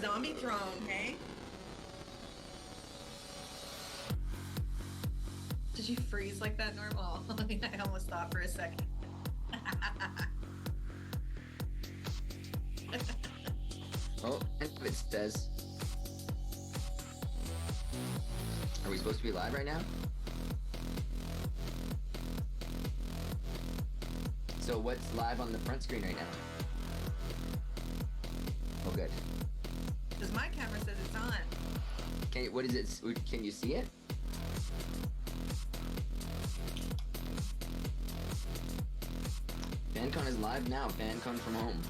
zombie throne, okay? Did you freeze like that, normal? I almost thought for a second. Oh, and it says. Are we supposed to be live right now? So what's live on the front screen right now? Oh, good. Because my camera says it's on. What is it? Can you see it? FanCon is live now. FanCon from home.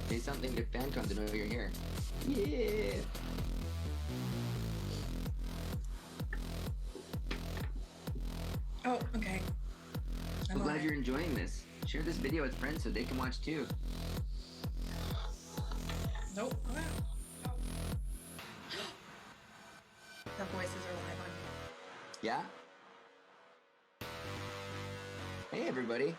Say something to FanCon to know you're here. Yeah. Oh, okay. I'm glad you're enjoying this. Share this video with friends so they can watch too. Nope. The voices are live on here. Yeah? Hey, everybody.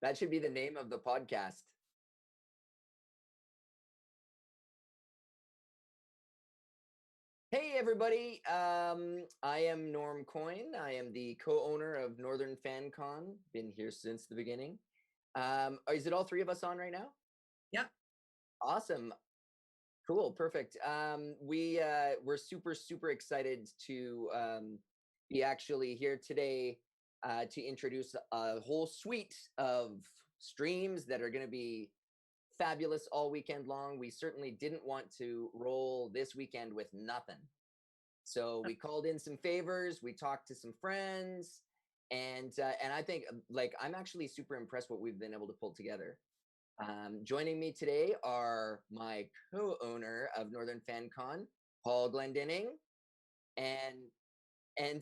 That should be the name of the podcast. Hey everybody, I am Norm Coyne. I am the co-owner of Northern FanCon. Been here since the beginning. Is it all three of us on right now? Yep. Awesome. Cool. Perfect. We're super excited to be actually here today to introduce a whole suite of streams that are going to be fabulous all weekend long. We certainly didn't want to roll this weekend with nothing. So we called in some favors, we talked to some friends, and I think like I'm actually super impressed what we've been able to pull together. Joining me today are my co-owner of Northern FanCon, Paul Glendinning, and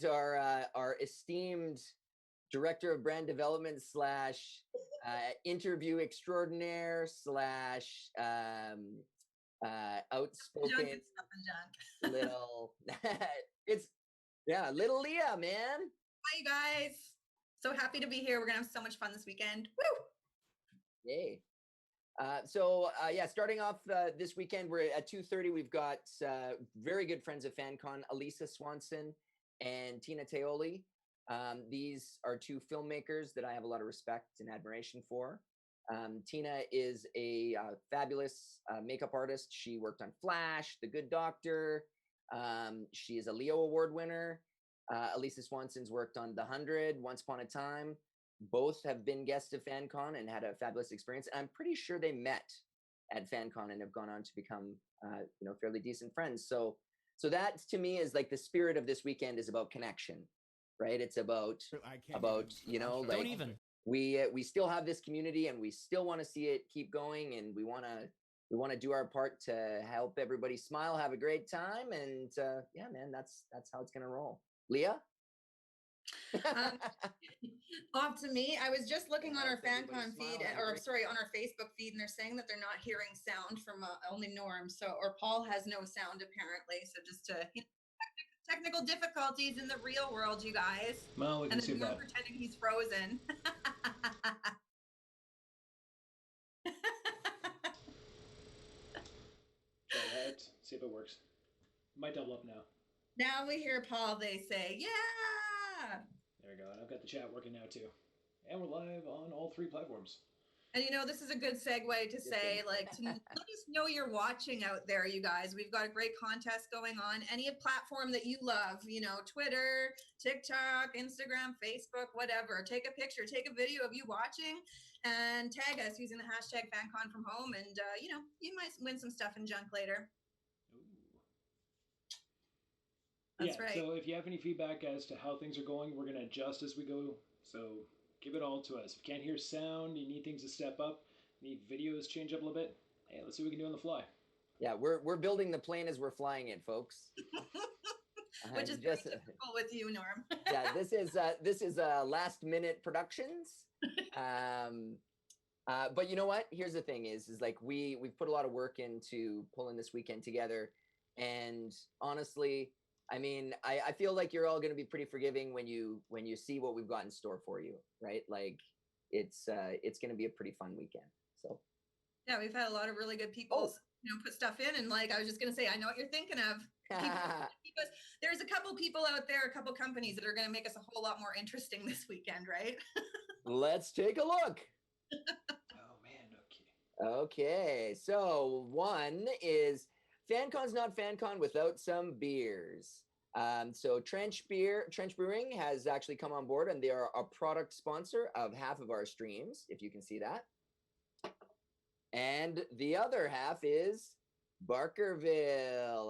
our esteemed director of brand development slash interview extraordinaire slash outspoken little little Leah, man. Hi, you guys. So happy to be here. We're gonna have so much fun this weekend. Woo! Yay. Starting off this weekend, we're at 2:30. We've got very good friends of FanCon, Elisa Swanson and Tina Teoli. These are two filmmakers that I have a lot of respect and admiration for. Tina is a fabulous makeup artist. She worked on Flash, The Good Doctor. She is a Leo Award winner. Elisa Swanson's worked on The 100, Once Upon a Time. Both have been guests of FanCon and had a fabulous experience. I'm pretty sure they met at FanCon and have gone on to become, fairly decent friends. So that to me is like the spirit of this weekend is about connection, right? It's about don't even. We still have this community and we still want to see it keep going, and we want to do our part to help everybody smile, have a great time, and man, that's how it's gonna roll. Leah. Off to me. I was just looking on our FanCon feed, on our Facebook feed, and they're saying that they're not hearing sound from only Norm. Or Paul has no sound apparently. So just technical difficulties in the real world, you guys. Well, we can see that. Pretending he's frozen. Try that. See if it works. Might double up now. Now we hear Paul. They say, "Yeah." There we go. And I've got the chat working now too. And we're live on all three platforms. And this is a good segue to say, to let us know you're watching out there, you guys. We've got a great contest going on. Any platform that you love, Twitter, TikTok, Instagram, Facebook, whatever. Take a picture, take a video of you watching, and tag us using the hashtag FanCon from home. And, you might win some stuff in junk later. Ooh. That's right. So if you have any feedback as to how things are going, we're going to adjust as we go. So give it all to us. If you can't hear sound, you need things to step up, need videos change up a little bit, hey, let's see what we can do on the fly. Yeah, we're building the plane as we're flying it, folks. Which is just typical with you, Norm. Yeah, this is last minute productions. But you know what? Here's the thing: is like we've put a lot of work into pulling this weekend together, and honestly, I mean, I feel like you're all going to be pretty forgiving when you see what we've got in store for you, right? Like it's going to be a pretty fun weekend. So yeah, we've had a lot of really good people, put stuff in, and I was just going to say, I know what you're thinking of. Because there's a couple people out there, a couple companies that are going to make us a whole lot more interesting this weekend, right? Let's take a look. Oh man, Okay, so one is FanCon's not FanCon without some beers. So Trench Brewing has actually come on board, and they are a product sponsor of half of our streams, if you can see that. And the other half is Barkerville.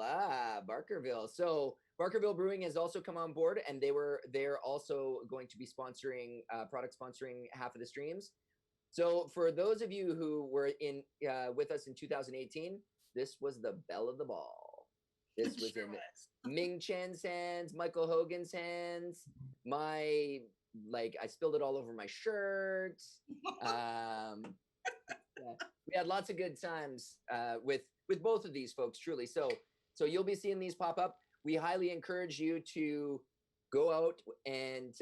Barkerville. So Barkerville Brewing has also come on board, and they're also going to be sponsoring product sponsoring half of the streams. So for those of you who were in with us in 2018, this was the belle of the ball. This was in Ming Chen's hands, Michael Hogan's hands. I spilled it all over my shirt. We had lots of good times with both of these folks, truly. So you'll be seeing these pop up. We highly encourage you to go out and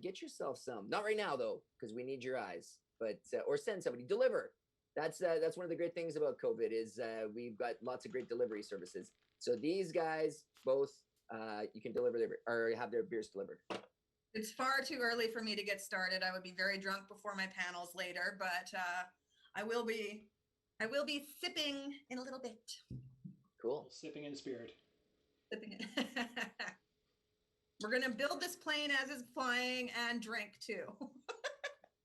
get yourself some. Not right now though, because we need your eyes. But or send somebody. Deliver. That's one of the great things about COVID is we've got lots of great delivery services. So these guys both you can deliver their or have their beers delivered. It's far too early for me to get started. I would be very drunk before my panels later, but I will be sipping in a little bit. Cool. Sipping in spirit. Sipping in. We're gonna build this plane as it's flying and drink too.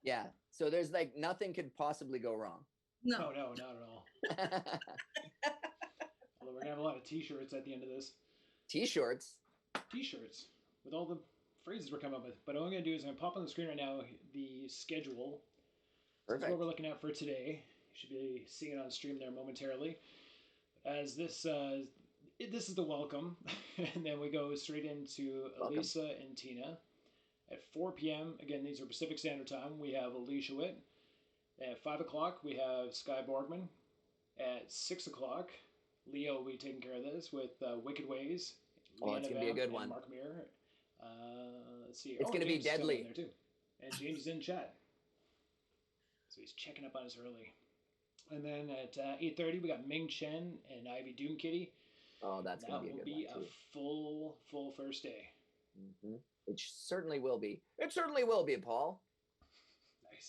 Yeah. So there's like nothing could possibly go wrong. No, not at all. Although we're gonna have a lot of T-shirts at the end of this. T-shirts. T-shirts with all the phrases we're coming up with. But all I'm gonna do is I'm gonna pop on the screen right now the schedule. Perfect. That's what we're looking at for today. You should be seeing it on stream there momentarily. As this this is the welcome, and then we go straight into Elisa and Tina. At 4 p.m., again, these are Pacific Standard Time, we have Alicia Witt. At 5 o'clock, we have Sky Borgman. At 6 o'clock, Leo will be taking care of this with Wicked Ways. Oh, it's going to be a good one. Mark Mir. Let's see. It's going to be deadly. There too. And James is in chat. So he's checking up on us early. And then at 8:30, we got Ming Chen and Ivy Doom Kitty. Oh, that's going to be a good one. That will be a full first day. Mm-hmm. It certainly will be. It certainly will be, Paul. Nice.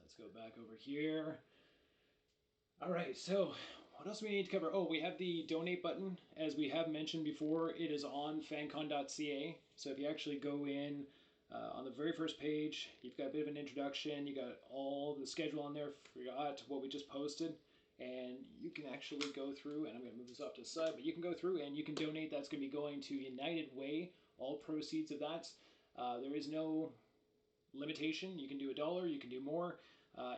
Let's go back over here. All right, so what else do we need to cover? Oh, we have the donate button. As we have mentioned before, it is on fancon.ca. So if you actually go in on the very first page, you've got a bit of an introduction. You got all the schedule on there. Forgot what we just posted. And you can actually go through, and I'm going to move this off to the side, but you can go through and you can donate. That's going to be going to United Way, all proceeds of that. There is no limitation. You can do $1, you can do more.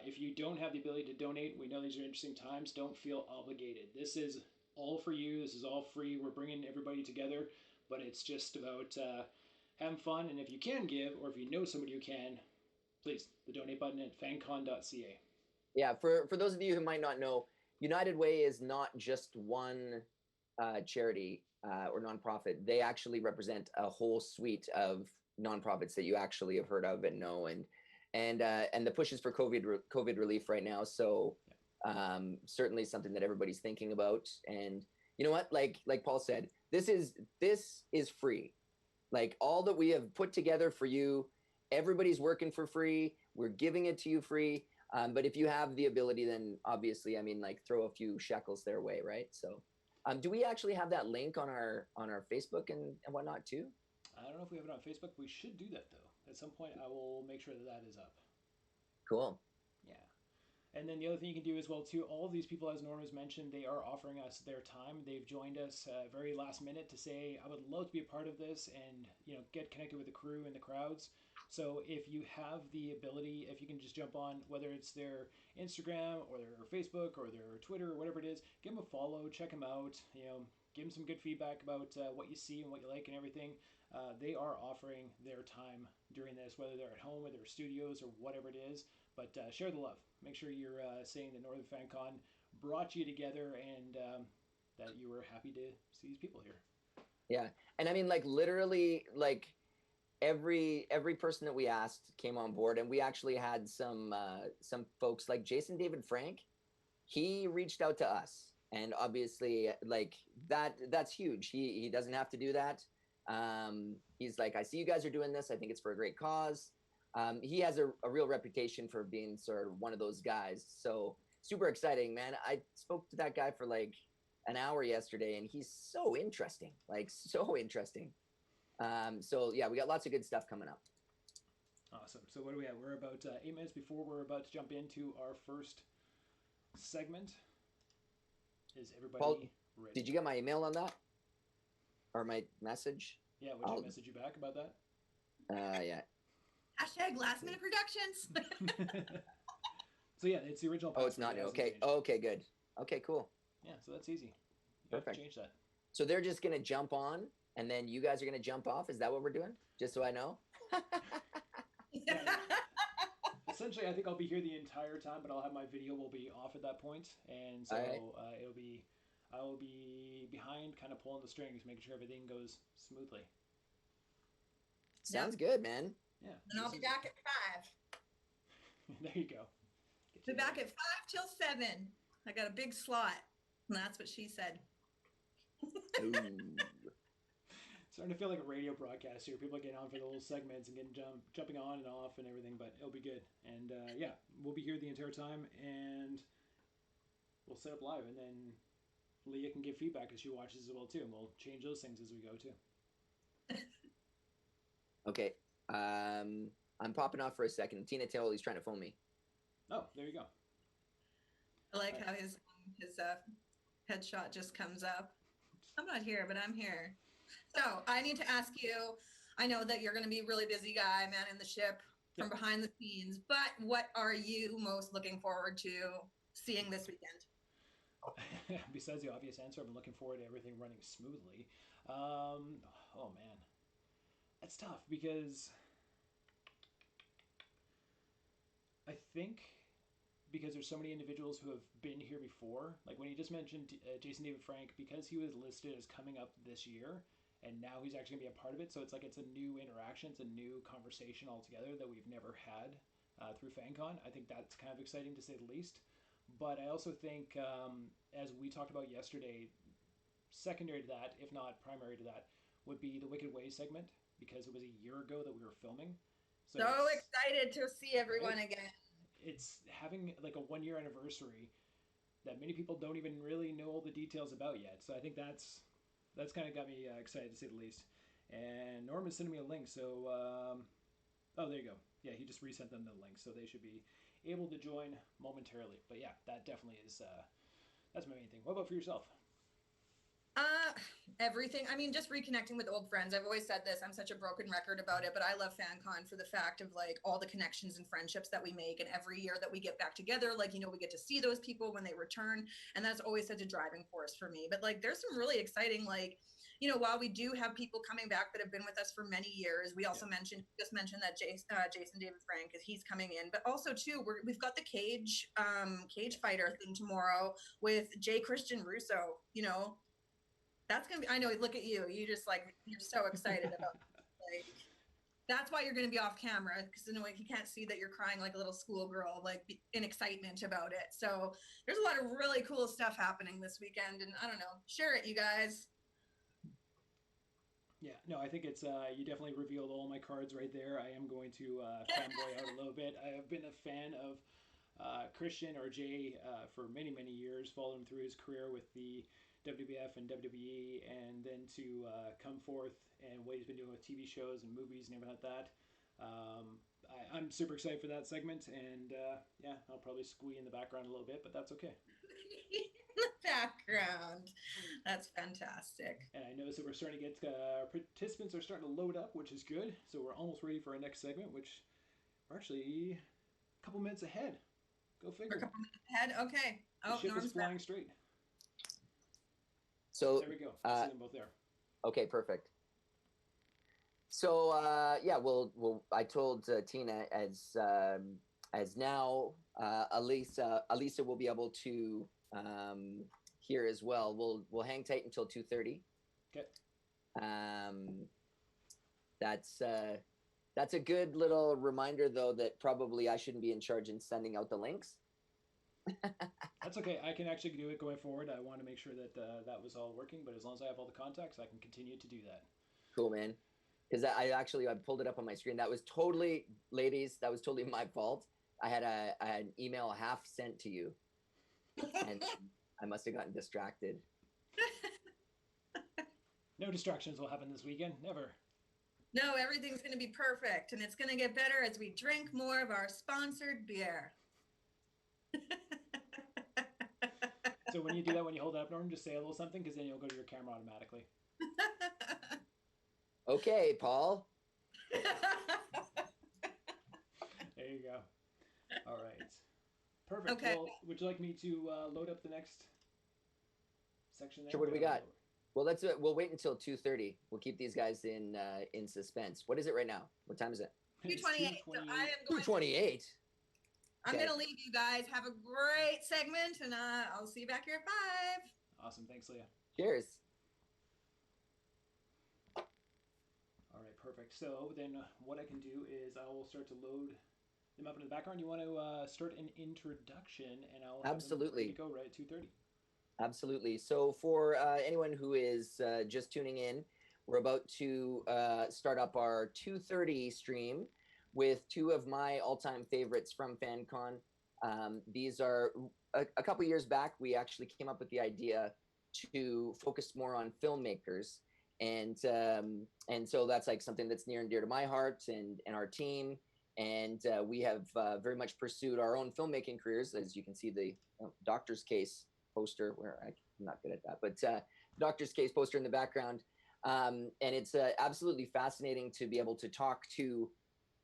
If you don't have the ability to donate, we know these are interesting times. Don't feel obligated. This is all for you. This is all free. We're bringing everybody together, but it's just about having fun. And if you can give, or if you know somebody who can, please, the donate button at fancon.ca. Yeah, for those of you who might not know, United Way is not just one charity or nonprofit. They actually represent a whole suite of nonprofits that you actually have heard of and know, and the push is for COVID relief right now. So certainly something that everybody's thinking about. And you know what? Like Paul said, this is free. Like all that we have put together for you, everybody's working for free. We're giving it to you free. But if you have the ability, then obviously, I mean, like throw a few shekels their way, right? So, do we actually have that link on our Facebook and whatnot too? I don't know if we have it on Facebook. We should do that though. At some point, I will make sure that is up. Cool. Yeah. And then the other thing you can do as well too, all of these people, as Norm has mentioned, they are offering us their time. They've joined us very last minute to say, I would love to be a part of this and, you know, get connected with the crew and the crowds. So if you have the ability, if you can just jump on, whether it's their Instagram or their Facebook or their Twitter or whatever it is, give them a follow, check them out, you know, give them some good feedback about what you see and what you like and everything. They are offering their time during this, whether they're at home or their studios or whatever it is. But share the love. Make sure you're saying that Northern FanCon brought you together and that you were happy to see these people here. Yeah, and I mean, like literally, like every person that we asked came on board, and we actually had some folks like Jason David Frank. He reached out to us, and obviously, like that's huge. He doesn't have to do that. He's like, I see you guys are doing this. I think it's for a great cause. He has a real reputation for being sort of one of those guys. So super exciting, man. I spoke to that guy for like an hour yesterday, and he's so interesting, like so interesting. So yeah, we got lots of good stuff coming up. Awesome. So what do we have? We're about 8 minutes before we're about to jump into our first segment. Is everybody Paul, ready? Did you get my email on that? Or my message? Yeah, would you message you back about that? Yeah. Hashtag last minute productions. So yeah, it's the original. Oh, it's not new. Okay. Okay, good. Okay, cool. Yeah, so that's easy. You Perfect. have to change that. So they're just gonna jump on, and then you guys are gonna jump off. Is that what we're doing? Just so I know. Yeah. Essentially, I think I'll be here the entire time, but I'll have my video will be off at that point, and so it'll be I will be behind, kind of pulling the strings, making sure everything goes smoothly. Sounds good, man. Yeah. And I'll be back at 5. There you go. Be back at 5 till 7. I got a big slot. And that's what she said. Starting to feel like a radio broadcast here. People are getting on for the little segments and getting jumping on and off and everything, but it'll be good. And yeah, we'll be here the entire time, and we'll set up live, and then Leah can give feedback as she watches as well too, and we'll change those things as we go too. Okay. I'm popping off for a second. Tina Taylor's trying to phone me. Oh, there you go. I like how his headshot just comes up. I'm not here, but I'm here. So I need to ask you, I know that you're going to be a really busy guy, man in the ship from behind the scenes, but what are you most looking forward to seeing this weekend? Besides the obvious answer, I'm looking forward to everything running smoothly. Oh man, that's tough because I think because there's so many individuals who have been here before, like when you just mentioned Jason David Frank, because he was listed as coming up this year, and now he's actually going to be a part of it. So it's like it's a new interaction, it's a new conversation altogether that we've never had through FanCon. I think that's kind of exciting to say the least. But I also think, as we talked about yesterday, secondary to that, if not primary to that, would be the Wicked Ways segment, because it was a year ago that we were filming. So excited to see everyone again. It's having like a 1 year anniversary that many people don't even really know all the details about yet. So I think that's kind of got me excited to say the least. And Norman's sending me a link, so oh, there you go. Yeah, he just resent them the link, so they should be able to join momentarily. But yeah, that definitely is that's my main thing. What about for yourself? Everything. I mean, just reconnecting with old friends. I've always said this. I'm such a broken record about it, but I love FanCon for the fact of like all the connections and friendships that we make. And every year that we get back together, like, you know, we get to see those people when they return. And that's always such a driving force for me. But like, there's some really exciting, like, you know, while we do have people coming back that have been with us for many years, we also mentioned that Jason David Frank, he's coming in, but also too, we've got the cage fighter thing tomorrow with J. Christian Russo, you know. That's going to be, I know, look at you. You're so excited about like, that's why you're going to be off camera, because you know, like, you can't see that you're crying like a little schoolgirl, like in excitement about it. So there's a lot of really cool stuff happening this weekend. And I don't know, share it, you guys. Yeah, no, I think it's, you definitely revealed all my cards right there. I am going to fanboy out a little bit. I have been a fan of Christian or Jay for many, many years, followed him through his career with the WWF and WWE, and then to come forth and what he's been doing with TV shows and movies and everything like that. I'm super excited for that segment, and yeah, I'll probably squee in the background a little bit, but that's okay. In the background. That's fantastic. And I noticed that we're starting to get participants are starting to load up, which is good. So we're almost ready for our next segment, which we're actually a couple minutes ahead. Go figure. A couple minutes ahead. Okay. The ship is flying straight. So there we go. I see them both there. Okay, perfect. So yeah, I told Tina as now Alisa will be able to hear as well. We'll hang tight until 2:30. Okay. That's a good little reminder, though, that probably I shouldn't be in charge in sending out the links. That's okay. I can actually do it going forward. I want to make sure that that was all working, but as long as I have all the contacts, I can continue to do that. Cool, man. Because I pulled it up on my screen. That was totally, ladies, that was totally my fault. I had an email half sent to you, and I must have gotten distracted. No distractions will happen this weekend. Never. No, everything's going to be perfect, and it's going to get better as we drink more of our sponsored beer. So when you do that, when you hold it up, Norm, just say a little something, because then you'll go to your camera automatically. Okay, Paul. There you go. All right. Perfect. Okay. Well, would you like me to load up the next section there? Sure, what do we got? Well, we'll wait until 2:30. We'll keep these guys in suspense. What is it right now? What time is it? 2:28. So I am going 2:28. I'm going to leave you guys. Have a great segment, and I'll see you back here at 5. Awesome. Thanks, Leah. Cheers. All right, perfect. So then what I can do is I will start to load them up in the background. You want to start an introduction, and I'll have them ready Absolutely. to go right at 2:30. Absolutely. So for anyone who is just tuning in, we're about to start up our 2:30 stream with two of my all-time favorites from FanCon. These are a couple years back, we actually came up with the idea to focus more on filmmakers. And so that's like something that's near and dear to my heart and our team. And we have very much pursued our own filmmaking careers. As you can see, the doctor's case poster, where I'm not good at that, but doctor's case poster in the background. And it's absolutely fascinating to be able to talk to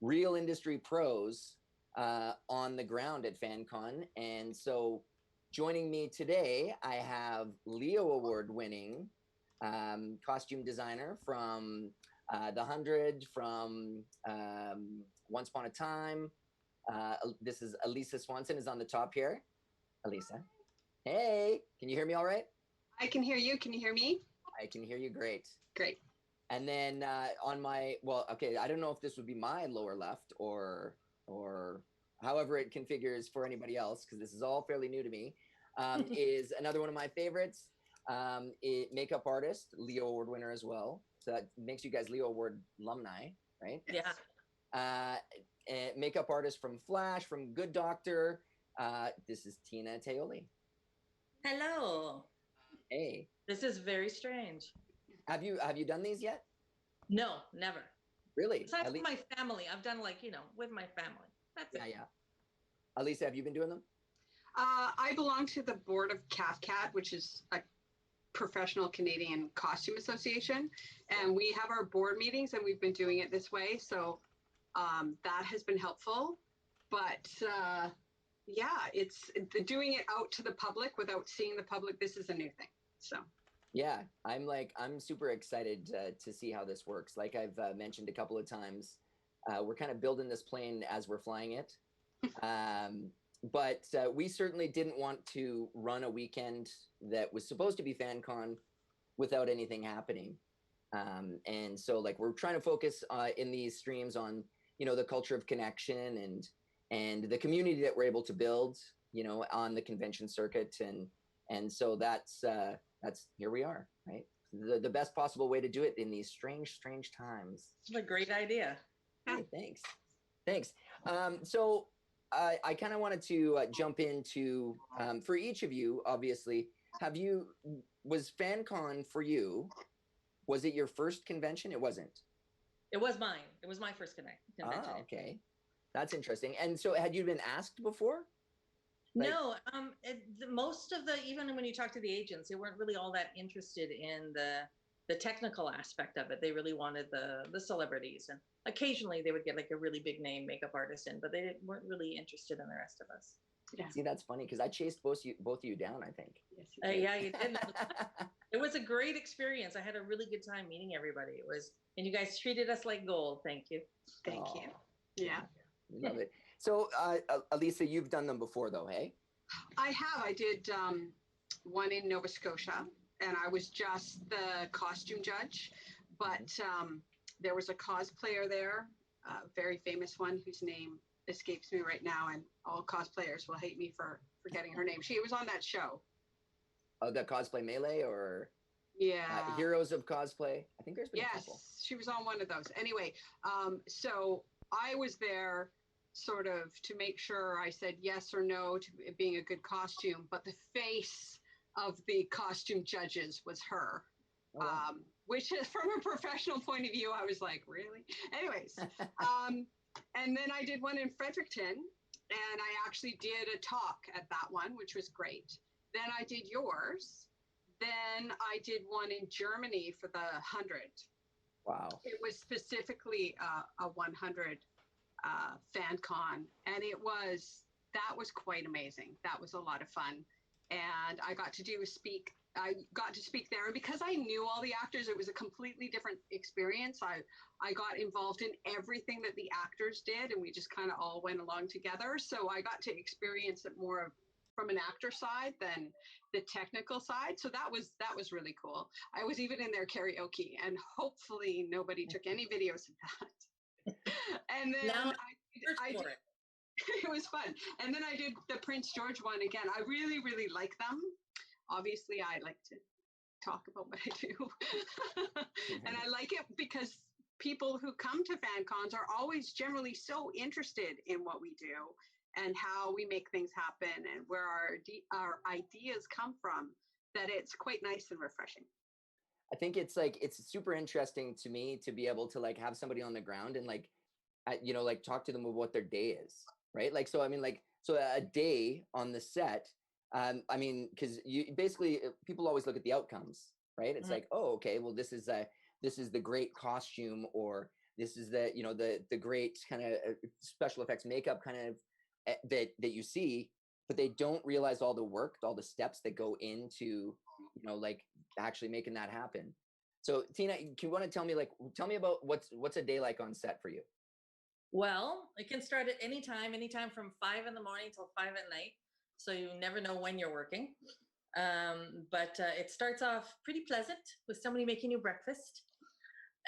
real industry pros on the ground at FanCon. And so joining me today, I have Leo Award winning costume designer from The 100, from Once Upon a Time. This is Elisa Swanson is on the top here. Elisa. Hey, can you hear me all right? I can hear you. Can you hear me? I can hear you great. Great. And then on my, well, okay, I don't know if this would be my lower left or however it configures for anybody else, because this is all fairly new to me, is another one of my favorites, makeup artist, Leo Award winner as well. So that makes you guys Leo Award alumni, right? Yeah. Makeup artist from Flash, from Good Doctor. This is Tina Teoli. Hello. Hey. This is very strange. Have you done these yet? No, never. Really? Besides my family, I've done like, with my family. That's it. Yeah. Elisa, have you been doing them? I belong to the board of CAFCAT, which is a professional Canadian costume association. And we have our board meetings and we've been doing it this way. So that has been helpful. But yeah, it's doing it out to the public without seeing the public. This is a new thing. So. Yeah, I'm super excited to see how this works. Like I've mentioned a couple of times, we're kind of building this plane as we're flying it. But we certainly didn't want to run a weekend that was supposed to be FanCon without anything happening. And so like we're trying to focus in these streams on, the culture of connection and the community that we're able to build, on the convention circuit. And so that's here we are, right? The best possible way to do it in these strange times. It's a great idea. Hey, thanks. So I kind of wanted to jump into for each of you. Obviously, was FanCon for you? Was it your first convention? It wasn't. It was mine. It was my first convention. Ah, okay, that's interesting. And so, had you been asked before? No, most of even when you talk to the agents, they weren't really all that interested in the technical aspect of it. They really wanted the celebrities, and occasionally they would get like a really big name makeup artist in, but they weren't really interested in the rest of us. Yeah. See, that's funny because I chased both of you down, I think. Yes, you did. Yeah, you did. It was a great experience. I had a really good time meeting everybody. And you guys treated us like gold. Thank you. Thank you. Yeah. Love it. So, Elisa, you've done them before, though, hey? I have. I did one in Nova Scotia, and I was just the costume judge. But there was a cosplayer there, a very famous one whose name escapes me right now, and all cosplayers will hate me for forgetting her name. She was on that show. Oh, the Cosplay Melee or yeah, Heroes of Cosplay? I think there's been a couple. Yes, she was on one of those. Anyway, so I was there sort of to make sure I said yes or no to it being a good costume, but the face of the costume judges was her. Oh, wow. Which is from a professional point of view, I was like, really? Anyways, and then I did one in Fredericton, and I actually did a talk at that one, which was great. Then I did yours. Then I did one in Germany for the 100. Wow. It was specifically a 100 FanCon, and that was quite amazing. That was a lot of fun, and I got to speak there, and because I knew all the actors, it was a completely different experience. I got involved in everything that the actors did, and we just kind of all went along together. So I got to experience it more from an actor side than the technical side. So that was really cool. I was even in there karaoke, and hopefully nobody took any videos of that. And then Now I did, it was fun. And then I did the Prince George one again. I really, really like them. Obviously, I like to talk about what I do. And I like it because people who come to FanCons are always generally so interested in what we do and how we make things happen and where our ideas come from, that it's quite nice and refreshing. I think it's like, it's super interesting to me to be able to like have somebody on the ground and like, you know, like talk to them about what their day is, right? Like, so, I mean, like, so a day on the set, I mean, because you basically, people always look at the outcomes, right? It's like, oh, okay, well, this is the great costume, or this is the, you know, the great kind of special effects makeup kind of that you see, but they don't realize all the work, all the steps that go into, you know, like actually making that happen. So Tina, you want to tell me about what's a day like on set for you? Well, it can start at anytime from 5 in the morning till 5 at night. So you never know when you're working. But it starts off pretty pleasant with somebody making you breakfast.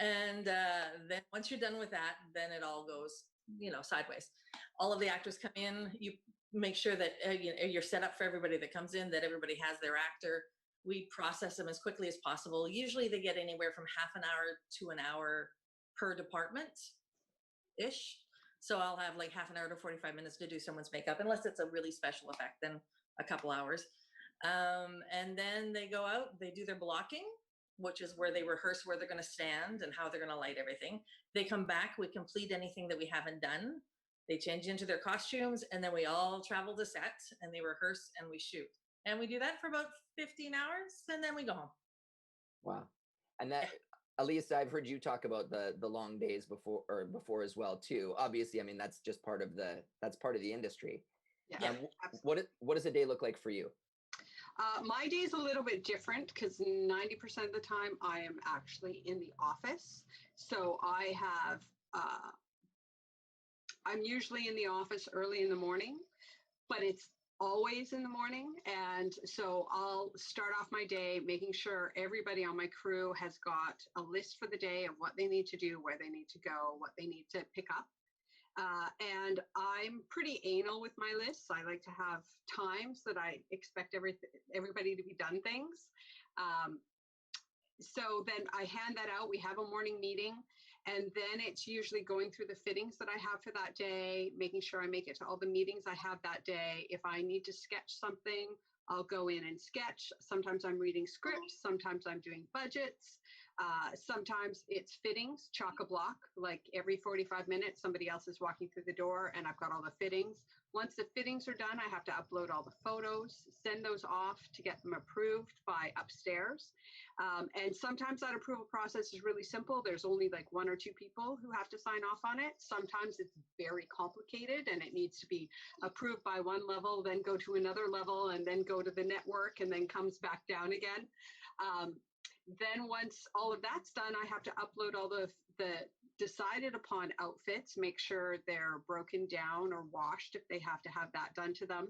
And then once you're done with that, then it all goes, you know, sideways. All of the actors come in. You make sure that you're set up for everybody that comes in, that everybody has their actor. We process them as quickly as possible. Usually they get anywhere from half an hour to an hour per department-ish. So I'll have like half an hour to 45 minutes to do someone's makeup, unless it's a really special effect, then a couple hours. And then they go out, they do their blocking, which is where they rehearse where they're going to stand and how they're going to light everything. They come back, we complete anything that we haven't done. They change into their costumes, and then we all travel to set and they rehearse and we shoot. And we do that for about 15 hours and then we go home. Wow. And that, Elise, I've heard you talk about the long days before as well too. Obviously, I mean, that's just part of the industry. Yeah. What does a day look like for you? My day is a little bit different because 90% of the time I am actually in the office. So I'm usually in the office early in the morning, but it's always in the morning. And so I'll start off my day making sure everybody on my crew has got a list for the day of what they need to do, where they need to go, what they need to pick up. And I'm pretty anal with my lists. I like to have times that I expect everybody to be done things. So then I hand that out. We have a morning meeting, and then it's usually going through the fittings that I have for that day, making sure I make it to all the meetings I have that day. If I need to sketch something, I'll go in and sketch. Sometimes I'm reading scripts. Sometimes I'm doing budgets. Sometimes it's fittings, chock-a-block, like every 45 minutes, somebody else is walking through the door and I've got all the fittings. Once the fittings are done, I have to upload all the photos, send those off to get them approved by upstairs. And sometimes that approval process is really simple. There's only like 1 or 2 people who have to sign off on it. Sometimes it's very complicated and it needs to be approved by one level, then go to another level, and then go to the network, and then comes back down again. Then once all of that's done, I have to upload all the decided upon outfits, make sure they're broken down or washed if they have to have that done to them,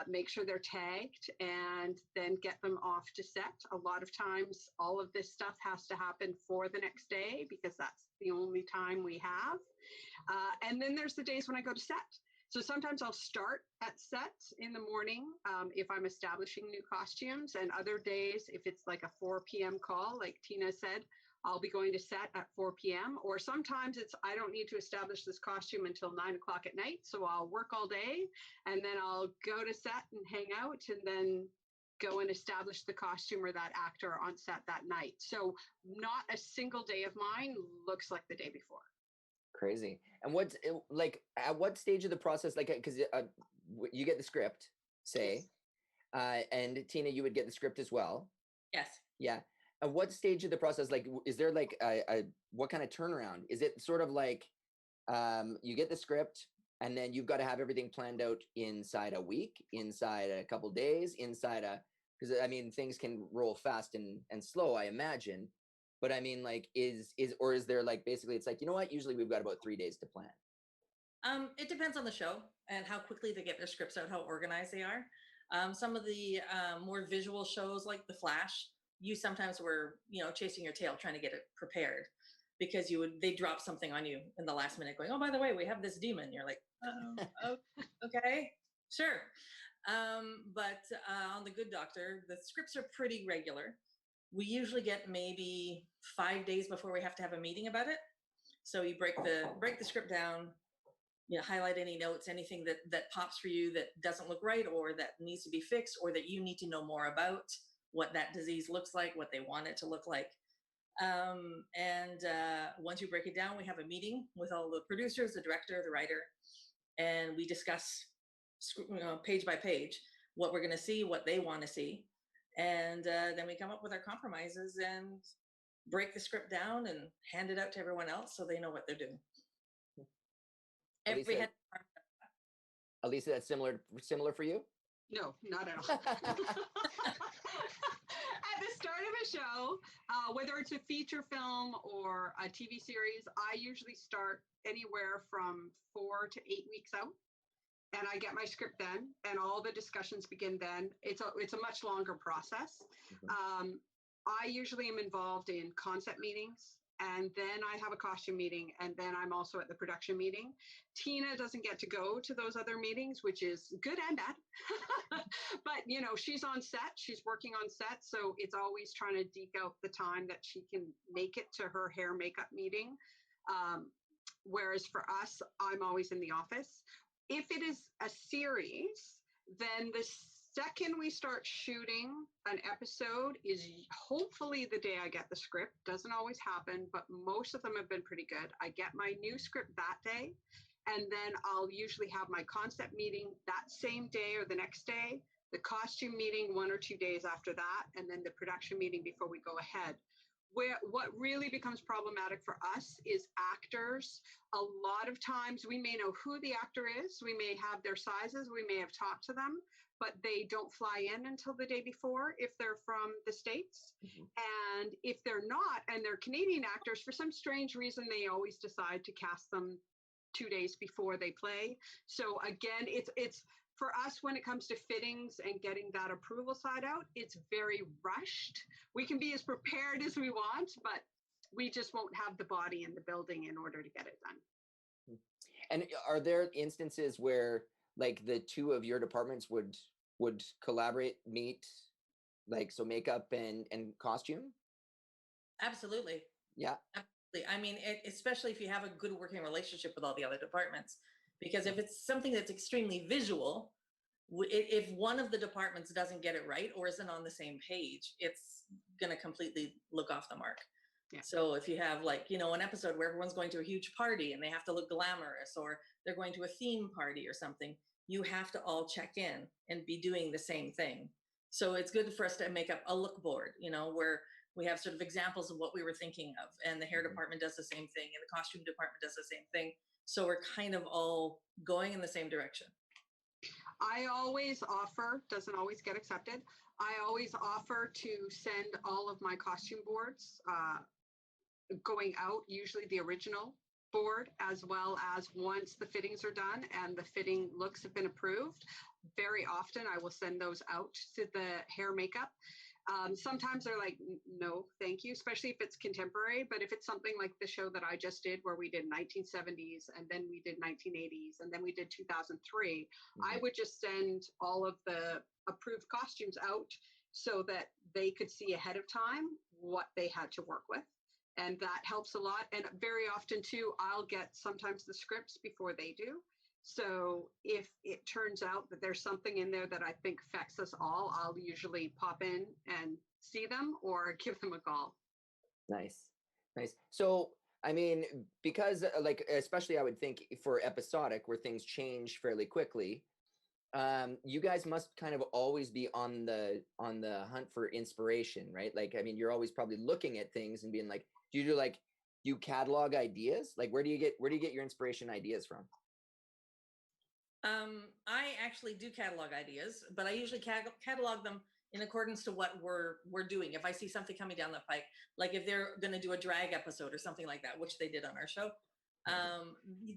make sure they're tagged, and then get them off to set. A lot of times all of this stuff has to happen for the next day because that's the only time we have. And then there's the days when I go to set. So sometimes I'll start at set in the morning if I'm establishing new costumes, and other days, if it's like a 4 p.m. call, like Tina said, I'll be going to set at 4 p.m. Or sometimes it's, I don't need to establish this costume until 9 o'clock at night. So I'll work all day and then I'll go to set and hang out, and then go and establish the costume or that actor on set that night. So not a single day of mine looks like the day before. Crazy. And what's like, at what stage of the process, like, because you get the script, say, and Tina, you would get the script as well. Yes. Yeah. At what stage of the process, like, is there like what kind of turnaround? Is it sort of like you get the script and then you've got to have everything planned out inside a week, inside a couple days, because I mean, things can roll fast and slow, I imagine. But I mean, like, is there like, basically it's like, you know what, usually we've got about 3 days to plan? It depends on the show and how quickly they get their scripts out, how organized they are. Some of the more visual shows like The Flash, you sometimes were, chasing your tail trying to get it prepared because they drop something on you in the last minute going, oh, by the way, we have this demon. You're like, oh, okay, sure. But on The Good Doctor, the scripts are pretty regular. We usually get maybe 5 days before we have to have a meeting about it. So you break the script down, highlight any notes, anything that pops for you that doesn't look right or that needs to be fixed or that you need to know more about, what that disease looks like, what they want it to look like. Once you break it down, we have a meeting with all the producers, the director, the writer, and we discuss page by page what we're going to see, what they want to see. And then we come up with our compromises and break the script down and hand it out to everyone else so they know what they're doing. Elisa, that's similar for you? No, not at all. At the start of a show, whether it's a feature film or a TV series, I usually start anywhere from 4 to 8 weeks out. And I get my script then, and all the discussions begin then. It's a much longer process. I usually am involved in concept meetings, and then I have a costume meeting, and then I'm also at the production meeting. Tina doesn't get to go to those other meetings, which is good and bad. But, she's on set, she's working on set, so it's always trying to deke out the time that she can make it to her hair makeup meeting. Whereas for us, I'm always in the office. If it is a series, then the second we start shooting an episode is hopefully the day I get the script. Doesn't always happen, but most of them have been pretty good. I get my new script that day, and then I'll usually have my concept meeting that same day or the next day, the costume meeting 1 or 2 days after that, and then the production meeting before we go ahead. What really becomes problematic for us is actors. A lot of times we may know who the actor is, we may have their sizes, we may have talked to them, but they don't fly in until the day before if they're from the States. And if they're not, and they're Canadian actors, for some strange reason, they always decide to cast them 2 days before they play. So again, it's for us, when it comes to fittings and getting that approval side out, it's very rushed. We can be as prepared as we want, but we just won't have the body in the building in order to get it done. And are there instances where like the two of your departments would collaborate, meet, like, so makeup and costume? Absolutely. Yeah. Absolutely. I mean, especially if you have a good working relationship with all the other departments. Because if it's something that's extremely visual, if one of the departments doesn't get it right or isn't on the same page, it's going to completely look off the mark. Yeah. So if you have an episode where everyone's going to a huge party and they have to look glamorous, or they're going to a theme party or something, you have to all check in and be doing the same thing. So it's good for us to make up a look board, where we have sort of examples of what we were thinking of, and the hair department does the same thing and the costume department does the same thing. So we're kind of all going in the same direction. I always offer, doesn't always get accepted, I always offer to send all of my costume boards going out, usually the original board, as well as once the fittings are done and the fitting looks have been approved. Very often I will send those out to the hair makeup. Sometimes they're like, no, thank you, especially if it's contemporary. But if it's something like the show that I just did, where we did 1970s and then we did 1980s and then we did 2003, I would just send all of the approved costumes out so that they could see ahead of time what they had to work with. And that helps a lot. And very often too, I'll get sometimes the scripts before they do. So if it turns out that there's something in there that I think affects us all, I'll usually pop in and see them or give them a call. Nice. So, I mean, because especially I would think for episodic where things change fairly quickly, you guys must kind of always be on the hunt for inspiration, right? Like, I mean, you're always probably looking at things and being like, do you catalog ideas? Like, where do you get your inspiration ideas from? I actually do catalog ideas, but I usually catalog them in accordance to what we're doing. If I see something coming down the pike, like if they're going to do a drag episode or something like that, which they did on our show,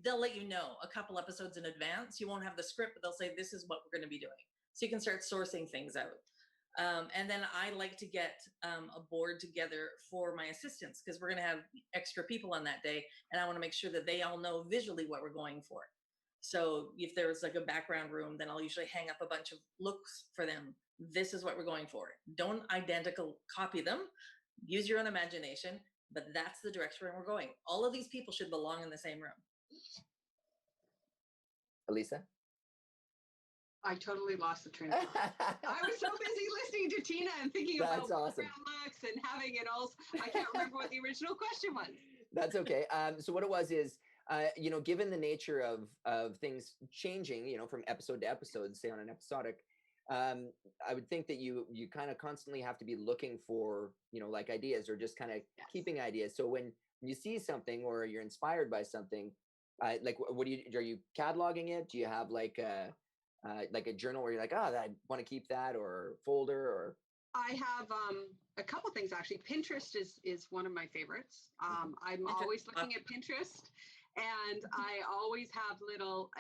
they'll let you know a couple episodes in advance. You won't have the script, but they'll say, this is what we're going to be doing. So you can start sourcing things out. And then I like to get a board together for my assistants, because we're going to have extra people on that day. And I want to make sure that they all know visually what we're going for. So if there's like a background room, then I'll usually hang up a bunch of looks for them. This is what we're going for. Don't identical copy them. Use your own imagination, but that's the direction we're going. All of these people should belong in the same room. Elisa? I totally lost the train of thought. I was so busy listening to Tina and thinking That's about awesome. background looks and having it all. I can't remember what the original question was. That's okay. So what it was is, you know, given the nature of things changing, you know, from episode to episode, say on an episodic, I would think that you kind of constantly have to be looking for, you know, like ideas, or just kind of keeping ideas. So when you see something or you're inspired by something, like what do you, are you cataloging it? Do you have like a journal where you're like, oh, I want to keep that, or folder, or? I have a couple things actually. Pinterest is one of my favorites. I'm always looking at Pinterest, and I always have little.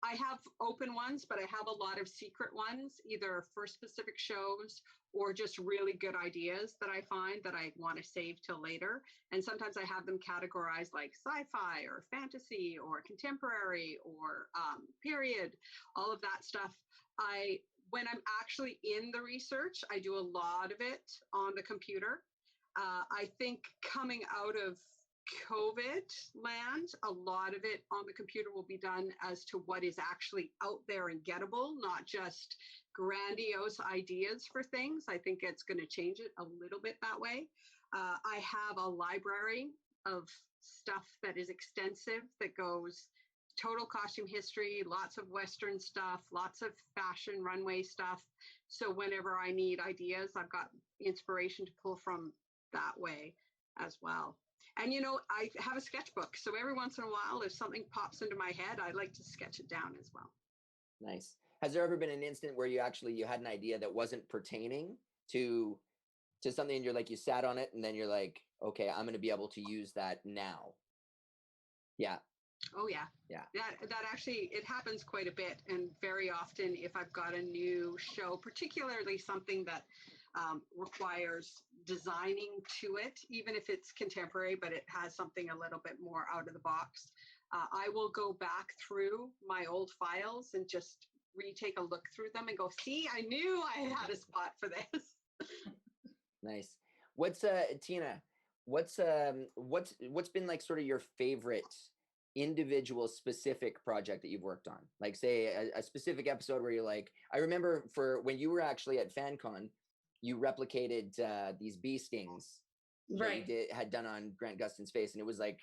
I have open ones, but I have a lot of secret ones, either for specific shows or just really good ideas that I find that I want to save till later. And sometimes I have them categorized like sci-fi or fantasy or contemporary or period, all of that stuff. When I'm actually in the research, I do a lot of it on the computer. I think coming out of COVID land, a lot of it on the computer will be done as to what is actually out there and gettable, not just grandiose ideas for things. I think it's going to change it a little bit that way. I have a library of stuff that is extensive, that goes total costume history, lots of Western stuff, lots of fashion runway stuff. So whenever I need ideas, I've got inspiration to pull from that way as well. And, you know, I have a sketchbook. So every once in a while, if something pops into my head, I like to sketch it down as well. Nice. Has there ever been an instant where you had an idea that wasn't pertaining to something, and you're like, you sat on it and then you're like, okay, I'm going to be able to use that now? Yeah. Oh, yeah. Yeah. That actually, it happens quite a bit. And very often, if I've got a new show, particularly something that requires designing to it, even if it's contemporary, but it has something a little bit more out of the box, I will go back through my old files and just retake a look through them and go, see, I knew I had a spot for this. Nice. What's Tina, what's been like sort of your favorite individual specific project that you've worked on? Like, say a specific episode where you're like, I remember for when you were actually at FanCon, you replicated these bee stings that you had done on Grant Gustin's face, and it was like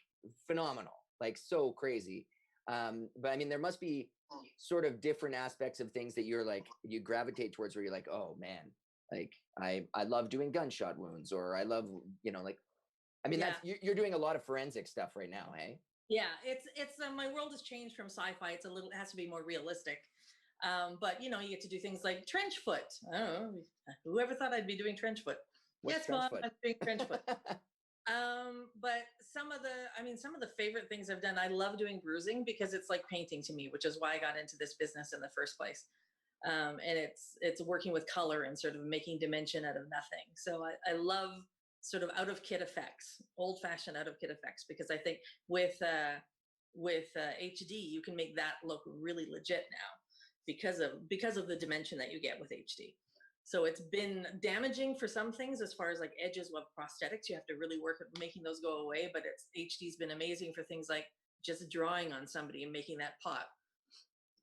phenomenal, like so crazy. But I mean, there must be sort of different aspects of things that you're like, you gravitate towards, where you're like, oh man, like I love doing gunshot wounds, or I love, you know, like, I mean, that's, you're doing a lot of forensic stuff right now, hey? Yeah, it's my world has changed from sci-fi. It has to be more realistic. But you know, you get to do things like trench foot. I don't know, whoever thought I'd be doing trench foot? Yes, Mom, I'm doing trench foot. But some of the favorite things I've done, I love doing bruising, because it's like painting to me, which is why I got into this business in the first place. And it's working with color and sort of making dimension out of nothing. So I love sort of out of kit effects, old fashioned out of kit effects, because I think with HD, you can make that look really legit now because of the dimension that you get with HD. So it's been damaging for some things, as far as like edges of prosthetics. You have to really work at making those go away, but HD's been amazing for things like just drawing on somebody and making that pop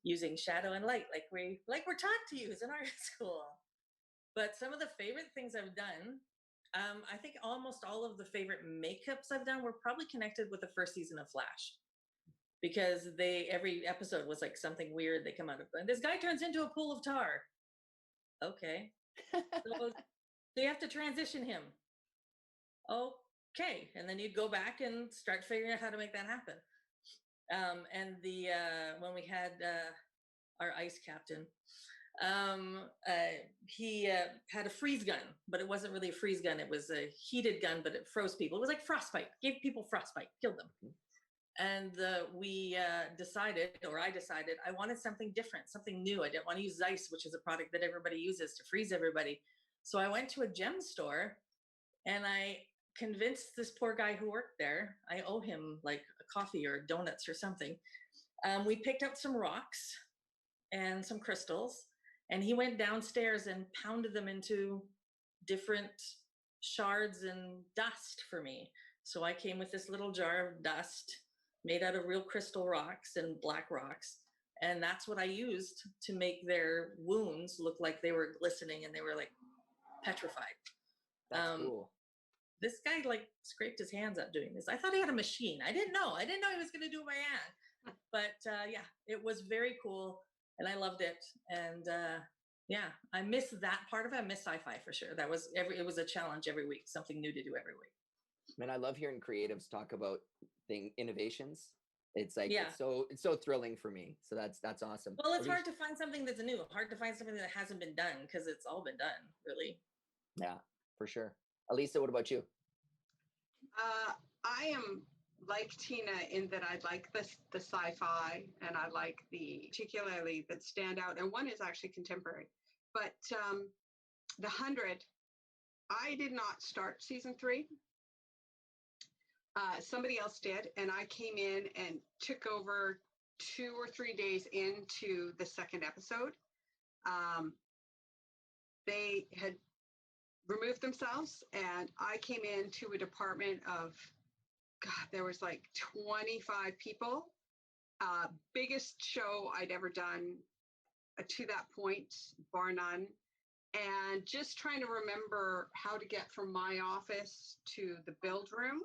using shadow and light, like we're taught to use in art school. But some of the favorite things I've done, I think almost all of the favorite makeups I've done were probably connected with the first season of Flash, because every episode was like something weird. They come out of, this guy turns into a pool of tar. Okay. So you have to transition him. Okay. And then you'd go back and start figuring out how to make that happen. And when we had our ice captain, he had a freeze gun, but it wasn't really a freeze gun. It was a heated gun, but it froze people. It was like frostbite, gave people frostbite, killed them. And we decided, or I decided, I wanted something different, something new. I didn't want to use Zeiss, which is a product that everybody uses to freeze everybody. So I went to a gem store and I convinced this poor guy who worked there, I owe him like a coffee or donuts or something. We picked up some rocks and some crystals, and he went downstairs and pounded them into different shards and dust for me. So I came with this little jar of dust made out of real crystal rocks and black rocks. And that's what I used to make their wounds look like they were glistening and they were like petrified. That's cool. This guy like scraped his hands up doing this. I thought he had a machine. I didn't know he was going to do it by hand. But yeah, it was very cool and I loved it. And yeah, I miss that part of it. I miss sci-fi for sure. It was a challenge every week, something new to do every week. Man, I love hearing creatives talk about innovations. It's like, yeah, it's so thrilling for me. So that's awesome. Well, it's hard to find something that's new, hard to find something that hasn't been done because it's all been done, really. Yeah, for sure. Elisa, what about you? I am like Tina in that I like the sci-fi and I like particularly that stand out. And one is actually contemporary. But The 100, I did not start season 3. Somebody else did, and I came in and took over 2 or 3 days into the second episode. They had removed themselves, and I came into a department of, God, there was like 25 people. Biggest show I'd ever done to that point, bar none. And just trying to remember how to get from my office to the build room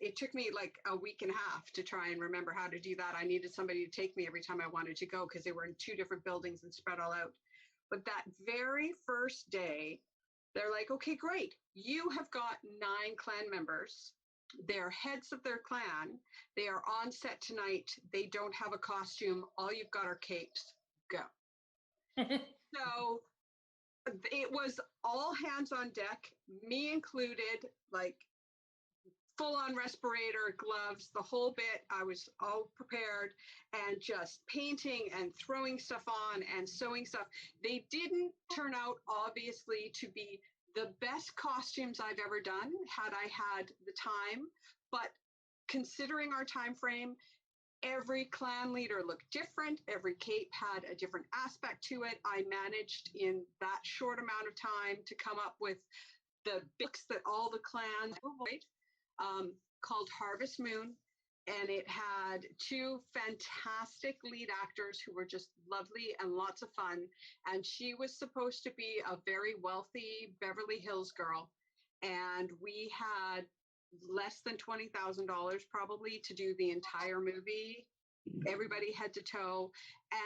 it took me like a week and a half to try and remember how to do that. I needed somebody to take me every time I wanted to go because they were in 2 different buildings and spread all out. But that very first day, they're like, okay, great. You have got 9 clan members. They're heads of their clan. They are on set tonight. They don't have a costume. All you've got are capes. Go. So it was all hands on deck, me included, like full-on respirator, gloves, the whole bit. I was all prepared and just painting and throwing stuff on and sewing stuff. They didn't turn out, obviously, to be the best costumes I've ever done had I had the time. But considering our time frame, every clan leader looked different. Every cape had a different aspect to it. I managed in that short amount of time to come up with the books that all the clans avoid. Called Harvest Moon, and it had 2 fantastic lead actors who were just lovely and lots of fun. And she was supposed to be a very wealthy Beverly Hills girl, and we had less than $20,000 probably to do the entire movie, everybody head to toe.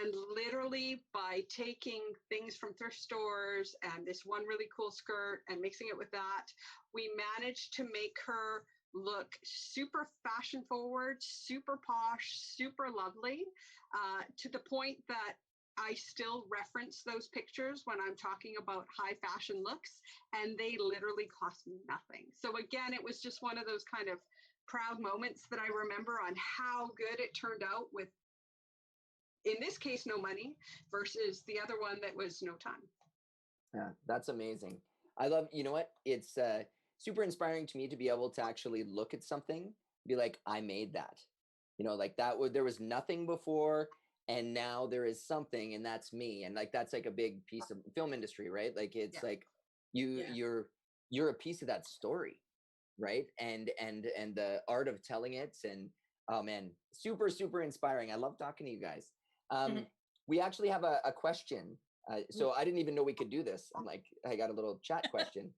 And literally by taking things from thrift stores and this one really cool skirt and mixing it with that, we managed to make her look super fashion forward, super posh, super lovely, to the point that I still reference those pictures when I'm talking about high fashion looks, and they literally cost me nothing. So again, it was just one of those kind of proud moments that I remember on how good it turned out with, in this case, no money versus the other one that was no time. Yeah, that's amazing. I love, you know what? It's super inspiring to me to be able to actually look at something, be like, I made that, like that there was nothing before. And now there is something, and that's me. And like, that's like a big piece of film industry, right? Like, it's like you're a piece of that story, right? And the art of telling it. And oh man, super, super inspiring. I love talking to you guys. We actually have a question. So I didn't even know we could do this. I got a little chat question.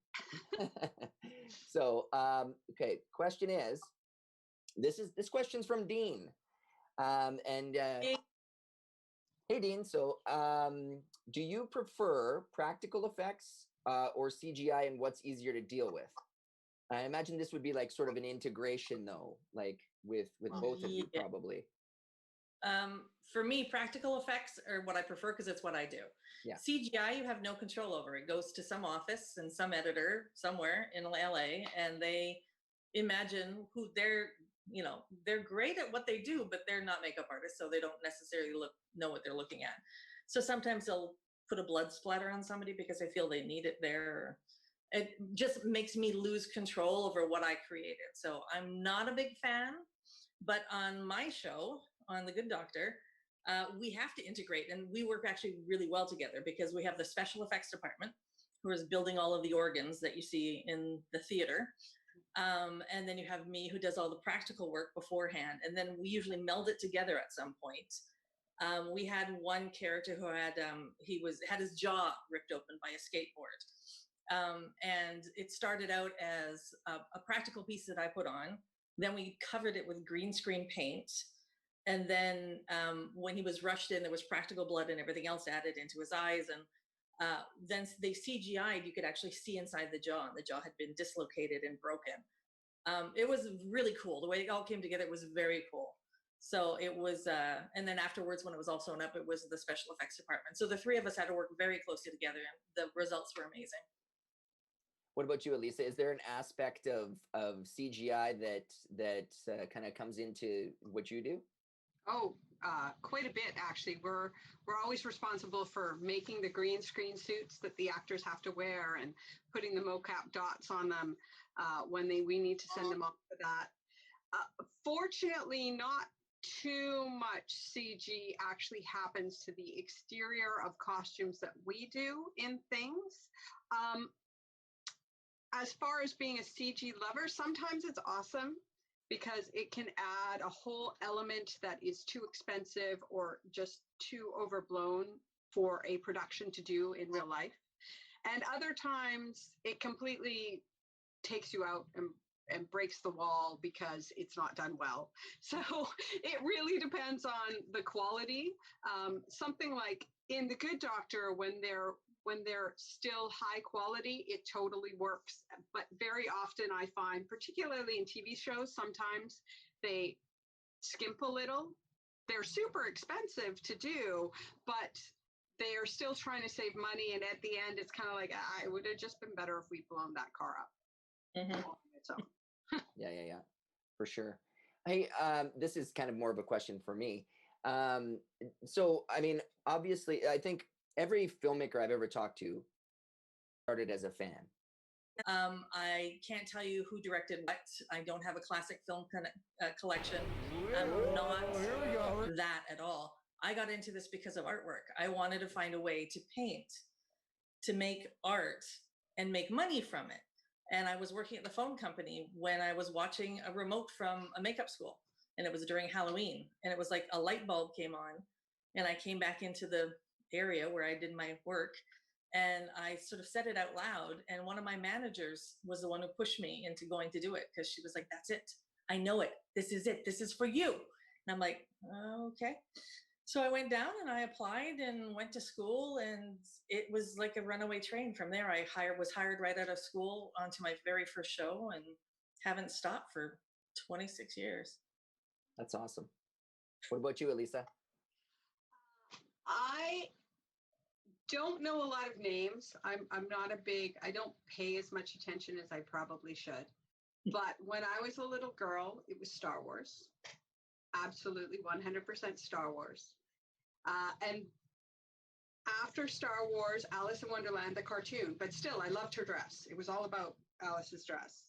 So, okay. Question is, this question's from Dean. Hey, Dean. So, do you prefer practical effects or CGI, and what's easier to deal with? I imagine this would be like sort of an integration, though, like with both of you, probably. For me, practical effects are what I prefer because it's what I do. Yeah. CGI, you have no control over. It goes to some office and some editor somewhere in LA, and they imagine who they're great at what they do, but they're not makeup artists, so they don't necessarily know what they're looking at. So sometimes they'll put a blood splatter on somebody because they feel they need it there. It just makes me lose control over what I created. So I'm not a big fan, but on my show, on The Good Doctor, we have to integrate, and we work actually really well together because we have the special effects department who is building all of the organs that you see in the theater. And then you have me who does all the practical work beforehand. And then we usually meld it together at some point. We had one character who had his jaw ripped open by a skateboard. And it started out as a practical piece that I put on. Then we covered it with green screen paint. And then when he was rushed in, there was practical blood and everything else added into his eyes. And then they CGI'd, you could actually see inside the jaw, and the jaw had been dislocated and broken. It was really cool. The way it all came together was very cool. So it was, and then afterwards, when it was all sewn up, it was the special effects department. So the three of us had to work very closely together, and the results were amazing. What about you, Elisa? Is there an aspect of CGI that kind of comes into what you do? Oh, quite a bit actually. We're always responsible for making the green screen suits that the actors have to wear and putting the mocap dots on them when we need to send them off for that. Fortunately, not too much CG actually happens to the exterior of costumes that we do in things. As far as being a CG lover, sometimes it's awesome because it can add a whole element that is too expensive or just too overblown for a production to do in real life. And other times it completely takes you out and breaks the wall because it's not done well. So it really depends on the quality. Something like in The Good Doctor, when they're still high quality, it totally works. But very often I find, particularly in TV shows, sometimes they skimp a little. They're super expensive to do, but they are still trying to save money. And at the end, it's kind of like, it would have just been better if we'd blown that car up. Mm-hmm. On its own. Yeah, for sure. Hey, this is kind of more of a question for me. So, I mean, obviously, I think every filmmaker I've ever talked to started as a fan. I can't tell you who directed what. I don't have a classic film collection. I'm not that at all. I got into this because of artwork. I wanted to find a way to paint, to make art, and make money from it. And I was working at the phone company when I was watching a remote from a makeup school, and it was during Halloween. And it was like a light bulb came on, and I came back into the area where I did my work, and I sort of said it out loud. And one of my managers was the one who pushed me into going to do it, because she was like, "That's it. I know it. This is it. This is for you." And I'm like, okay. So I went down and I applied and went to school, and it was like a runaway train from there. I was hired right out of school onto my very first show, and haven't stopped for 26 years. That's awesome. What about you, Elisa? I don't know a lot of names. I'm not I don't pay as much attention as I probably should. But when I was a little girl, it was Star Wars. Absolutely 100% Star Wars. And after Star Wars, Alice in Wonderland, the cartoon, but still, I loved her dress. It was all about Alice's dress.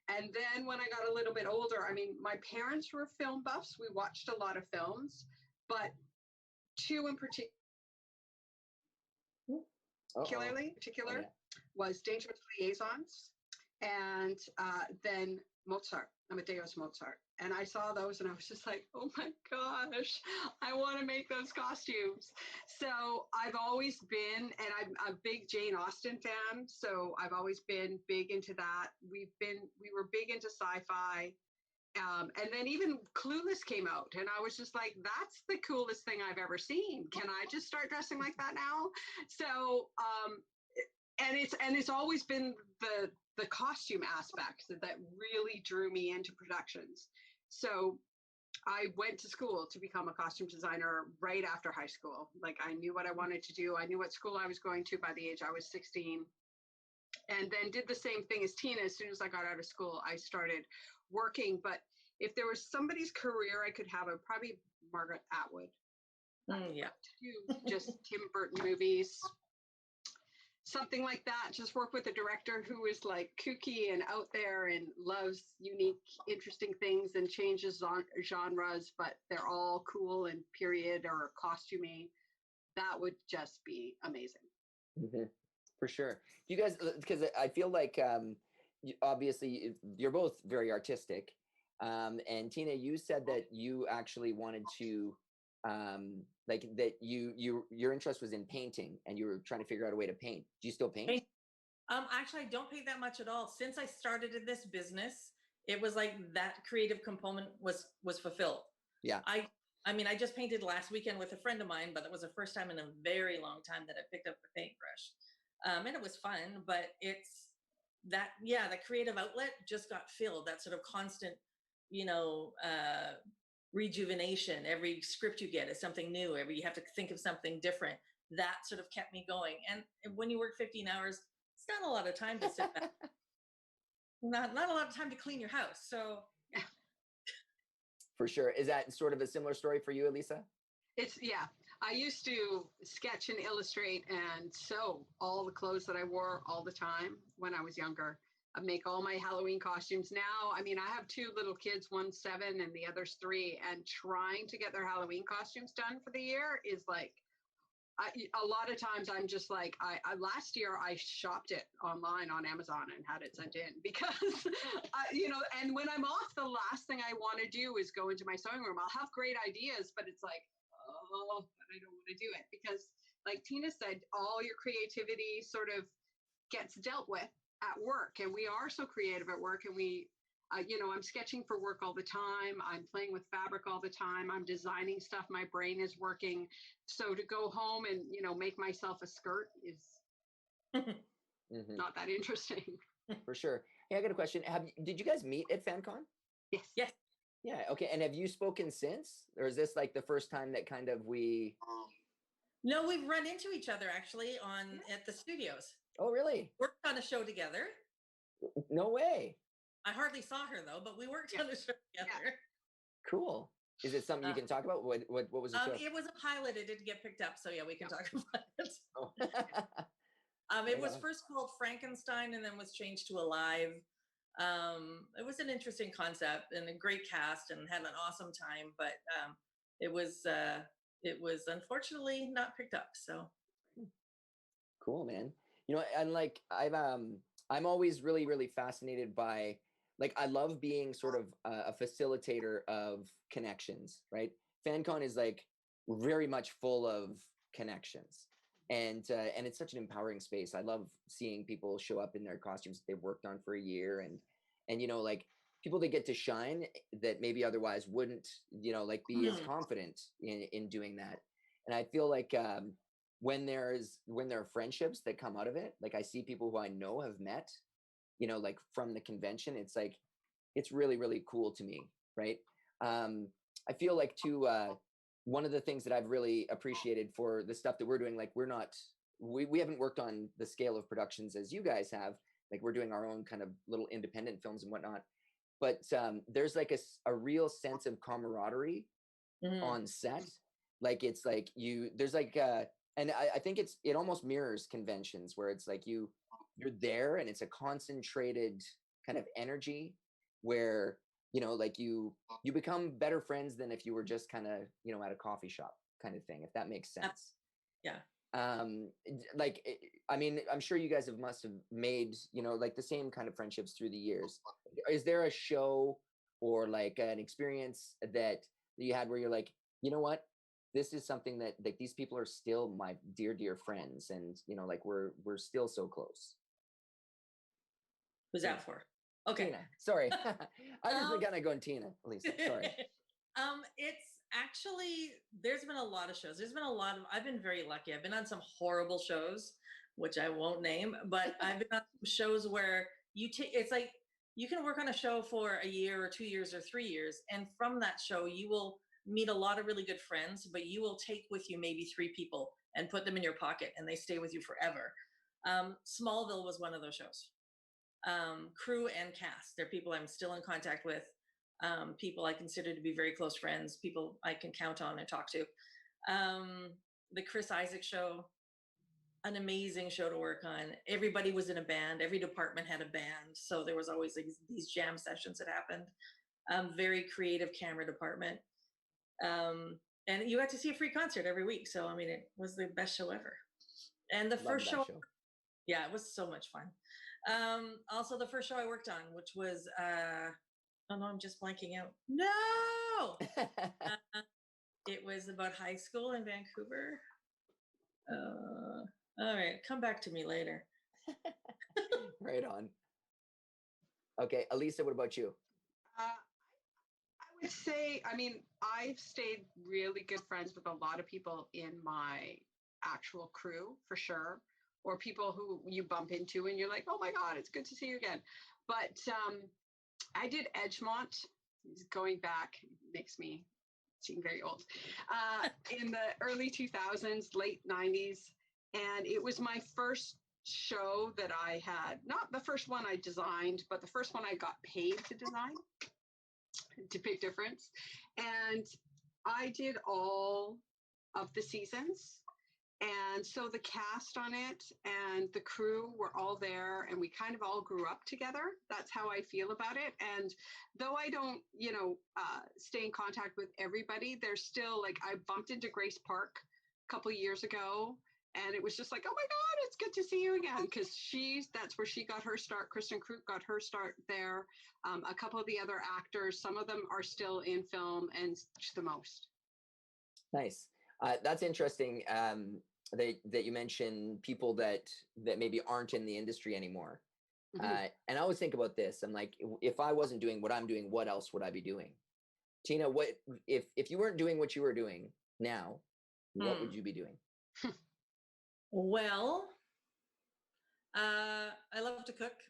And then when I got a little bit older, I mean, my parents were film buffs. We watched a lot of films, but two in particular was Dangerous Liaisons, and then Mozart, Amadeus Mozart. And I saw those and I was just like, oh my gosh, I want to make those costumes. So I've always been, and I'm a big Jane Austen fan, so I've always been big into that. We were big into sci-fi. And then even Clueless came out, and I was just like, that's the coolest thing I've ever seen. Can I just start dressing like that now? So, and it's always been the costume aspect that really drew me into productions. So I went to school to become a costume designer right after high school. Like, I knew what I wanted to do. I knew what school I was going to by the age I was 16. And then did the same thing as Tina. As soon as I got out of school, I started working. But if there was somebody's career I could have, I'd probably Margaret Atwood. Yeah. To do just Tim Burton movies, something like that. Just work with a director who is like kooky and out there and loves unique, interesting things and changes genres, but they're all cool and period or costumey. That would just be amazing. Mm-hmm. For sure. You guys, because I feel like obviously you're both very artistic. And Tina, you said that you actually wanted to like that your interest was in painting and you were trying to figure out a way to paint. Do you still paint? Actually, I don't paint that much at all. Since I started in this business, it was like that creative component was fulfilled. Yeah. I mean, I just painted last weekend with a friend of mine, but it was the first time in a very long time that I picked up the paintbrush. And it was fun, but it's that, yeah, the creative outlet just got filled. That sort of constant, rejuvenation. Every script you get is something new. You have to think of something different. That sort of kept me going. And when you work 15 hours, it's not a lot of time to sit back. not a lot of time to clean your house. So For sure. Is that sort of a similar story for you, Elisa? Yeah. I used to sketch and illustrate and sew all the clothes that I wore all the time when I was younger. I make all my Halloween costumes now. I mean, I have two little kids, one's 7 and the other's 3, and trying to get their Halloween costumes done for the year is like, a lot of times I'm just like, last year I shopped it online on Amazon and had it sent in because, and when I'm off, the last thing I want to do is go into my sewing room. I'll have great ideas, but it's like, oh, but I don't want to do it because, like Tina said, all your creativity sort of gets dealt with at work, and we are so creative at work, and we I'm sketching for work all the time. I'm playing with fabric all the time. I'm designing stuff. My brain is working. So to go home and, make myself a skirt is not that interesting. For sure. Hey, I got a question. Did you guys meet at FanCon? Yes. Yes. Yeah. Okay. And have you spoken since, or is this like the first time that kind of we? No, we've run into each other actually at the studios. Oh, really? Worked on a show together. No way. I hardly saw her though, but we worked on a show together. Yeah. Cool. Is it something you can talk about? What was the show? It was a pilot. It didn't get picked up, so yeah, we can talk about it. Oh. It was first called Frankenstein and then was changed to Alive. It was an interesting concept and a great cast and had an awesome time, but it was unfortunately not picked up. So cool, man. And like I'm always really, really fascinated by, like, I love being sort of a facilitator of connections, right? FanCon is like very much full of connections, and it's such an empowering space. I love seeing people show up in their costumes that they've worked on for a year, and like people that get to shine that maybe otherwise wouldn't, like be as confident in doing that. And I feel like when there are friendships that come out of it, like I see people who I know have met, like from the convention, it's like, it's really, really cool to me. Right. I feel like too, one of the things that I've really appreciated for the stuff that we're doing, like we haven't worked on the scale of productions as you guys have, like we're doing our own kind of little independent films and whatnot. But there's like a real sense of camaraderie on set. Like, it's like there's like, and I think it almost mirrors conventions where it's like you're there and it's a concentrated kind of energy where, like you become better friends than if you were just kind of, at a coffee shop kind of thing, if that makes sense. Yeah. Like, I mean, I'm sure you guys must have made, like the same kind of friendships through the years. Is there a show or like an experience that you had where you're like, you know what? This is something that, like, these people are still my dear, dear friends, and like we're still so close. Who's that for? Okay. Tina. Sorry. I just been kind of going Tina, Lisa. Sorry. It's actually, there's been a lot of shows. I've been very lucky. I've been on some horrible shows, which I won't name, but I've been on some shows where it's like, you can work on a show for a year or 2 years or 3 years. And from that show, you will meet a lot of really good friends, but you will take with you maybe 3 people and put them in your pocket and they stay with you forever. Smallville was one of those shows. Crew and cast, they're people I'm still in contact with. people I consider to be very close friends, people I can count on and talk to. The Chris Isaak show, an amazing show to work on. Everybody was in a band. Every department had a band. So there was always like these jam sessions that happened. Very creative camera department. And you got to see a free concert every week. So, I mean, it was the best show ever. And the first show, yeah, it was so much fun. Also the first show I worked on, which was, oh no, I'm just blanking out. No! It was about high school in Vancouver. All right, come back to me later. Right on. Okay, Elisa, what about you? I would say, I mean, I've stayed really good friends with a lot of people in my actual crew, for sure, or people who you bump into and you're like, oh my God, it's good to see you again. But I did Edgemont, going back, makes me seem very old, in the early 2000s, late 90s. And it was my first show that I had, not the first one I designed, but the first one I got paid to design. It's a big difference. And I did all of the seasons. And so the cast on it and the crew were all there, and we kind of all grew up together. That's how I feel about it. And though I don't, stay in contact with everybody, there's still, like, I bumped into Grace Park a couple of years ago, and it was just like, oh my God, it's good to see you again. Because that's where she got her start. Kristen Kruk got her start there. A couple of the other actors, some of them are still in film, and the most. Nice. That's interesting that you mentioned people that maybe aren't in the industry anymore. Mm-hmm. And I always think about this. I'm like, if I wasn't doing what I'm doing, what else would I be doing? Tina, what if you weren't doing what you were doing now, what would you be doing? Well, I love to cook.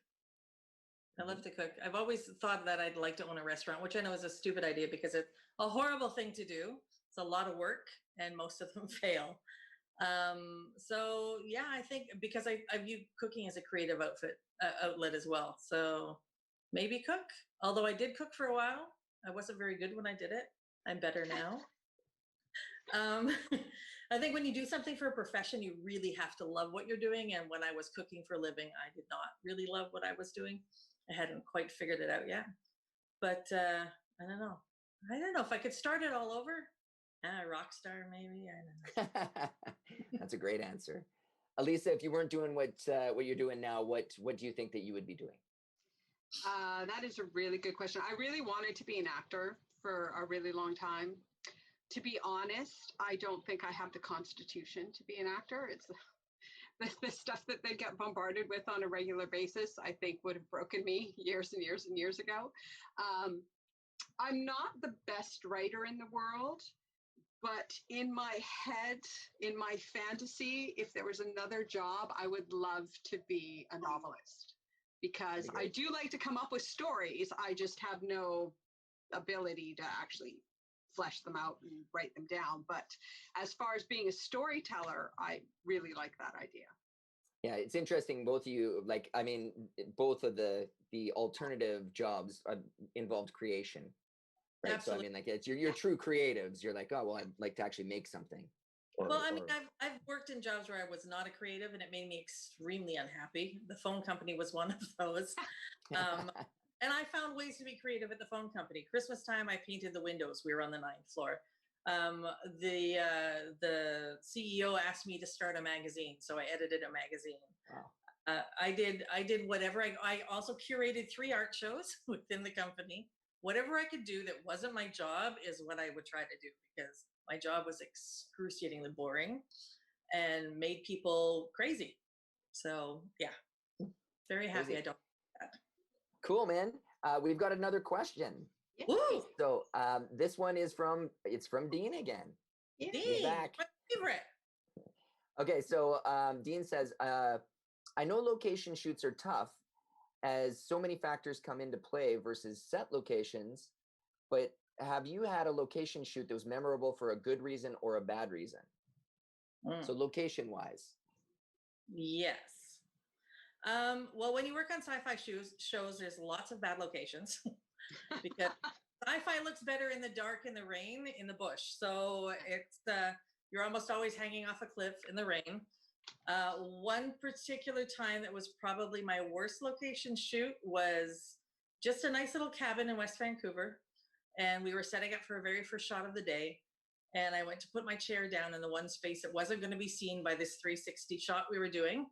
I love to cook. I've always thought that I'd like to own a restaurant, which I know is a stupid idea because it's a horrible thing to do. It's a lot of work and most of them fail. So yeah, I think because I view cooking as a creative outlet as well. So maybe cook, although I did cook for a while. I wasn't very good when I did it. I'm better now. I think when you do something for a profession, you really have to love what you're doing. And when I was cooking for a living, I did not really love what I was doing. I hadn't quite figured it out yet. But I don't know. I don't know if I could start it all over. Rock star, maybe. I don't know. That's a great answer. Elisa, if you weren't doing what you're doing now, what do you think that you would be doing? That is a really good question. I really wanted to be an actor for a really long time. To be honest, I don't think I have the constitution to be an actor. It's the stuff that they get bombarded with on a regular basis, I think would have broken me years and years and years ago. I'm not the best writer in the world, but in my head, in my fantasy, if there was another job, I would love to be a novelist because I do like to come up with stories. I just have no ability to actually flesh them out and write them down. But as far as being a storyteller, I really like that idea. Yeah, it's interesting. Both of you, like, I mean, both of the alternative jobs involved creation, right? Absolutely. So I mean, like, it's you're true creatives. You're like, oh well, I'd like to actually make something. I've worked in jobs where I was not a creative, and it made me extremely unhappy. The phone company was one of those. And I found ways to be creative at the phone company. Christmas time, I painted the windows. We were on the 9th floor. The CEO asked me to start a magazine, so I edited a magazine. Wow. I did whatever. I also curated 3 art shows within the company. Whatever I could do that wasn't my job is what I would try to do, because my job was excruciatingly boring and made people crazy. So yeah, very happy I don't do that. Cool, man. We've got another question. Woo! So this one is from Dean again. Dean, he's back. My favorite. Okay, so Dean says, I know location shoots are tough as so many factors come into play versus set locations, but have you had a location shoot that was memorable for a good reason or a bad reason? So location-wise. Yes. Well, when you work on sci-fi shows, there's lots of bad locations because Sci-fi looks better in the dark, in the rain, in the bush. So it's you're almost always hanging off a cliff in the rain. One particular time that was probably my worst location shoot was just a nice little cabin in West Vancouver. And we were setting up for a very first shot of the day. And I went to put my chair down in the one space that wasn't going to be seen by this 360 shot we were doing.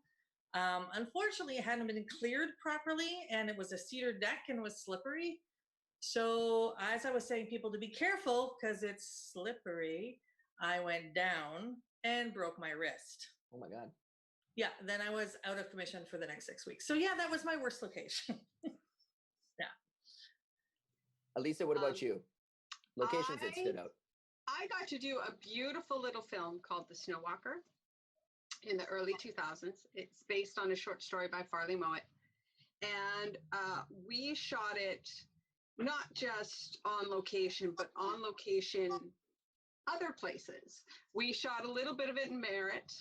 Unfortunately, it hadn't been cleared properly, and it was a cedar deck and was slippery. So as I was saying people to be careful because it's slippery, I went down and broke my wrist. Oh my God. Yeah, then I was out of commission for the next 6 weeks. So yeah, that was my worst location. Yeah. Elisa, what about you? Locations that stood out. I got to do a beautiful little film called The Snow Walker in the early 2000s. It's based on a short story by Farley Mowat. And we shot it not just on location, but on location other places. We shot a little bit of it in Merritt,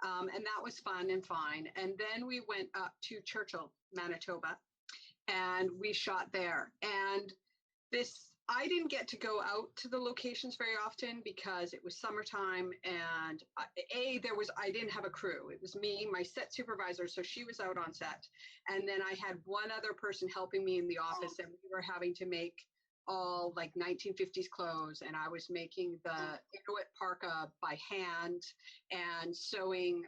and that was fun and fine. And then we went up to Churchill, Manitoba, and we shot there. And I didn't get to go out to the locations very often because it was summertime, and I didn't have a crew. It was me, my set supervisor, so she was out on set. And then I had one other person helping me in the office, and we were having to make all like 1950s clothes, and I was making the Inuit parka by hand and sewing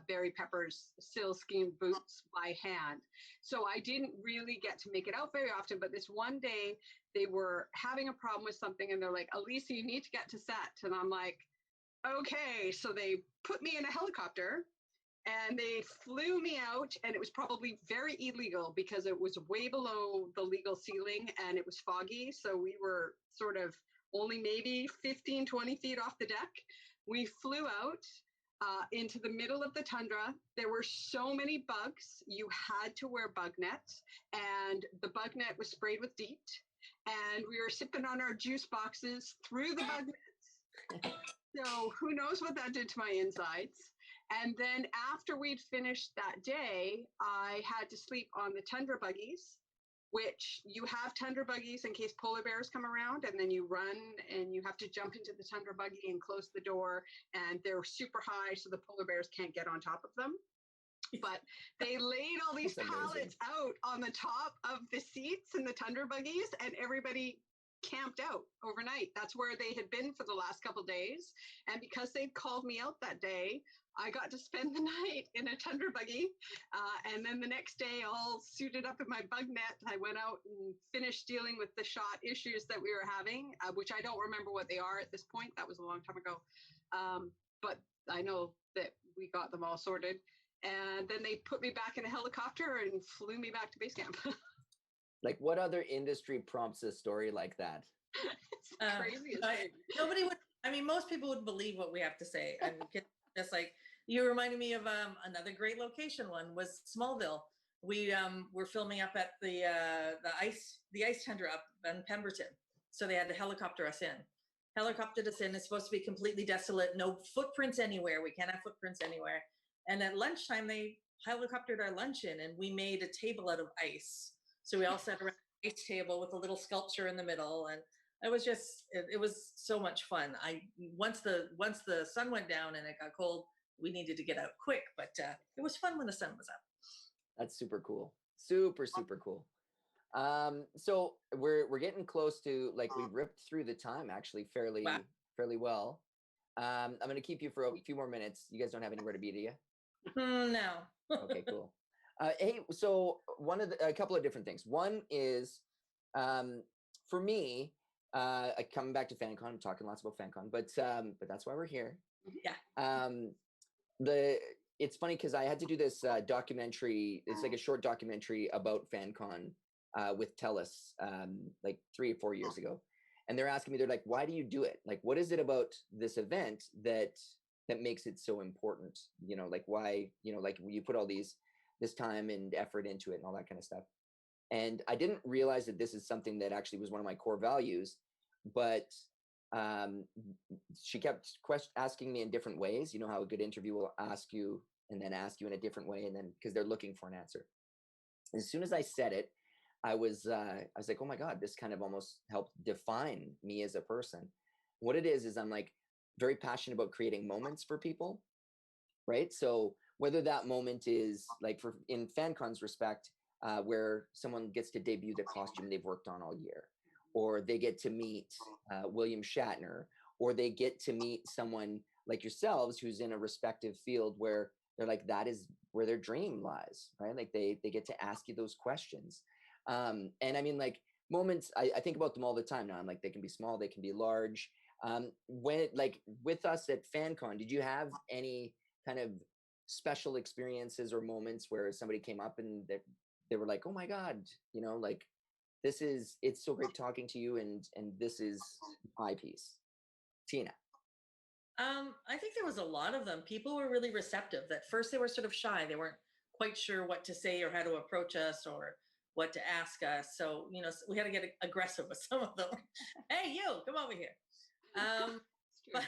Barry Pepper's sealskin boots by hand. So I didn't really get to make it out very often, but this one day they were having a problem with something, and they're like, Elisa, you need to get to set. And I'm like, okay. So they put me in a helicopter and they flew me out, and it was probably very illegal because it was way below the legal ceiling and it was foggy. So we were sort of only maybe 15, 20 feet off the deck. We flew out into the middle of the tundra. There were so many bugs. You had to wear bug nets, and the bug net was sprayed with DEET. And we were sipping on our juice boxes through the bug nets. So who knows what that did to my insides. And then after we'd finished that day, I had to sleep on the tundra buggies, which you have tundra buggies in case polar bears come around, and then you run and you have to jump into the tundra buggy and close the door, and they're super high so the polar bears can't get on top of them. But they laid all these pallets out on the top of the seats in the tundra buggies, and everybody camped out overnight. That's where they had been for the last couple of days. And because they'd called me out that day, I got to spend the night in a tundra buggy. And then the next day, all suited up in my bug net, I went out and finished dealing with the shot issues that we were having, which I don't remember what they are at this point. That was a long time ago. But I know that we got them all sorted. And then they put me back in a helicopter and flew me back to base camp. Like, what other industry prompts a story like that? It's crazy. Nobody would. I mean, most people would believe what we have to say. And just like you reminded me of another great location. One was Smallville. We were filming up at the ice tundra up in Pemberton, so they had to helicopter us in. Helicoptered us in. It's supposed to be completely desolate, no footprints anywhere. We can't have footprints anywhere. And at lunchtime, they helicoptered our lunch in, and we made a table out of ice. So we all sat around the ice table with a little sculpture in the middle, and it was just it was so much fun. Once the sun went down and it got cold, we needed to get out quick, but it was fun when the sun was up. That's super cool. Super cool. So we're getting close to, like, we ripped through the time actually fairly well. I'm going to keep you for a few more minutes. You guys don't have anywhere to be, do you? No. Okay, cool. Hey, so a couple of different things. One is, for me, coming back to FanCon, I'm talking lots about FanCon, but that's why we're here. Yeah. It's funny because I had to do this documentary. It's like a short documentary about FanCon with TELUS like 3 or 4 years ago. And they're asking me, they're like, why do you do it? Like, what is it about this event that makes it so important? You know, like, why, like, you put all this time and effort into it and all that kind of stuff. And I didn't realize that this is something that actually was one of my core values, but she kept asking me in different ways. You know how a good interview will ask you and then ask you in a different way, and then because they're looking for an answer. As soon as I said it, I was like, oh my God, this kind of almost helped define me as a person. What it is I'm like very passionate about creating moments for people, right? So whether that moment is like for in FanCon's respect, where someone gets to debut the costume they've worked on all year, or they get to meet William Shatner, or they get to meet someone like yourselves who's in a respective field where they're like, that is where their dream lies, right? Like they get to ask you those questions. And I mean, like moments, I think about them all the time now. I'm like, they can be small, they can be large. When like with us at FanCon, did you have any kind of special experiences or moments where somebody came up and they were like, oh my God, you know, like it's so great talking to you, and this is my piece. Tina. I think there was a lot of them. People were really receptive. At first, they were sort of shy. They weren't quite sure what to say or how to approach us or what to ask us. So, you know, we had to get aggressive with some of them. Hey, you, come over here. But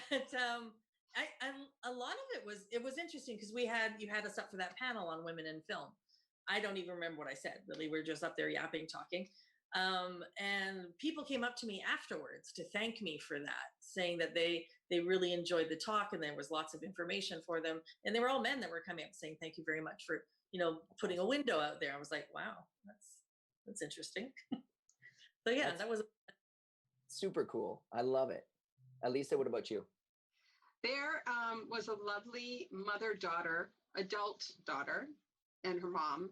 a lot of it was interesting because you had us up for that panel on women in film. I don't even remember what I said. Really, we were just up there yapping, talking. And people came up to me afterwards to thank me for that, saying that they really enjoyed the talk and there was lots of information for them. And they were all men that were coming up saying, thank you very much for, you know, putting a window out there. I was like, wow, that's interesting. So yeah, that was super cool. I love it. Elisa, what about you? There was a lovely mother-daughter, adult daughter, and her mom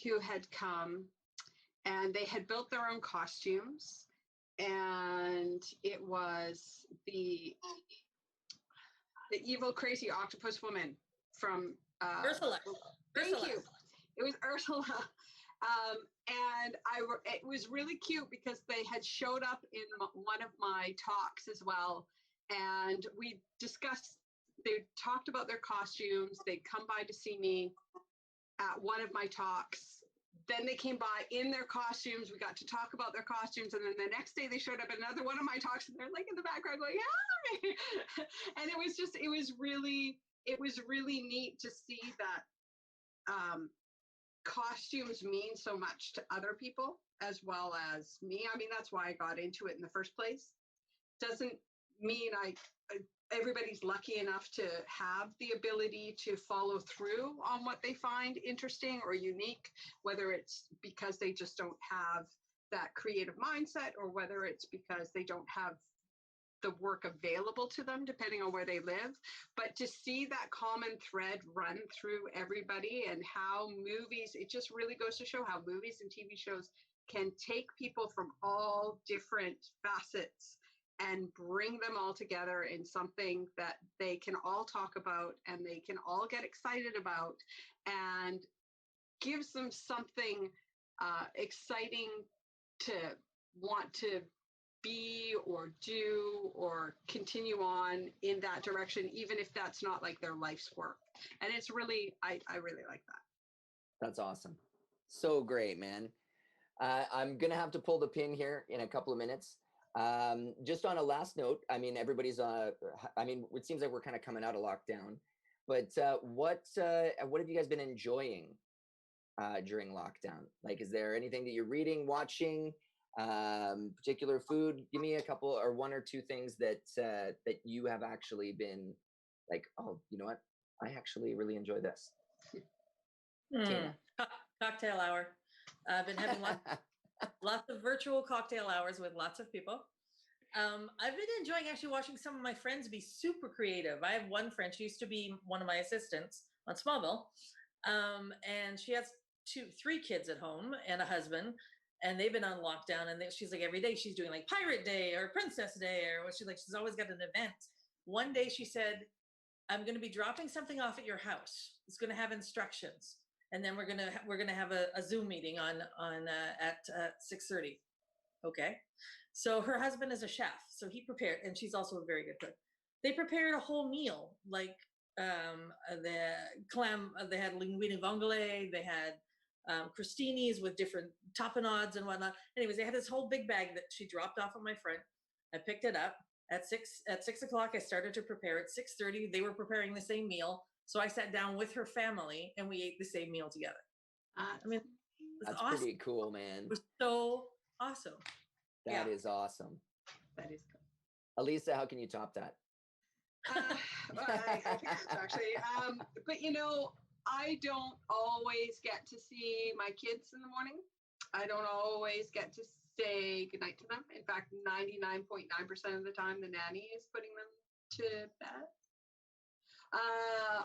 who had come, and they had built their own costumes, and it was the evil, crazy octopus woman from Ursula. Thank Ursula. you. It was Ursula. And it was really cute because they had showed up in one of my talks as well. And we discussed, they talked about their costumes. They'd come by to see me at one of my talks. Then they came by in their costumes. We got to talk about their costumes. And then the next day they showed up at another one of my talks and they're like in the background going, hi. And it was really neat to see that costumes mean so much to other people as well as me. I mean, that's why I got into it in the first place. Doesn't mean everybody's lucky enough to have the ability to follow through on what they find interesting or unique, whether it's because they just don't have that creative mindset or whether it's because they don't have the work available to them, depending on where they live. But to see that common thread run through everybody and how movies, it just really goes to show how movies and TV shows can take people from all different facets and bring them all together in something that they can all talk about and they can all get excited about, and gives them something exciting to want to be or do or continue on in that direction, even if that's not like their life's work. And it's really, I really like that. That's awesome. So great, man. I'm going to have to pull the pin here in a couple of minutes. Just on a last note, I mean, everybody's, it seems like we're kind of coming out of lockdown, but what have you guys been enjoying during lockdown? Like, is there anything that you're reading, watching, particular food? Give me a couple or one or two things that you have actually been like, oh, you know what? I actually really enjoy this. Cocktail hour. I've been having lots of virtual cocktail hours with lots of people. I've been enjoying actually watching some of my friends be super creative. I have one friend, she used to be one of my assistants on Smallville. And she has 3 kids at home and a husband, and they've been on lockdown, and she's like, every day she's doing like Pirate Day or Princess Day or what, she's always got an event. One day she said, I'm going to be dropping something off at your house. It's going to have instructions. And then we're gonna have a Zoom meeting at 6:30. Okay. So her husband is a chef, so he prepared, and she's also a very good cook. They prepared a whole meal, like the clam. They had linguine vongole. They had crostinis with different tapenades and whatnot. Anyways, they had this whole big bag that she dropped off at my front. I picked it up at 6 o'clock. I started to prepare at 6:30. They were preparing the same meal. So I sat down with her family and we ate the same meal together. I mean, It's That's awesome. pretty cool, man. It was so awesome. That is awesome. That is cool. Elisa, how can you top that? I think it's actually, but you know, I don't always get to see my kids in the morning. I don't always get to say goodnight to them. In fact, 99.9% of the time, the nanny is putting them to bed,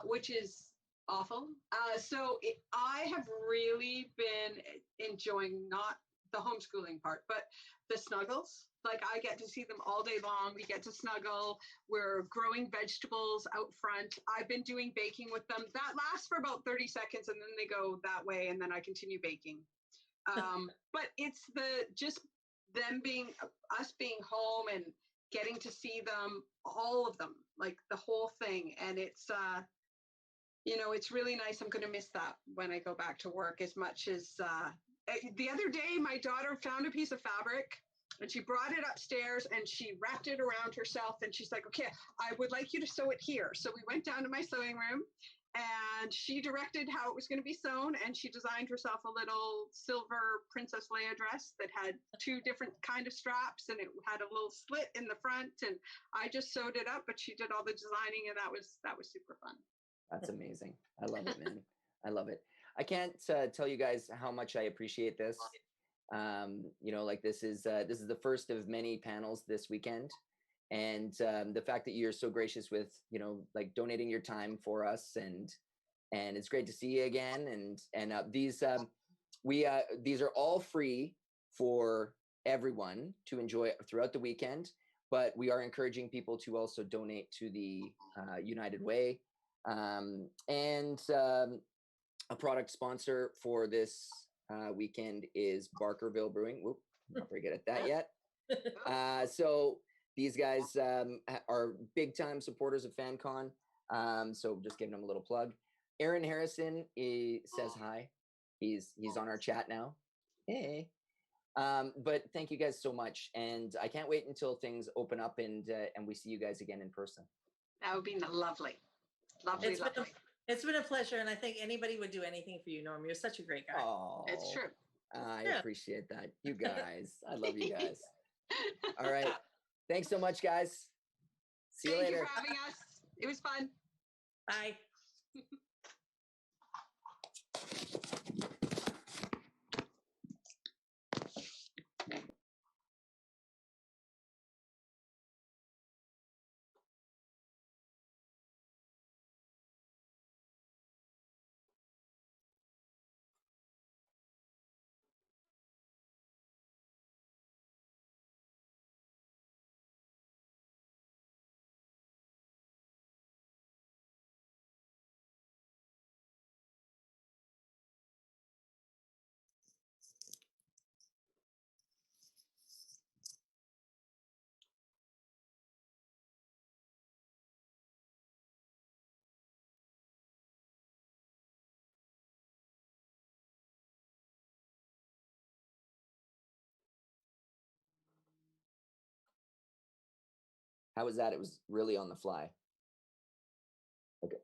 which is awful. I have really been enjoying not the homeschooling part, but the snuggles. Like I get to see them all day long. We get to snuggle. We're growing vegetables out front. I've been doing baking with them. That lasts for about 30 seconds and then they go that way and then I continue baking. But it's just them being, us being home and getting to see them, all of them, like the whole thing. And it's, you know, it's really nice. I'm going to miss that when I go back to work as much as, the other day, my daughter found a piece of fabric and she brought it upstairs and she wrapped it around herself. And she's like, okay, I would like you to sew it here. So we went down to my sewing room and she directed how it was going to be sewn. And she designed herself a little silver Princess Leia dress that had 2 different kind of straps and it had a little slit in the front. And I just sewed it up, but she did all the designing and that was super fun. That's amazing. I love it, man. I love it. I can't tell you guys how much I appreciate this. You know, like this is the first of many panels this weekend, and the fact that you're so gracious with, you know, like donating your time for us, and it's great to see you again. And these are all free for everyone to enjoy throughout the weekend, but we are encouraging people to also donate to the United Way. A product sponsor for this weekend is Barkerville Brewing. Whoop, I'm not very good at that yet. So these guys are big time supporters of FanCon. So just giving them a little plug. Aaron Harrison says hi. He's on our chat now. Hey. But thank you guys so much, and I can't wait until things open up and we see you guys again in person. That would be lovely. Lovely. It's been a pleasure, and I think anybody would do anything for you, Norm. You're such a great guy. Oh, it's true. I appreciate that. You guys. I love you guys. All right. Thanks so much, guys. See you later. Thank you for having us. It was fun. Bye. How was that? It was really on the fly. Okay.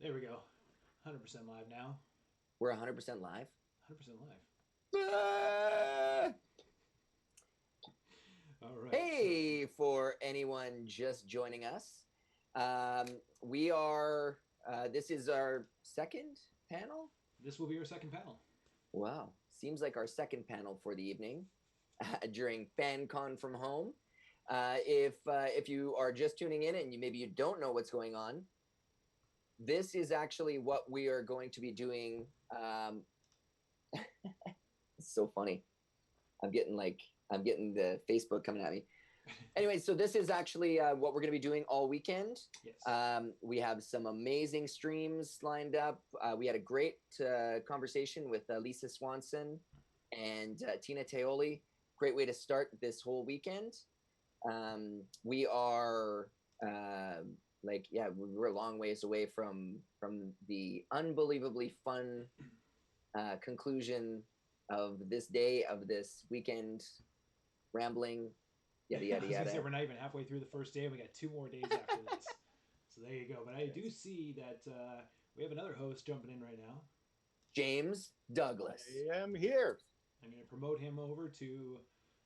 There we go. 100% live now. We're 100% live. 100% live. All right. Hey, for anyone just joining us, we are. This is our second panel. This will be our second panel. Wow, seems like our second panel for the evening during FanCon from home. If you are just tuning in and maybe you don't know what's going on, this is actually what we are going to be doing. It's so funny. I'm getting the Facebook coming at me. Anyway, so this is actually what we're going to be doing all weekend. Yes. We have some amazing streams lined up. We had a great conversation with Lisa Swanson and Tina Teoli. Great way to start this whole weekend. We are we're a long ways away from the unbelievably fun conclusion of this day, of this weekend rambling. Yada yada yada. Say, we're not even halfway through the first day, and we got 2 more days after this. So there you go. But I do see that we have another host jumping in right now. James Douglas. I am here. I'm going to promote him over to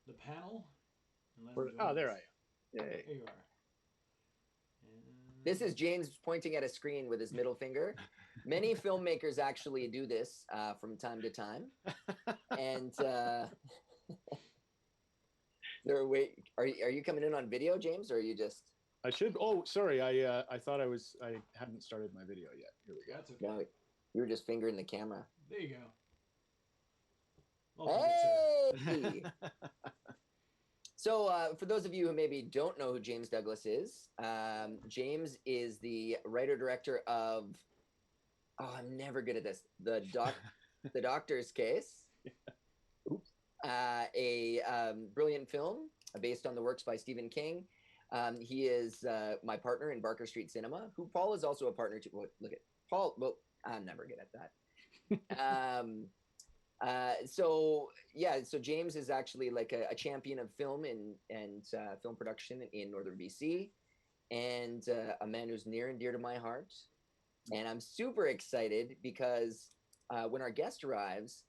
the panel. And let him Oh, there us. I am. There you are. This is James pointing at a screen with his middle finger. Many filmmakers actually do this from time to time. And are you coming in on video, James, or are you just? I should. Oh, sorry. I thought I hadn't started my video yet. Here we go. That's okay. No, you were just fingering the camera. There you go. Welcome, Hey! So for those of you who maybe don't know who James Douglas is, James is the writer-director of, I'm never good at this, The Doctor's Case. Oops. A brilliant film based on the works by Stephen King. He is my partner in Barker Street Cinema, who Paul is also a partner to. Well, look at Paul. Well, I'm never good at that. So James is actually like a champion of film and film production in Northern BC, and a man who's near and dear to my heart. And I'm super excited because when our guest arrives,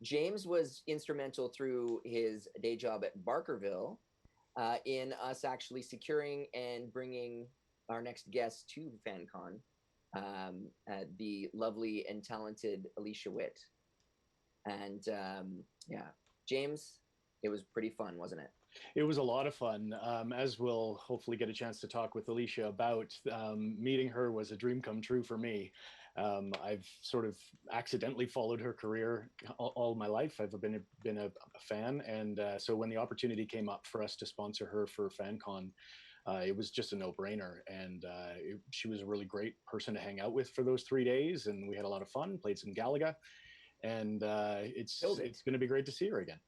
James was instrumental through his day job at Barkerville in us actually securing and bringing our next guest to FanCon, the lovely and talented Alicia Witt. And James, it was pretty fun, wasn't it? It was a lot of fun. As we'll hopefully get a chance to talk with Alicia about, meeting her was a dream come true for me. I've sort of accidentally followed her career all my life. I've been a fan, and so when the opportunity came up for us to sponsor her for FanCon, it was just a no-brainer. And she was a really great person to hang out with for those 3 days, and we had a lot of fun. Played some Galaga, and it's going to be great to see her again.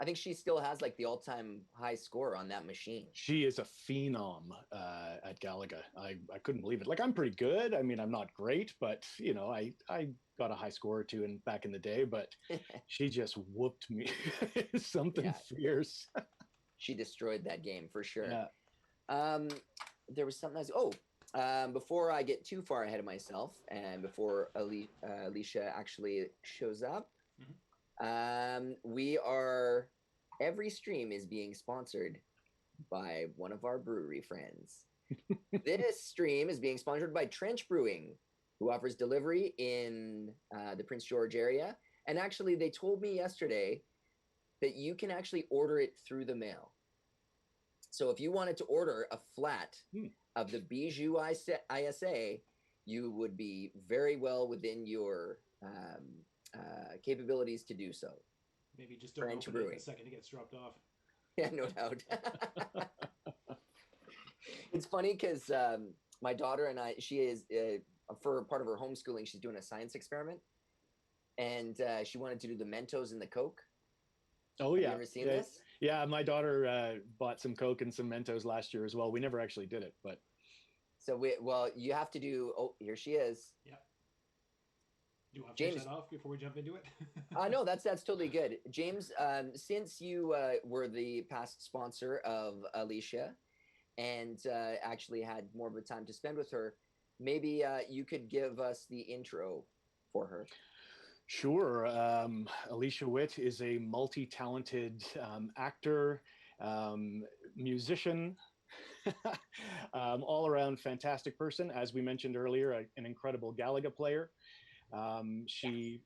I think she still has like the all-time high score on that machine. She is a phenom at Galaga. I couldn't believe it. Like, I'm pretty good. I mean, I'm not great, but you know, I got a high score or two back in the day, but she just whooped me. Something fierce. She destroyed that game for sure. Yeah. There was something else. Before I get too far ahead of myself, and before Alicia actually shows up, every stream is being sponsored by one of our brewery friends. This stream is being sponsored by Trench Brewing, who offers delivery in the Prince George area. And actually, they told me yesterday that you can actually order it through the mail. So if you wanted to order a flat of the Bijou ISA, you would be very well within your capabilities to do so. Maybe just don't open it the second it gets dropped off. Yeah, no doubt. It's funny because my daughter and I, she is, for part of her homeschooling, she's doing a science experiment. And she wanted to do the Mentos and the Coke. Oh, yeah. Have you ever seen this? Yeah, my daughter bought some Coke and some Mentos last year as well. We never actually did it, but. So, you have to do, here she is. Yeah. Do you want to finish that off before we jump into it? No, that's totally good. James, since you were the past sponsor of Alicia and actually had more of a time to spend with her, maybe you could give us the intro for her. Sure. Alicia Witt is a multi-talented actor, musician, all around fantastic person. As we mentioned earlier, an incredible Galaga player. She's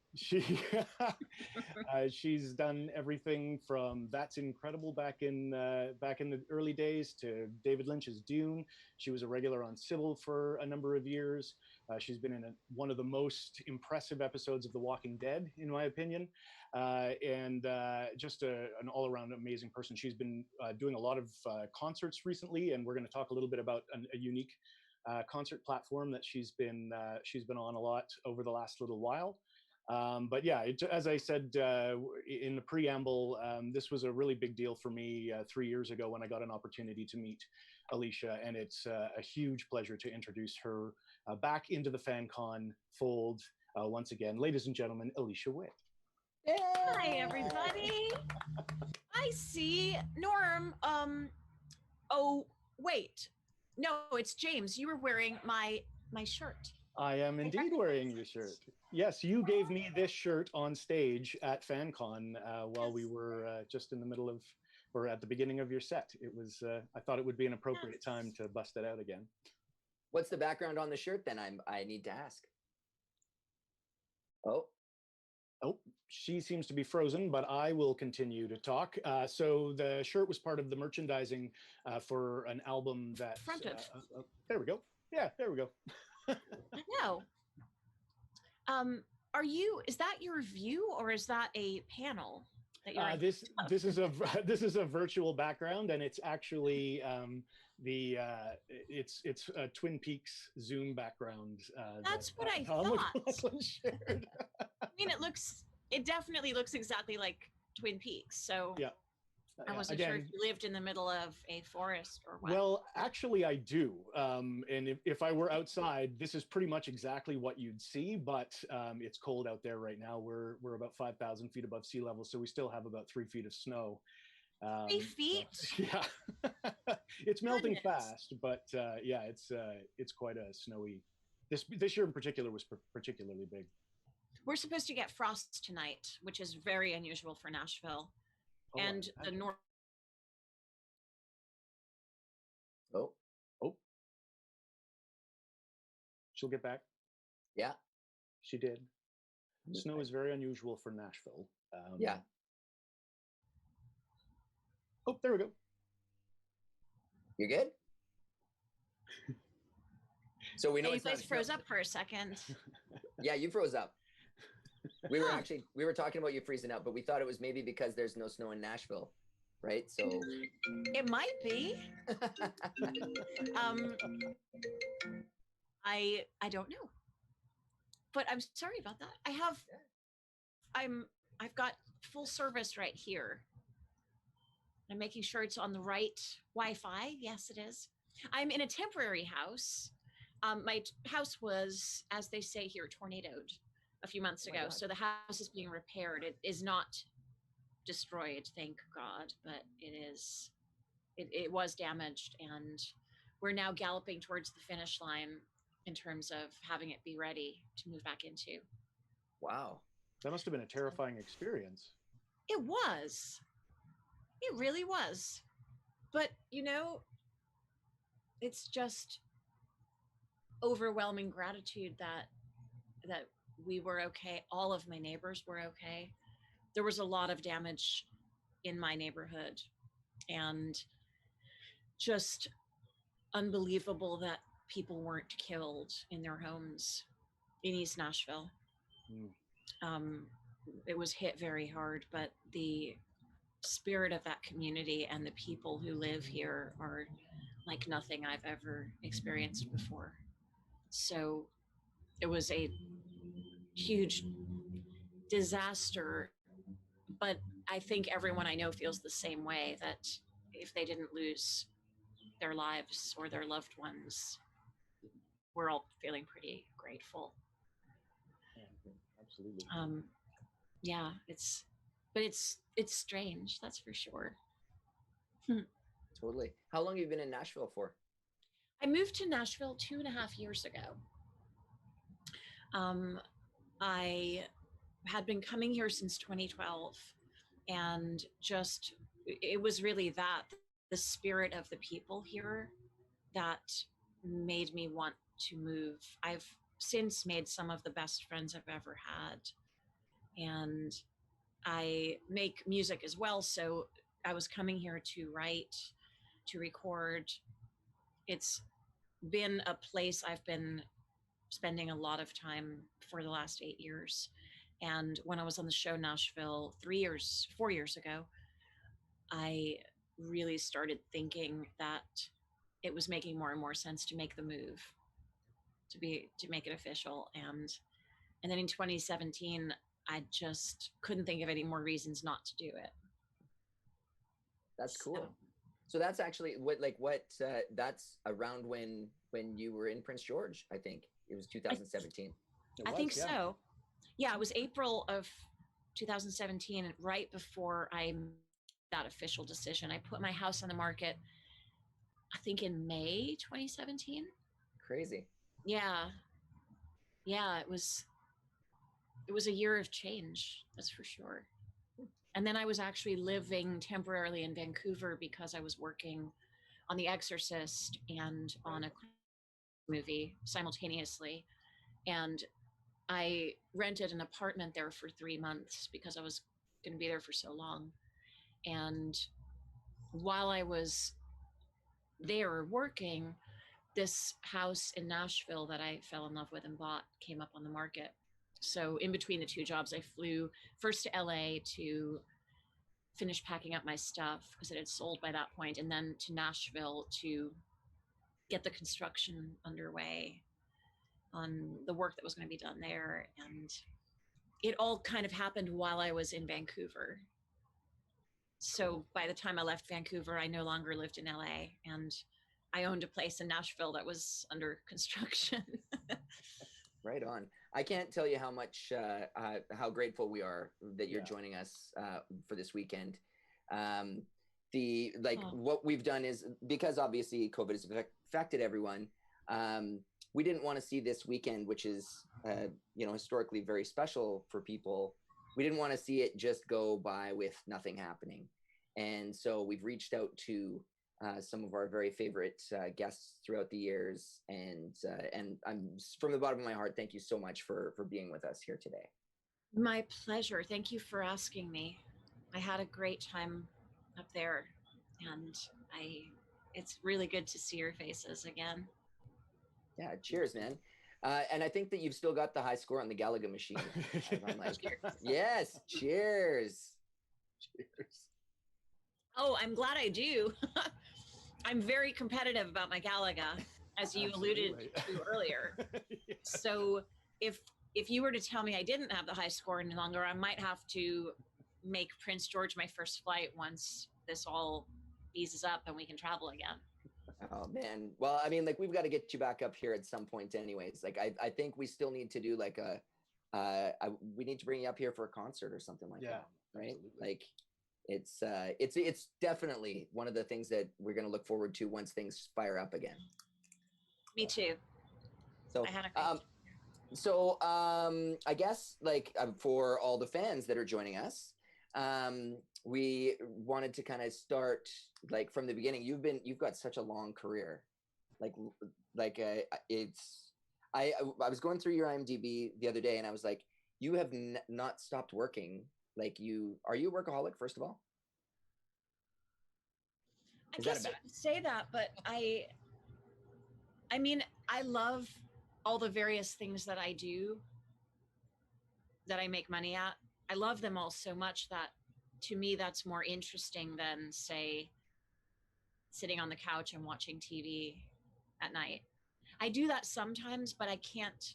done everything from That's Incredible back in the early days to David Lynch's Dune. She was a regular on Sybil for a number of years. She's been in one of the most impressive episodes of The Walking Dead, in my opinion, and just an all-around amazing person. She's been doing a lot of concerts recently, and we're going to talk a little bit about a unique concert platform that she's been on a lot over the last little while. But yeah, as I said in the preamble, this was a really big deal for me 3 years ago when I got an opportunity to meet Alicia, and it's a huge pleasure to introduce her back into the FanCon fold once again. Ladies and gentlemen, Alicia Witt. Hi, everybody. I see Norm. Oh, wait. No, it's James. You were wearing my shirt. I am indeed wearing your shirt. Yes, you gave me this shirt on stage at FanCon while we were just in the middle of, or at the beginning of your set. It was, I thought it would be an appropriate time to bust it out again. What's the background on the shirt then? I need to ask. Oh, she seems to be frozen, but I will continue to talk. So the shirt was part of the merchandising for an album that... there we go. Yeah, there we go. I know. Is that your view or is that a panel that you're this is a virtual background, and it's actually it's a Twin Peaks Zoom background. That's what I thought. Shared. I mean, it definitely looks exactly like Twin Peaks. So yeah. I wasn't sure if you lived in the middle of a forest or what. Well, actually I do. And if I were outside, this is pretty much exactly what you'd see, but it's cold out there right now. We're about 5,000 feet above sea level, so we still have about 3 feet of snow. 3 feet? So, yeah. It's melting fast, but yeah, it's quite a snowy. This year in particular was particularly big. We're supposed to get frost tonight, which is very unusual for Nashville. And the north. Oh. She'll get back. Yeah. She did. Snow is very unusual for Nashville. Yeah. Oh, there we go. You're good? So we know you guys froze up for a second. Yeah, you froze up. We were talking about you freezing up, but we thought it was maybe because there's no snow in Nashville, right? So it might be. I don't know, but I'm sorry about that. I've got full service right here. I'm making sure it's on the right Wi-Fi. Yes, it is. I'm in a temporary house. My house was, as they say here, tornadoed a few months ago. So the house is being repaired. It is not destroyed, thank God, but it was damaged, and we're now galloping towards the finish line in terms of having it be ready to move back into. Wow. That must have been a terrifying experience. It was. It really was. But, it's just overwhelming gratitude that we were okay. All of my neighbors were okay. There was a lot of damage in my neighborhood, and just unbelievable that people weren't killed in their homes in East Nashville. It was hit very hard, but the spirit of that community and the people who live here are like nothing I've ever experienced before. So it was a huge disaster, but I think everyone I know feels the same way, that if they didn't lose their lives or their loved ones, we're all feeling pretty grateful. Absolutely. Yeah, it's strange, that's for sure. Totally. How long have you been in Nashville for? I moved to Nashville 2.5 years ago. I had been coming here since 2012, and just it was really that the spirit of the people here that made me want to move. I've since made some of the best friends I've ever had, and I make music as well, so I was coming here to write, to record. It's been a place I've been spending a lot of time for the last 8 years. And when I was on the show Nashville 4 years ago, I really started thinking that it was making more and more sense to make the move, to make it official. And then in 2017, I just couldn't think of any more reasons not to do it. That's cool. So that's actually that's around when you were in Prince George, I think. It was 2017. I think so. Yeah, it was April of 2017, right before I made that official decision. I put my house on the market, I think in May 2017. Crazy. Yeah. Yeah, it was a year of change, that's for sure. And then I was actually living temporarily in Vancouver because I was working on The Exorcist and on a movie simultaneously. And I rented an apartment there for 3 months because I was going to be there for so long. And while I was there working, this house in Nashville that I fell in love with and bought came up on the market. So in between the two jobs, I flew first to LA to finish packing up my stuff because it had sold by that point, and then to Nashville to get the construction underway on the work that was going to be done there. And it all kind of happened while I was in Vancouver. So by the time I left Vancouver, I no longer lived in LA, and I owned a place in Nashville that was under construction. Right on. I can't tell you how much, how grateful we are that you're joining us for this weekend. What we've done is, because obviously COVID has affected everyone, we didn't want to see this weekend, which is, historically very special for people. We didn't want to see it just go by with nothing happening. And so we've reached out to some of our very favorite guests throughout the years. And I'm, from the bottom of my heart, thank you so much for being with us here today. My pleasure. Thank you for asking me. I had a great time up there, and it's really good to see your faces again. Yeah, cheers, man. And I think that you've still got the high score on the Galaga machine. Yes, cheers. Cheers. Oh, I'm glad I do. I'm very competitive about my Galaga, as you alluded to earlier. Yeah. So if you were to tell me I didn't have the high score any longer, I might have to make Prince George my first flight once this all eases up and we can travel again. Oh man. Well, I mean, like, we've got to get you back up here at some point anyways. Like, I think we still need to do like we need to bring you up here for a concert or something like that. Right. Absolutely. Like, it's definitely one of the things that we're going to look forward to once things fire up again. Me too. So I had a I guess, like, for all the fans that are joining us, we wanted to kind of start like from the beginning. You've got such a long career, I was going through your IMDb the other day, and I was like, you have not stopped working. Like, are you a workaholic, first of all? I guess you could say that, but I mean, I love all the various things that I do, that I make money at. I love them all so much that, to me, that's more interesting than, say, sitting on the couch and watching TV at night. I do that sometimes, but I can't,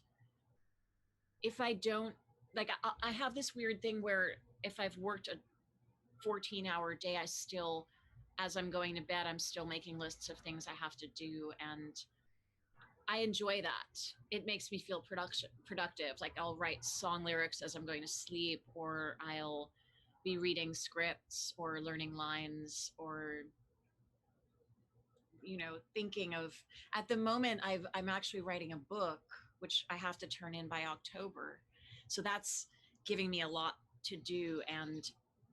if I don't, like, I have this weird thing where if I've worked a 14-hour day, I still, as I'm going to bed, I'm still making lists of things I have to do. And I enjoy that. It makes me feel productive. Like, I'll write song lyrics as I'm going to sleep, or I'll be reading scripts or learning lines or thinking of, at the moment, I'm actually writing a book, which I have to turn in by October. So that's giving me a lot to do. And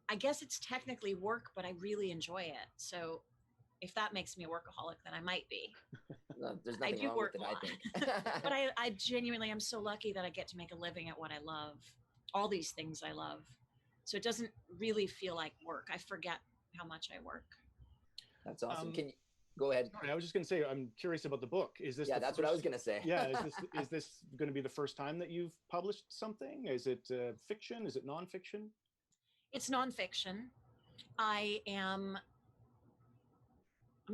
I guess it's technically work, but I really enjoy it. So if that makes me a workaholic, then I might be. No, there's nothing wrong with it, I think. But I genuinely am so lucky that I get to make a living at what I love, all these things I love. So it doesn't really feel like work. I forget how much I work. That's awesome. Can you go ahead? Sorry, I was just going to say, I'm curious about the book. Is this? Yeah, that's what I was going to say. Yeah, is this going to be the first time that you've published something? Is it fiction? Is it nonfiction? It's nonfiction. I'm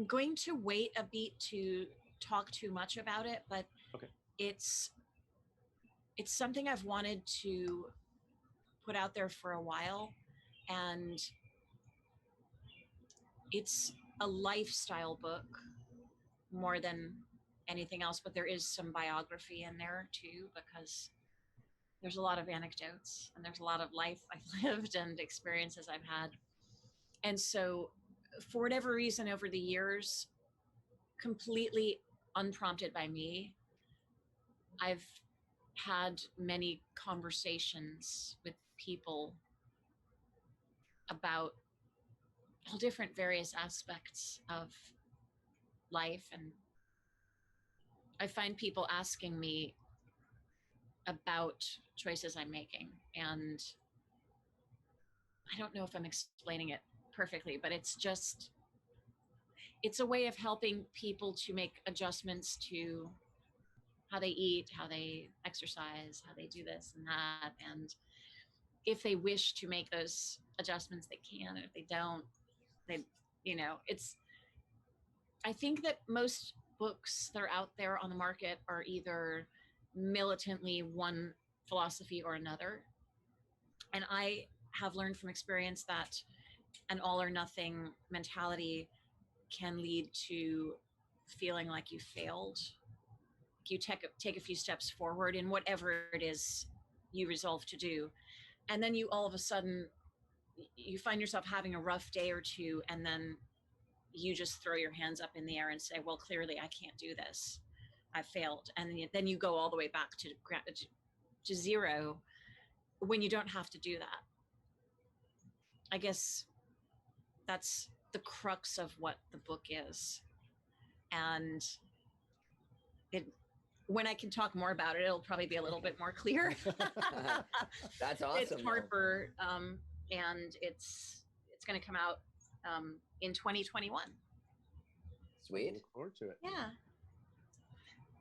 going to wait a beat to talk too much about it, but okay. It's something I've wanted to put out there for a while, and it's a lifestyle book more than anything else, but there is some biography in there too, because there's a lot of anecdotes and there's a lot of life I've lived and experiences I've had. And so for whatever reason over the years, completely unprompted by me, I've had many conversations with people about all different various aspects of life. And I find people asking me about choices I'm making. And I don't know if I'm explaining it perfectly, but it's a way of helping people to make adjustments to how they eat, how they exercise, how they do this and that. And if they wish to make those adjustments, they can. And if they don't, they, I think that most books that are out there on the market are either militantly one philosophy or another. And I have learned from experience that an all or nothing mentality can lead to feeling like you failed. You take a few steps forward in whatever it is you resolve to do. And then you all of a sudden, you find yourself having a rough day or two, and then you just throw your hands up in the air and say, well, clearly I can't do this. I failed. And then you go all the way back to zero when you don't have to do that. I guess that's the crux of what the book is. And when I can talk more about it, it'll probably be a little bit more clear. That's awesome. It's Harper, and it's going to come out in 2021. Sweet. Look forward to it. Yeah.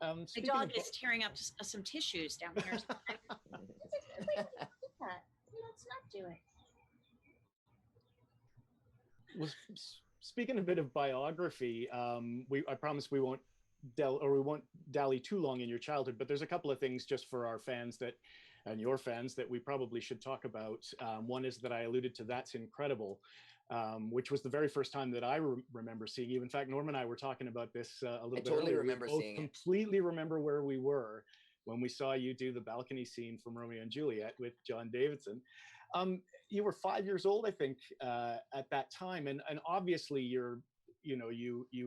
My dog is tearing up some tissues down here. Wait, let's not do it. Well, speaking a bit of biography, I promise we won't dally too long in your childhood, but there's a couple of things just for our fans and your fans that we probably should talk about. One is that I alluded to That's Incredible, which was the very first time that I remember seeing you. In fact, Norm and I were talking about this a little bit totally earlier. remember we both seeing completely remember where we were when we saw you do the balcony scene from Romeo and Juliet with John Davidson. You were 5 years old, I think, at that time, and obviously you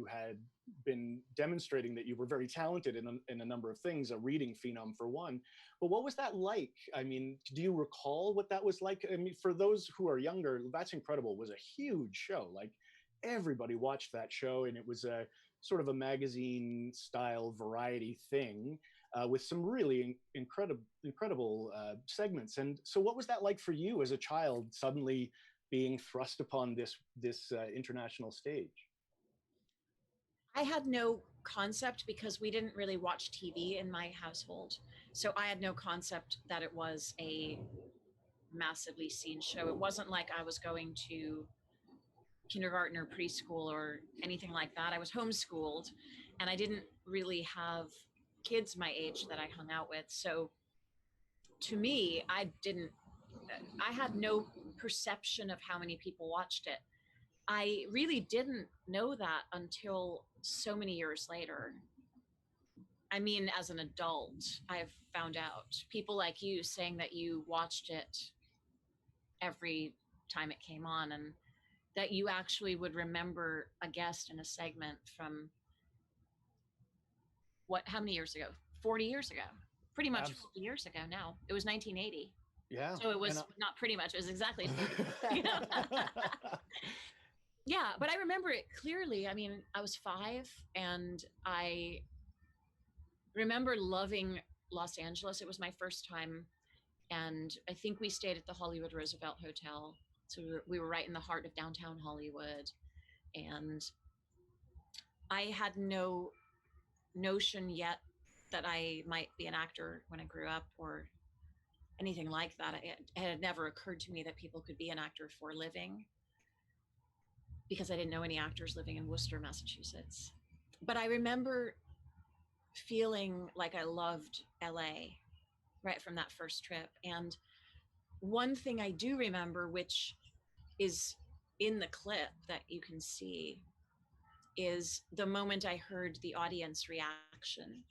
had been demonstrating that you were very talented in a number of things, a reading phenom for one. But what was that like? I mean, do you recall what that was like? I mean, for those who are younger, That's Incredible was a huge show. Like, everybody watched that show, and it was a sort of a magazine style variety thing with some really incredible segments. And so what was that like for you as a child, suddenly being thrust upon this international stage? I had no concept, because we didn't really watch TV in my household. So I had no concept that it was a massively seen show. It wasn't like I was going to kindergarten or preschool or anything like that. I was homeschooled, and I didn't really have kids my age that I hung out with. So to me, I had no perception of how many people watched it. I really didn't know that until so many years later. I mean, as an adult, I've found out people like you saying that you watched it every time it came on, and that you actually would remember a guest in a segment from how many years ago? 40 years ago. Pretty much Abs- 40 years ago now. It was 1980. Yeah. So it was not pretty much, it was exactly 40. You know? Yeah, but I remember it clearly. I mean, I was 5 and I remember loving Los Angeles. It was my first time. And I think we stayed at the Hollywood Roosevelt Hotel. So we were right in the heart of downtown Hollywood. And I had no notion yet that I might be an actor when I grew up or anything like that. It had never occurred to me that people could be an actor for a living because I didn't know any actors living in Worcester, Massachusetts. But I remember feeling like I loved LA right from that first trip. And one thing I do remember, which is in the clip that you can see, is the moment I heard the audience reaction.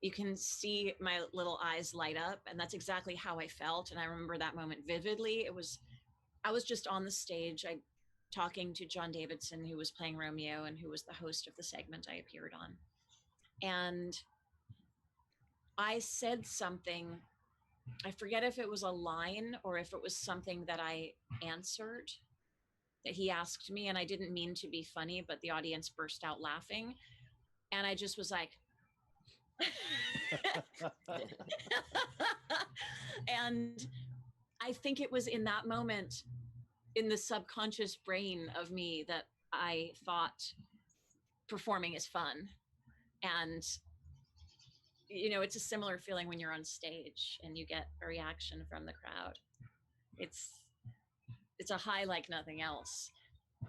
You can see my little eyes light up, and that's exactly how I felt. And I remember that moment vividly. I was just on the stage, talking to John Davidson, who was playing Romeo and who was the host of the segment I appeared on. And I said something, I forget if it was a line or if it was something that I answered that he asked me, and I didn't mean to be funny, but the audience burst out laughing. And I just was like, and I think it was in that moment, in the subconscious brain of me, that I thought performing is fun. And it's a similar feeling when you're on stage and you get a reaction from the crowd. It's a high like nothing else.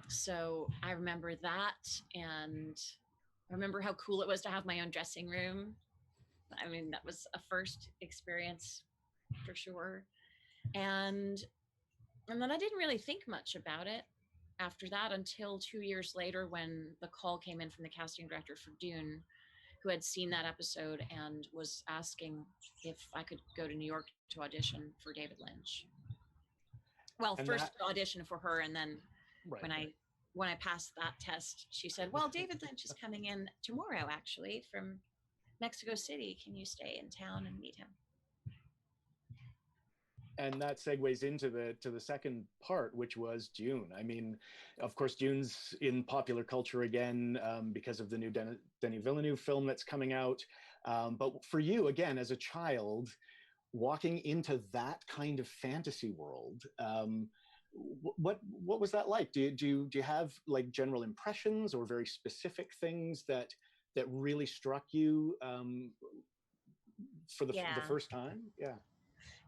So I remember that, and I remember how cool it was to have my own dressing room. I mean, that was a first experience for sure. And then I didn't really think much about it after that until 2 years later, when the call came in from the casting director for Dune, who had seen that episode and was asking if I could go to New York to audition for David Lynch. Well, and first audition for her, and then when I passed that test, she said, well, David Lynch is coming in tomorrow, actually, from Mexico City. Can you stay in town and meet him? And that segues into the second part, which was Dune. I mean, of course, Dune's in popular culture again because of the new Denis Villeneuve film that's coming out. But for you, again, as a child, walking into that kind of fantasy world, what was that like? Do you have like general impressions or very specific things that really struck you for the first time?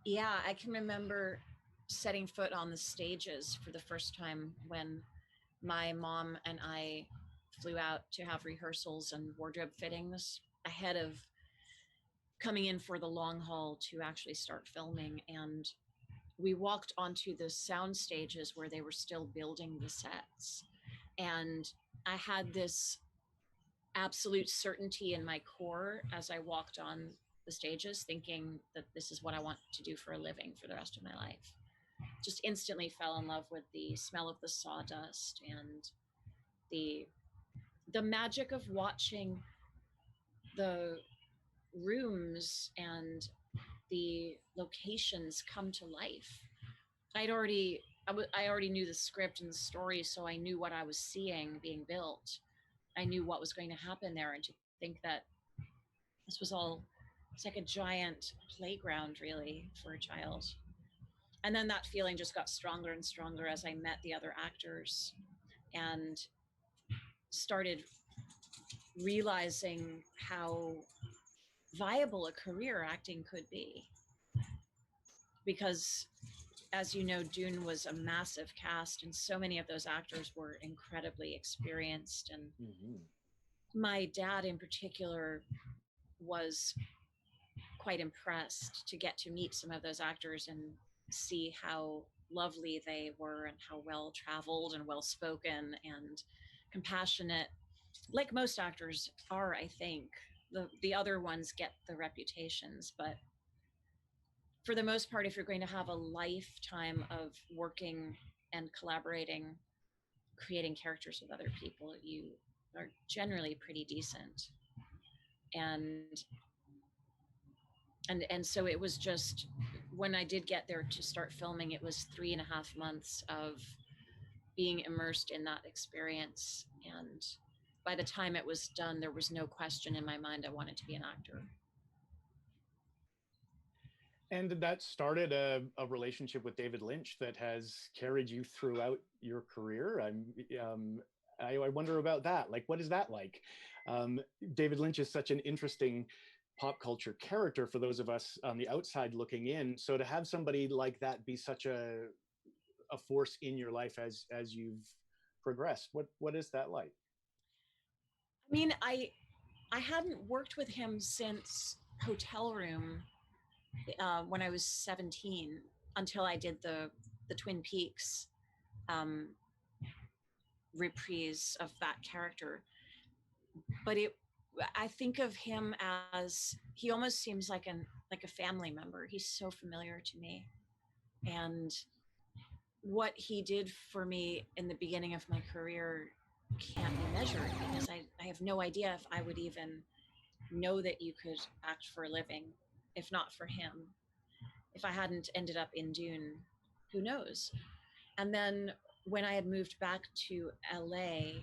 Yeah, I can remember setting foot on the stages for the first time when my mom and I flew out to have rehearsals and wardrobe fittings ahead of coming in for the long haul to actually start filming. And we walked onto the sound stages where they were still building the sets. And I had this absolute certainty in my core as I walked on the stages, thinking that this is what I want to do for a living for the rest of my life. Just instantly fell in love with the smell of the sawdust and the magic of watching the rooms and the locations come to life. I already knew the script and the story, so I knew what I was seeing being built. I knew what was going to happen there, and to think that this was all, it's like a giant playground, really, for a child. And then that feeling just got stronger and stronger as I met the other actors and started realizing how viable a career acting could be. Because, as you know, Dune was a massive cast, and so many of those actors were incredibly experienced. And my dad in particular was quite impressed to get to meet some of those actors and see how lovely they were and how well traveled and well spoken and compassionate, like most actors are. I think the other ones get the reputations, but for the most part, if you're going to have a lifetime of working and collaborating, creating characters with other people, you are generally pretty decent. and so it was just, when I did get there to start filming, it was 3.5 months of being immersed in that experience. And by the time it was done, there was no question in my mind I wanted to be an actor. And that started a relationship with David Lynch that has carried you throughout your career. I wonder about that. Like, what is that like? David Lynch is such an interesting pop culture character for those of us on the outside looking in. So to have somebody like that be such a force in your life as you've progressed, what is that like? I mean, I hadn't worked with him since Hotel Room when I was 17, until I did the Twin Peaks reprise of that character. But I think of him as, he almost seems like a family member. He's so familiar to me. And what he did for me in the beginning of my career can't be measured, because I have no idea if I would even know that you could act for a living if not for him. If I hadn't ended up in Dune, who knows? And then when I had moved back to LA,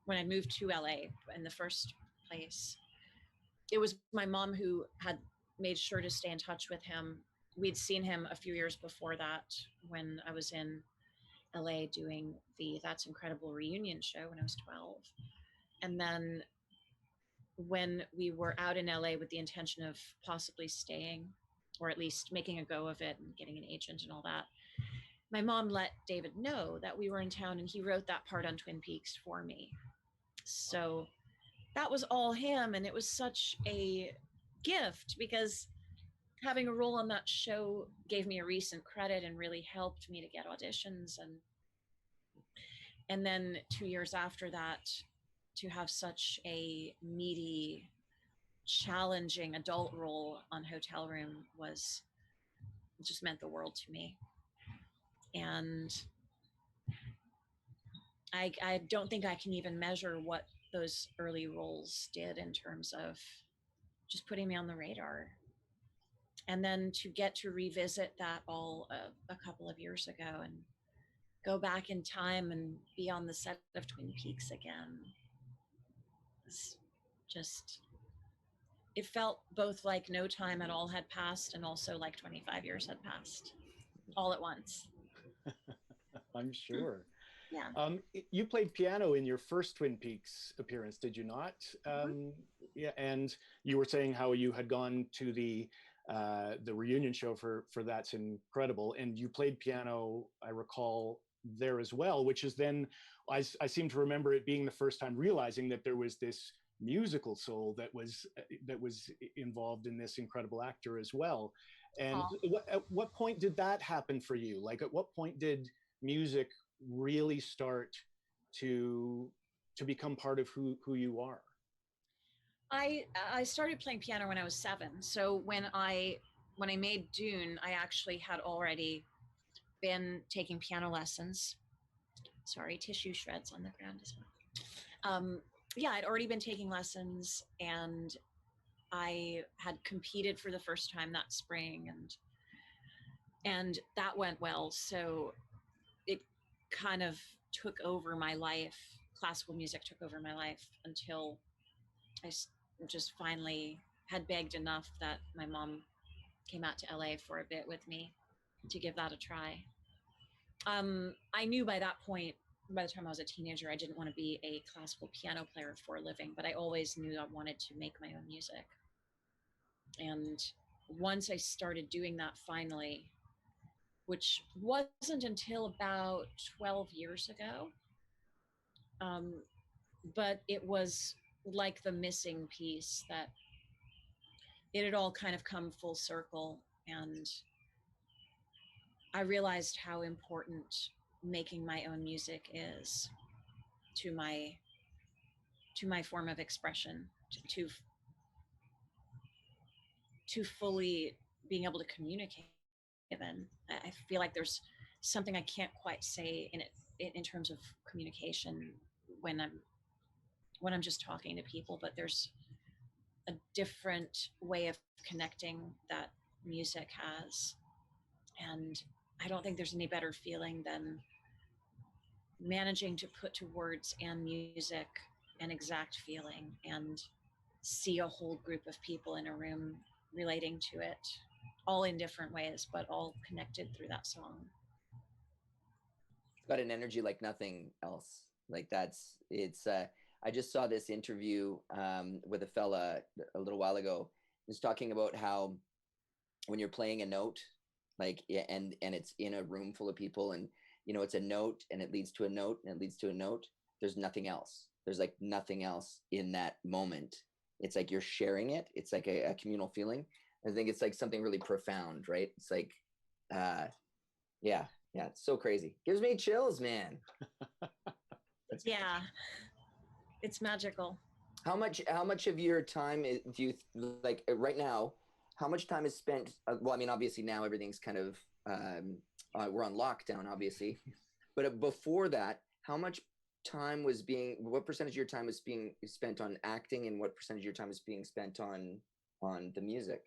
when I moved to LA in the first place, it was my mom who had made sure to stay in touch with him. We'd seen him a few years before that when I was in LA doing the That's Incredible reunion show when I was 12. And then when we were out in LA with the intention of possibly staying, or at least making a go of it and getting an agent and all that, my mom let David know that we were in town, and he wrote that part on Twin Peaks for me. So that was all him, and it was such a gift, because having a role on that show gave me a recent credit and really helped me to get auditions. And then 2 years after that, to have such a meaty, challenging adult role on Hotel Room just meant the world to me. And I don't think I can even measure what those early roles did in terms of just putting me on the radar. And then to get to revisit that all a couple of years ago and go back in time and be on the set of Twin Peaks again, it's just, it felt both like no time at all had passed and also like 25 years had passed all at once. I'm sure. Yeah. You played piano in your first Twin Peaks appearance, did you not? Yeah, and you were saying how you had gone to the reunion show for That's Incredible, and you played piano, I recall, there as well, which is then, I seem to remember it being the first time realizing that there was this musical soul that was involved in this incredible actor as well. And at what point did that happen for you? Like, at what point did music really start to become part of who you are? I started playing piano when I was 7. So when I made Dune, I actually had already been taking piano lessons. Sorry, tissue shreds on the ground as well. Yeah, I'd already been taking lessons, and I had competed for the first time that spring, and that went well. So it kind of took over my life. Classical music took over my life until I just finally had begged enough that my mom came out to LA for a bit with me to give that a try. I knew by that point, by the time I was a teenager, I didn't want to be a classical piano player for a living, but I always knew I wanted to make my own music. And once I started doing that finally, which wasn't until about 12 years ago, but it was like the missing piece, that it had all kind of come full circle, and I realized how important making my own music is to my form of expression, to fully being able to communicate. Even I feel like there's something I can't quite say in terms of communication when I'm just talking to people, but there's a different way of connecting that music has. And I don't think there's any better feeling than managing to put to words and music an exact feeling and see a whole group of people in a room relating to it, all in different ways, but all connected through that song. It's got an energy like nothing else. Like it's I just saw this interview with a fella a little while ago. He was talking about how when you're playing a note, like, and it's in a room full of people, and you know, it's a note and it leads to a note and it leads to a note. There's nothing else. There's like nothing else in that moment. It's like you're sharing it. It's like a communal feeling. I think it's like something really profound, right? It's like, yeah, it's so crazy. Gives me chills, man. Yeah, it's magical. How much of your time do you like right now? How much time is spent? Well, I mean, obviously now everything's kind of we're on lockdown, obviously, but before that, how much time was being? What percentage of your time was being spent on acting, and what percentage of your time was being spent on the music?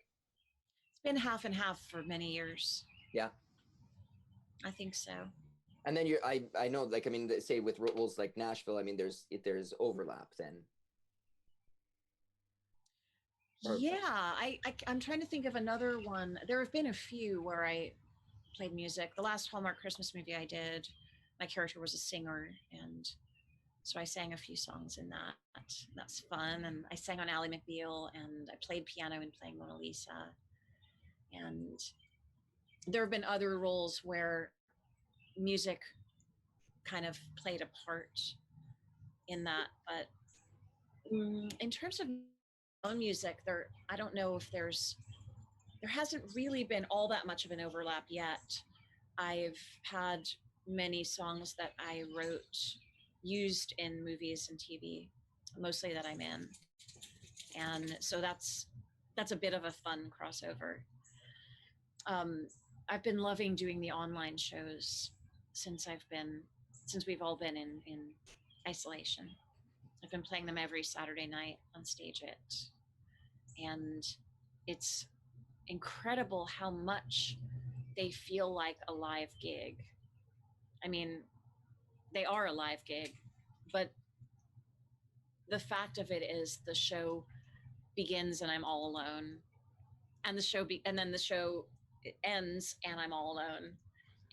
It's been half and half for many years. Yeah, I think so. and then I know, like, I mean, say with roles like Nashville, I mean, there's overlap then. Yeah, I'm trying to think of another one. There have been a few where I played music. The last Hallmark Christmas movie I did, my character was a singer, and so I sang a few songs in that. That's fun. And I sang on Ally McBeal, and I played piano in playing Mona Lisa. And there have been other roles where music kind of played a part in that. But in terms of own music, I don't know if there hasn't really been all that much of an overlap yet. I've had many songs that I wrote used in movies and TV, mostly that I'm in. And so that's a bit of a fun crossover. I've been loving doing the online shows since we've all been in isolation. I've been playing them every Saturday night on Stage It. And it's incredible how much they feel like a live gig. I mean, they are a live gig, but the fact of it is the show begins and I'm all alone, and then the show ends and I'm all alone,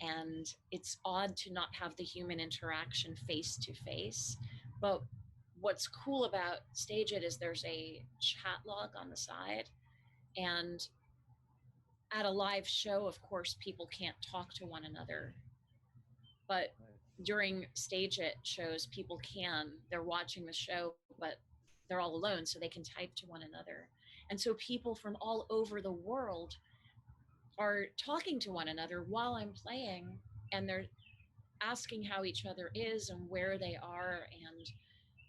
and it's odd to not have the human interaction face to face. But what's cool about Stage It is there's a chat log on the side, and at a live show, of course, people can't talk to one another. But during Stage It shows, people can. They're watching the show, but they're all alone, so they can type to one another. And so people from all over the world are talking to one another while I'm playing, and they're asking how each other is and where they are, and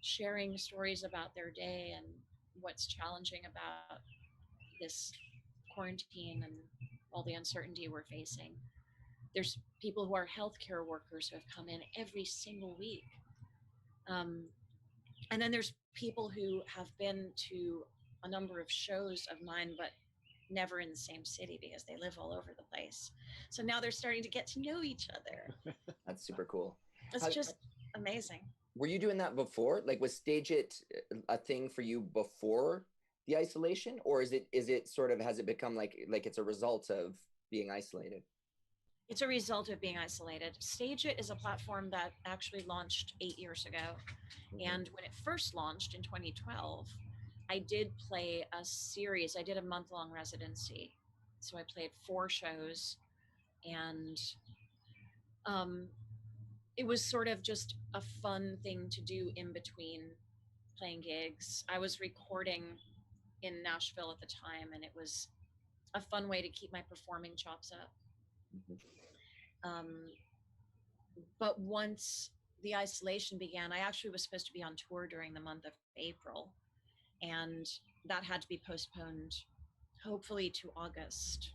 sharing stories about their day and what's challenging about this quarantine and all the uncertainty we're facing. There's people who are healthcare workers who have come in every single week. And then there's people who have been to a number of shows of mine, but never in the same city because they live all over the place. So now they're starting to get to know each other. That's super cool. It's just amazing. Were you doing that before? Like, was Stage It a thing for you before the isolation, or is it sort of, has it become like it's a result of being isolated? It's a result of being isolated. Stage It is a platform that actually launched 8 years ago. Mm-hmm. And when it first launched in 2012, I did play a series. I did a month-long residency. So I played 4 shows, and it was sort of just a fun thing to do in between playing gigs. I was recording in Nashville at the time, and it was a fun way to keep my performing chops up. But once the isolation began, I actually was supposed to be on tour during the month of April, and that had to be postponed, hopefully to August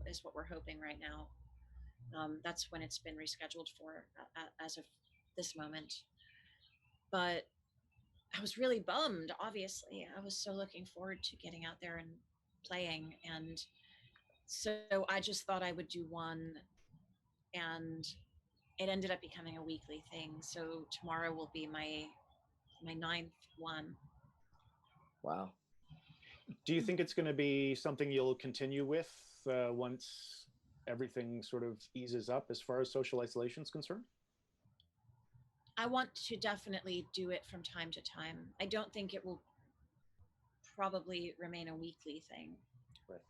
is what we're hoping right now. That's when it's been rescheduled for as of this moment. But I was really bummed, obviously. I was so looking forward to getting out there and playing. And so I just thought I would do one, and it ended up becoming a weekly thing. So tomorrow will be my ninth one. Wow. Do you think it's going to be something you'll continue with once everything sort of eases up as far as social isolation is concerned? I want to definitely do it from time to time. I don't think it will probably remain a weekly thing. Right.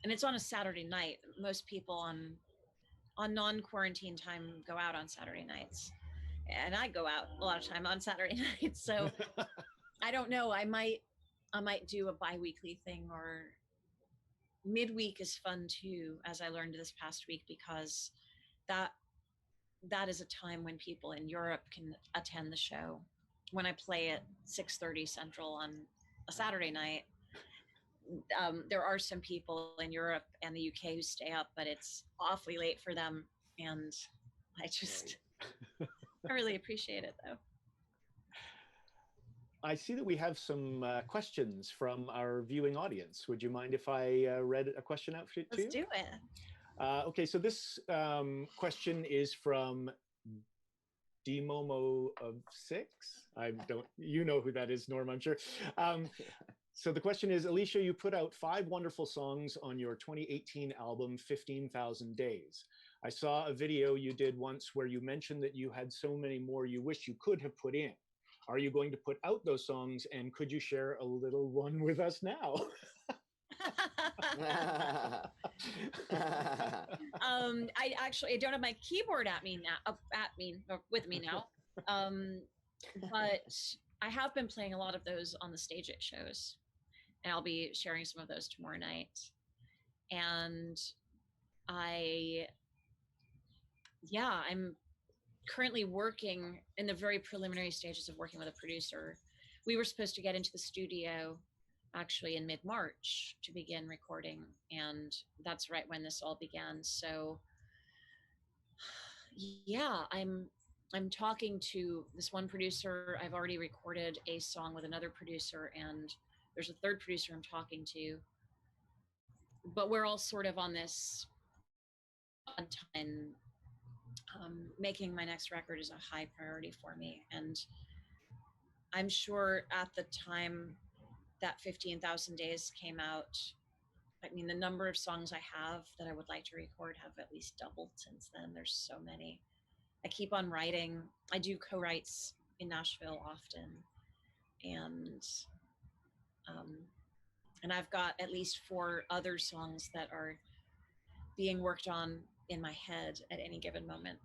And it's on a Saturday night. Most people on non-quarantine time go out on Saturday nights, and I go out a lot of time on Saturday nights. So I don't know. I might do a bi-weekly thing, or midweek is fun too, as I learned this past week, because that is a time when people in Europe can attend the show. When I play at 6:30 Central on a Saturday night, there are some people in Europe and the UK who stay up, but it's awfully late for them. And I just, I really appreciate it though. I see that we have some questions from our viewing audience. Would you mind if I read a question out to you? Let's do it. Okay, so this question is from Dmomo of 6. I don't, you know who that is, Norm, I'm sure. So the question is, Alicia, you put out 5 wonderful songs on your 2018 album, 15,000 Days. I saw a video you did once where you mentioned that you had so many more you wish you could have put in. Are you going to put out those songs, and could you share a little one with us now? I don't have my keyboard with me now. But I have been playing a lot of those on the stage at shows, and I'll be sharing some of those tomorrow night. And I'm currently working in the very preliminary stages of working with a producer. We were supposed to get into the studio actually in mid-March to begin recording, and that's right when this all began. So yeah, I'm talking to this one producer. I've already recorded a song with another producer, and there's a third producer I'm talking to. But we're all sort of on this time. Making my next record is a high priority for me, and I'm sure at the time that 15,000 Days came out, I mean, the number of songs I have that I would like to record have at least doubled since then. There's so many. I keep on writing. I do co-writes in Nashville often, and I've got at least 4 other songs that are being worked on in my head at any given moment.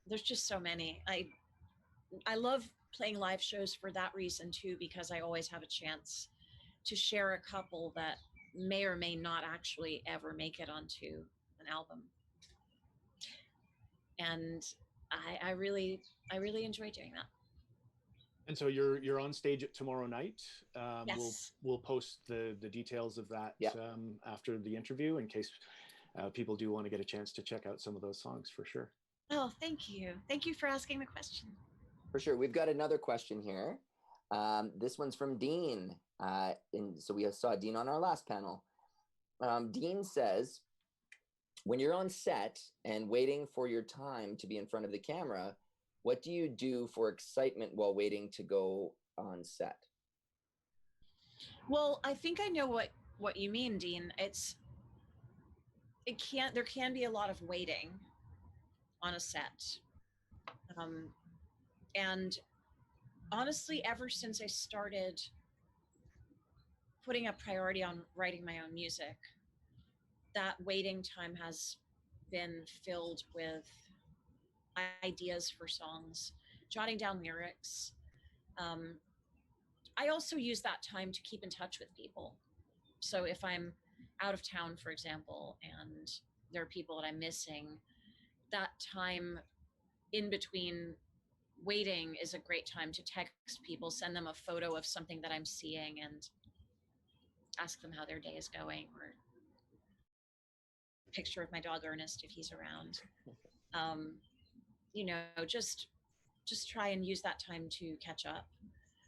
There's just so many. I love playing live shows for that reason too, because I always have a chance to share a couple that may or may not actually ever make it onto an album. And I really enjoy doing that. And so you're on stage at tomorrow night. Yes. We'll post the details of that after the interview, in case people do want to get a chance to check out some of those songs, for sure. Oh, thank you. Thank you for asking the question. For sure. We've got another question here. This one's from Dean. So we saw Dean on our last panel. Dean says, when you're on set and waiting for your time to be in front of the camera, what do you do for excitement while waiting to go on set? Well, I think I know what you mean, Dean. There can be a lot of waiting on a set. And honestly, ever since I started putting a priority on writing my own music, that waiting time has been filled with ideas for songs, jotting down lyrics. I also use that time to keep in touch with people. So if I'm out of town, for example, and there are people that I'm missing, that time in between waiting is a great time to text people, send them a photo of something that I'm seeing, and ask them how their day is going, or a picture of my dog Ernest if he's around. Just just try and use that time to catch up,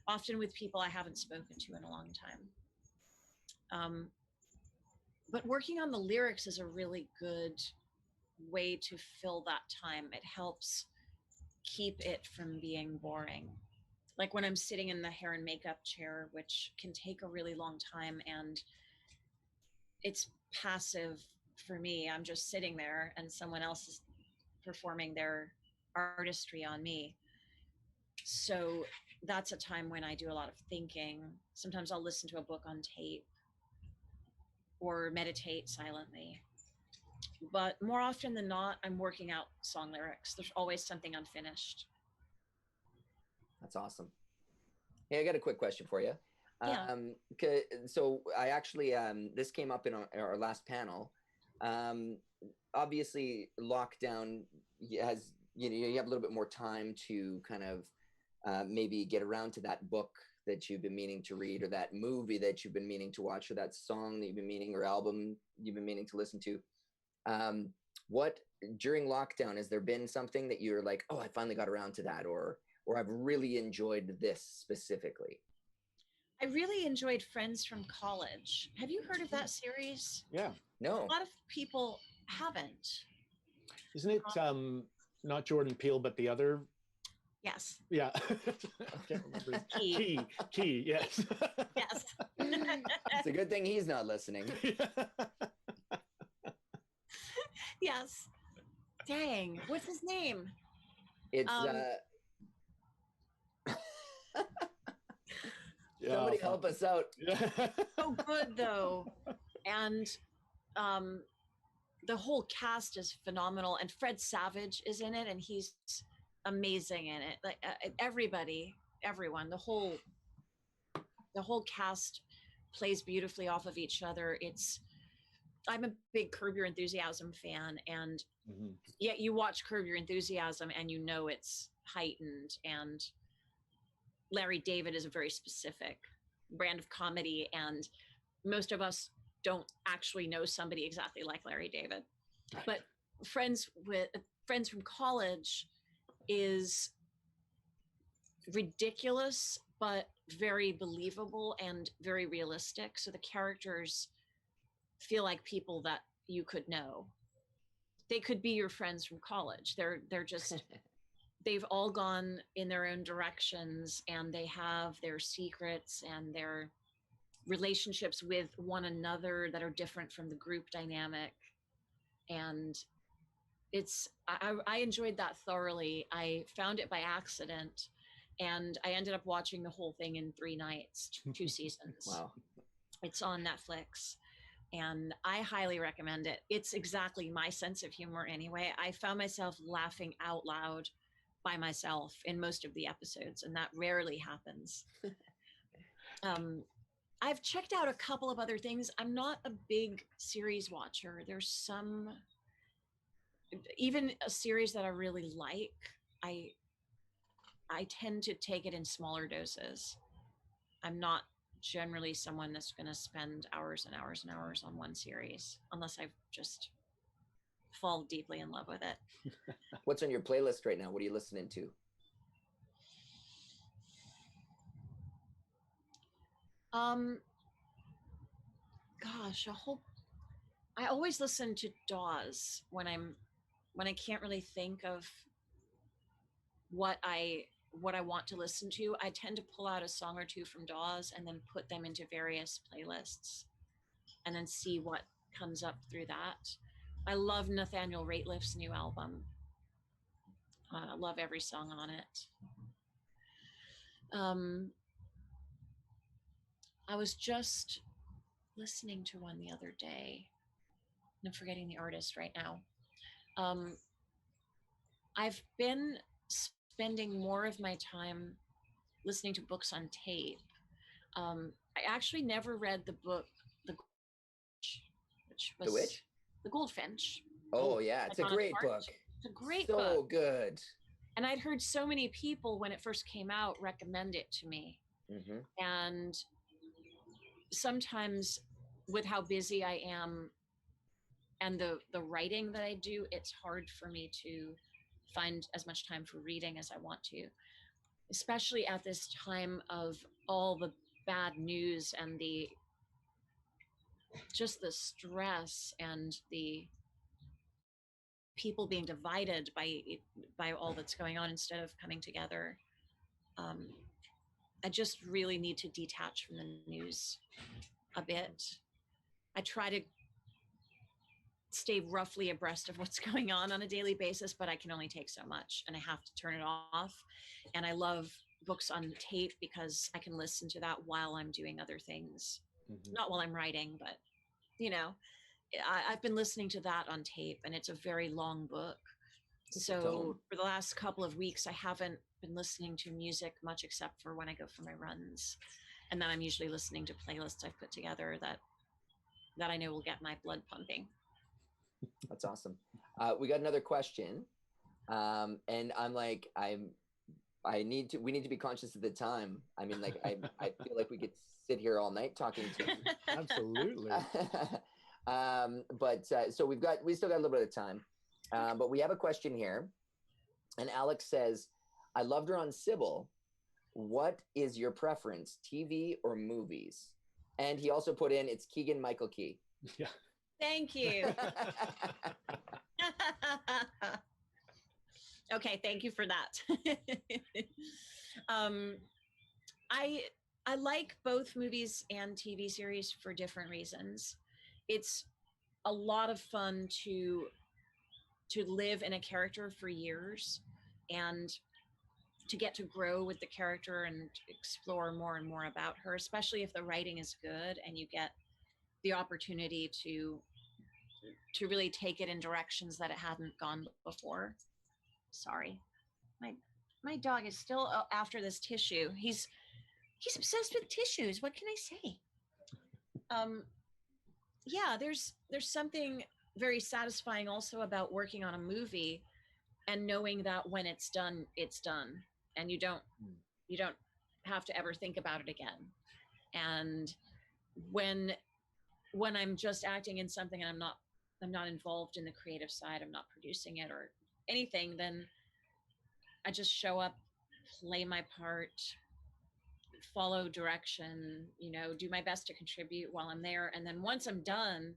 often with people I haven't spoken to in a long time. But working on the lyrics is a really good way to fill that time. It helps keep it from being boring. Like when I'm sitting in the hair and makeup chair, which can take a really long time, and it's passive for me. I'm just sitting there and someone else is performing their artistry on me. So that's a time when I do a lot of thinking. Sometimes I'll listen to a book on tape or meditate silently. But more often than not, I'm working out song lyrics. There's always something unfinished. That's awesome. Hey, I got a quick question for you. Yeah. So I actually, this came up in our last panel. Obviously, lockdown has, you have a little bit more time to kind of maybe get around to that book that you've been meaning to read, or that movie that you've been meaning to watch, or that song that you've been meaning, or album you've been meaning to listen to. What, during lockdown, has there been something that you're like, oh, I finally got around to that, or I've really enjoyed this specifically? I really enjoyed Friends from College. Have you heard of that series? Yeah. No. A lot of people haven't. Isn't it not Jordan Peele, but the other? Yes. Yeah. I can't remember. Key, yes. Yes. It's a good thing he's not listening. Yes. Dang. What's his name? It's somebody help us out. So good though. And the whole cast is phenomenal, and Fred Savage is in it, and he's amazing in it. Like everyone, the whole cast plays beautifully off of each other. I'm a big Curb Your Enthusiasm fan, and yet you watch Curb Your Enthusiasm and you know it's heightened, and Larry David is a very specific brand of comedy, and most of us don't actually know somebody exactly like Larry David. Right. But Friends from College is ridiculous but very believable and very realistic. So the characters feel like people that you could know. They could be your friends from college. They're just they've all gone in their own directions, and they have their secrets and their relationships with one another that are different from the group dynamic. And I enjoyed that thoroughly. I found it by accident, and I ended up watching the whole thing in 3 nights, 2 seasons. Wow. It's on Netflix, and I highly recommend it. It's exactly my sense of humor anyway. I found myself laughing out loud by myself in most of the episodes, and that rarely happens. I've checked out a couple of other things. I'm not a big series watcher. There's some, even a series that I really like, I tend to take it in smaller doses. I'm not generally someone that's going to spend hours and hours and hours on one series unless I've just fall deeply in love with it. What's on your playlist right now? What are you listening to? Gosh, I always listen to Dawes when I can't really think of what I want to listen to. I tend to pull out a song or two from Dawes and then put them into various playlists and then see what comes up through that. I love Nathaniel Rateliff's new album. I love every song on it. I was just listening to one the other day. I'm forgetting the artist right now. I've been spending more of my time listening to books on tape. I actually never read the book, which was The Goldfinch. Oh yeah, it's a great book. It's a great book. So good. And I'd heard so many people when it first came out recommend it to me. And sometimes with how busy I am and the writing that I do, it's hard for me to find as much time for reading as I want to, especially at this time of all the bad news and the just the stress and the people being divided by all that's going on instead of coming together. I just really need to detach from the news a bit. I try to stay roughly abreast of what's going on a daily basis, but I can only take so much and I have to turn it off. And I love books on tape because I can listen to that while I'm doing other things. Not while I'm writing, but you know, I've been listening to that on tape, and it's a very long book. So for the last couple of weeks, I haven't been listening to music much except for when I go for my runs. And then I'm usually listening to playlists I've put together that I know will get my blood pumping. That's awesome. We got another question. And I'm like, we need to be conscious of the time. I mean, like, I feel like we could sit here all night talking to you. Absolutely. So we still got a little bit of time. But we have a question here. And Alex says, I loved her on Sybil. What is your preference, TV or movies? And he also put in, it's Keegan Michael Key. Yeah. Thank you. Okay, thank you for that. I like both movies and TV series for different reasons. It's a lot of fun to live in a character for years and to get to grow with the character and explore more and more about her, especially if the writing is good and you get the opportunity to really take it in directions that it hadn't gone before. Sorry, my dog is still after this tissue. He's obsessed with tissues. What can I say? Yeah, there's something very satisfying also about working on a movie and knowing that when it's done, and you don't have to ever think about it again. And when I'm just acting in something and I'm not involved in the creative side, I'm not producing it or anything, then I just show up, play my part, follow direction, do my best to contribute while I'm there. And then once I'm done,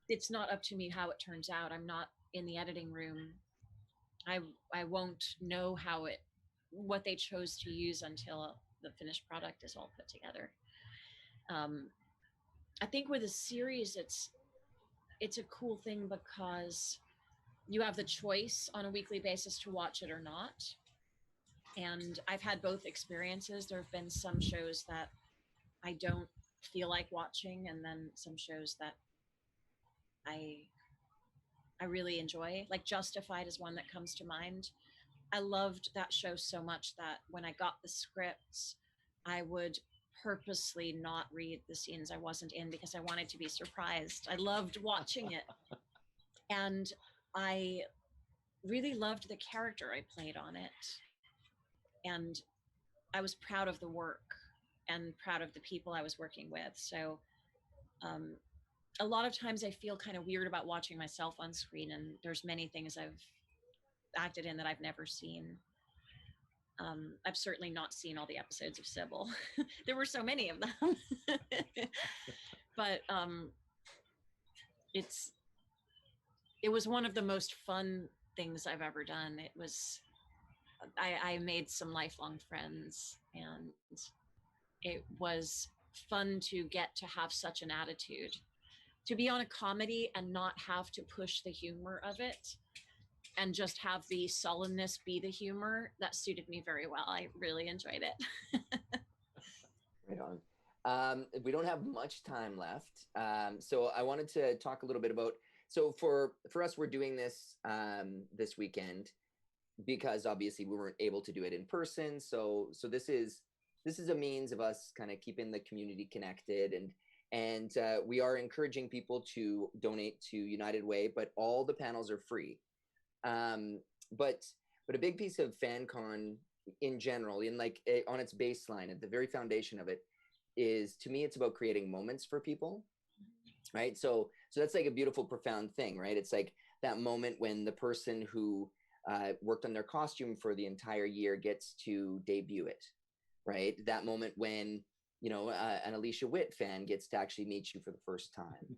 it's not up to me how it turns out. I'm not in the editing room. I won't know what they chose to use until the finished product is all put together. I think with a series, it's a cool thing because you have the choice on a weekly basis to watch it or not. And I've had both experiences. There have been some shows that I don't feel like watching, and then some shows that I really enjoy. Like Justified is one that comes to mind. I loved that show so much that when I got the scripts, I would purposely not read the scenes I wasn't in because I wanted to be surprised. I loved watching it. And I really loved the character I played on it. And I was proud of the work and proud of the people I was working with. So a lot of times I feel kind of weird about watching myself on screen, and there's many things I've acted in that I've never seen. I've certainly not seen all the episodes of Sybil. There were so many of them. But it was one of the most fun things I've ever done. It was, I made some lifelong friends, and it was fun to get to have such an attitude, to be on a comedy and not have to push the humor of it and just have the sullenness be the humor. That suited me very well. I really enjoyed it. Right on. We don't have much time left. So I wanted to talk a little bit about, so for us, we're doing this this weekend because obviously we weren't able to do it in person. So this is a means of us kind of keeping the community connected, and we are encouraging people to donate to United Way, but all the panels are free. But a big piece of FanCon in general, on its baseline, at the very foundation of it, is, to me, it's about creating moments for people, right? So that's like a beautiful, profound thing, right? It's like that moment when the person who worked on their costume for the entire year gets to debut it, right? That moment when, you know, an Alicia Witt fan gets to actually meet you for the first time.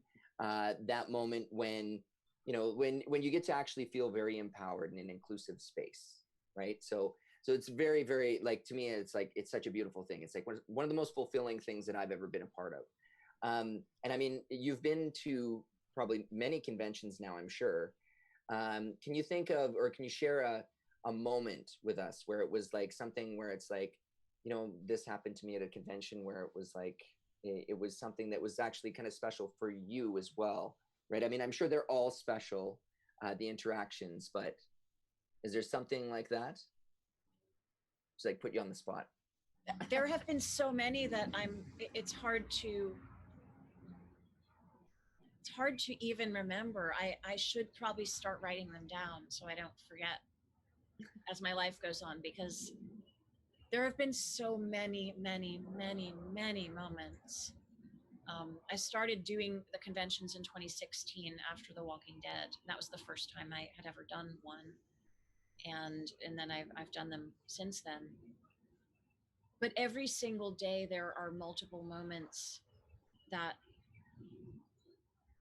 That moment when, you know, when you get to actually feel very empowered in an inclusive space, right? So it's very, very, like, to me, it's like, it's such a beautiful thing. It's like one of the most fulfilling things that I've ever been a part of. And I mean, you've been to probably many conventions now, I'm sure. Can you think of, or can you share a moment with us where it was like something where it's like, you know, this happened to me at a convention where it was like, it was something that was actually kind of special for you as well, right? I mean, I'm sure they're all special, the interactions, but is there something like that? Just like put you on the spot. There have been so many that it's hard to even remember. I should probably start writing them down so I don't forget as my life goes on, because there have been so many, many, many, many moments. I started doing the conventions in 2016 after The Walking Dead. That was the first time I had ever done one, and then I've done them since then. But every single day there are multiple moments that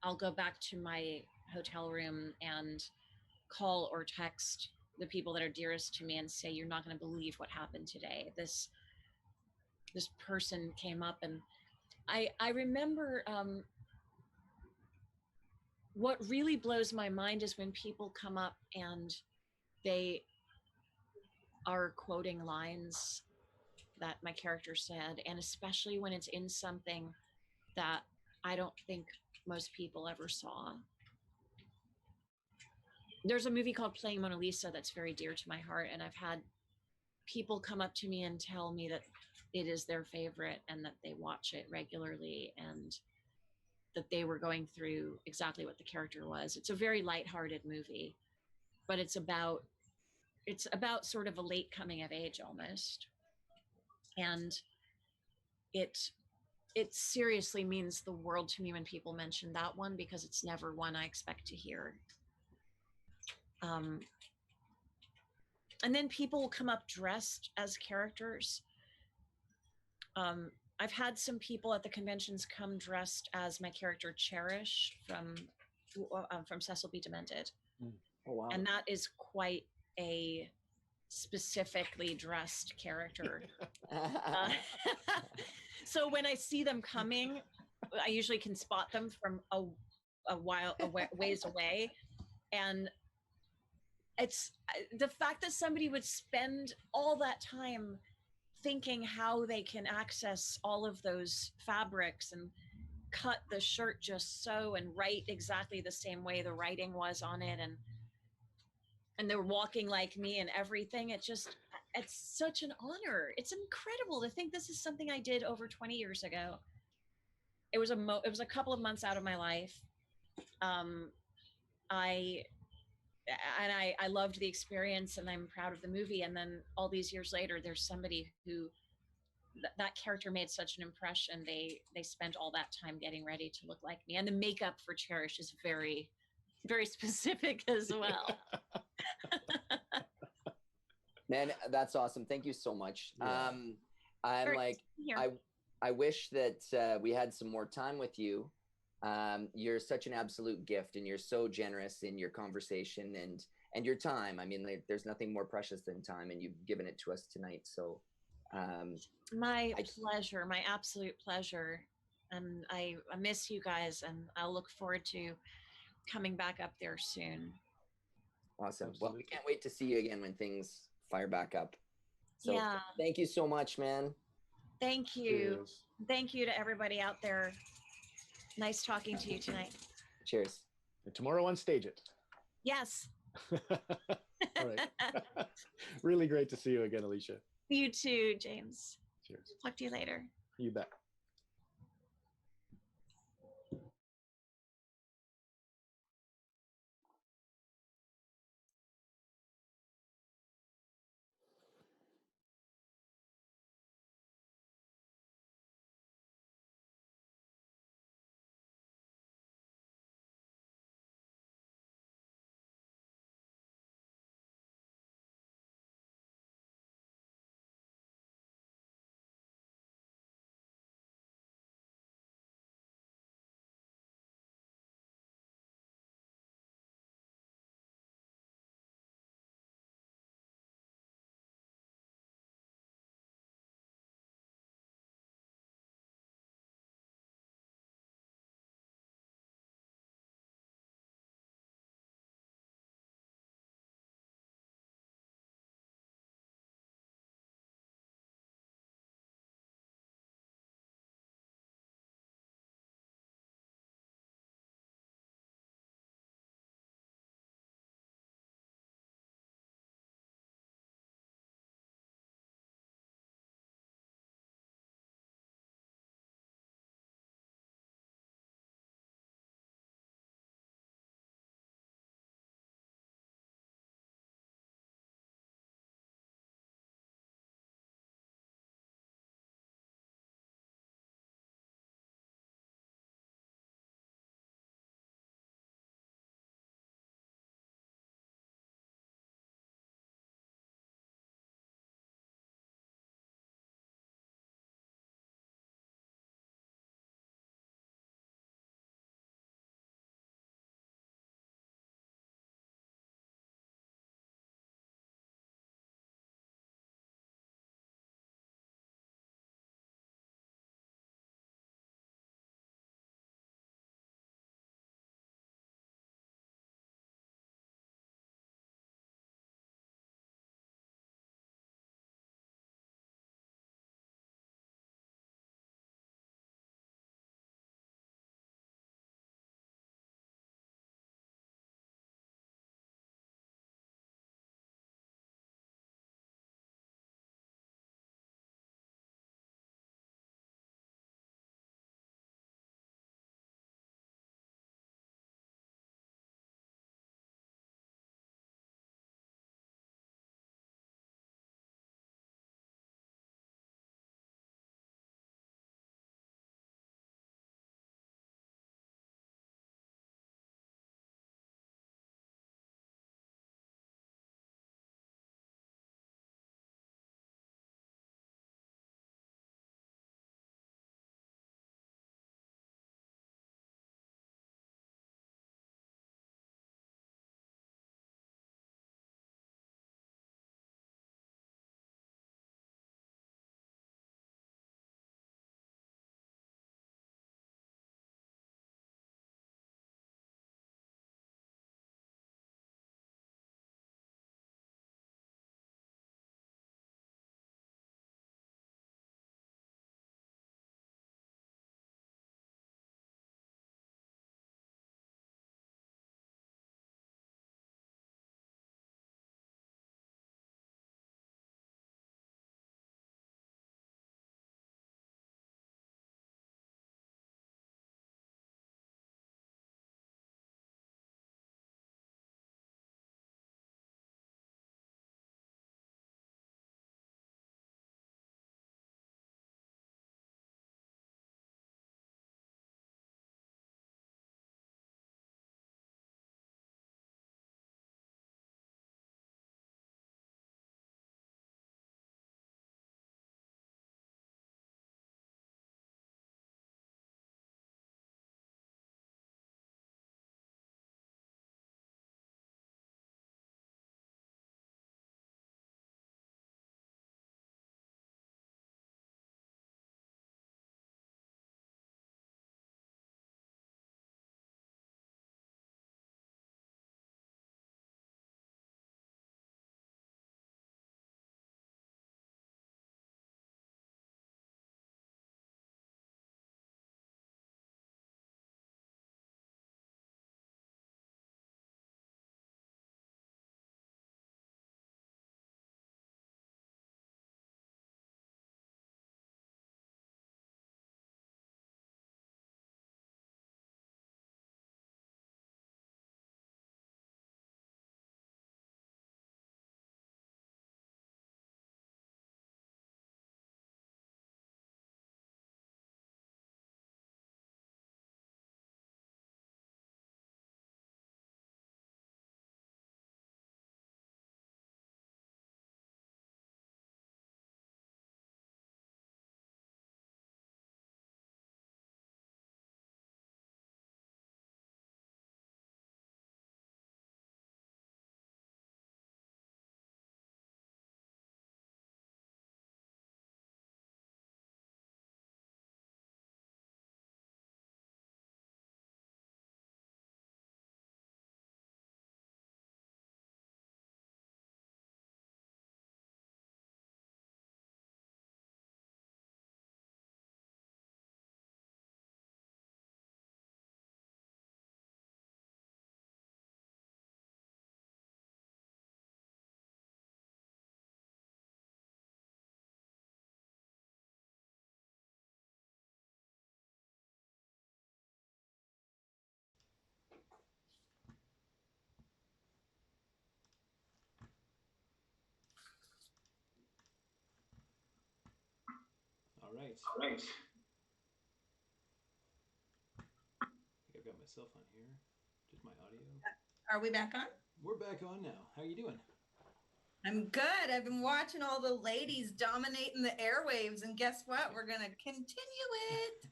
I'll go back to my hotel room and call or text the people that are dearest to me and say, "You're not going to believe what happened today. This person came up," and I remember what really blows my mind is when people come up and they are quoting lines that my character said, and especially when it's in something that I don't think most people ever saw. There's a movie called Playing Mona Lisa that's very dear to my heart, and I've had people come up to me and tell me that it is their favorite and that they watch it regularly and that they were going through exactly what the character was. It's a very lighthearted movie, but it's about sort of a late coming of age almost. And it seriously means the world to me when people mention that one, because it's never one I expect to hear. And then people will come up dressed as characters. I've had some people at the conventions come dressed as my character Cherish from Cecil B. Demented. Oh, wow. And that is quite a specifically dressed character. So when I see them coming, I usually can spot them from a ways away. And it's the fact that somebody would spend all that time thinking how they can access all of those fabrics and cut the shirt just so and write exactly the same way the writing was on it, and they're walking like me and everything. It's such an honor. It's incredible to think this is something I did over 20 years ago. It was a couple of months out of my life. I loved the experience, and I'm proud of the movie. And then all these years later, there's somebody who that character made such an impression. They spent all that time getting ready to look like me, and the makeup for Cherish is very, very specific as well. Man, that's awesome. Thank you so much. Yeah. I'm like, I wish that we had some more time with you. You're such an absolute gift, and you're so generous in your conversation and your time. I mean, there's nothing more precious than time, and you've given it to us tonight. So my pleasure, my absolute pleasure. And I miss you guys, and I'll look forward to coming back up there soon. Awesome. Absolutely. Well, we can't wait to see you again when things fire back up. So yeah. Thank you so much, man. Thank you. Cheers. Thank you to everybody out there. Nice talking to you tonight. Cheers. And tomorrow on Stage It. Yes. All right. Really great to see you again, Alicia. You too, James. Cheers. Talk to you later. You bet. right. All right. I think I've got myself on here. Just my audio. Are we back on? We're back on now. How you doing? I'm good. I've been watching all the ladies dominating the airwaves, and guess what? We're gonna continue it.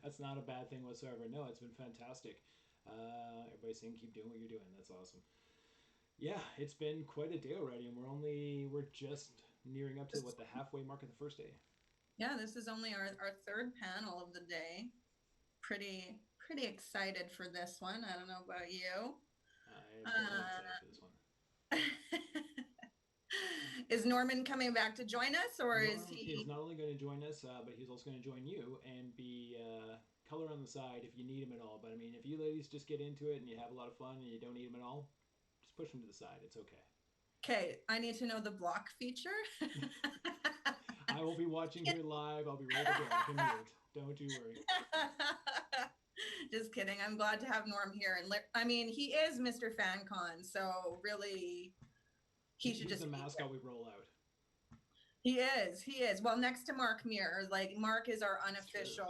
That's not a bad thing whatsoever. No, it's been fantastic. Everybody's saying keep doing what you're doing. That's awesome. Yeah, it's been quite a day already, and we're just nearing up to the halfway mark of the first day. Yeah, this is only our third panel of the day. Pretty excited for this one. I don't know about you. I'm excited for this one. Is Norman coming back to join us, or Norm is he? Is not only going to join us, but he's also going to join you and be color on the side if you need him at all. But I mean, if you ladies just get into it and you have a lot of fun and you don't need him at all, just push him to the side. It's okay. Okay, I need to know the block feature. I will be watching here live. I'll be ready to go. I can mute. Don't you worry. Just kidding. I'm glad to have Norm here. And I mean, he is Mr. FanCon, so really, he's just the mascot we roll out. He is. Well, next to Mark Muir, like Mark is our unofficial,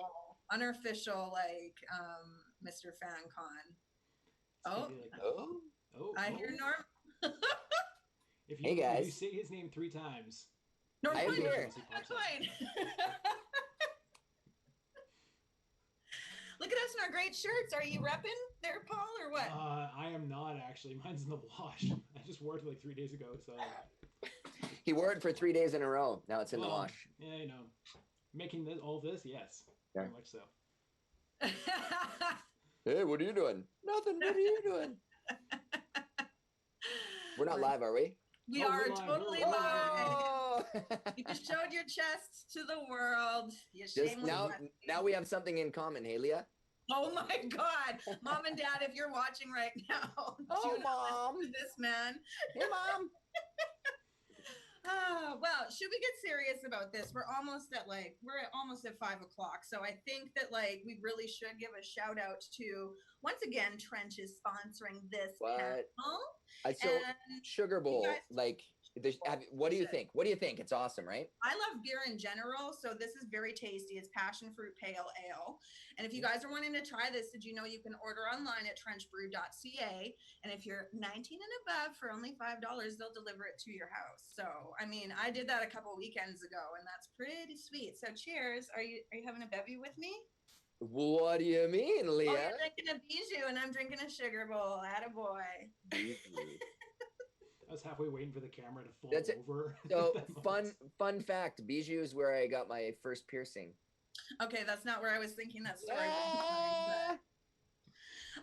like Mr. FanCon. I hear Norm. Hey guys. If you say his name 3 times. Norm, I'm here. Look at us in our great shirts. Are you repping there, Paul, or what? I am not actually. Mine's in the wash. I just wore it like 3 days ago, so. He wore it for 3 days in a row. Now it's in the wash. Yeah, you know, making all this, yes, yeah. Very much so. Hey, what are you doing? Nothing. What are you doing? We're not live, are we? We are totally live. You just showed your chest to the world. You now we have something in common, Halia. Oh my God, Mom and Dad, if you're watching right now, Mom, this man. Hey, Mom. Well, should we get serious about this? We're almost at 5 o'clock. So I think that we really should give a shout out to, once again, Trench is sponsoring this panel. So Sugar Bowl, what do you think? What do you think? It's awesome, right? I love beer in general, so this is very tasty. It's passion fruit pale ale. And if you guys are wanting to try this, did you know you can order online at trenchbrew.ca? And if you're 19 and above, for only $5, they'll deliver it to your house. So, I mean, I did that a couple weekends ago, and that's pretty sweet. So cheers. Are you having a bevy with me? What do you mean, Leah? Oh, you're drinking a bijou, and I'm drinking a sugar bowl. Attaboy. I was halfway waiting for the camera to fall over. So fun fact, bijou is where I got my first piercing. Okay, that's not where I was thinking that story.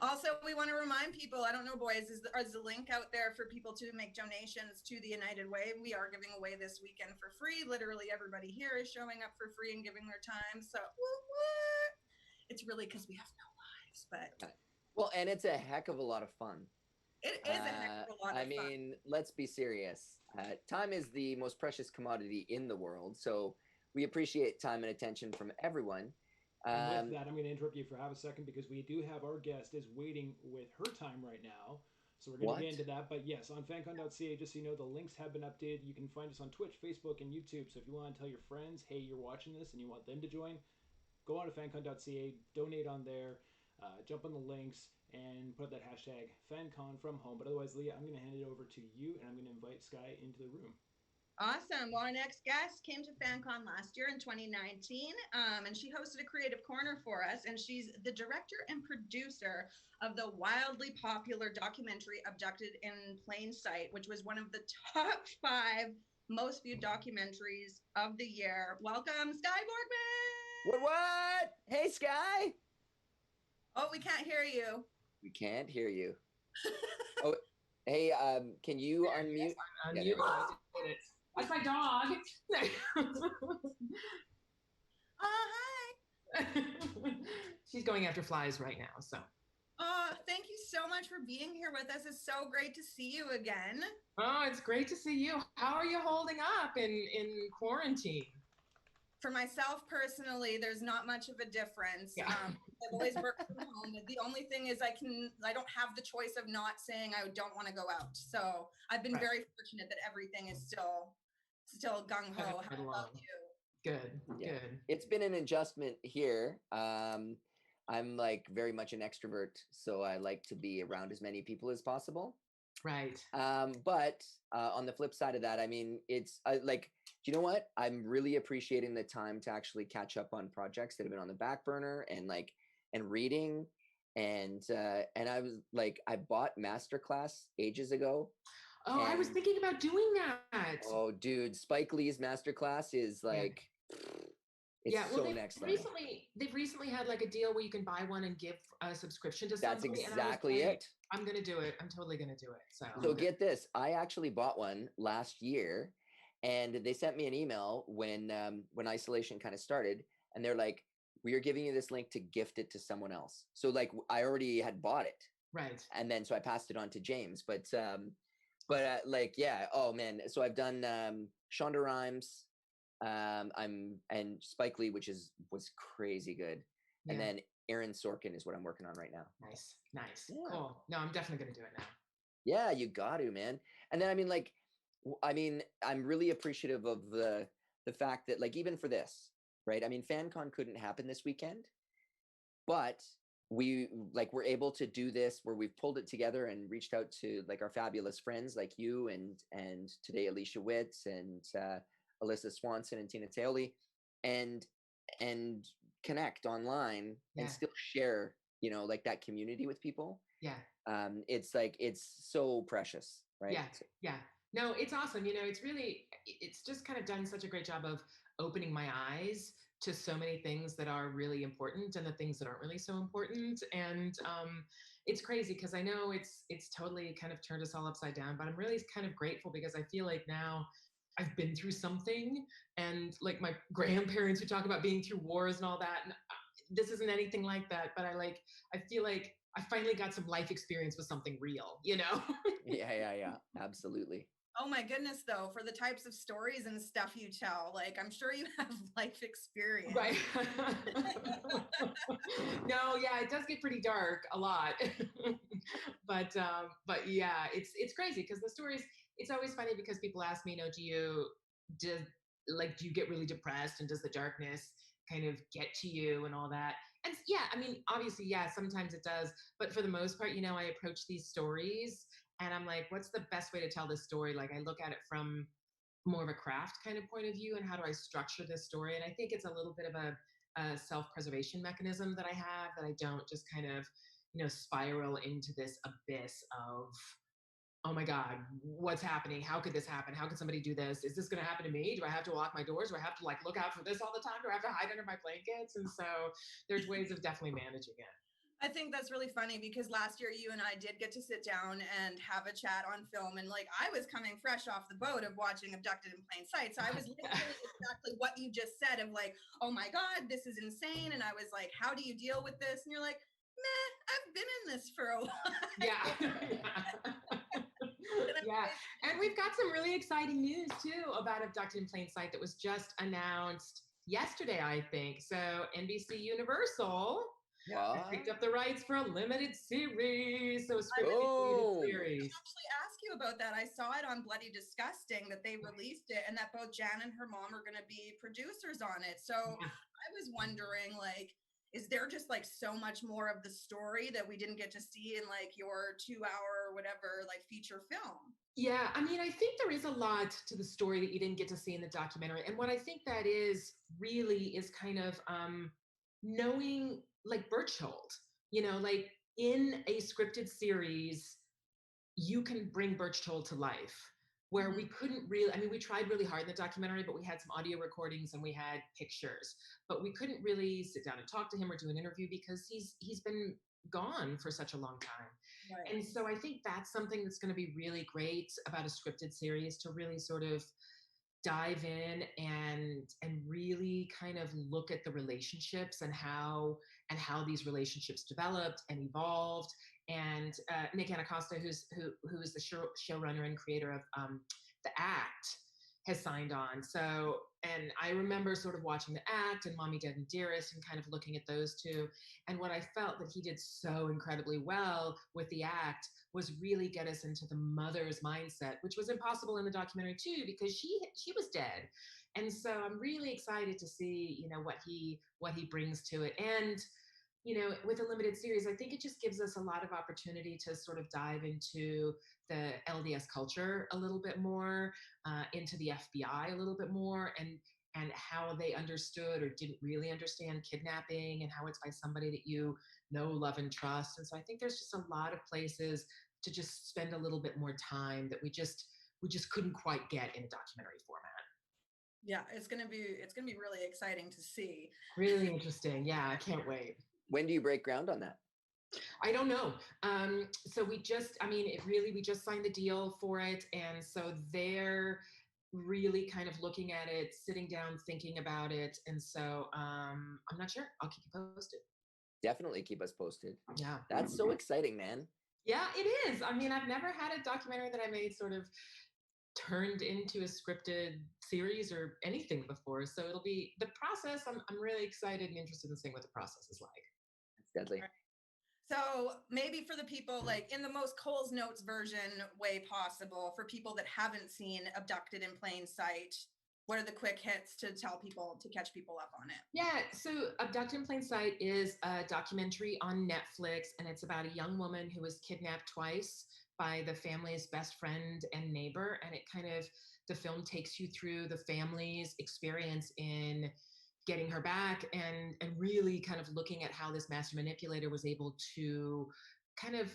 Also, we want to remind people, I don't know, boys, is the link out there for people to make donations to the United Way? We are giving away this weekend for free. Literally everybody here is showing up for free and giving their time. So it's really because we have no lives, but. Well, and it's a heck of a lot of fun. It is a heck of a lot of fun. I mean, let's be serious. Time is the most precious commodity in the world. So we appreciate time and attention from everyone. And with that, I'm going to interrupt you for half a second because we do have our guest is waiting with her time right now. So we're going to get into that. But yes, on fancon.ca, just so you know, the links have been updated. You can find us on Twitch, Facebook, and YouTube. So if you want to tell your friends, hey, you're watching this and you want them to join, go on to fancon.ca, donate on there, jump on the links, and put that hashtag FanCon from home. But otherwise, Leah, I'm going to hand it over to you, and I'm going to invite Sky into the room. Awesome. Well, our next guest came to FanCon last year in 2019, and she hosted a creative corner for us, and she's the director and producer of the wildly popular documentary Abducted in Plain Sight, which was one of the top 5 most viewed documentaries of the year. Welcome, Sky Borgman! What? Hey, Sky! Oh, we can't hear you. We can't hear you. Oh, hey, can you unmute? Unmute. That's my dog. Hi. She's going after flies right now, so. Thank you so much for being here with us. It's so great to see you again. Oh, it's great to see you. How are you holding up in quarantine? For myself personally, there's not much of a difference. Yeah. I've always worked from home. The only thing is I don't have the choice of not saying I don't want to go out. So I've been very fortunate that everything is still gung-ho. How about you? Good. Yeah. Good. It's been an adjustment here. I'm like very much an extrovert, so I like to be around as many people as possible. Right. But on the flip side of that, I mean, it's like, do you know what? I'm really appreciating the time to actually catch up on projects that have been on the back burner and reading. And I was like, I bought Masterclass ages ago. Oh, I was And thinking about doing that. oh, dude, Spike Lee's Masterclass is Yeah. like, it's Yeah, well, so next level. they've recently had like a deal where you can buy one and give a subscription to That's somebody. exactly it. I'm gonna do it. I'm totally gonna do it. So get this, I actually bought one last year, and they sent me an email when isolation kind of started, and they're like, "We are giving you this link to gift it to someone else." So like I already had bought it, right, and then so I passed it on to James. But like yeah, oh man. So I've done Shonda Rhimes, and Spike Lee, which was crazy good, and then Aaron Sorkin is what I'm working on right now. Nice, nice, Yeah. cool. No, I'm definitely gonna do it now. Yeah, you got to, man. And then I mean, like, I'm really appreciative of the fact that, like, even for this, right? I mean, FanCon couldn't happen this weekend, but we're able to do this where we've pulled it together and reached out to like our fabulous friends like you and today Alicia Witz and Alyssa Swanson and Tina Taoli, and connect online and still share, you know, like that community with people. Yeah. It's like, it's so precious, right? Yeah. Yeah. No, it's awesome. You know, it's just kind of done such a great job of opening my eyes to so many things that are really important and the things that aren't really so important. And it's crazy because I know it's totally kind of turned us all upside down, but I'm really kind of grateful because I feel like now I've been through something, and like my grandparents who talk about being through wars and all that. And this isn't anything like that, but I feel like I finally got some life experience with something real, you know? Yeah. Absolutely. Oh my goodness, though, for the types of stories and stuff you tell, like I'm sure you have life experience. Right. No, yeah, it does get pretty dark a lot. but yeah, it's crazy because the stories, it's always funny because people ask me, you know, do you get really depressed, and does the darkness kind of get to you and all that? And yeah, I mean, obviously, yeah, sometimes it does, but for the most part, you know, I approach these stories and I'm like, what's the best way to tell this story? Like, I look at it from more of a craft kind of point of view, and how do I structure this story? And I think it's a little bit of a self-preservation mechanism that I have, that I don't just kind of, you know, spiral into this abyss of, oh my God, what's happening? How could this happen? How could somebody do this? Is this going to happen to me? Do I have to lock my doors? Do I have to like look out for this all the time? Do I have to hide under my blankets? And so there's ways of definitely managing it. I think that's really funny because last year you and I did get to sit down and have a chat on film, and like I was coming fresh off the boat of watching Abducted in Plain Sight. So I was literally exactly what you just said of like, oh my God, this is insane. And I was like, how do you deal with this? And you're like, meh, I've been in this for a while. Yeah. Yeah. And we've got some really exciting news too about Abducted in Plain Sight that was just announced yesterday, I think. So NBC Universal picked up the rights for a limited series. So a scripted limited series. I actually ask you about that. I saw it on Bloody Disgusting that they released it, and that both Jan and her mom are going to be producers on it. So I was wondering, like, is there just like so much more of the story that we didn't get to see in like your 2-hour or whatever, like feature film? Yeah, I mean, I think there is a lot to the story that you didn't get to see in the documentary. And what I think that is really is kind of knowing like Birchhold, you know, like in a scripted series, you can bring Birchhold to life where we couldn't really, I mean, we tried really hard in the documentary, but we had some audio recordings and we had pictures, but we couldn't really sit down and talk to him or do an interview because he's been gone for such a long time. Right. And so I think that's something that's going to be really great about a scripted series, to really sort of dive in and really kind of look at the relationships and how these relationships developed and evolved. And Nick Anacosta, who is the showrunner and creator of The Act, has signed on. So, and I remember sort of watching The Act and Mommy, Dead and Dearest and kind of looking at those two. And what I felt that he did so incredibly well with The Act was really get us into the mother's mindset, which was impossible in the documentary too, because she was dead. And so I'm really excited to see, what he brings to it. And with a limited series, I think it just gives us a lot of opportunity to sort of dive into the LDS culture a little bit more, into the FBI a little bit more, and how they understood or didn't really understand kidnapping, and how it's by somebody that you know, love, and trust. And so I think there's just a lot of places to just spend a little bit more time that we just couldn't quite get in a documentary format. Yeah, it's gonna be really exciting to see. Really interesting. Yeah, I can't wait. When do you break ground on that? I don't know. So we just signed the deal for it. And so they're really kind of looking at it, sitting down, thinking about it. And so I'm not sure. I'll keep you posted. Definitely keep us posted. Yeah. That's so exciting, man. Yeah, it is. I mean, I've never had a documentary that I made sort of turned into a scripted series or anything before. So it'll be the process. I'm really excited and interested in seeing what the process is like. That's deadly. So maybe for the people, like in the most Cole's Notes version way possible, for people that haven't seen Abducted in Plain Sight, what are the quick hits to tell people, to catch people up on it? Yeah, so Abducted in Plain Sight is a documentary on Netflix, and it's about a young woman who was kidnapped twice by the family's best friend and neighbor. And the film takes you through the family's experience in getting her back, and really kind of looking at how this master manipulator was able to kind of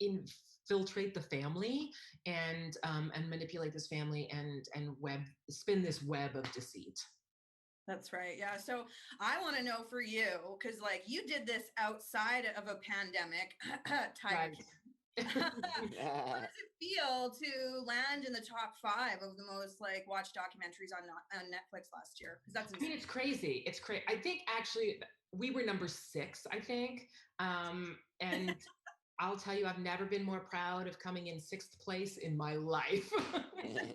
infiltrate the family and manipulate this family and spin this web of deceit. That's right. Yeah. So I want to know for you, because like you did this outside of a pandemic, Tiger. Right. How does it feel to land in the top 5 of the most like watched documentaries on Netflix last year? Because I mean, it's crazy. It's crazy. I think actually we were number 6, I think. And I'll tell you, I've never been more proud of coming in 6th place in my life. Yeah,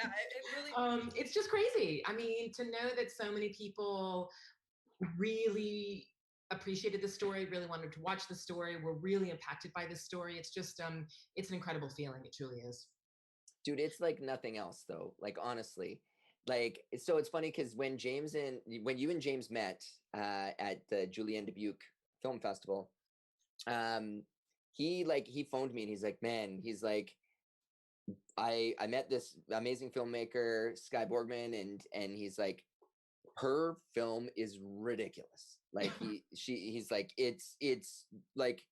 it really. It's just crazy. I mean, to know that so many people really appreciated the story, really wanted to watch the story, were really impacted by the story. It's just, it's an incredible feeling. It truly is. Dude, it's like nothing else though. Like, honestly, like, so it's funny because when you and James met at the Julienne Dubuque Film Festival, he phoned me and he's like, man, he's like, I met this amazing filmmaker, Sky Borgman, and he's like, her film is ridiculous. Like he's like, it's like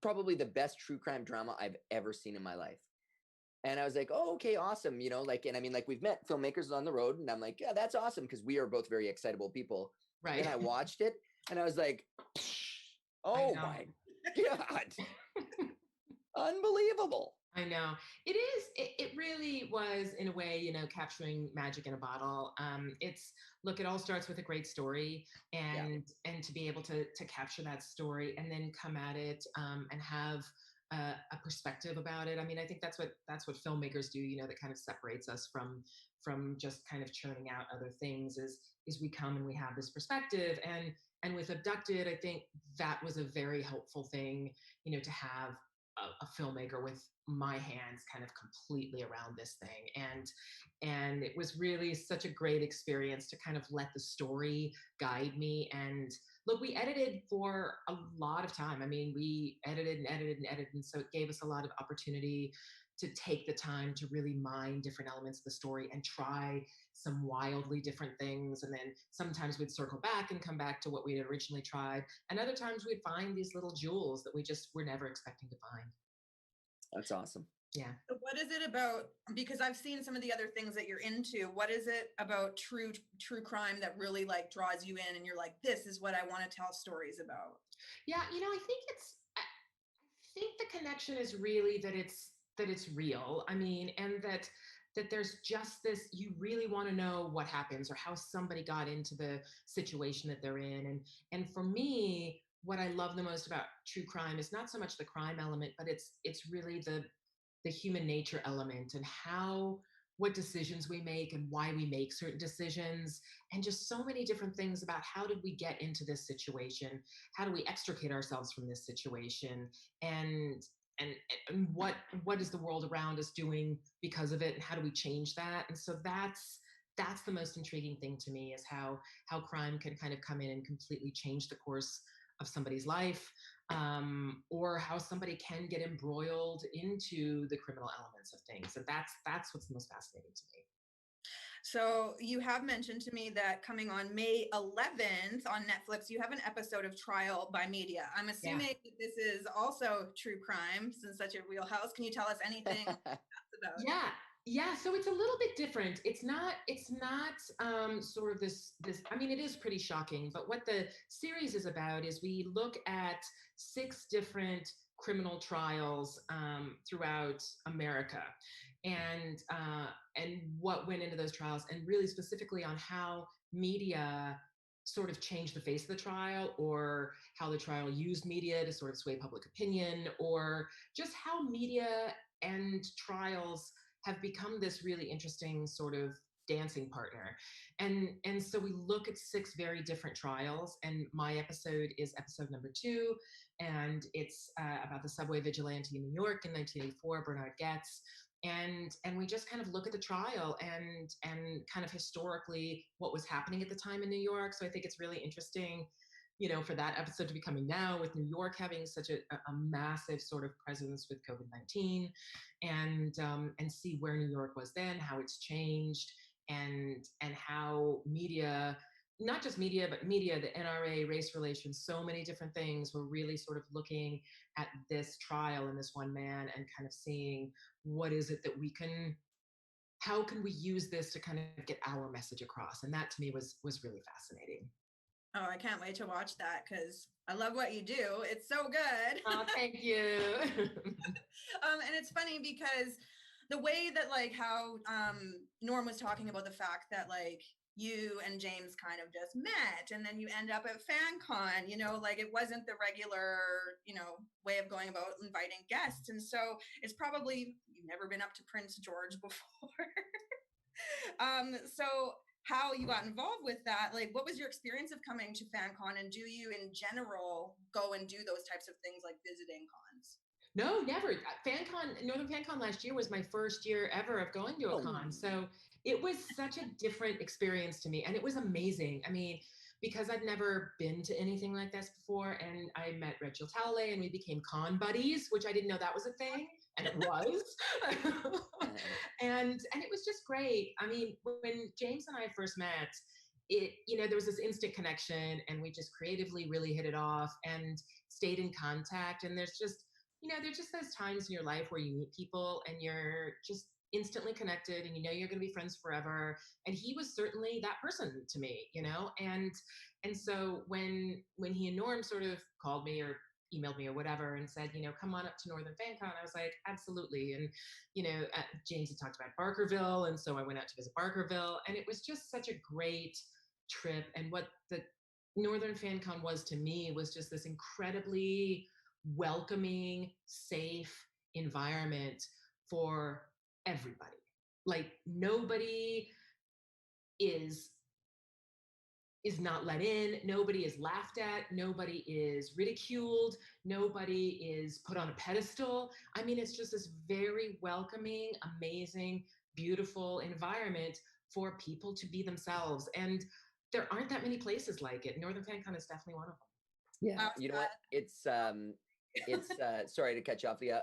probably the best true crime drama I've ever seen in my life. And I was like, oh, okay, awesome. Like, and I mean, like, we've met filmmakers on the road, and I'm like, yeah, that's awesome, because we are both very excitable people. Right. And then I watched it, and I was like, oh my God. Unbelievable. I know. It really was, in a way, capturing magic in a bottle. It all starts with a great story, and to be able to capture that story and then come at it and have a perspective about it. I mean, I think that's what filmmakers do, that kind of separates us from just kind of churning out other things, is we come and we have this perspective. And with Abducted, I think that was a very helpful thing, to have a filmmaker with my hands kind of completely around this thing. And it was really such a great experience to kind of let the story guide me. And look, we edited for a lot of time. I mean, we edited and edited and edited. And so it gave us a lot of opportunity to take the time to really mine different elements of the story and try some wildly different things. And then sometimes we'd circle back and come back to what we had originally tried. And other times we'd find these little jewels that we just were never expecting to find. That's awesome. Yeah. So what is it about, because I've seen some of the other things that you're into, what is it about true crime that really like draws you in and you're like, this is what I want to tell stories about? Yeah, I think the connection is really that it's real. I mean, and that there's just this, you really want to know what happens or how somebody got into the situation that they're in. And for me, what I love the most about true crime is not so much the crime element, but it's really the human nature element and what decisions we make and why we make certain decisions, and just so many different things about how did we get into this situation, how do we extricate ourselves from this situation, and and, and what is the world around us doing because of it, and how do we change that. And so that's the most intriguing thing to me, is how crime can kind of come in and completely change the course of somebody's life, or how somebody can get embroiled into the criminal elements of things. And that's what's the most fascinating to me. So you have mentioned to me that coming on May 11th on Netflix, you have an episode of Trial by Media. I'm assuming that this is also true crime, since such a wheelhouse. Can you tell us anything about? Yeah, so it's a little bit different. It's not sort of this, I mean, it is pretty shocking, but what the series is about is we look at 6 different criminal trials throughout America, and what went into those trials, and really specifically on how media sort of changed the face of the trial, or how the trial used media to sort of sway public opinion, or just how media and trials have become this really interesting sort of dancing partner. And so we look at 6 very different trials, and my episode is episode number 2, and it's about the subway vigilante in New York in 1984, Bernard Goetz. And we just kind of look at the trial and kind of historically what was happening at the time in New York. So I think it's really interesting, you know, for that episode to be coming now, with New York having such a massive sort of presence with COVID-19, and see where New York was then, how it's changed, and how media, not just media, but media, the NRA, race relations, so many different things were really sort of looking at this trial and this one man, and kind of seeing what is it that how can we use this to kind of get our message across. And that to me was really fascinating. Oh, I can't wait to watch that, because I love what you do. It's so good. Oh, thank you. And it's funny because the way that, like, how Norm was talking about the fact that, like, you and James kind of just met, and then you end up at FanCon, you know, like, it wasn't the regular, you know, way of going about inviting guests. And so it's probably, you've never been up to Prince George before. So how you got involved with that, like, what was your experience of coming to FanCon, and do you in general go and do those types of things, like visiting cons? No, never. FanCon, Northern FanCon last year was my first year ever of going to a con. So it was such a different experience to me, and it was amazing. I mean, because I'd never been to anything like this before, and I met Rachel Talalay, and we became con buddies, which I didn't know that was a thing, and it was. and it was just great. I mean, when James and I first met, there was this instant connection, and we just creatively really hit it off and stayed in contact. And there's just those times in your life where you meet people and you're just instantly connected, and you're going to be friends forever. And he was certainly that person to me, and so when he and Norm sort of called me or emailed me or whatever and said, come on up to Northern FanCon, I was like, absolutely. And James had talked about Barkerville, and so I went out to visit Barkerville, and it was just such a great trip. And what the Northern FanCon was to me was just this incredibly welcoming, safe environment for everybody. Like, nobody is not let in, nobody is laughed at, nobody is ridiculed, nobody is put on a pedestal. I mean, it's just this very welcoming, amazing, beautiful environment for people to be themselves. And there aren't that many places like it. Northern FanCon is definitely one of them. Yeah, you know what? It's sorry to cut you off, Leah.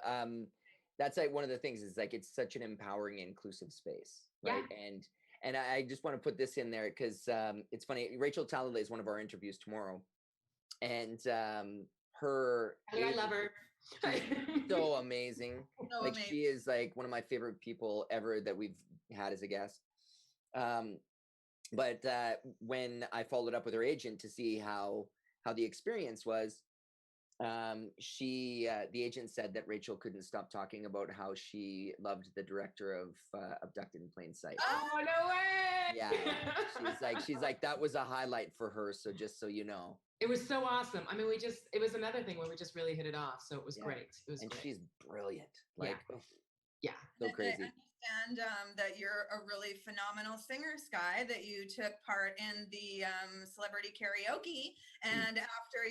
That's like one of the things is like it's such an empowering, inclusive space, right? Yeah. And I just want to put this in there because it's funny. Rachel Talalay is one of our interviews tomorrow, and I love her. So amazing. She is like one of my favorite people ever that we've had as a guest. But when I followed up with her agent to see how the experience was, the agent said that Rachel couldn't stop talking about how she loved the director of Abducted in Plain Sight. Oh, no way! Yeah, she's like that was a highlight for her. So just so you know, it was so awesome. I mean, it was another thing where we just really hit it off. So it was great. It was and great. She's brilliant. Like, Yeah. So And crazy. I understand that you're a really phenomenal singer, Sky, that you took part in the celebrity karaoke. And after,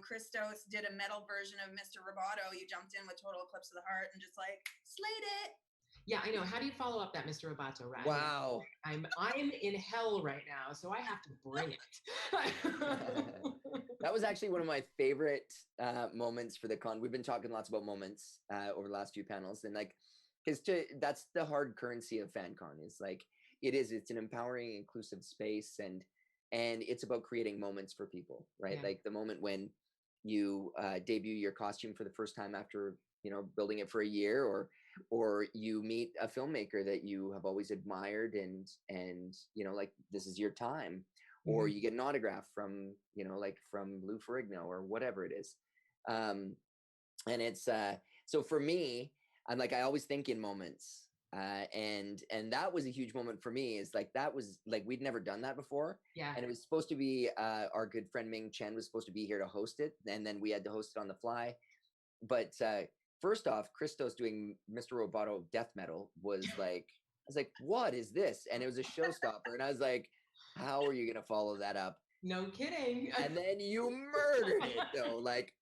Christos did a metal version of Mr. Roboto, you jumped in with Total Eclipse of the Heart and just like slayed it. Yeah, I know. How do you follow up that, Mr. Roboto? Right? Wow. I'm in hell right now, so I have to bring it. That was actually one of my favorite moments for the con. We've been talking lots about moments over the last few panels, and like, that's the hard currency of FanCon. Is like it's an empowering, inclusive space, and it's about creating moments for people, right? Yeah. Like the moment when you debut your costume for the first time after building it for a year, or you meet a filmmaker that you have always admired, and like this is your time, or you get an autograph from like from Lou Ferrigno or whatever it is. And it's so for me, I'm like, I always think in moments, and that was a huge moment for me. Is like, that was like, we'd never done that before. Yeah. And it was supposed to be our good friend Ming Chen was supposed to be here to host it, and then we had to host it on the fly. But first off, Christos doing Mr. Roboto death metal was like, I was like, what is this? And it was a showstopper, and I was like, how are you gonna follow that up? No kidding. And then you murdered it, though. Like,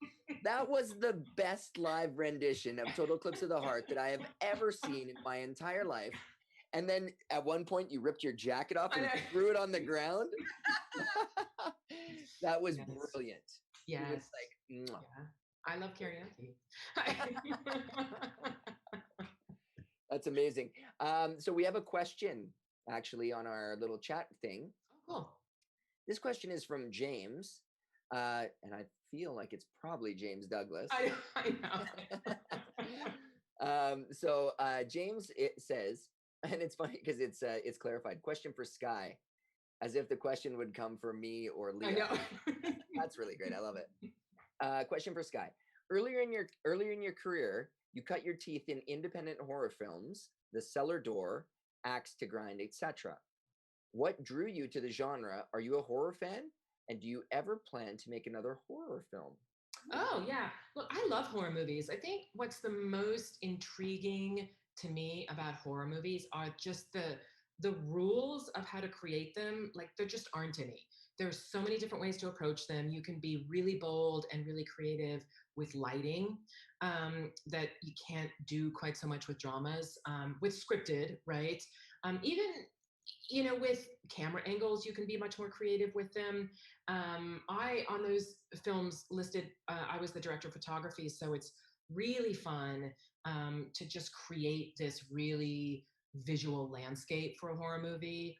that was the best live rendition of Total Eclipse of the Heart that I have ever seen in my entire life. And then at one point, you ripped your jacket off and threw it on the ground. That was brilliant. Yes. It was like, yeah. I love karaoke. That's amazing. So we have a question actually on our little chat thing. Oh, cool. This question is from James, and I feel like it's probably James Douglas. I know. So James, it says, and it's funny because it's clarified. Question for Sky, as if the question would come for me or Leah. I know. That's really great. I love it. Question for Sky. Earlier in your career, you cut your teeth in independent horror films, The Cellar Door, Axe to Grind, etc. What drew you to the genre? Are you a horror fan? And do you ever plan to make another horror film? Oh, yeah. Look, I love horror movies. I think what's the most intriguing to me about horror movies are just the rules of how to create them. Like, there just aren't any. There's so many different ways to approach them. You can be really bold and really creative with lighting that you can't do quite so much with dramas, with scripted, right? Even with camera angles, you can be much more creative with them. On those films listed, I was the director of photography, so it's really fun to just create this really visual landscape for a horror movie.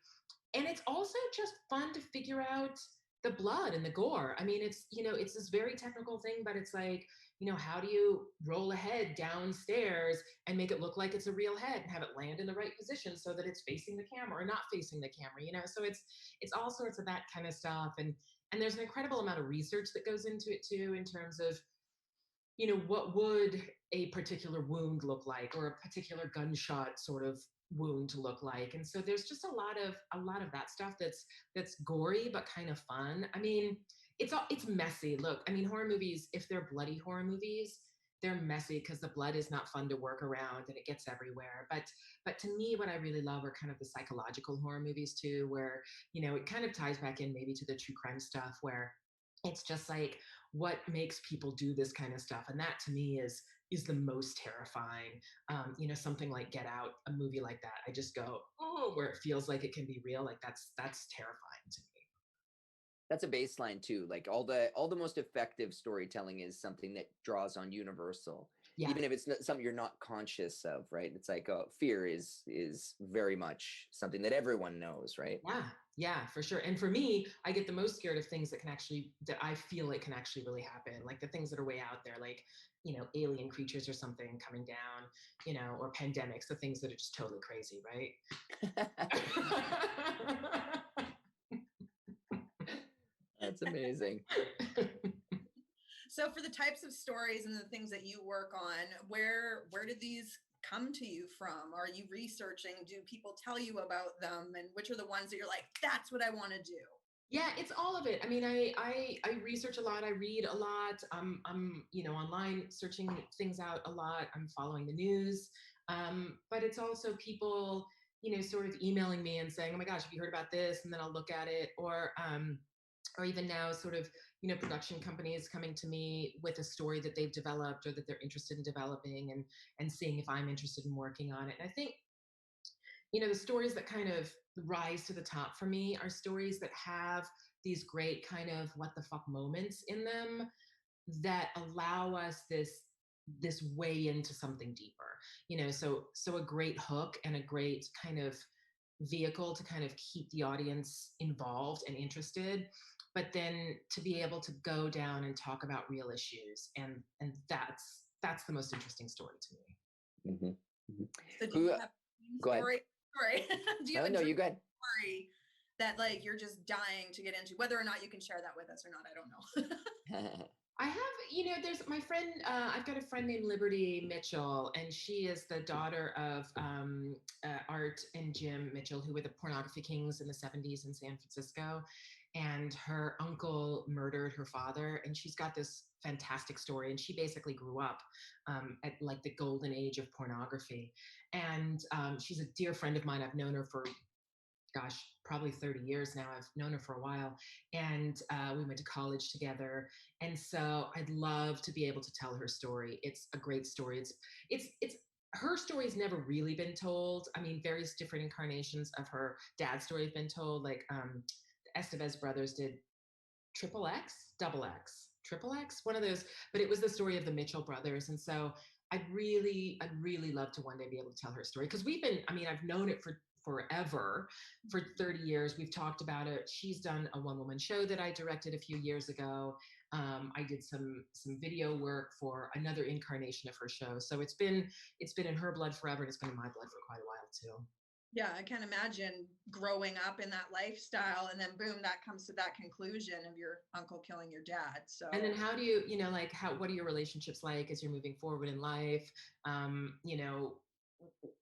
And it's also just fun to figure out the blood and the gore. I mean, it's this very technical thing, but it's like, how do you roll a head downstairs and make it look like it's a real head and have it land in the right position so that it's facing the camera or not facing the camera, so it's all sorts of that kind of stuff. And there's an incredible amount of research that goes into it too, in terms of, what would a particular wound look like, or a particular gunshot sort of wound to look like. And so there's just a lot of that stuff that's gory but kind of fun. I mean, it's messy. Look, I mean, horror movies, if they're bloody horror movies, they're messy because the blood is not fun to work around and it gets everywhere. But to me, what I really love are kind of the psychological horror movies too, where, it kind of ties back in maybe to the true crime stuff, where it's just like, what makes people do this kind of stuff? And that to me is the most terrifying. Something like Get Out, a movie like that, I just go, oh, where it feels like it can be real. Like that's terrifying to me. That's a baseline too. Like all the most effective storytelling is something that draws on universal, even if it's not something you're not conscious of, right? It's like, fear is very much something that everyone knows, right? Yeah, for sure. And for me, I get the most scared of things that I feel like can actually really happen. Like the things that are way out there, like, alien creatures or something coming down, or pandemics, the things that are just totally crazy, right? That's amazing. So for the types of stories and the things that you work on, where did these come to you from? Are you researching? Do people tell you about them? And which are the ones that you're like, that's what I want to do? Yeah, it's all of it. I mean, I research a lot. I read a lot. I'm online searching things out a lot. I'm following the news. But it's also people, sort of emailing me and saying, oh my gosh, have you heard about this? And then I'll look at it. Or even now sort of, production companies coming to me with a story that they've developed or that they're interested in developing, and seeing if I'm interested in working on it. And I think, the stories that kind of rise to the top for me are stories that have these great kind of what the fuck moments in them that allow us this way into something deeper. So a great hook and a great kind of vehicle to kind of keep the audience involved and interested, but then to be able to go down and talk about real issues, and that's the most interesting story to me. Mm-hmm. Mm-hmm. So do you have a go story? Sorry. Do you have no, a you go ahead. story that like you're just dying to get into, whether or not you can share that with us or not? I don't know. I have, there's my friend, I've got a friend named Liberty Mitchell, and she is the daughter of Art and Jim Mitchell, who were the pornography kings in the 70s in San Francisco. And her uncle murdered her father, and she's got this fantastic story. And she basically grew up at like the golden age of pornography. And she's a dear friend of mine. I've known her for gosh, probably 30 years now. I've known her for a while, and we went to college together. And so I'd love to be able to tell her story. It's a great story. It's her story's never really been told. I mean, various different incarnations of her dad's story have been told. Like the Estevez brothers did triple X, double X, triple X, one of those. But it was the story of the Mitchell brothers, and so I'd really love to one day be able to tell her story, because I've known it for forever, for 30 years. We've talked about it. She's done a one-woman show that I directed a few years ago. I did some video work for another incarnation of her show. So it's been in her blood forever, and it's been in my blood for quite a while too. Yeah, I can't imagine growing up in that lifestyle, and then boom, that comes to that conclusion of your uncle killing your dad. So and then how do you, what are your relationships like as you're moving forward in life?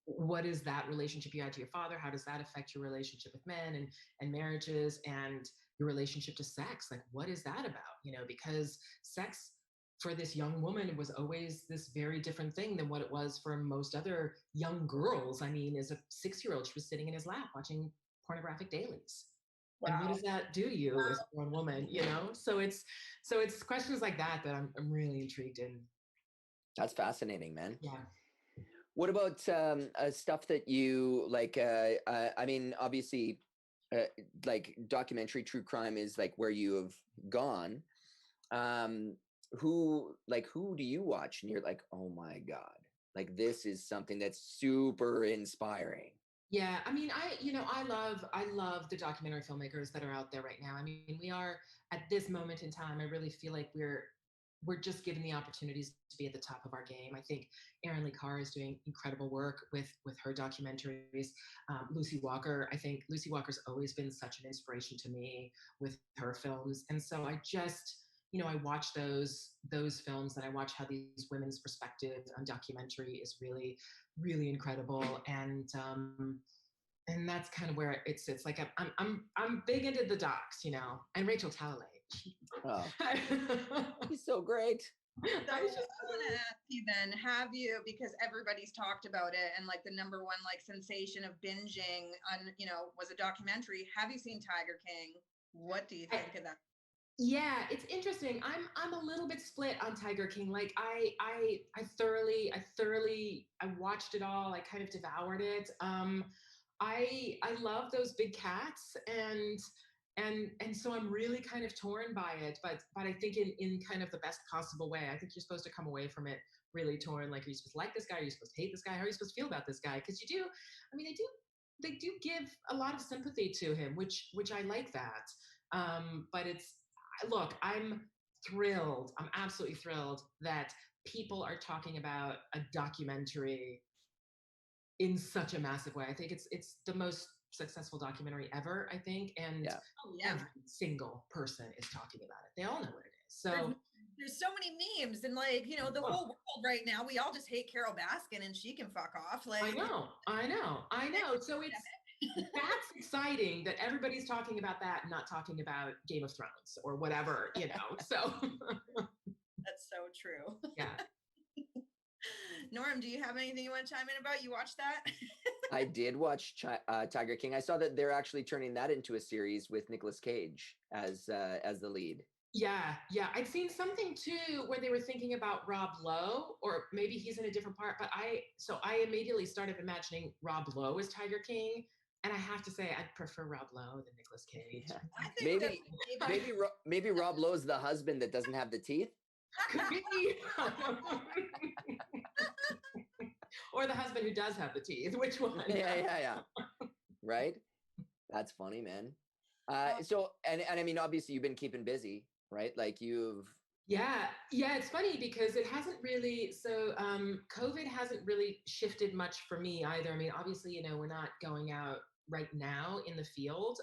What is that relationship you had to your father? How does that affect your relationship with men and marriages, and your relationship to sex? Like, what is that about? Because sex for this young woman was always this very different thing than what it was for most other young girls. I mean, as a 6-year-old, she was sitting in his lap watching pornographic dailies. Wow. And what does that do to you as a grown woman? So it's questions like that I'm really intrigued in. That's fascinating, man. Yeah. What about stuff that you like? I mean, obviously, like documentary true crime is like where you have gone. Who do you watch and you're like, oh my God, like this is something that's super inspiring? Yeah, I mean, I love the documentary filmmakers that are out there right now. I mean, we are at this moment in time, I really feel like we're just given the opportunities to be at the top of our game. I think Erin Lee Carr is doing incredible work with her documentaries. Lucy Walker, I think Lucy Walker's always been such an inspiration to me with her films. And so I just, I watch those films, and I watch how these women's perspective on documentary is really, really incredible. And that's kind of where it sits. Like I'm big into the docs, and Rachel Talalay. Oh, he's so great. So I want to ask you then, have you, because everybody's talked about it, and like the number one like sensation of binging on, was a documentary. Have you seen Tiger King? What do you think of that? Yeah, it's interesting. I'm a little bit split on Tiger King. Like I thoroughly I watched it all. I kind of devoured it. I love those big cats, and so I'm really kind of torn by it, but I think in kind of the best possible way. I think you're supposed to come away from it really torn. Like, are you supposed to like this guy? Are you supposed to hate this guy? How are you supposed to feel about this guy? Because you do, I mean, they do give a lot of sympathy to him, which I like that. But look, I'm thrilled. I'm absolutely thrilled that people are talking about a documentary in such a massive way. I think it's the most successful documentary ever, I think. And every single person is talking about it. They all know what it is. So there's so many memes, and like, the whole world right now, we all just hate Carol Baskin and she can fuck off. Like, I know. So that's exciting that everybody's talking about that and not talking about Game of Thrones or whatever, So that's so true. Yeah. Norm, do you have anything you want to chime in about? You watched that? I did watch Tiger King. I saw that they're actually turning that into a series with Nicolas Cage as the lead. Yeah, yeah. I'd seen something too where they were thinking about Rob Lowe, or maybe he's in a different part. But I immediately started imagining Rob Lowe as Tiger King, and I have to say I prefer Rob Lowe than Nicolas Cage. Yeah. I think Maybe Rob Lowe's the husband that doesn't have the teeth. Could be. Or the husband who does have the teeth. Which one? Yeah. Right? That's funny, man. So I mean, obviously you've been keeping busy, right? Like you've. Yeah, it's funny because it hasn't really. So COVID hasn't really shifted much for me either. I mean, obviously, we're not going out right now in the field,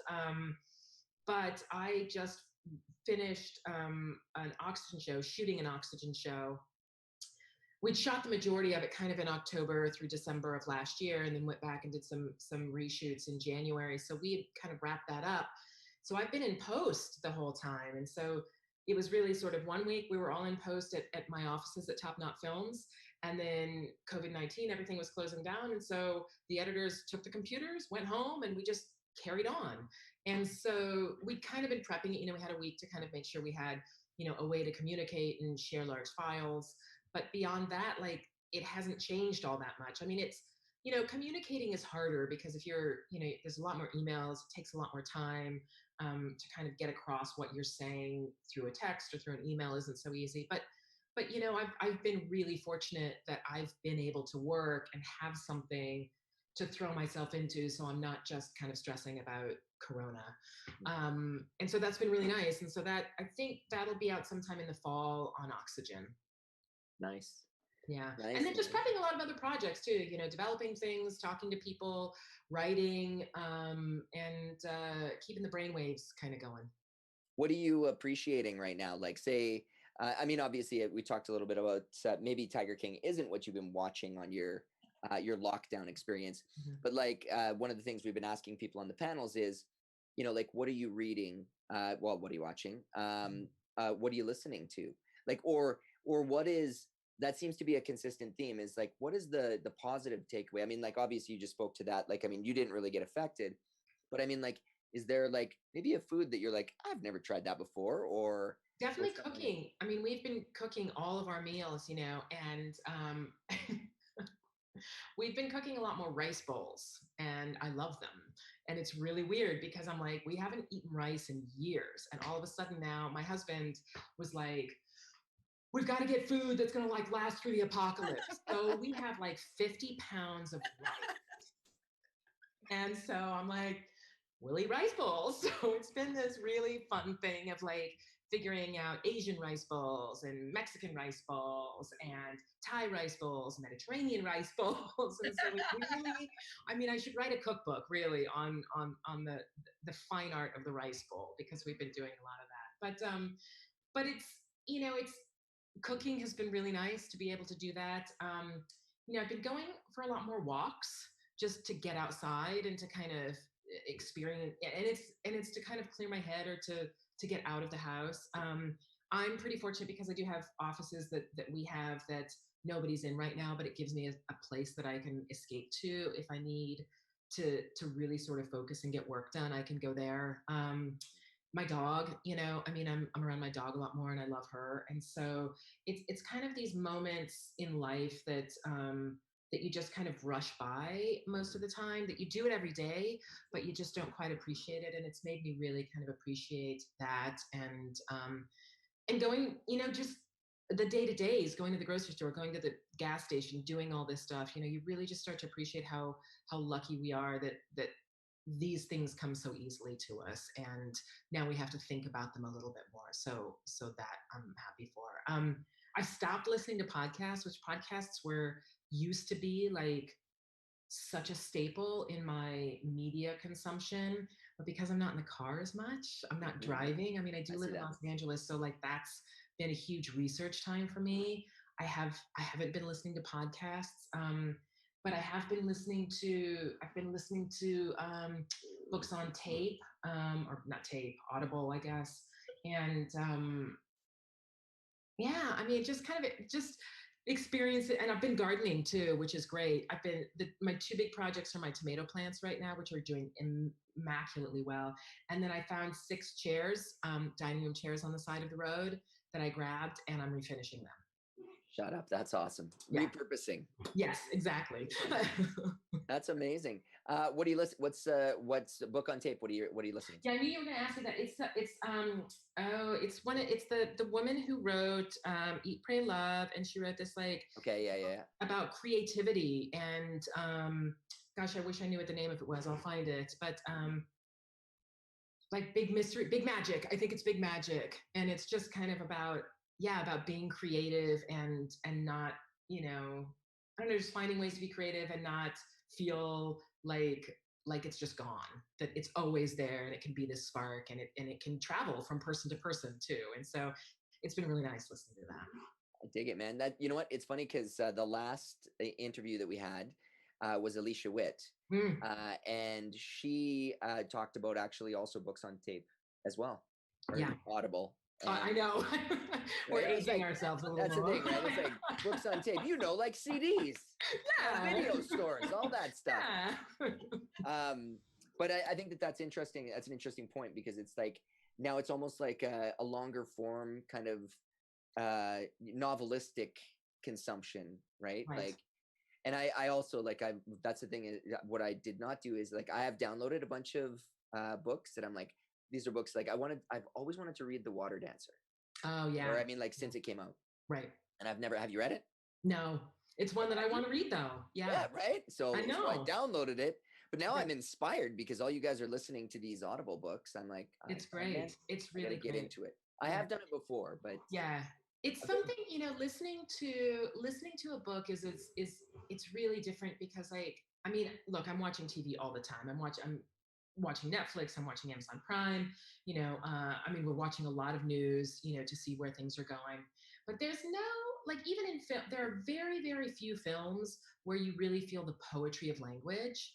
but I just finished an oxygen show, shooting an oxygen show. We'd shot the majority of it kind of in October through December of last year, and then went back and did some reshoots in January. So we had kind of wrapped that up. So I've been in post the whole time. And so it was really sort of 1 week we were all in post at my offices at Top Knot Films. And then COVID-19, everything was closing down. And so the editors took the computers, went home, and we just carried on. And so we'd kind of been prepping it. We had a week to kind of make sure we had, a way to communicate and share large files. But beyond that, like, it hasn't changed all that much. I mean, it's, communicating is harder because if you're, there's a lot more emails, it takes a lot more time to kind of get across what you're saying through a text or through an email isn't so easy. But I've been really fortunate that I've been able to work and have something to throw myself into, so I'm not just kind of stressing about Corona. And so that's been really nice. And so that, I think that'll be out sometime in the fall on Oxygen. Nice. Yeah. Nice. And then just prepping a lot of other projects too, developing things, talking to people, writing, and keeping the brainwaves kind of going. What are you appreciating right now? Like, say, I mean, obviously we talked a little bit about maybe Tiger King isn't what you've been watching on your lockdown experience, but like one of the things we've been asking people on the panels is, like, what are you reading? Well, what are you watching? What are you listening to? Like, or what is, that seems to be a consistent theme, is like, what is the positive takeaway? I mean, like, obviously you just spoke to that. Like, I mean, you didn't really get affected, but I mean, like, is there like maybe a food that you're like, I've never tried that before? Or definitely cooking. I mean, we've been cooking all of our meals, and we've been cooking a lot more rice bowls, and I love them. And it's really weird because I'm like, we haven't eaten rice in years. And all of a sudden now my husband was like, we've got to get food that's going to like last through the apocalypse. So we have like 50 pounds of rice. And so I'm like, we'll eat rice bowls. So it's been this really fun thing of like figuring out Asian rice bowls and Mexican rice bowls and Thai rice bowls, Mediterranean rice bowls. And so it really, I mean, I should write a cookbook really on the fine art of the rice bowl, because we've been doing a lot of that. But it's, it's, cooking has been really nice to be able to do that. I've been going for a lot more walks just to get outside and to kind of experience, and it's to kind of clear my head or to get out of the house. I'm pretty fortunate because I do have offices that we have that nobody's in right now, but it gives me a place that I can escape to if I need to really sort of focus and get work done. I can go there. My dog, I mean, I'm around my dog a lot more, and I love her. And so it's kind of these moments in life that that you just kind of rush by most of the time, that you do it every day, but you just don't quite appreciate it. And it's made me really kind of appreciate that. And going, just the day-to-days, going to the grocery store, going to the gas station, doing all this stuff, you really just start to appreciate how lucky we are that these things come so easily to us, and now we have to think about them a little bit more. So that I'm happy for. I stopped listening to podcasts, which podcasts used to be like such a staple in my media consumption, but because I'm not in the car as much, I'm not driving. I mean, I do live in Los Angeles, so like that's been a huge research time for me. I haven't been listening to podcasts. But I've been listening to books on tape, or not tape, Audible, I guess. And yeah, I mean, just experience it, and I've been gardening too, which is great. My two big projects are my tomato plants right now, which are doing immaculately well. And then I found 6 chairs, dining room chairs on the side of the road that I grabbed, and I'm refinishing them. Shut up. That's awesome. Yeah. Repurposing. Yes, exactly. That's amazing. What do you listen? What's a book on tape? What are you listening to? Yeah, I knew you were going to ask me that. It's the woman who wrote Eat, Pray, Love, and she wrote this like about creativity and gosh, I wish I knew what the name of it was. I'll find it, but like Big Mystery, Big Magic. I think it's Big Magic, and it's just kind of about being creative and not, I don't know, just finding ways to be creative and not feel like it's just gone, that it's always there, and it can be this spark, and it can travel from person to person too. And so it's been really nice listening to that. I dig it, man. That, you know what? It's funny because the last interview that we had was Alicia Witt, and she talked about actually also books on tape as well, or Audible. I know. We're aging ourselves a little That's more. The thing, right? It's like books on tape, like CDs, video stores, all that stuff. Yeah. But I think that's interesting. That's an interesting point, because it's like now it's almost like a longer form kind of novelistic consumption, right? Like, and I also that's the thing is, what I did not do is like I have downloaded a bunch of books that I'm like, these are books like I've always wanted to read The Water Dancer. Oh yeah. Or I mean, like since it came out. Right. And have you read it? No. It's one that I want to read though. Yeah. Yeah, right? So I know. So I downloaded it, but now I'm inspired because all you guys are listening to these Audible books. I'm like, it's great. It's really great. Get into it. I have done it before, but yeah. It's something, listening to a book is it's really different, because like, I mean, look, I'm watching TV all the time. I'm watching Netflix, I'm watching Amazon Prime, I mean, we're watching a lot of news, to see where things are going. But there's no, like, even in film, there are very, very few films where you really feel the poetry of language.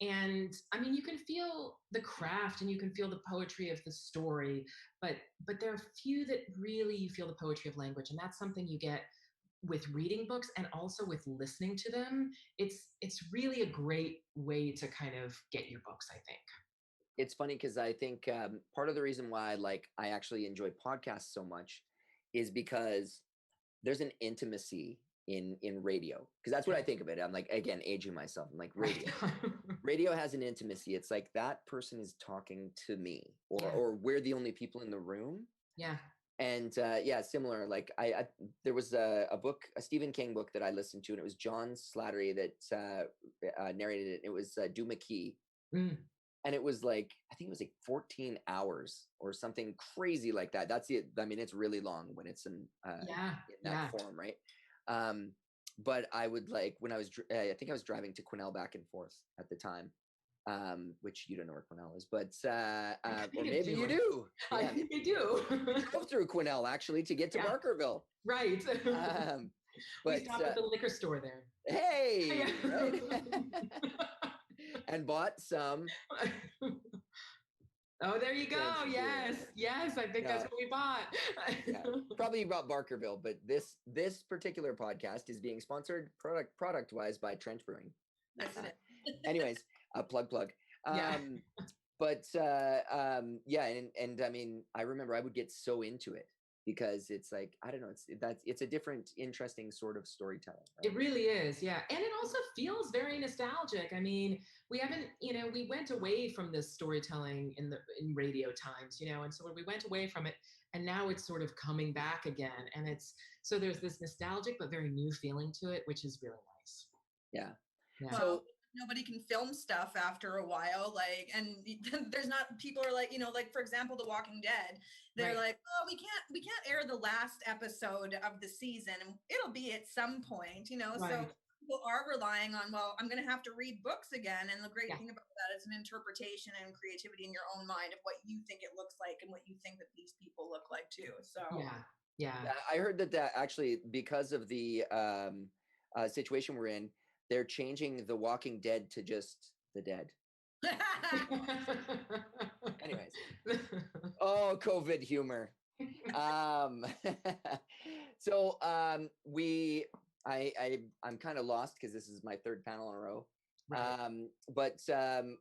And I mean, you can feel the craft and you can feel the poetry of the story, but there are few that really you feel the poetry of language. And that's something you get with reading books, and also with listening to them. It's really a great way to kind of get your books, I think. It's funny because I think part of the reason why I actually enjoy podcasts so much is because there's an intimacy in radio, because that's what I think of it. I'm like, again, aging myself. I'm like, radio has an intimacy. It's like that person is talking to me, or we're the only people in the room. Yeah. And similar. Like there was a book, a Stephen King book that I listened to, and it was John Slattery that narrated it. It was Do McKee, and it was like, I think it was like 14 hours or something crazy like that. That's it. I mean, it's really long when it's in that form, right? But I would when I was, I think I was driving to Quesnel back and forth at the time. Which you don't know where Quesnel is, but or maybe you do. Yeah. I think I do. We drove through Quesnel actually to get to Barkerville. Right. But we stopped at the liquor store there. Hey. Right? And bought some. Oh, there you go. Yes. I think that's what we bought. Probably about Barkerville, but this particular podcast is being sponsored product wise by Trent Brewing. That's it. Anyways, plug. But and I mean, I remember I would get so into it because it's like, I don't know, it's a different, interesting sort of storytelling. Right? It really is, yeah. And it also feels very nostalgic. I mean, we haven't, we went away from this storytelling in radio times, and so when we went away from it, and now it's sort of coming back again. And so there's this nostalgic but very new feeling to it, which is really nice. Yeah. Well, so nobody can film stuff after a while, and there's not, people are like, like for example, The Walking Dead, they're like, oh, we can't air the last episode of the season, and it'll be at some point, so people are relying on, well, I'm going to have to read books again. And the great thing about that is an interpretation and creativity in your own mind of what you think it looks like and what you think that these people look like too. So yeah, I heard that actually, because of the situation we're in, they're changing The Walking Dead to just The Dead. Anyways. Oh, COVID humor. um, so I'm kind of lost because this is my third panel in a row. Right.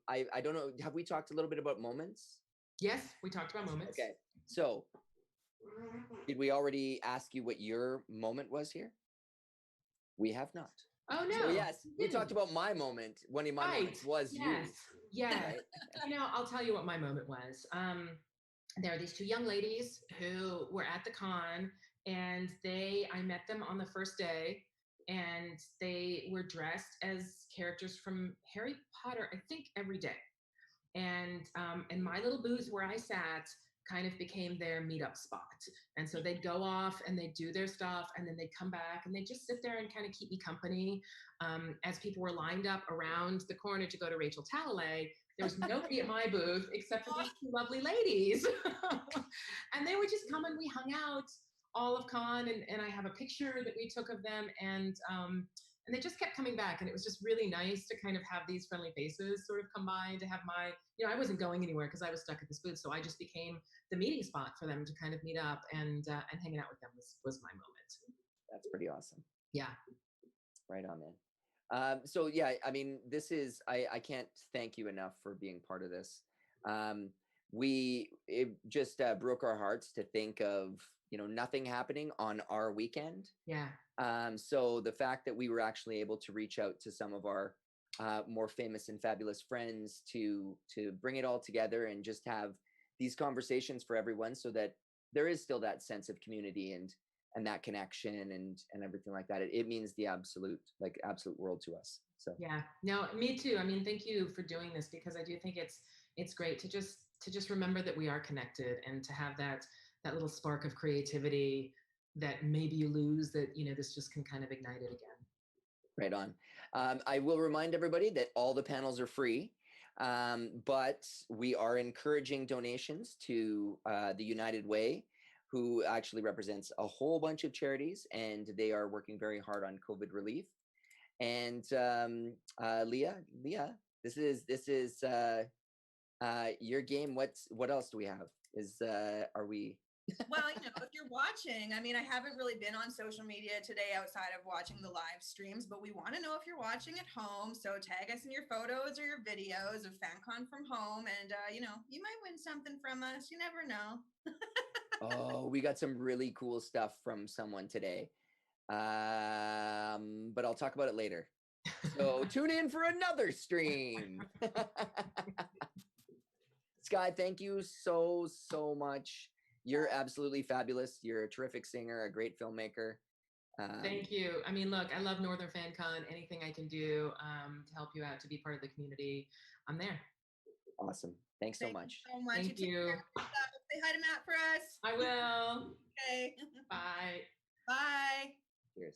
I don't know. Have we talked a little bit about moments? Yes, we talked about moments. Okay. So did we already ask you what your moment was here? We have not. Oh no. So yes, we talked about my moment. One of my moments was you. Yes. Right? I'll tell you what my moment was. There are these two young ladies who were at the con, and I met them on the first day, and they were dressed as characters from Harry Potter, I think every day. And my little booth where I sat kind of became their meetup spot. And so they'd go off and they'd do their stuff, and then they'd come back and they'd just sit there and kind of keep me company. As people were lined up around the corner to go to Rachel Talalay, there was nobody at my booth except for these two lovely ladies. And they would just come and we hung out all of con, and I have a picture that we took of them, and they just kept coming back, and it was just really nice to kind of have these friendly faces sort of come by, and to have I wasn't going anywhere because I was stuck at this booth, so I just became the meeting spot for them to kind of meet up, and hanging out with them was my moment. That's pretty awesome. Yeah. Right on, man. So yeah, I mean, I can't thank you enough for being part of this. It just broke our hearts to think of, nothing happening on our weekend. Yeah. So the fact that we were actually able to reach out to some of our more famous and fabulous friends to bring it all together and just have these conversations for everyone, so that there is still that sense of community and that connection and everything like that. It means the absolute world to us. So yeah, no, me too. I mean, thank you for doing this, because I do think it's great to just remember that we are connected, and to have that little spark of creativity that maybe you lose, that this just can kind of ignite it again. Right on. I will remind everybody that all the panels are free, but we are encouraging donations to the United Way, who actually represents a whole bunch of charities, and they are working very hard on COVID relief. And Leah, this is your game. What else do we have? Are we? Well, if you're watching, I mean, I haven't really been on social media today outside of watching the live streams, but we want to know if you're watching at home. So tag us in your photos or your videos of FanCon from home, and you might win something from us. You never know. Oh, we got some really cool stuff from someone today, but I'll talk about it later. So tune in for another stream. Sky, thank you so much. You're absolutely fabulous. You're a terrific singer, a great filmmaker. Thank you. I mean, look, I love Northern FanCon. Anything I can do to help you out, to be part of the community, I'm there. Awesome. Thanks so much. So much. Thank you. Say hi to Matt for us. I will. Okay. Bye. Bye. Cheers.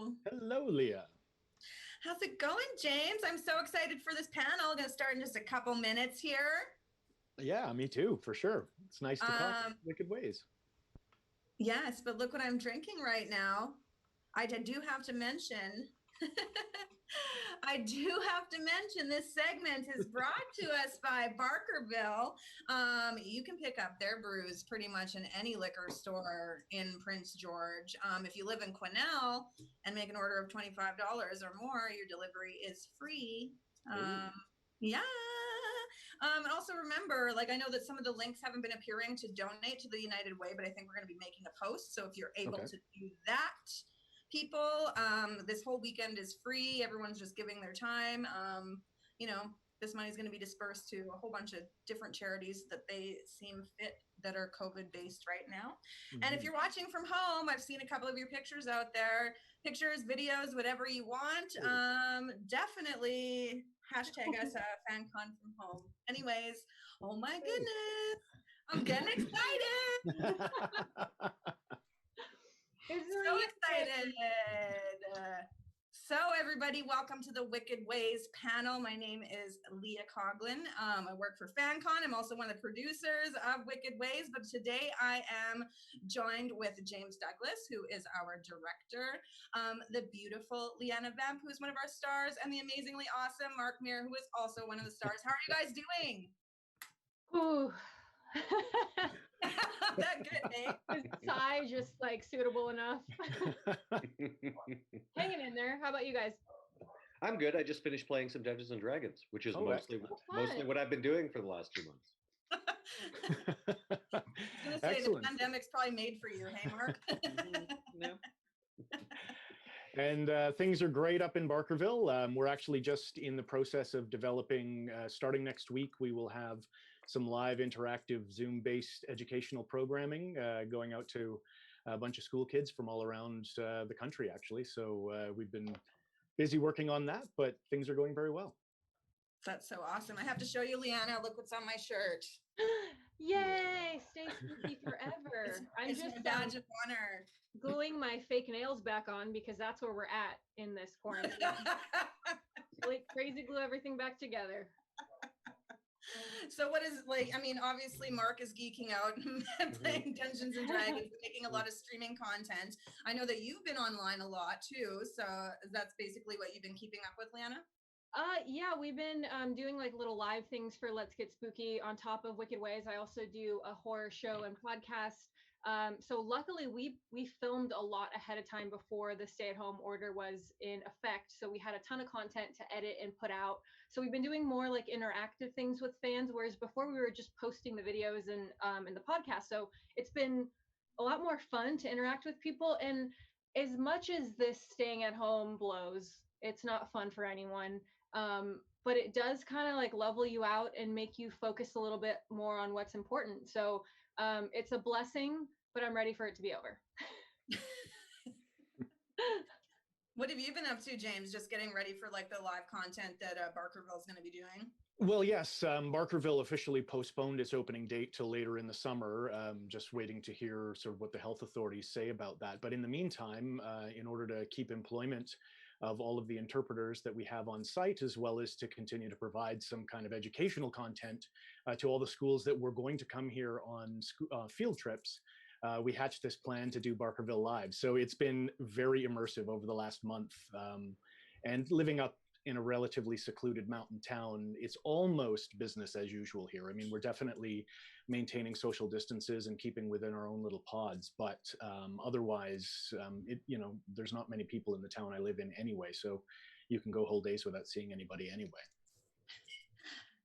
Hello. Hello, Leah. How's it going, James? I'm so excited for this panel. Going to start in just a couple minutes here. Yeah, me too, for sure. It's nice to talk Wicked Ways. Yes, but look what I'm drinking right now. I do have to mention, this segment is brought to us by Barkerville. You can pick up their brews pretty much in any liquor store in Prince George. If you live in Quesnel and make an order of $25 or more, your delivery is free. Yeah. And also remember, like, I know that some of the links haven't been appearing to donate to the United Way, but I think we're going to be making a post. So if you're able to do that, people, this whole weekend is free. Everyone's just giving their time. This money is going to be dispersed to a whole bunch of different charities that they seem fit that are COVID based right now. And if you're watching from home, I've seen a couple of your pictures out there, pictures, videos, whatever you want. Definitely hashtag us FanCon from home. Anyways, oh my goodness, I'm getting excited. So excited. So everybody, welcome to the Wicked Ways panel. My name is Leah Coughlin. I work for FanCon. I'm also one of the producers of Wicked Ways, but today I am joined with James Douglas, who is our director, the beautiful Leanna Vamp, who's one of our stars, and the amazingly awesome Mark Muir, who is also one of the stars. How are you guys doing? Ooh. That good, eh? Is size just like suitable enough? Hanging in there. How about you guys? I'm good. I just finished playing some Dungeons and Dragons, which is mostly what I've been doing for the last 2 months. I was gonna say the pandemic's probably made for you, hey Mark? And things are great up in Barkerville. We're actually just in the process of developing, starting next week, we will have some live interactive Zoom-based educational programming going out to a bunch of school kids from all around the country, actually. So we've been busy working on that, but things are going very well. That's so awesome. I have to show you, Leanna. Look what's on my shirt. Yay! Stay spooky forever. It's a badge of honor. Gluing my fake nails back on because that's where we're at in this quarantine. Like crazy glue everything back together. So what is obviously Mark is geeking out and playing Dungeons and Dragons, making a lot of streaming content. I know that you've been online a lot too. So that's basically what you've been keeping up with, Leanna? Yeah, we've been doing like little live things for Let's Get Spooky on top of Wicked Ways. I also do a horror show and podcast. So luckily we filmed a lot ahead of time before the stay-at-home order was in effect. So we had a ton of content to edit and put out. So we've been doing more like interactive things with fans, whereas before we were just posting the videos and the podcast. So it's been a lot more fun to interact with people. And as much as this staying at home blows, it's not fun for anyone. But it does kind of like level you out and make you focus a little bit more on what's important. So it's a blessing, but I'm ready for it to be over. What have you been up to, James? Just getting ready for like the live content that Barkerville is going to be doing? Well, yes, Barkerville officially postponed its opening date till later in the summer. Just waiting to hear sort of what the health authorities say about that. But in the meantime, in order to keep employment of all of the interpreters that we have on site, as well as to continue to provide some kind of educational content to all the schools that were going to come here on field trips, we hatched this plan to do Barkerville Live. So it's been very immersive over the last month. And living up in a relatively secluded mountain town, it's almost business as usual here. I mean, we're definitely maintaining social distances and keeping within our own little pods, but otherwise, there's not many people in the town I live in anyway, so you can go whole days without seeing anybody anyway.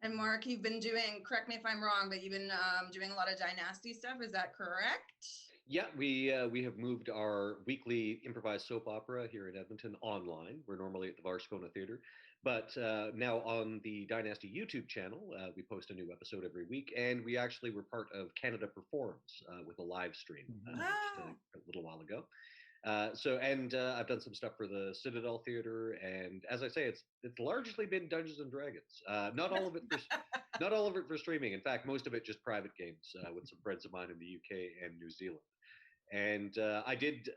And Mark, you've been doing, correct me if I'm wrong, but you've been doing a lot of Dynasty stuff. Is that correct? Yeah, we have moved our weekly improvised soap opera here in Edmonton online. We're normally at the Varscona Theatre, but now on the Dynasty YouTube channel, we post a new episode every week, and we actually were part of Canada Performs with a live stream just a little while ago. I've done some stuff for the Citadel Theatre, and as I say, it's largely been Dungeons and Dragons. Not all of it for streaming. In fact, most of it just private games with some friends of mine in the UK and New Zealand. And I did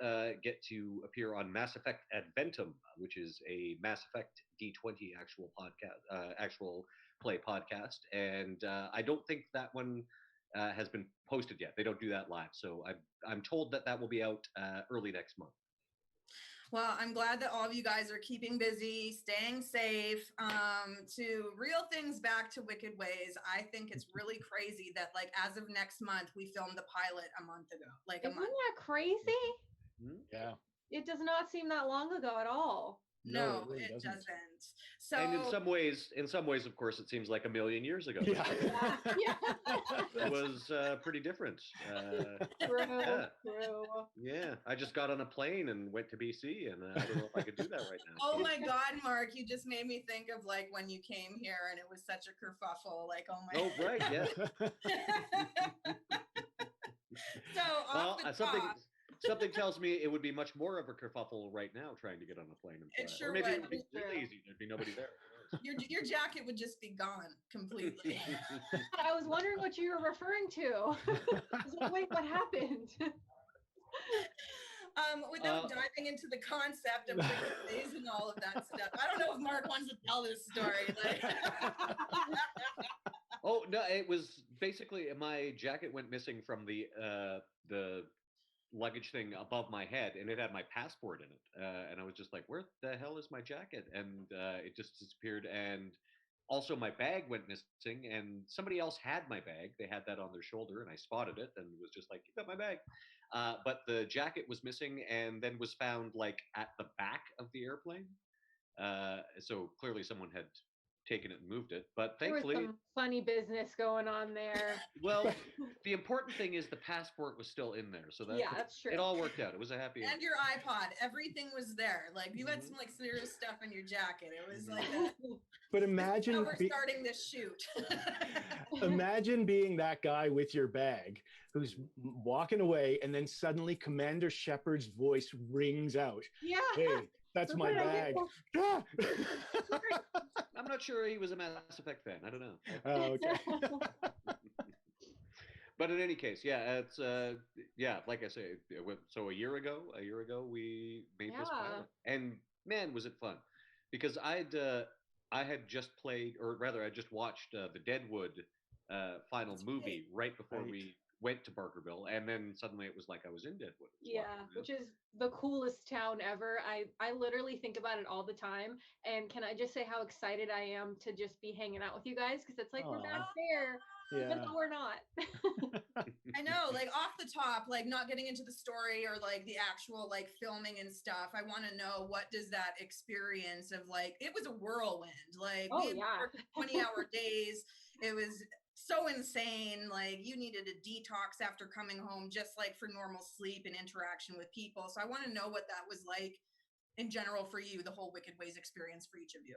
get to appear on Mass Effect Adventum, which is a Mass Effect D20 actual podcast, actual play podcast. And I don't think that one has been posted yet. They don't do that live, so I'm told that that will be out early next month. Well, I'm glad that all of you guys are keeping busy, staying safe. To reel things back to Wicked Ways, I think it's really crazy that, like, as of next month, we filmed the pilot a month ago. Like, a Isn't month. that crazy? Yeah. It does not seem that long ago at all. No, really it doesn't. doesn't. So, And in some ways, of course, it seems like a million years ago. Yeah. It was pretty different. True, Yeah. true. Yeah, I just got on a plane and went to BC, and I don't know if I could do that right now. oh my God, Mark, you just made me think of, like, when you came here and it was such a kerfuffle. Like, oh my. Oh, right, yeah. So, off the top. Something tells me it would be much more of a kerfuffle right now trying to get on a plane and fly. It sure or maybe would. it would be really easy. There'd be nobody there. Your jacket would just be gone completely. I was wondering what you were referring to. I was like, wait, what happened? Without diving into the concept of Wicked Ways and all of that stuff, I don't know if Mark wants to tell this story. Like. Oh no! It was basically my jacket went missing from the luggage thing above my head, and it had my passport in it, and I was just like, where the hell is my jacket? And it just disappeared. And also my bag went missing, and somebody else had my bag. They had that on their shoulder, and I spotted it and was just like, you got my bag. But the jacket was missing, and then was found like at the back of the airplane. So clearly someone had taken it and moved it, but thankfully there was some funny business going on there. Well, the important thing is the passport was still in there, so that's true. It all worked out. It was a happy And ending. your iPod, everything was there. Like, you had some like serious stuff in your jacket. It was like But imagine how we're starting this shoot. Imagine being that guy with your bag who's walking away, and then suddenly Commander Shepard's voice rings out. Yeah. Hey, that's my bag. Ah! I'm not sure he was a Mass Effect fan. I don't know. Oh, okay. But in any case, yeah, it's like I say, so a year ago we made this pilot, and man, was it fun, because I had just played, or rather, I just watched the Deadwood final movie right before we went to Barkerville, and then suddenly it was like I was in Deadwood. Which is the coolest town ever. I literally think about it all the time, and can I just say how excited I am to just be hanging out with you guys, because it's like we're back there. Even though we're not. I know, like, off the top, like, not getting into the story or like the actual like filming and stuff, I want to know, what does that experience of, like, it was a whirlwind, like, we worked 20-hour days. It was so insane. Like, you needed a detox after coming home, just like for normal sleep and interaction with people. So I want to know what that was like in general for you, the whole Wicked Ways experience for each of you.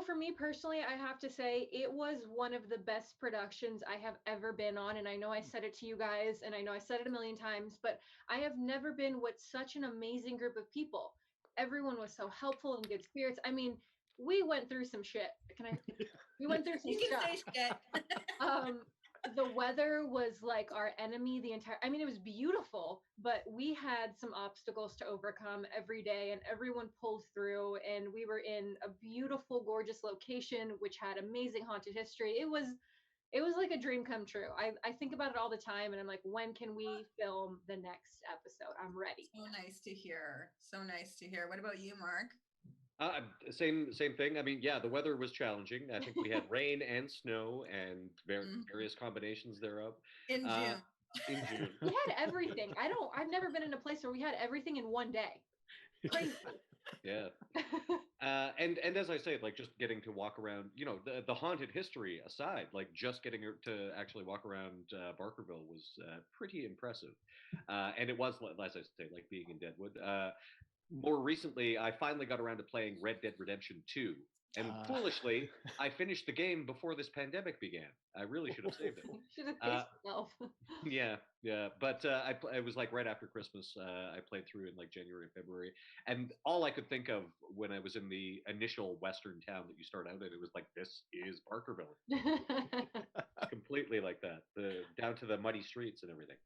For me personally, I have to say it was one of the best productions I have ever been on. And I know I said it to you guys, and I know I said it a million times, but I have never been with such an amazing group of people. Everyone was so helpful and good spirits. I mean, we went through some shit. We went through some you can stuff. say shit. The weather was like our enemy it was beautiful, but we had some obstacles to overcome every day, and everyone pulled through, and we were in a beautiful, gorgeous location which had amazing haunted history. It was like a dream come true. I think about it all the time, and I'm like, when can we film the next episode? I'm ready. So nice to hear. So nice to hear. What about you, Mark? Same thing. I mean, yeah, the weather was challenging. I think we had rain and snow and various combinations thereof. In June. In June. We had everything. I've never been in a place where we had everything in one day. Crazy. Yeah. And as I say, like, just getting to walk around, the haunted history aside, like, just getting to actually walk around Barkerville was pretty impressive. And it was, as I say, like being in Deadwood. More recently, I finally got around to playing Red Dead Redemption 2. And foolishly, I finished the game before this pandemic began. I really should have saved it. Should have paced yourself. Yeah. But it was like right after Christmas. I played through in like January and February. And all I could think of when I was in the initial Western town that you start out in, it was like, this is Barkerville. Completely like that. Down to the muddy streets and everything.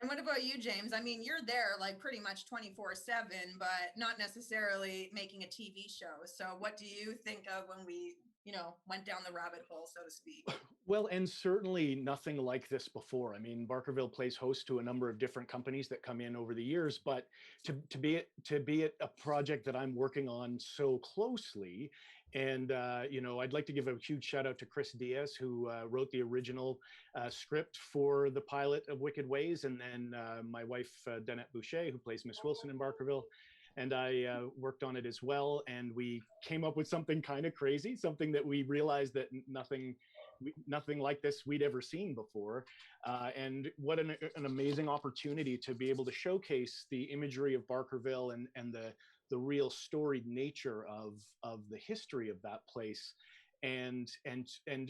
And what about you, James? I mean, you're there like pretty much 24/7, but not necessarily making a TV show. So what do you think of when we, went down the rabbit hole, so to speak? Well, and certainly nothing like this before. I mean, Barkerville plays host to a number of different companies that come in over the years, but to be a project that I'm working on so closely, and I'd like to give a huge shout out to Chris Diaz, who wrote the original script for the pilot of Wicked Ways, and then my wife Danette Boucher, who plays Miss Wilson in Barkerville, and I worked on it as well. And we came up with something kind of crazy, something that we realized that nothing like this we'd ever seen before. And what an amazing opportunity to be able to showcase the imagery of Barkerville and the real storied nature of the history of that place, and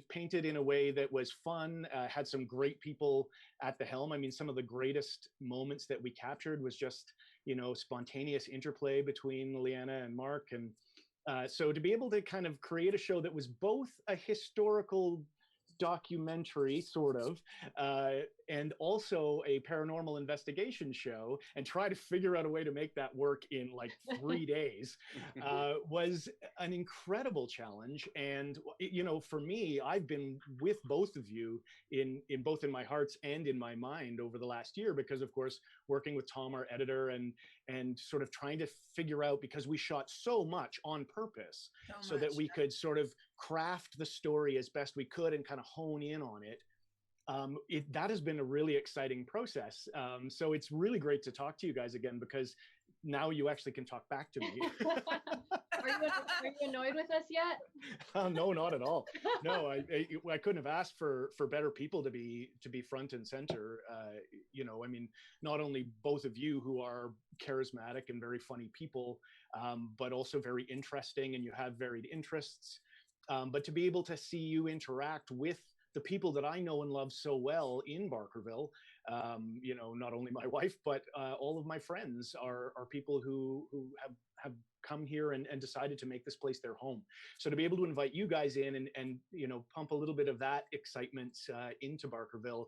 painted in a way that was fun, had some great people at the helm. I mean, some of the greatest moments that we captured was just, spontaneous interplay between Leanna and Mark. And so to be able to kind of create a show that was both a historical documentary, sort of, and also a paranormal investigation show, and try to figure out a way to make that work in like 3 days, was an incredible challenge. And for me, I've been with both of you in both in my hearts and in my mind over the last year, because of course working with Tom, our editor, and sort of trying to figure out, because we shot so much on purpose so that we could sort of craft the story as best we could and kind of hone in on it. That has been a really exciting process. So it's really great to talk to you guys again, because now you actually can talk back to me. Are you annoyed with us yet? No, not at all. No, I couldn't have asked for better people to be front and center. I mean, not only both of you, who are charismatic and very funny people, but also very interesting, and you have varied interests. But to be able to see you interact with the people that I know and love so well in Barkerville, not only my wife, but all of my friends are people who have come here and decided to make this place their home. So to be able to invite you guys in and pump a little bit of that excitement into Barkerville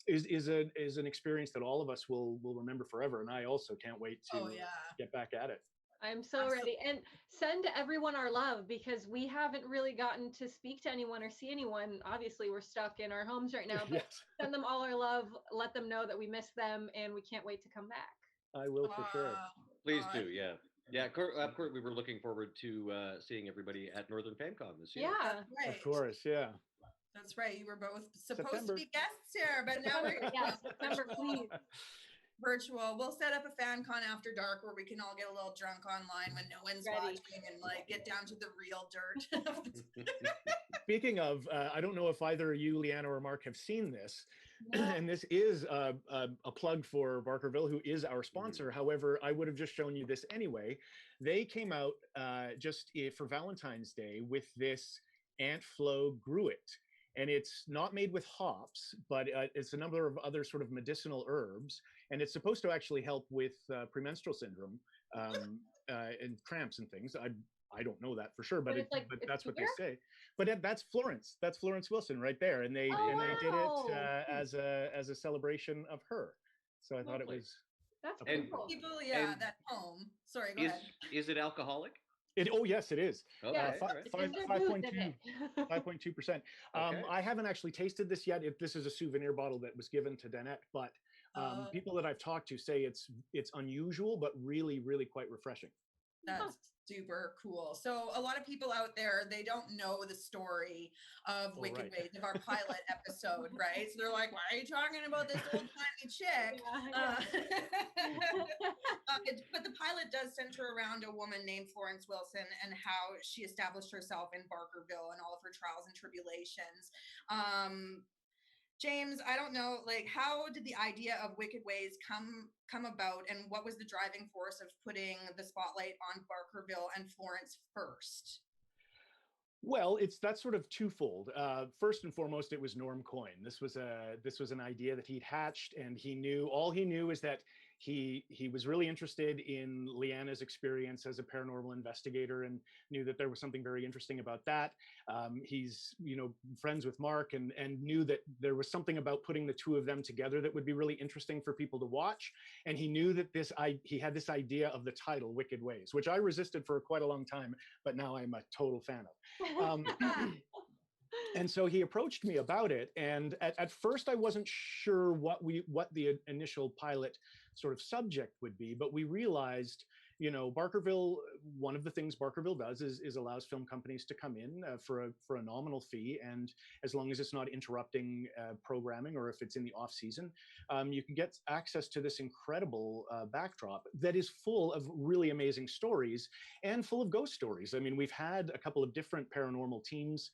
is an experience that all of us will remember forever. And I also can't wait to get back at it. I'm so ready. And send everyone our love, because we haven't really gotten to speak to anyone or see anyone. Obviously, we're stuck in our homes right now, but Yes. Send them all our love. Let them know that we miss them and we can't wait to come back. I will, for sure. Please do, yeah. Yeah, of course, we were looking forward to seeing everybody at Northern FanCon this year. Yeah. Right. Of course, yeah. That's right. You were both supposed September. to be guests here, but now we're September, please. Virtual. We'll set up a FanCon after dark where we can all get a little drunk online when no one's watching, and like get down to the real dirt. Speaking of, I don't know if either you, Leanna, or Mark have seen this, and this is a plug for Barkerville, who is our sponsor. However, I would have just shown you this anyway. They came out just for Valentine's Day with this Ant Flow Gruit. And it's not made with hops, but it's a number of other sort of medicinal herbs. And it's supposed to actually help with premenstrual syndrome and cramps and things. I don't know that for sure, but that's what they say. But that's Florence. That's Florence Wilson right there, and they did it as a celebration of her. So I thought it was. That's cool. People, that home. Sorry, go ahead. Is it alcoholic? Oh yes, it is. Okay, 5.2%. I haven't actually tasted this yet. This is a souvenir bottle that was given to Danette, but people that I've talked to say it's unusual, but really, really quite refreshing. That's super cool. So a lot of people out there, they don't know the story of Wicked Ways, of our pilot episode, right? So they're like, why are you talking about this old-timey chick? But the pilot does center around a woman named Florence Wilson and how she established herself in Barkerville and all of her trials and tribulations. James, I don't know, like, how did the idea of Wicked Ways come about, and what was the driving force of putting the spotlight on Barkerville and Florence first? Well, that's sort of twofold. First and foremost, it was Norm Coyne. This was an idea that he'd hatched, and all he knew is that he was really interested in Leanna's experience as a paranormal investigator and knew that there was something very interesting about that. He's friends with Mark and knew that there was something about putting the two of them together that would be really interesting for people to watch. And he knew that he had this idea of the title Wicked Ways, which I resisted for quite a long time, but now I'm a total fan of. And so he approached me about it. And at first I wasn't sure what the initial pilot sort of subject would be, but we realized, Barkerville, one of the things Barkerville does is allows film companies to come in for a nominal fee. And as long as it's not interrupting programming, or if it's in the off season, you can get access to this incredible backdrop that is full of really amazing stories and full of ghost stories. I mean, we've had a couple of different paranormal teams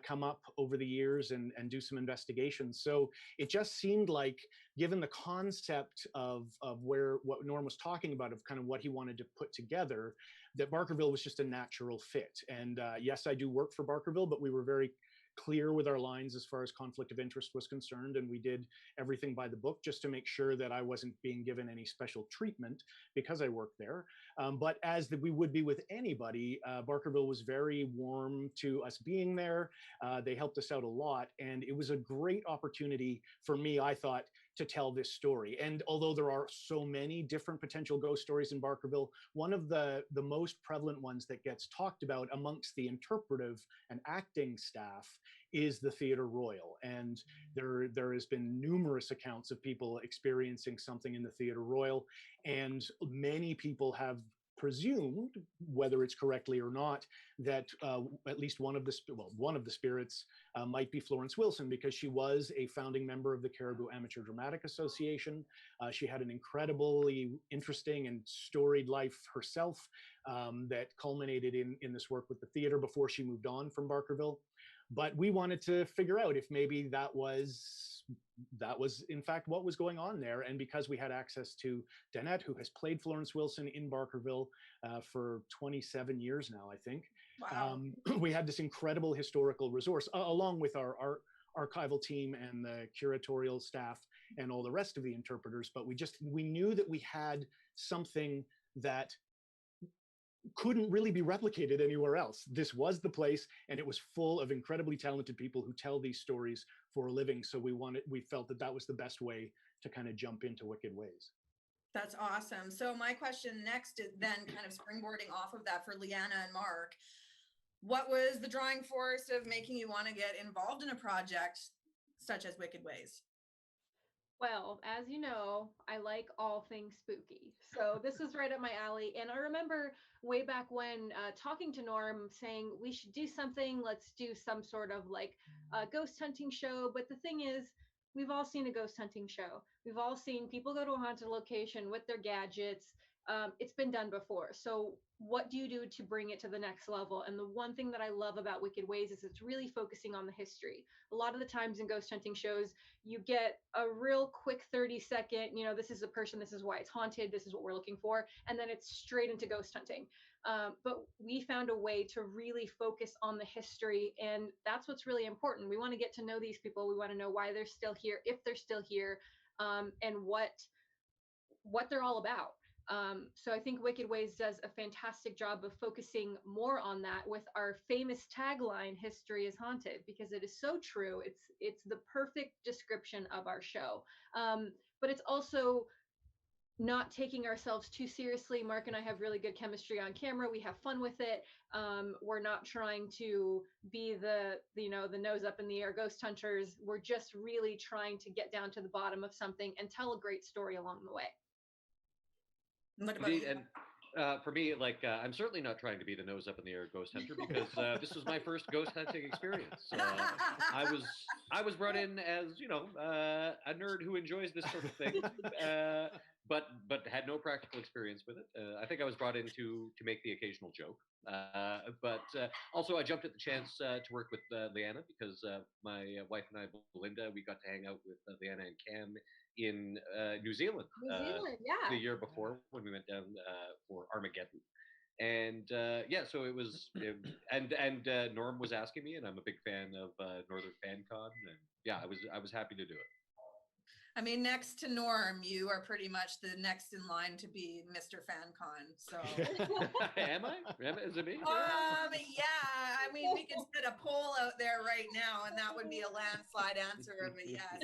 come up over the years and do some investigations. So it just seemed like, given the concept of what Norm was talking about, of kind of what he wanted to put together, that Barkerville was just a natural fit. And yes, I do work for Barkerville, but we were very clear with our lines as far as conflict of interest was concerned, and we did everything by the book just to make sure that I wasn't being given any special treatment because I worked there. But as we would be with anybody, Barkerville was very warm to us being there. They helped us out a lot, and it was a great opportunity for me, I thought, to tell this story. And although there are so many different potential ghost stories in Barkerville, one of the most prevalent ones that gets talked about amongst the interpretive and acting staff is the Theatre Royal. And there has been numerous accounts of people experiencing something in the Theatre Royal, and many people have presumed, whether it's correctly or not, that at least one of the spirits might be Florence Wilson, because she was a founding member of the Caribou Amateur Dramatic Association. She had an incredibly interesting and storied life herself that culminated in this work with the theater before she moved on from Barkerville. But we wanted to figure out if maybe that was in fact what was going on there. And because we had access to Danette, who has played Florence Wilson in Barkerville for 27 years now, I think. Wow. We had this incredible historical resource, along with our archival team and the curatorial staff and all the rest of the interpreters. But we knew that we had something that couldn't really be replicated anywhere else. This was the place, and it was full of incredibly talented people who tell these stories for a living. So we felt that was the best way to kind of jump into Wicked Ways. That's awesome. So my question next is then kind of springboarding off of that for Leanna and Mark. What was the drawing force of making you want to get involved in a project such as Wicked Ways? Well, as you know, I like all things spooky. So this was right up my alley. And I remember way back when talking to Norm saying we should do something, let's do some sort of like ghost hunting show. But the thing is, we've all seen a ghost hunting show. We've all seen people go to a haunted location with their gadgets. It's been done before. So what do you do to bring it to the next level? And the one thing that I love about Wicked Ways is it's really focusing on the history. A lot of the times in ghost hunting shows, you get a real quick 30-second, this is the person, this is why it's haunted, this is what we're looking for, and then it's straight into ghost hunting. But we found a way to really focus on the history, and that's what's really important. We want to get to know these people. We want to know why they're still here, if they're still here, and what they're all about. So I think Wicked Ways does a fantastic job of focusing more on that with our famous tagline, "History is Haunted," because it is so true. It's the perfect description of our show. But it's also not taking ourselves too seriously. Mark and I have really good chemistry on camera. We have fun with it. We're not trying to be the nose up in the air ghost hunters. We're just really trying to get down to the bottom of something and tell a great story along the way. Indeed, and for me, I'm certainly not trying to be the nose up in the air ghost hunter, because this was my first ghost hunting experience. I was brought in as a nerd who enjoys this sort of thing, but had no practical experience with it. I think I was brought in to make the occasional joke, but also I jumped at the chance to work with Leanna, because my wife and I, Belinda, we got to hang out with Leanna and Cam in New Zealand, yeah, the year before, when we went down for Armageddon. And so it was, and Norm was asking me, and I'm a big fan of Northern FanCon, and yeah, I was happy to do it. I mean, next to Norm, you are pretty much the next in line to be Mr. FanCon. So, Am I? Is it me? yeah. I mean, we could set a poll out there right now, and that would be a landslide answer of a yes.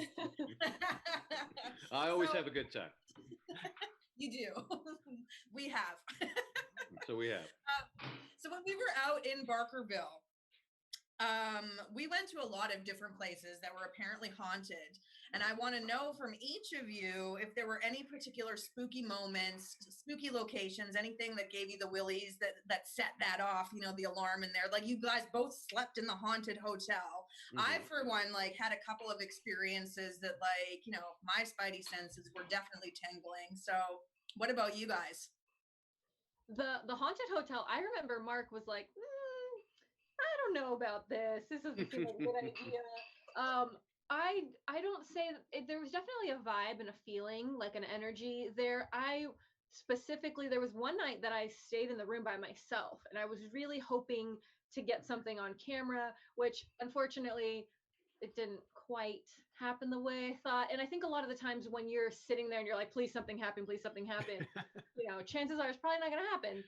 I always have a good time. You do. We have. So we have. So when we were out in Barkerville, we went to a lot of different places that were apparently haunted. And I want to know from each of you if there were any particular spooky moments, spooky locations, anything that gave you the willies that set that off, you know, the alarm in there. Like you guys both slept in the haunted hotel. I, for one, like had a couple of experiences that like, you know, my spidey senses were definitely tingling. So what about you guys? The haunted hotel, I remember Mark was like, I don't know about this. This doesn't seem like a good idea. I don't say there was definitely a vibe and a feeling, like an energy there. I specifically, there was one night that I stayed in the room by myself, and I was really hoping to get something on camera, which unfortunately it didn't quite happen the way I thought. And I think a lot of the times when you're sitting there and you're like, please something happen, please something happen, you know, chances are it's probably not going to happen.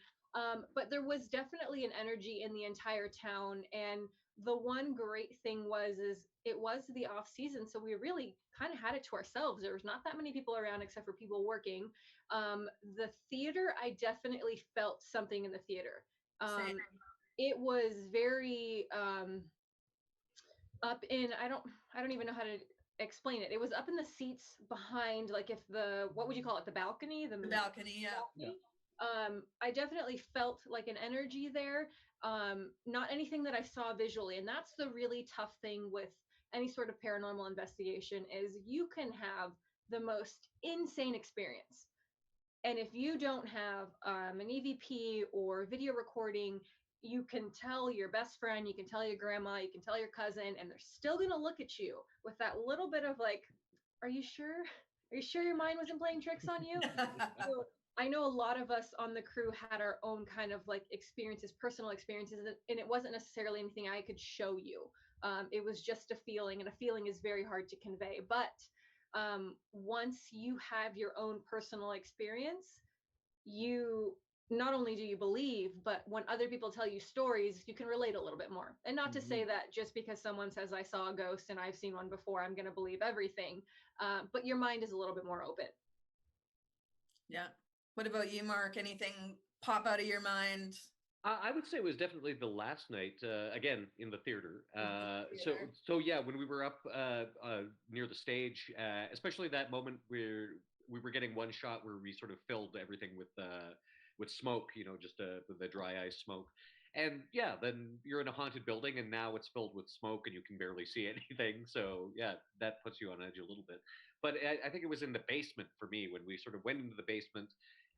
But there was definitely an energy in the entire town. And the one great thing is it was the off season. So we really kind of had it to ourselves. There was not that many people around except for people working. The theater, I definitely felt something in the theater. It was very up in, I don't even know how to explain it. It was up in the seats behind, like if what would you call it? The balcony? The balcony, yeah. Balcony. I definitely felt like an energy there. Not anything that I saw visually. And that's the really tough thing with any sort of paranormal investigation is you can have the most insane experience. And if you don't have an EVP or video recording, you can tell your best friend, you can tell your grandma, you can tell your cousin, and they're still going to look at you with that little bit of like, are you sure? Are you sure your mind wasn't playing tricks on you? So, I know a lot of us on the crew had our own kind of like experiences, personal experiences, and it wasn't necessarily anything I could show you. It was just a feeling, and a feeling is very hard to convey. But once you have your own personal experience, you not only do you believe, but when other people tell you stories, you can relate a little bit more. And not to say that just because someone says I saw a ghost and I've seen one before, I'm going to believe everything. But your mind is a little bit more open. Yeah. What about you, Mark? Anything pop out of your mind? I would say it was definitely the last night, again, in the theater. So yeah, when we were up near the stage, especially that moment where we were getting one shot where we sort of filled everything with smoke, you know, just the dry ice smoke. And yeah, then you're in a haunted building and now it's filled with smoke and you can barely see anything. So yeah, that puts you on edge a little bit. But I think it was in the basement for me when we sort of went into the basement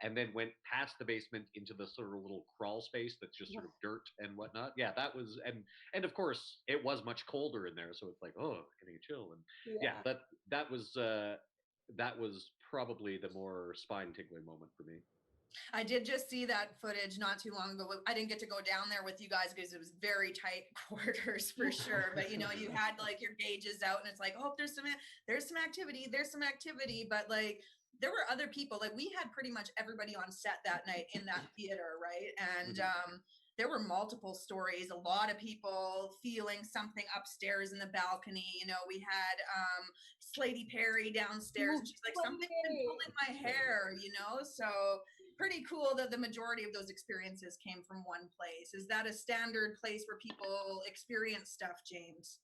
and then went past the basement into the sort of little crawl space that's just sort of dirt and whatnot. Yeah, that was, and of course it was much colder in there, so it's like, oh, getting a chill. And yeah, that was probably the more spine tingling moment for me. I did just see that footage not too long ago. I didn't get to go down there with you guys because it was very tight quarters for sure. But you know, you had like your gauges out and it's like, oh, there's some activity. But like there were other people, like we had pretty much everybody on set that night in that theater, right? And there were multiple stories, a lot of people feeling something upstairs in the balcony. You know, we had Slady Perry downstairs and she's like, something's been pulling my hair, you know? So pretty cool that the majority of those experiences came from one place. Is that a standard place where people experience stuff, James?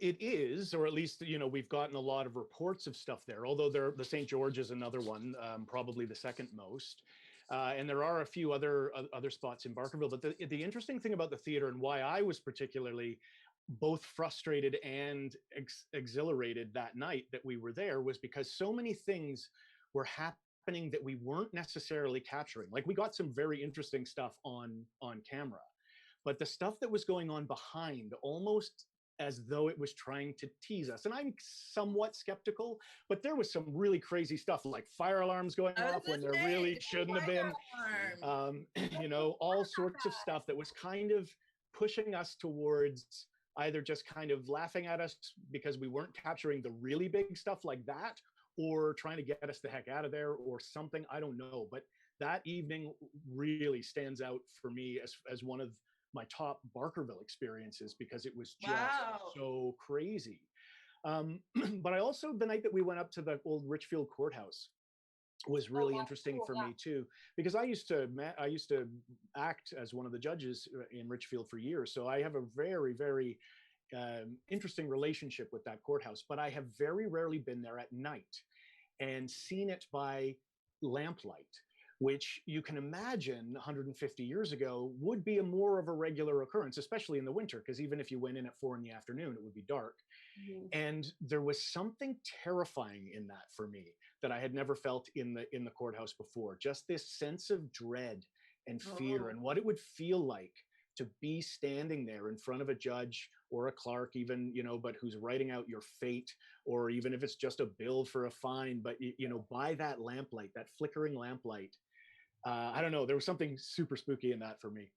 It is, or at least, you know, we've gotten a lot of reports of stuff there, although the St. George is another one, probably the second most. And there are a few other spots in Barkerville. But the interesting thing about the theater and why I was particularly both frustrated and exhilarated that night that we were there was because so many things were happening that we weren't necessarily capturing. Like we got some very interesting stuff on camera, but the stuff that was going on behind almost as though it was trying to tease us. And I'm somewhat skeptical, but there was some really crazy stuff like fire alarms going off when there really shouldn't have been, you know, all sorts of stuff that was kind of pushing us towards either just kind of laughing at us because we weren't capturing the really big stuff like that, or trying to get us the heck out of there or something. I don't know. But that evening really stands out for me as one of my top Barkerville experiences, because it was just so crazy. But I also, the night that we went up to the old Richfield courthouse was really interesting for me too, because I used to act as one of the judges in Richfield for years. So I have a very, very interesting relationship with that courthouse, but I have very rarely been there at night and seen it by lamplight, which you can imagine 150 years ago would be more of a regular occurrence, especially in the winter, because even if you went in at 4 p.m, it would be dark. And there was something terrifying in that for me that I had never felt in the courthouse before. Just this sense of dread and fear and what it would feel like to be standing there in front of a judge or a clerk even, but who's writing out your fate, or even if it's just a bill for a fine, but by that lamplight, that flickering lamplight. I don't know, there was something super spooky in that for me.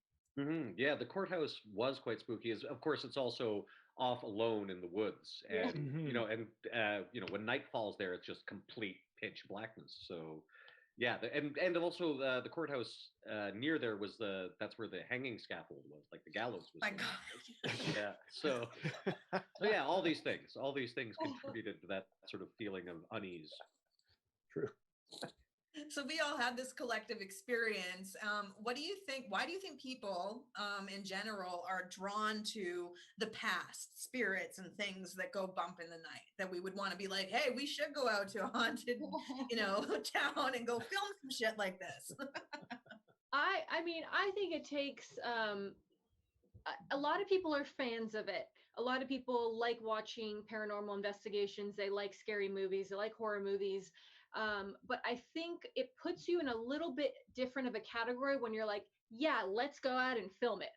Yeah, the courthouse was quite spooky. Of course, it's also off alone in the woods, and when night falls there, it's just complete pitch blackness. So, yeah, and also the courthouse near there was that's where the hanging scaffold was, like the gallows was. My God. Yeah. So yeah, all these things contributed to that sort of feeling of unease. True. So we all had this collective experience. What do you think? Why do you think people in general are drawn to the past, spirits and things that go bump in the night, that we would want to be like, hey, we should go out to a haunted, town and go film some shit like this? I mean, I think it takes, a lot of people are fans of it. A lot of people like watching paranormal investigations. They like scary movies. They like horror movies. But I think it puts you in a little bit different of a category when you're like, yeah, let's go out and film it.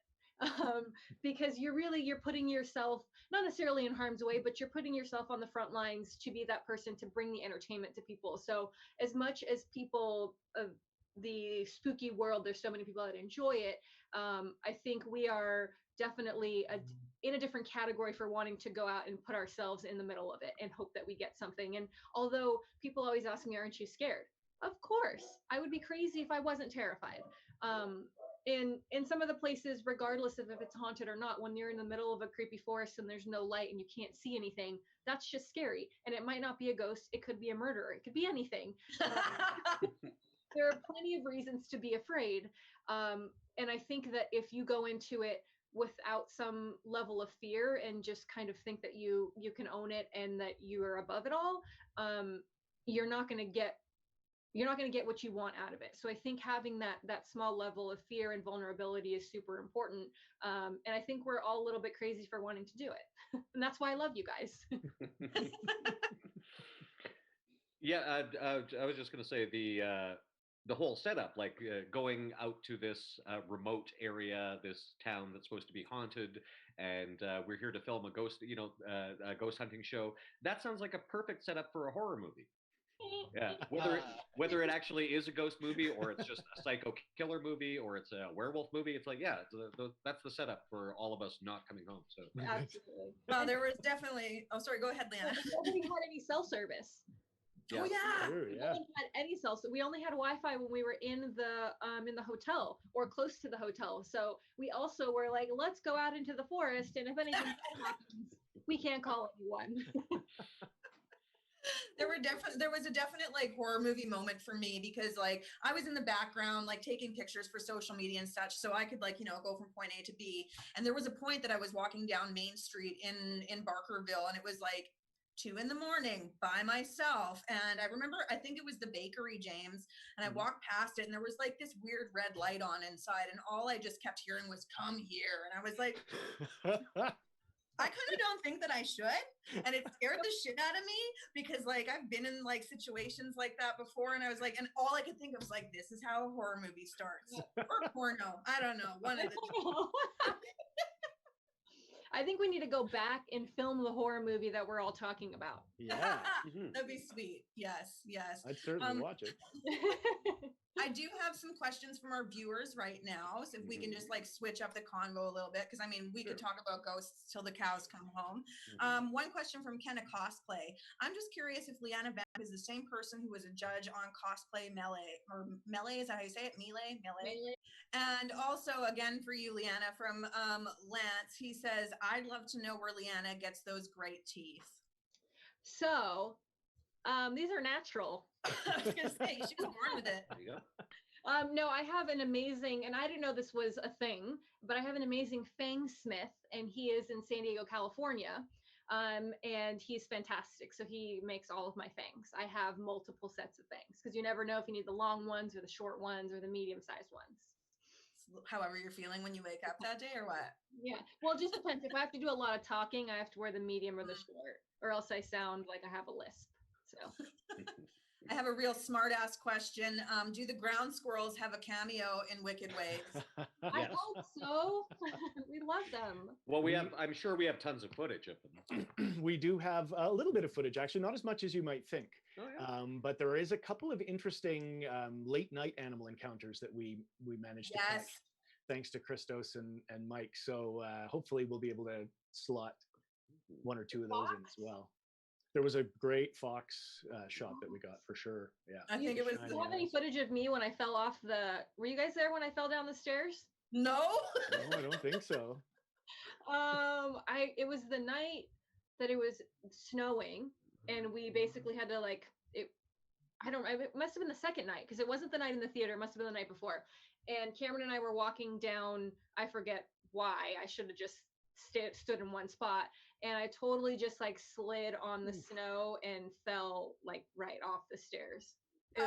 Because you're putting yourself, not necessarily in harm's way, but you're putting yourself on the front lines to be that person to bring the entertainment to people. So as much as people of the spooky world, there's so many people that enjoy it. I think we are definitely in a different category for wanting to go out and put ourselves in the middle of it and hope that we get something. And although people always ask me, aren't you scared? Of course, I would be crazy if I wasn't terrified. In some of the places, regardless of if it's haunted or not, when you're in the middle of a creepy forest and there's no light and you can't see anything, that's just scary. And it might not be a ghost. It could be a murderer. It could be anything. There are plenty of reasons to be afraid. And I think that if you go into it without some level of fear and just kind of think that you can own it and that you are above it all, you're not going to get what you want out of it. So I think having that small level of fear and vulnerability is super important. And I think we're all a little bit crazy for wanting to do it. And that's why I love you guys. Yeah, I was just going to say the whole setup, like going out to this remote area, this town that's supposed to be haunted, and we're here to film a ghost hunting show. That sounds like a perfect setup for a horror movie. Yeah, whether it actually is a ghost movie or it's just a psycho killer movie or it's a werewolf movie, it's like, yeah, that's the setup for all of us not coming home. So Absolutely. Well, there was definitely. Oh, sorry. Go ahead, Leanna. Nobody had any cell service. yeah. Oh yeah. True, We yeah. only had any cell, so we only had Wi-Fi when we were in the hotel or close to the hotel. So we also were like, let's go out into the forest, and if anything bad happens, we can't call anyone. There was a definite like horror movie moment for me, because like I was in the background like taking pictures for social media and such, so I could like go from point A to B. And there was a point that I was walking down Main Street in Barkerville, and it was like 2 a.m. by myself. And I remember, I think it was the bakery, James, and I walked past it and there was like this weird red light on inside, and all I just kept hearing was "come here." And I was like, I kind of don't think that I should. And it scared the shit out of me, because like I've been in like situations like that before, and I was like, and all I could think of was like, this is how a horror movie starts. Or porno. I don't know. One of the two. I think we need to go back and film the horror movie that we're all talking about. Yeah. That'd be sweet. Yes. I'd certainly watch it. I do have some questions from our viewers right now. So if we can just like switch up the convo a little bit, because I mean, we could talk about ghosts till the cows come home. One question from Kenna Cosplay. I'm just curious if Leanna Bank is the same person who was a judge on Cosplay Melee, or Melee, is that how you say it? Melee? And also, again, for you, Leanna, from Lance, he says, I'd love to know where Leanna gets those great teeth. So, these are natural. I was going to say, she was born with it. There you go. No, I have an amazing, and I didn't know this was a thing, but I have an amazing fang smith, and he is in San Diego, California. And he's fantastic. So he makes all of my fangs. I have multiple sets of fangs because you never know if you need the long ones or the short ones or the medium-sized ones. However you're feeling when you wake up that day, or what? Yeah. Well, it just depends. If I have to do a lot of talking, I have to wear the medium or the short, or else I sound like I have a lisp. So. I have a real smart ass question. Do the ground squirrels have a cameo in Wicked Ways? I hope so. We love them. Well, I'm sure we have tons of footage of them. We do have a little bit of footage, actually, not as much as you might think. Oh, yeah. But there is a couple of interesting late night animal encounters that we managed to catch, thanks to Christos and Mike. So hopefully we'll be able to slot one or two of those in as well. There was a great fox shot that we got for sure. Yeah. I think it was. Do you have any footage of me when I fell off were you guys there when I fell down the stairs? No. No, I don't think so. It was the night that it was snowing, and we basically had to it must have been the second night, because it wasn't the night in the theater, it must have been the night before. And Cameron and I were walking down, I forget why, I should have just stood in one spot, and I totally just slid on the snow and fell right off the stairs. It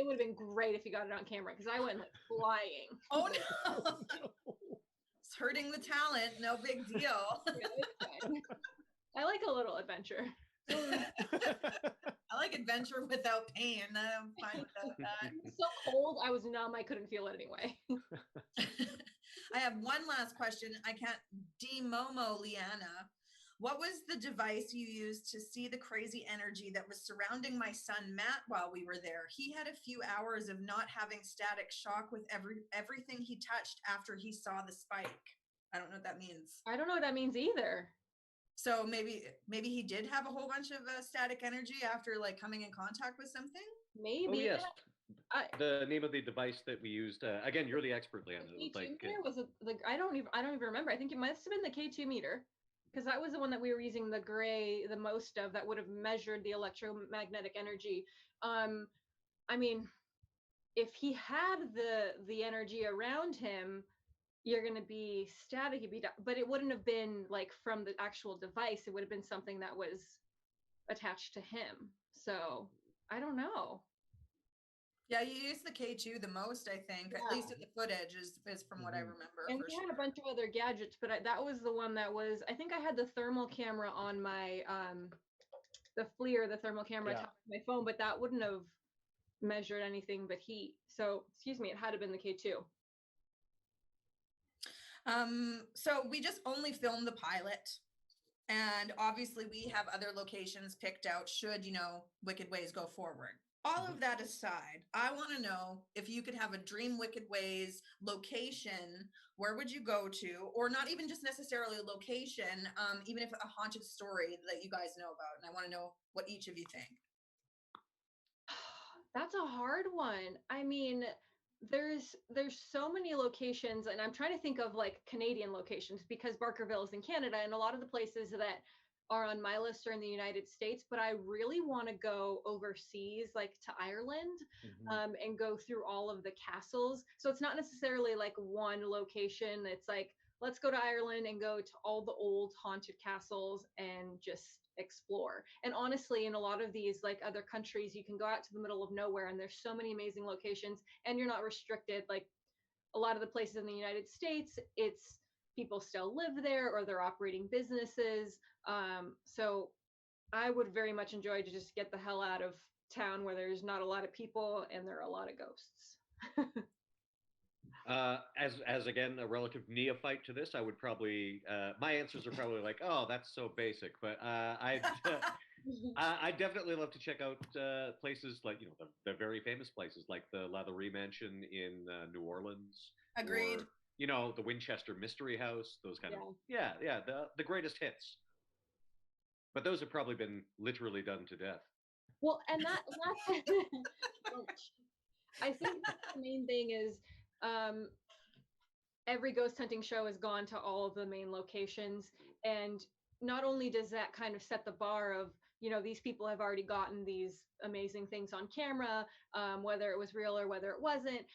would have been great if you got it on camera, because I went flying. Oh no. It's hurting the talent, no big deal. I like a little adventure. I like adventure without pain. I'm fine without that. It was so cold, I was numb, I couldn't feel it anyway. I have one last question. I can't demomo Leanna. What was the device you used to see the crazy energy that was surrounding my son Matt while we were there? He had a few hours of not having static shock with everything he touched after he saw the spike. I don't know what that means. I don't know what that means either. So maybe he did have a whole bunch of static energy after coming in contact with something. Maybe. Oh yes. The name of the device that we used. Again, you're the expert, Leanna. I don't even remember. I think it must have been the K2 meter, because that was the one that we were using the most of, that would have measured the electromagnetic energy. I mean, if he had the energy around him, you're going to be static, but it wouldn't have been from the actual device. It would have been something that was attached to him. So I don't know. Yeah, you use the K2 the most, I think. Yeah. At least in the footage is from what I remember. And we had a bunch of other gadgets, but that was the one that was, I think I had the thermal camera on my, the FLIR, the thermal camera on my phone, but that wouldn't have measured anything but heat. So, excuse me, it had to have been the K2. So we just only filmed the pilot. And obviously we have other locations picked out should, Wicked Ways go forward. All of that aside, I want to know if you could have a dream Wicked Ways location, where would you go to? Or not even just necessarily a location, even if a haunted story that you guys know about. And I want to know what each of you think. That's a hard one. I mean, there's so many locations, and I'm trying to think of Canadian locations, because Barkerville is in Canada, and a lot of the places that are on my list are in the United States, but I really want to go overseas, to Ireland, and go through all of the castles. So it's not necessarily one location. It's let's go to Ireland and go to all the old haunted castles and just explore. And honestly, in a lot of these other countries, you can go out to the middle of nowhere, and there's so many amazing locations, and you're not restricted. A lot of the places in the United States, it's people still live there or they're operating businesses. So I would very much enjoy to just get the hell out of town where there's not a lot of people and there are a lot of ghosts. As again, a relative neophyte to this, I would probably, my answers are probably oh, that's so basic, but I definitely love to check out places like, the very famous places like the Latherie Mansion in New Orleans. Agreed. Or, the Winchester Mystery House, those kind of, the greatest hits. But those have probably been literally done to death. Well, and that's I think that's the main thing is every ghost hunting show has gone to all of the main locations, and not only does that kind of set the bar of, these people have already gotten these amazing things on camera, whether it was real or whether it wasn't,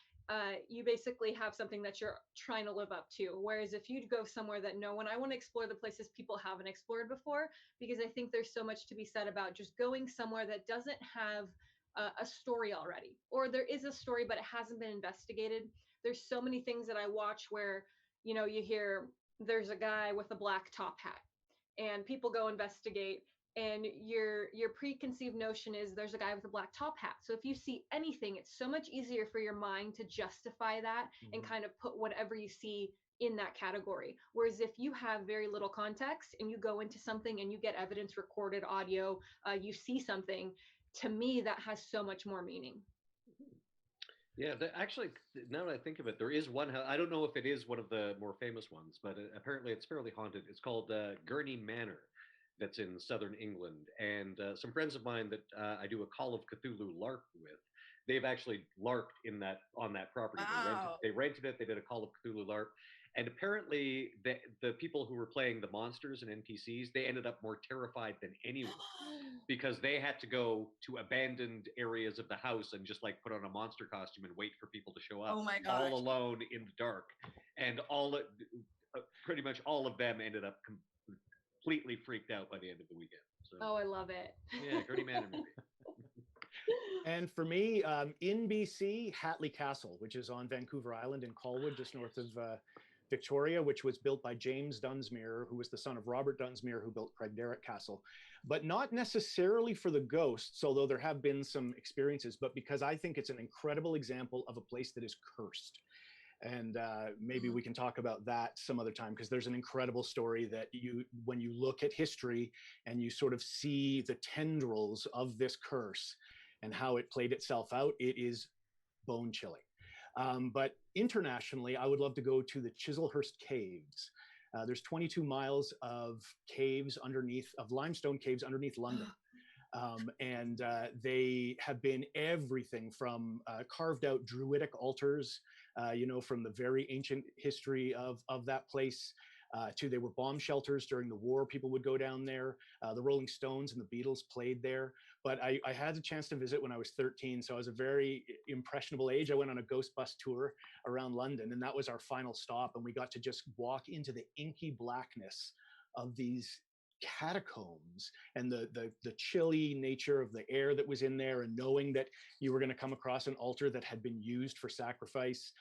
you basically have something that you're trying to live up to. Whereas if you go somewhere that I want to explore the places people haven't explored before, because I think there's so much to be said about just going somewhere that doesn't have a story already, or there is a story but it hasn't been investigated. There's so many things that I watch where, you hear there's a guy with a black top hat, and people go investigate, and your preconceived notion is there's a guy with a black top hat. So if you see anything, it's so much easier for your mind to justify that and kind of put whatever you see in that category. Whereas if you have very little context and you go into something and you get evidence, recorded audio, you see something, to me that has so much more meaning. Yeah, actually, now that I think of it, there is one house. I don't know if it is one of the more famous ones, but apparently it's fairly haunted. It's called Gurney Manor, that's in southern England. And some friends of mine that I do a Call of Cthulhu LARP with, they've actually LARPed on that property. Wow. They rented it. They did a Call of Cthulhu LARP. And apparently the people who were playing the monsters and NPCs, they ended up more terrified than anyone because they had to go to abandoned areas of the house and just like put on a monster costume and wait for people to show up. Oh my gosh. All alone in the dark. And pretty much all of them ended up completely freaked out by the end of the weekend. So, oh, I love it. Yeah, Gurney Manor movie. And for me, in BC, Hatley Castle, which is on Vancouver Island in Colwood, just north of Victoria, which was built by James Dunsmuir, who was the son of Robert Dunsmuir, who built Craigdarroch Castle, but not necessarily for the ghosts, although there have been some experiences, but because I think it's an incredible example of a place that is cursed. And maybe we can talk about that some other time, because there's an incredible story that when you look at history and you sort of see the tendrils of this curse and how it played itself out, it is bone chilling. But internationally, I would love to go to the Chislehurst Caves. There's 22 miles of caves of limestone caves underneath London. And they have been everything from carved out druidic altars, from the very ancient history of that place, to they were bomb shelters during the war. People would go down there. The Rolling Stones and the Beatles played there. But I had the chance to visit when I was 13, so I was a very impressionable age. I went on a ghost bus tour around London, and that was our final stop. And we got to just walk into the inky blackness of these catacombs and the chilly nature of the air that was in there, and knowing that you were going to come across an altar that had been used for sacrifice.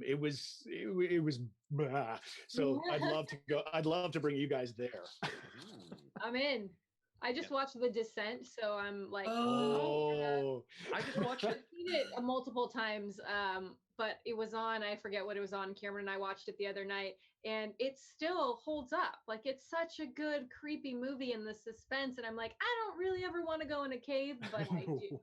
It was blah. So I'd love to go. I'd love to bring you guys there. I'm in. I just watched The Descent, so I'm like, I just watched it. I've seen it multiple times, but it was on, I forget what it was on. Cameron and I watched it the other night, and it still holds up. Like, it's such a good, creepy movie, and the suspense, and I'm like, I don't really ever want to go in a cave, but I do.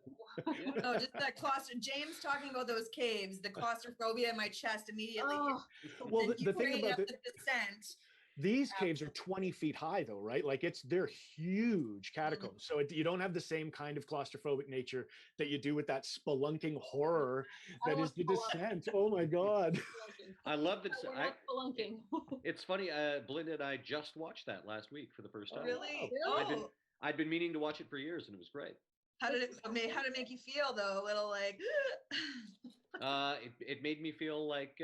Oh, just that James talking about those caves, the claustrophobia in my chest immediately. Oh. Well, the thing about the Descent. These caves are 20 feet high, though, right? Like they're huge catacombs. So you don't have the same kind of claustrophobic nature that you do with that spelunking horror that is The Descent. Oh my God. I love the spelunking. It's funny, Belinda and I just watched that last week for the first time. Really? I'd been meaning to watch it for years, and it was great. How did it make you feel, though? A little like it made me feel like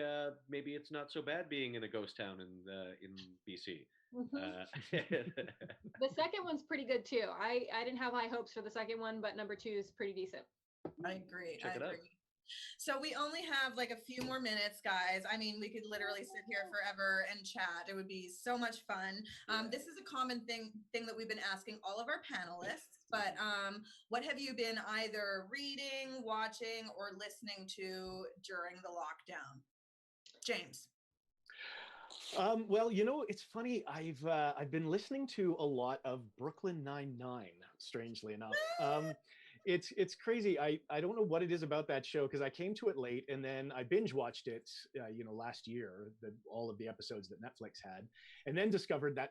maybe it's not so bad being in a ghost town in BC. The second one's pretty good too. I didn't have high hopes for the second one, but number 2 is pretty decent. I agree. Check it out. So we only have like a few more minutes, guys. I mean, we could literally sit here forever and chat. It would be so much fun. This is a common thing that we've been asking all of our panelists, but what have you been either reading, watching, or listening to during the lockdown? James. Well, it's funny. I've been listening to a lot of Brooklyn Nine-Nine, strangely enough. It's crazy. I don't know what it is about that show because I came to it late and then I binge watched it, last year, all of the episodes that Netflix had, and then discovered that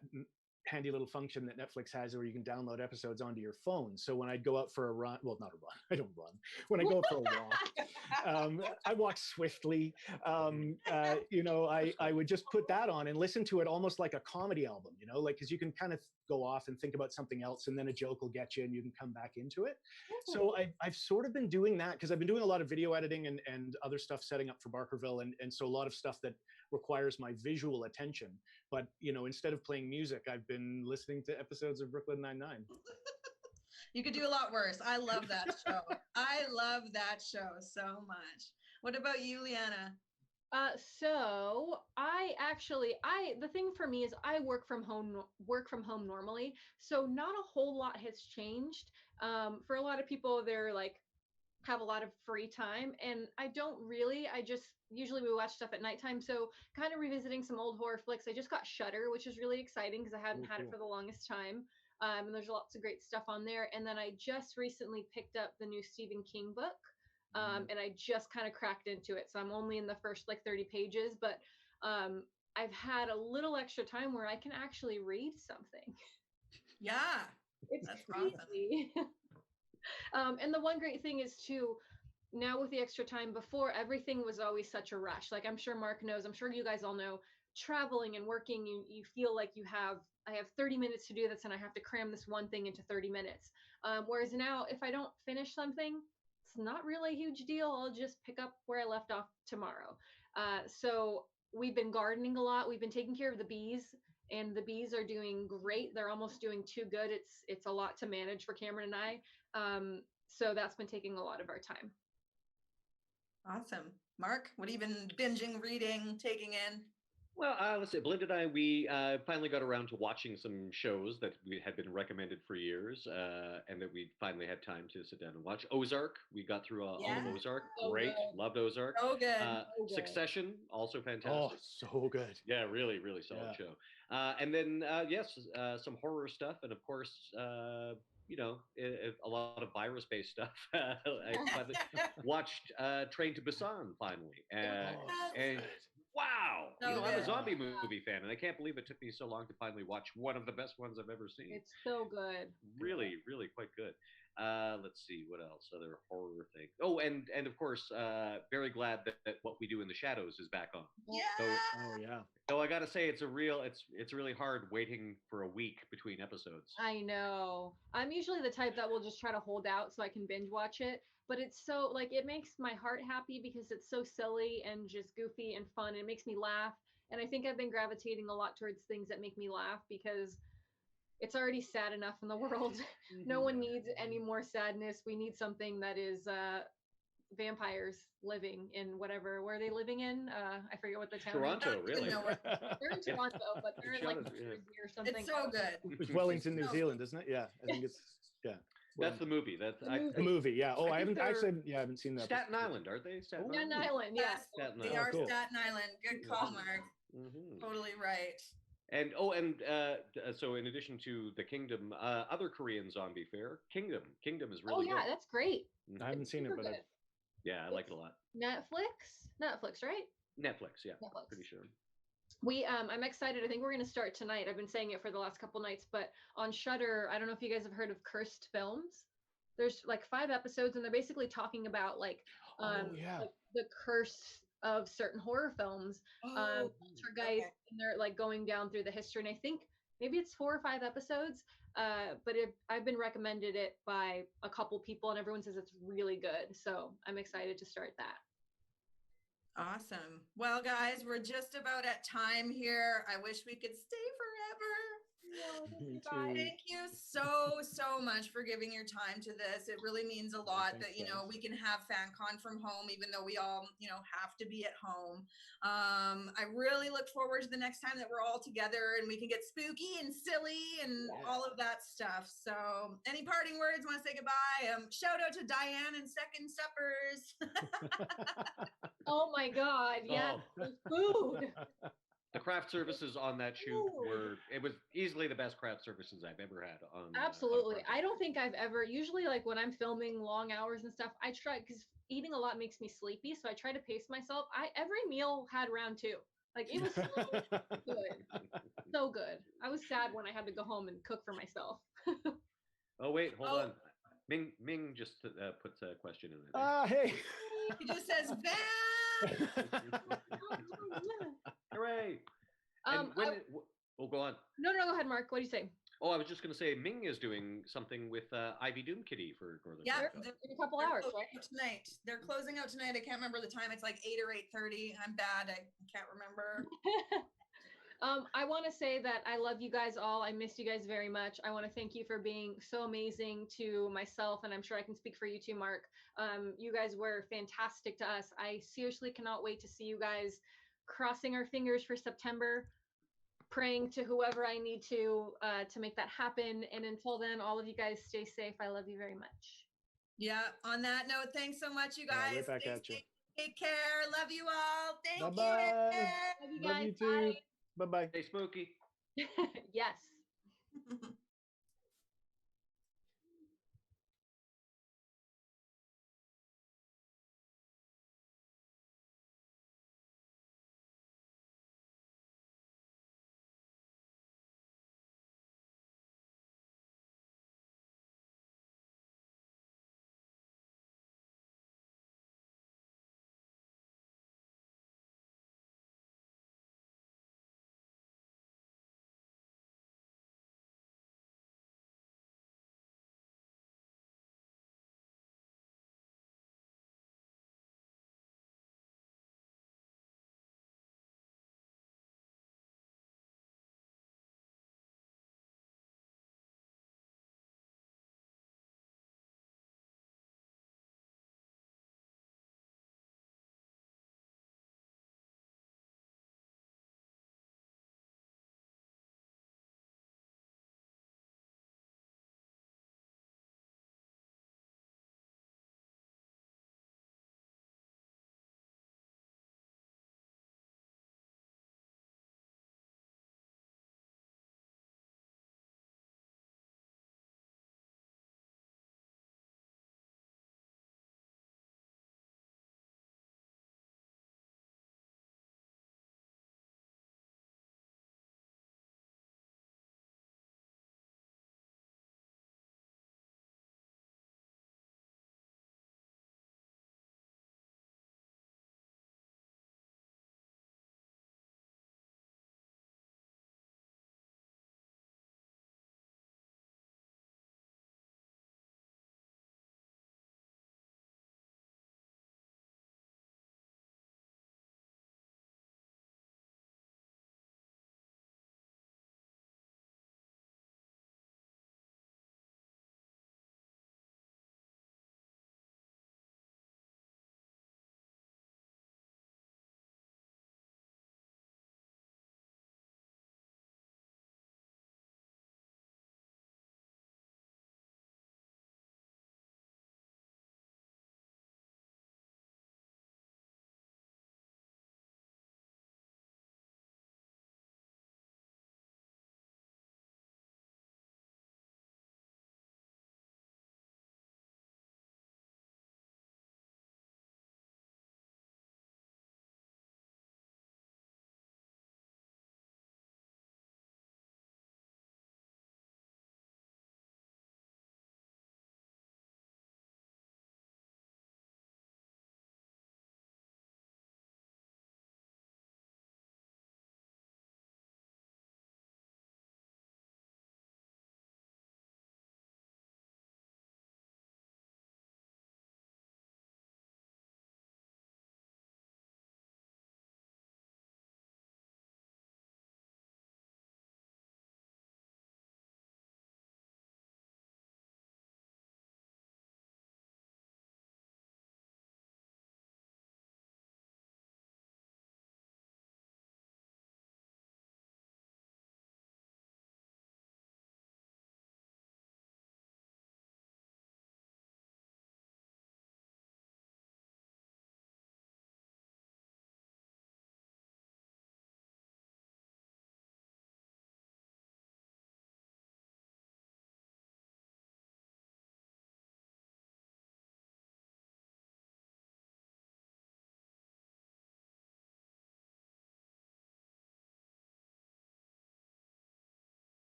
handy little function that Netflix has where you can download episodes onto your phone. So when I'd go out for a run, well, not a run, I don't run. When I go out for a walk, I walk swiftly. I would just put that on and listen to it almost like a comedy album, because you can kind of go off and think about something else and then a joke will get you and you can come back into it. So I've sort of been doing that because I've been doing a lot of video editing and other stuff setting up for Barkerville. And so a lot of stuff that requires my visual attention. But, instead of playing music, I've been listening to episodes of Brooklyn Nine-Nine. You could do a lot worse. I love that show. I love that show so much. What about you, Leanna? So the thing for me is I work from home normally. So not a whole lot has changed. For a lot of people, they're like, have a lot of free time, and I don't really. I just usually we watch stuff at nighttime, so kind of revisiting some old horror flicks. I just got Shudder, which is really exciting because I hadn't had it for the longest time, and there's lots of great stuff on there. And then I just recently picked up the new Stephen King book, and I just kind of cracked into it, so I'm only in the first 30 pages, but I've had a little extra time where I can actually read something. Yeah, that's crazy. Awesome. And the one great thing is too, now with the extra time, before everything was always such a rush. Like I'm sure Mark knows, I'm sure you guys all know, traveling and working, you feel like I have 30 minutes to do this and I have to cram this one thing into 30 minutes. Whereas now, if I don't finish something, it's not really a huge deal. I'll just pick up where I left off tomorrow. So we've been gardening a lot. We've been taking care of the bees, and the bees are doing great. They're almost doing too good. It's a lot to manage for Cameron and I. So that's been taking a lot of our time. Awesome. Mark, what have you been binging, reading, taking in? Well, let's see. Belinda and I, we finally got around to watching some shows that we had been recommended for years, and that we finally had time to sit down and watch. Ozark, we got through all of Ozark. Great, loved Ozark. So good. Succession, also fantastic. Oh, so good. Yeah, really, really solid show. And then, yes, some horror stuff, and of course, a lot of virus-based stuff. I finally watched Train to Busan finally, and wow, I'm a zombie movie fan, and I can't believe it took me so long to finally watch one of the best ones I've ever seen. It's so good. Really, really quite good. Let's see what else. Other horror thing. Oh, and of course, very glad that What We Do in the Shadows is back on. Yeah. So I gotta say, it's really hard waiting for a week between episodes. I know. I'm usually the type that will just try to hold out so I can binge watch it. But it's so it makes my heart happy because it's so silly and just goofy and fun. It makes me laugh. And I think I've been gravitating a lot towards things that make me laugh because it's already sad enough in the world. No one needs any more sadness. We need something that is vampires living in where are they living in? I forget what the town Toronto, is. really. They're in Toronto, but they're in New Jersey or something. It's so good. It's Wellington, New Zealand, isn't it? Yeah, I think it's That's the movie. That's the movie. Yeah. Oh, I haven't seen that. Staten Island, aren't they? Staten Island. Yeah. They are Cool. Staten Island. Good call, Mark. Totally right. And so in addition to the Kingdom, other Korean zombie fare, Kingdom is really good. That's great. I haven't seen it, but I like it a lot. Netflix, right? Netflix, yeah. Netflix. Pretty sure. I'm excited. I think we're going to start tonight. I've been saying it for the last couple nights, but on Shudder, I don't know if you guys have heard of Cursed Films. There's 5 episodes, and they're basically talking about the curse of certain horror films. Guys, and they're going down through the history, and I think maybe it's 4 or 5 episodes. But I've been recommended it by a couple people, and everyone says it's really good. So I'm excited to start that. Awesome. Well, guys, we're just about at time here. I wish we could stay forever. Me too. Thank you so much for giving your time to this. It really means a lot that, we can have FanCon from home, even though we all, have to be at home. I really look forward to the next time that we're all together and we can get spooky and silly and all of that stuff. So any parting words, want to say goodbye? Shout out to Diane and Second Suppers. Oh my God. Yeah. Oh. Food. The craft services on that shoot it was easily the best craft services I've ever had on. Absolutely. I don't think I've ever, usually like when I'm filming long hours and stuff, I try, because eating a lot makes me sleepy. So I try to pace myself. Every meal had round two. Like it was so good. So good. I was sad when I had to go home and cook for myself. Oh, wait, hold on. Ming just puts a question in there. Hey. He just says, Van! Hooray! Oh, go on. No, go ahead, Mark. What do you say? Oh, I was just going to say, Ming is doing something with Ivy Doom Kitty for Northern. Yeah, in a couple hours, right? Tonight. They're closing out tonight. I can't remember the time. It's like 8 or 8:30. I'm bad. I can't remember. I want to say that I love you guys all. I miss you guys very much. I want to thank you for being so amazing to myself, and I'm sure I can speak for you too, Mark. You guys were fantastic to us. I seriously cannot wait to see you guys. Crossing our fingers for September, praying to whoever I need to make that happen. And until then, all of you guys stay safe. I love you very much. Yeah. On that note, thanks so much, you guys. Right back at you. Take care. Love you all. Thank Bye-bye. you. Love you guys. Love you too. Bye-bye. Stay spooky. Yes.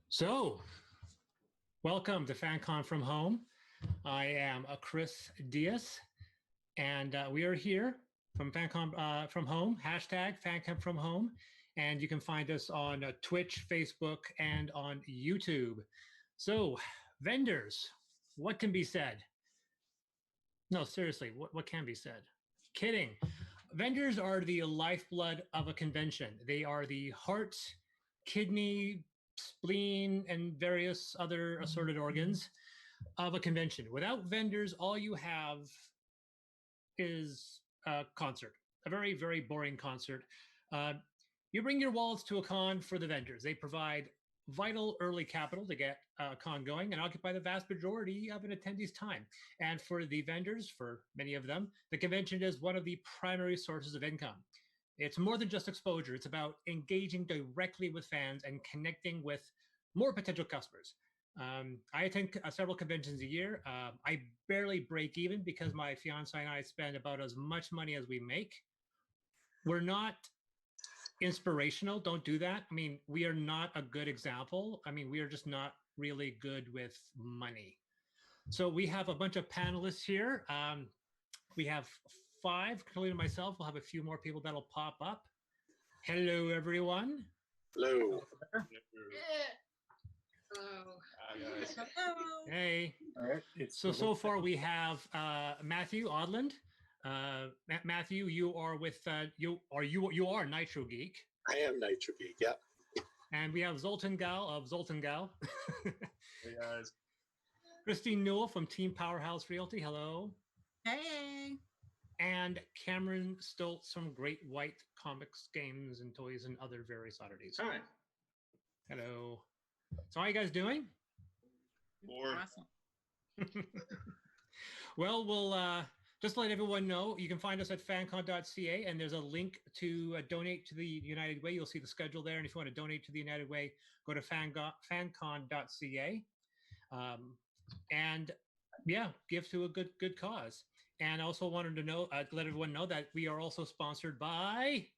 So, welcome to FanCon from home. I am Chris Diaz, and we are here from FanCon from home, hashtag FanCon from home. And you can find us on Twitch, Facebook, and on YouTube. So, vendors, what can be said? No, seriously, what can be said? Kidding. Vendors are the lifeblood of a convention. They are the heart, kidney, spleen, and various other assorted organs of a convention. Without vendors, all you have is a concert, a very, very boring concert. You bring your wallets to a con for the vendors. They provide vital early capital to get a con going and occupy the vast majority of an attendee's time. And for the vendors, for many of them, the convention is one of the primary sources of income. It's more than just exposure. It's about engaging directly with fans and connecting with more potential customers. I attend several conventions a year. I barely break even because my fiance and I spend about as much money as we make. We're not inspirational. Don't do that. I mean, we are not a good example. I mean, we are just not really good with money. So we have a bunch of panelists here. We have 5, including myself. We'll have a few more people that'll pop up. Hello, everyone. Hello. Hello. Hey. All right. So far we have Matthew Odland. Matthew, you are with you are Nitro Geek. I am Nitro Geek. Yeah. And we have Zoltan Gal of Zoltan Gal. Hey guys. Christine Newell from Team Powerhouse Realty. Hello. Hey. And Cameron Stoltz from Great White Comics, Games, and Toys and other various oddities. Hi. Hello. So how are you guys doing? Bored. Awesome. Well, we'll just let everyone know, you can find us at fancon.ca, and there's a link to donate to the United Way. You'll see the schedule there. And if you want to donate to the United Way, go to fancon.ca. And yeah, give to a good cause. And I also wanted to know, let everyone know that we are also sponsored by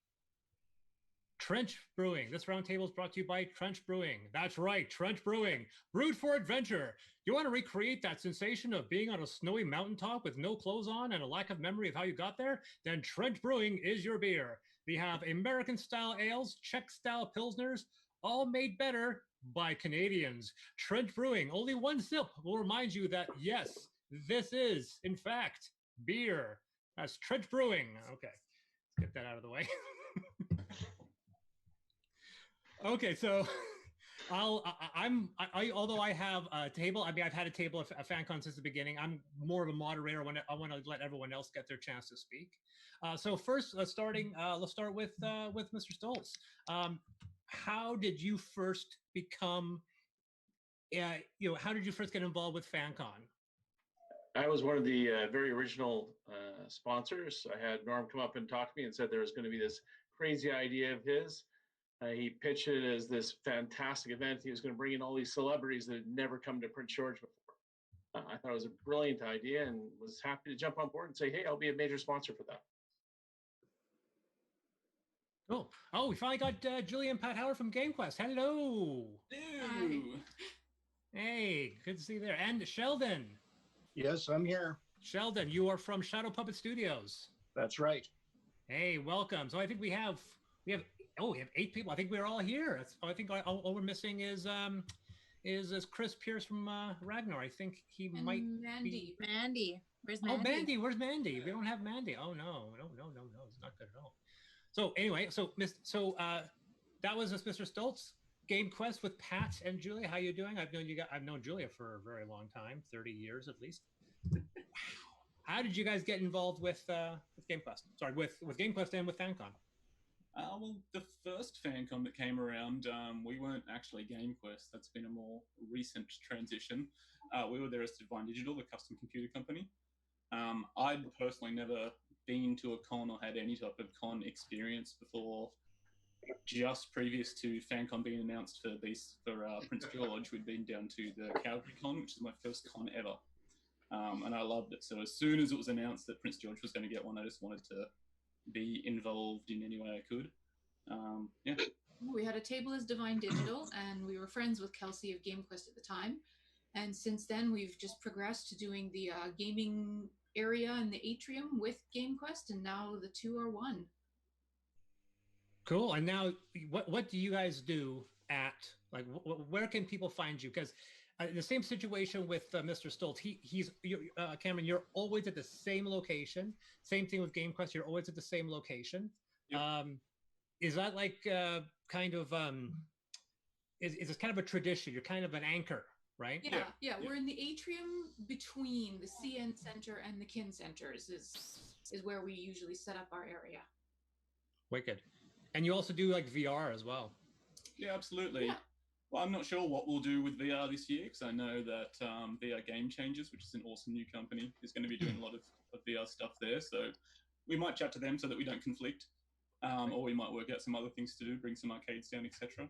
Trench Brewing. This roundtable is brought to you by Trench Brewing. That's right, Trench Brewing. Brewed for adventure. You want to recreate that sensation of being on a snowy mountaintop with no clothes on and a lack of memory of how you got there? Then Trench Brewing is your beer. They have American-style ales, Czech-style pilsners, all made better by Canadians. Trench Brewing, only one sip will remind you that, yes, this is, in fact, beer. That's Trench Brewing. Okay, let's get that out of the way. Okay, so although I have a table, I mean, I've had a table of FanCon since the beginning. I'm more of a moderator. I want to let everyone else get their chance to speak. So first, let's start with Mr. Stoltz. How did you first become, how did you first get involved with FanCon? I was one of the very original sponsors. I had Norm come up and talk to me and said there was going to be this crazy idea of his. He pitched it as this fantastic event. He was going to bring in all these celebrities that had never come to Prince George before. I thought it was a brilliant idea and was happy to jump on board and say, hey, I'll be a major sponsor for that. Cool. Oh, we finally got Julie and Pat Howard from GameQuest. Hello. Hello. Hey, good to see you there. And Sheldon. Yes, I'm here. Sheldon, you are from Shadow Puppet Studios. That's right. Hey, welcome. So I think we have 8 people. I think we're all here. I think all we're missing is Chris Pierce from Ragnar. I think he might Mandy. be... Mandy. Where's Mandy? Oh, Mandy. Where's Mandy? We don't have Mandy. Oh no. It's not good at all. So anyway, that was Mr. Stoltz. GameQuest with Pat and Julia. How you doing? I've known Julia for a very long time, 30 years at least. Wow. How did you guys get involved with GameQuest? Sorry, with GameQuest and with FanCon? Well, the first FanCon that came around, we weren't actually GameQuest. That's been a more recent transition. We were there as Divine Digital, the custom computer company. I'd personally never been to a con or had any type of con experience before. Just previous to FanCon being announced for Prince George, we'd been down to the Calgary Con, which is my first con ever. And I loved it. So as soon as it was announced that Prince George was going to get one, I just wanted to be involved in any way I could. Yeah. We had a table as Divine Digital, and we were friends with Kelsey of GameQuest at the time. And since then, we've just progressed to doing the gaming area in the atrium with GameQuest, and now the two are one. Cool. And now, what do you guys do at, like, where can people find you? Because the same situation with Mr. Stoltz. Cameron, you're always at the same location. Same thing with GameQuest. You're always at the same location. Yep. Is that like kind of is it kind of a tradition? You're kind of an anchor, right? Yeah. We're in the atrium between the CN Center and the Kin Centers is where we usually set up our area. Wicked. And you also do like VR as well. Yeah, absolutely. Yeah. Well, I'm not sure what we'll do with VR this year, because I know that VR Game Changers, which is an awesome new company, is going to be doing a lot of VR stuff there. So we might chat to them so that we don't conflict, or we might work out some other things to do, bring some arcades down, etc.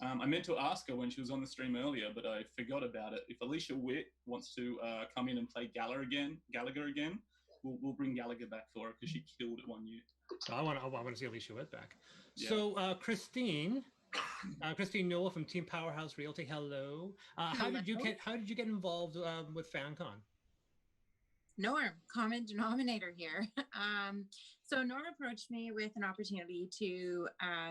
I meant to ask her when she was on the stream earlier, but I forgot about it. If Alicia Witt wants to come in and play Gallagher again, we'll bring Gallagher back for her, because she killed it one year. I want to see Alicia Witt back. Yeah. So Christine Newell from Team Powerhouse Realty. Hello. How did you get involved with FanCon? Norm, common denominator here. So Norm approached me with an opportunity to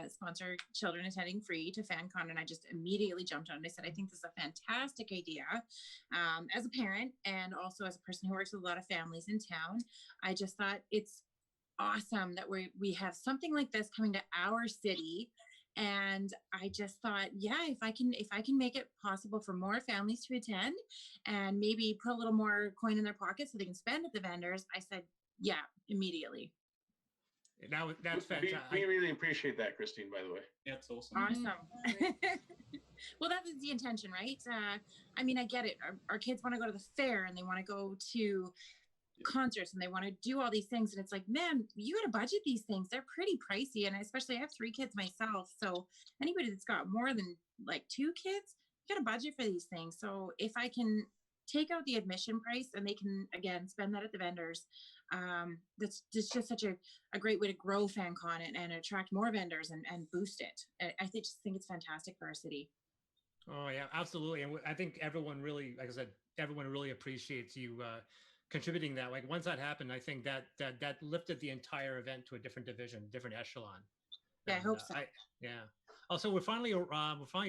sponsor children attending free to FanCon, and I just immediately jumped on it. I said, I think this is a fantastic idea. As a parent and also as a person who works with a lot of families in town, I just thought it's awesome that we have something like this coming to our city. And I just thought, yeah, if I can make it possible for more families to attend and maybe put a little more coin in their pocket so they can spend at the vendors, I said, yeah, immediately. Now that's fantastic. We really appreciate that, Christine, by the way. Yeah, it's awesome. Awesome. Well, that was the intention, right? I mean, I get it. Our kids want to go to the fair and they want to go to concerts and they want to do all these things, and it's like, man, you got to budget these things. They're pretty pricey, and especially I have 3 kids myself, so anybody that's got more than like 2 kids, you got to budget for these things. So if I can take out the admission price and they can again spend that at the vendors, that's just such a great way to grow FanCon and attract more vendors and boost it. I just think it's fantastic for our city. Oh yeah, absolutely. And I think everyone really, like I said, everyone really appreciates you contributing that. Like once that happened, I think that lifted the entire event to a different division, different echelon. Yeah, I hope so. Also, we're finally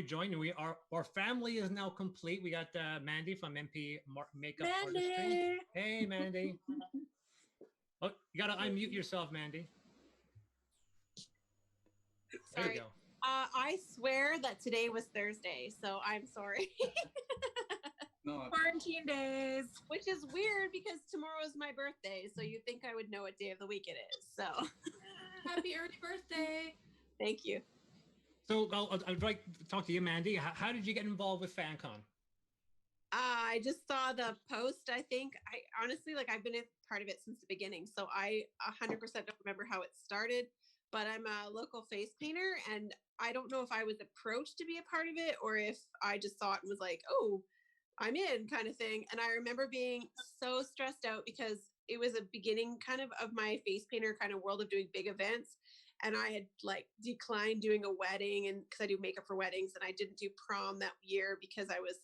joining. Our family is now complete. We got Mandy from MP Makeup Artistry. Hey, Mandy. Oh, you gotta unmute yourself, Mandy. Sorry. There you go. I swear that today was Thursday, so I'm sorry. No. Quarantine days. Which is weird because tomorrow is my birthday, so you'd think I would know what day of the week it is. So happy early birthday. Thank you. So I'd like to talk to you, Mandy. How did you get involved with FanCon? I just saw the post. I think I honestly, I've been a part of it since the beginning, so I 100% don't remember how it started, but I'm a local face painter, and I don't know if I was approached to be a part of it or if I just saw it and was like, oh, I'm in kind of thing. And I remember being so stressed out because it was a beginning kind of my face painter kind of world of doing big events. And I had declined doing a wedding, and because I do makeup for weddings, and I didn't do prom that year because I was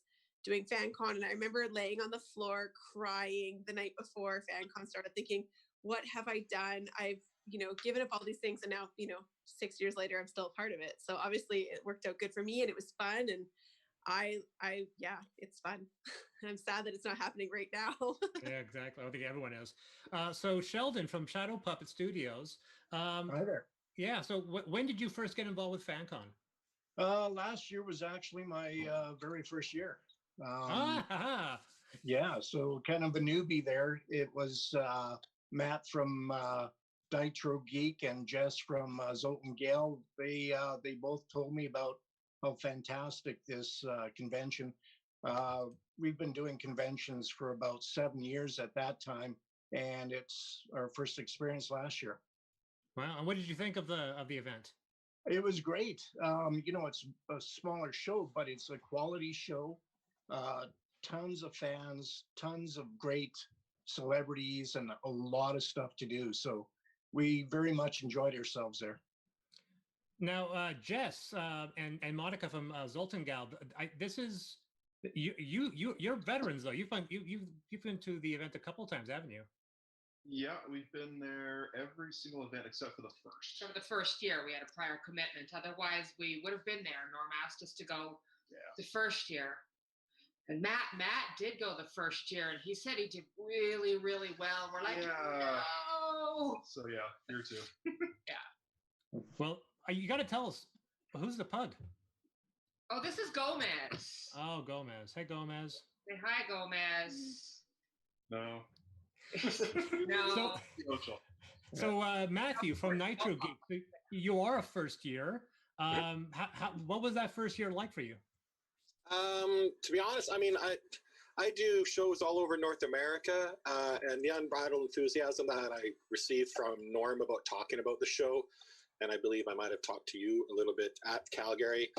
doing FanCon. And I remember laying on the floor crying the night before FanCon started, thinking, what have I done? I've, given up all these things. And now, 6 years later, I'm still a part of it. So obviously it worked out good for me and it was fun. And yeah, it's fun. I'm sad that it's not happening right now. Yeah, exactly. I think everyone is. So Sheldon from Shadow Puppet Studios. Hi there. Yeah. So when did you first get involved with FanCon? Last year was actually my very first year. Ah. Yeah. So kind of a newbie there. It was Matt from Nitro Geek and Jess from Zoltan Gale. They both told me about how fantastic this convention. We've been doing conventions for about 7 years at that time, and it's our first experience last year. Wow! And what did you think of the event? It was great. It's a smaller show, but it's a quality show. Tons of fans, tons of great celebrities, and a lot of stuff to do. So we very much enjoyed ourselves there. Now, Jess and Monica from Zoltangal, this is you're veterans though. You've been to the event a couple times, haven't you? Yeah, we've been there every single event except for the first. So for the first year, we had a prior commitment. Otherwise, we would have been there. Norm asked us to go the first year. And Matt did go the first year, and he said he did really, really well. We're like, no. So yeah, here too. Yeah. Well, you got to tell us, who's the pug? Oh, this is Gomez. Oh, Gomez. Hey, Gomez. Say hi, Gomez. No. No. So Matthew from Nitro Geek, you are a first year. What was that first year like for you? To be honest, I mean, I do shows all over North America, and the unbridled enthusiasm that I received from Norm about talking about the show, and I believe I might have talked to you a little bit at Calgary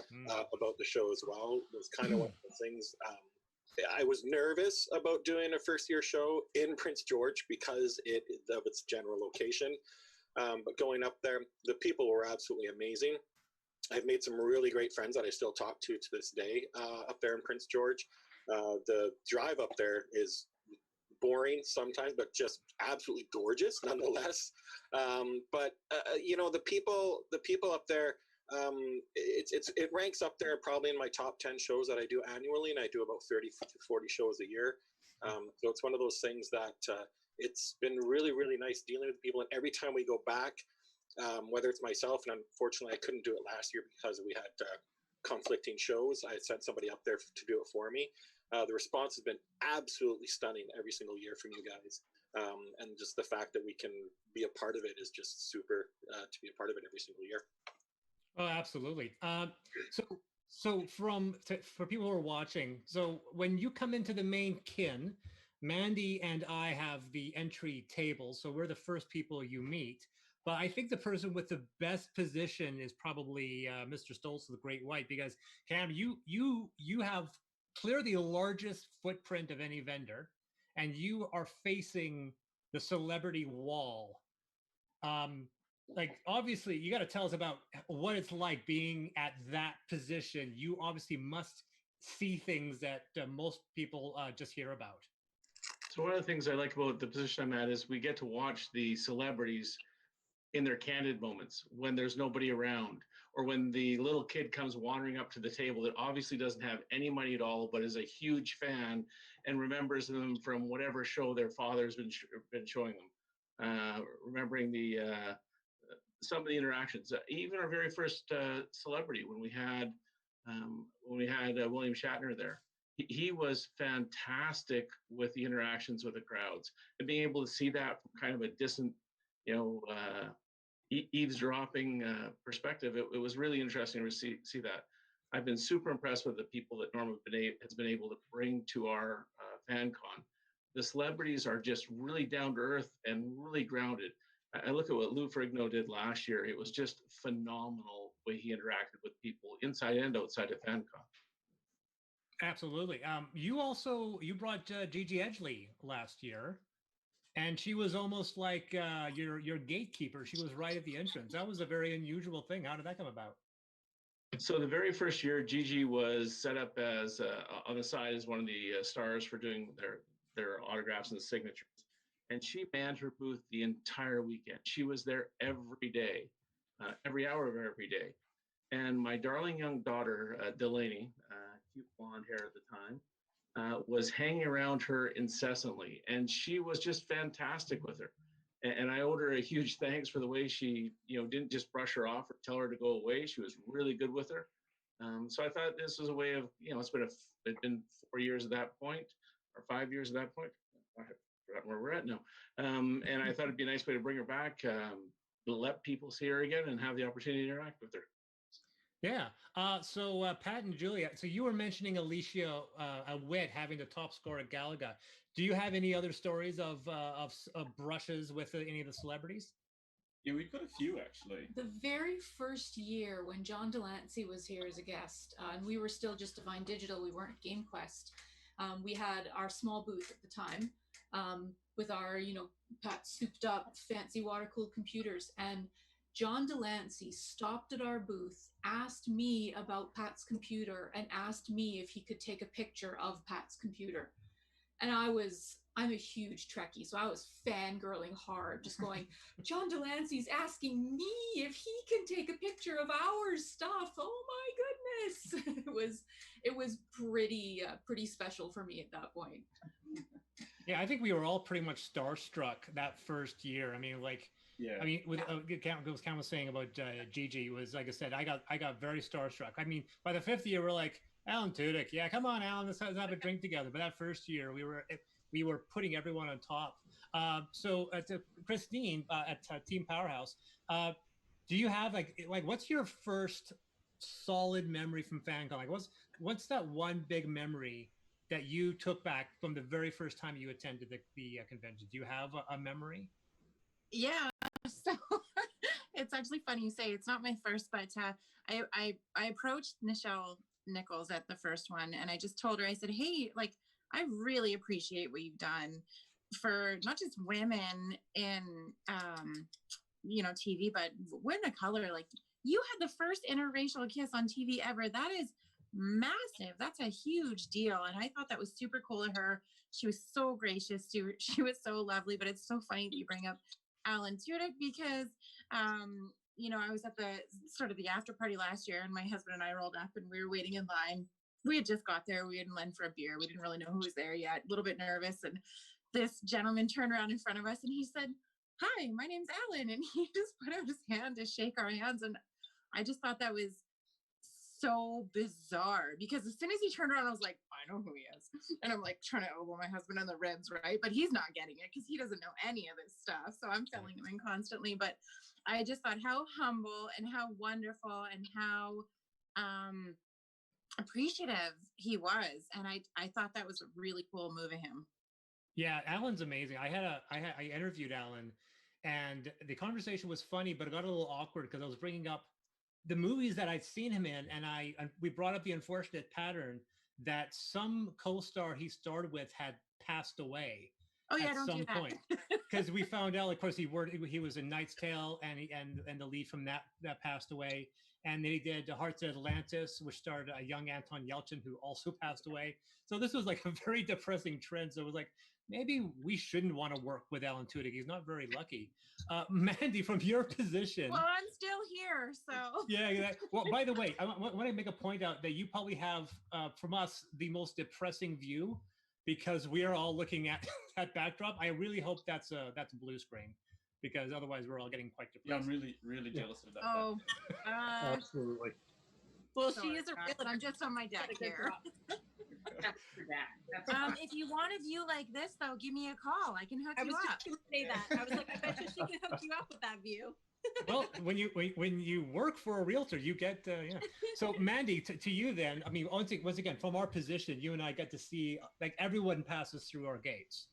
about the show as well, was kind of one of the things. I was nervous about doing a first year show in Prince George because of its general location, but going up there, the people were absolutely amazing. I've made some really great friends that I still talk to this day up there in Prince George. The drive up there is boring sometimes, but just absolutely gorgeous nonetheless. But you know, the people up there, it ranks up there probably in my top 10 shows that I do annually, and I do about 30 to 40 shows a year. So it's one of those things that it's been really, really nice dealing with people, and every time we go back, whether it's myself, and unfortunately I couldn't do it last year because we had conflicting shows. I sent somebody up there to do it for me. The response has been absolutely stunning every single year from you guys. And just the fact that we can be a part of it is just super to be a part of it every single year. Oh, absolutely. So for people who are watching, so when you come into the main kin, Mandy and I have the entry table, so we're the first people you meet. But I think the person with the best position is probably Mr. Stoltz, the Great White, because Cam, you have clearly the largest footprint of any vendor, and you are facing the celebrity wall. Like, obviously, you got to tell us about what it's like being at that position. You obviously must see things that most people just hear about. So one of the things I like about the position I'm at is we get to watch the celebrities in their candid moments when there's nobody around, or when the little kid comes wandering up to the table that obviously doesn't have any money at all, but is a huge fan and remembers them from whatever show their father's been showing them. Remembering some of the interactions, even our very first celebrity when we had William Shatner there. He was fantastic with the interactions with the crowds, and being able to see that from kind of a distant, eavesdropping perspective, it was really interesting to see that. I've been super impressed with the people that Norm has been able to bring to our FanCon. The celebrities are just really down to earth and really grounded. I look at what Lou Ferrigno did last year. It was just phenomenal the way he interacted with people inside and outside of FanCon. Absolutely. You brought Gigi Edgley last year, and she was almost like your gatekeeper. She was right at the entrance. That was a very unusual thing. How did that come about? So the very first year, Gigi was set up as on the side as one of the stars for doing their autographs and signatures, and she manned her booth the entire weekend. She was there every day, every hour of every day. And my darling young daughter, Delaney, cute blonde hair at the time, was hanging around her incessantly, and she was just fantastic with her. And I owed her a huge thanks for the way she, didn't just brush her off or tell her to go away. She was really good with her. So I thought this was a way of, it's been 4 years at that point, or 5 years at that point. I forgot where we're at now. And I thought it'd be a nice way to bring her back, let people see her again and have the opportunity to interact with her. Yeah. So Pat and Julia, so you were mentioning Alicia Witt having the top score at Galaga. Do you have any other stories of brushes with any of the celebrities? Yeah, we've got a few actually. The very first year when John Delancey was here as a guest, and we were still just Divine Digital, we weren't at GameQuest. We had our small booth at the time with our, Pat souped up fancy water-cooled computers. And John Delancey stopped at our booth, asked me about Pat's computer, and asked me if he could take a picture of Pat's computer. And I'm a huge Trekkie, so I was fangirling hard, just going, John Delancey's asking me if he can take a picture of our stuff. Oh my goodness. It was pretty special for me at that point. Yeah, I think we were all pretty much starstruck that first year. I mean, like, yeah. I mean, with Cam was saying about Gigi, was like I said, I got very starstruck. I mean, by the 5th year, we're like, Alan Tudyk, yeah, come on, Alan, let's have a drink together. But that first year, we were putting everyone on top. So to Christine at Team Powerhouse, do you have like what's your first solid memory from FanCon? Like, what's that one big memory that you took back from the very first time you attended the convention? Do you have a memory? Yeah, so it's actually funny you say it's not my first, but I approached Nichelle Nichols at the first one, and I just told her, I said, hey, like, I really appreciate what you've done for not just women in TV, but women of color. Like, you had the first interracial kiss on TV ever. That is massive. That's a huge deal. And I thought that was super cool of her. She was so gracious. She was so lovely. But it's so funny that you bring up Alan Tudyk because, I was at the after party last year, and my husband and I rolled up and we were waiting in line. We had just got there. We had in for a beer. We didn't really know who was there yet. A little bit nervous. And this gentleman turned around in front of us and he said, hi, my name's Alan. And he just put out his hand to shake our hands. And I just thought that was so bizarre because as soon as he turned around, I was like, I know who he is. And I'm like trying to elbow my husband on the ribs, right? But he's not getting it because he doesn't know any of this stuff. So I'm filling him in constantly. But I just thought how humble and how wonderful and how appreciative he was. And I thought that was a really cool move of him. Yeah, Alan's amazing. I interviewed Alan, and the conversation was funny, but it got a little awkward because I was bringing up the movies that I'd seen him in, and we brought up the unfortunate pattern that some co-star he starred with had passed away. Oh yeah, at don't some do that. point, because we found out, of course, he was in Knight's Tale, and the lead from that passed away, and then he did Hearts of Atlantis, which starred a young Anton Yelchin, who also passed away. So this was like a very depressing trend. So it was like, maybe we shouldn't want to work with Alan Tudyk. He's not very lucky. Mandy, from your position. Well, I'm still here, so. Yeah. Well, by the way, I want to make a point out that you probably have, from us, the most depressing view because we are all looking at that backdrop. I really hope that's a blue screen because otherwise we're all getting quite depressed. Yeah, I'm really jealous of that. Oh, absolutely. Well, she is a real. I'm just on my deck here. If you want a view like this, though, give me a call. I can hook you up. I was just going to say that. I was like, I bet you she can hook you up with that view. Well, when you work for a realtor, you get yeah. So Mandy, to you then, I mean, once again, from our position, you and I get to see like everyone passes through our gates,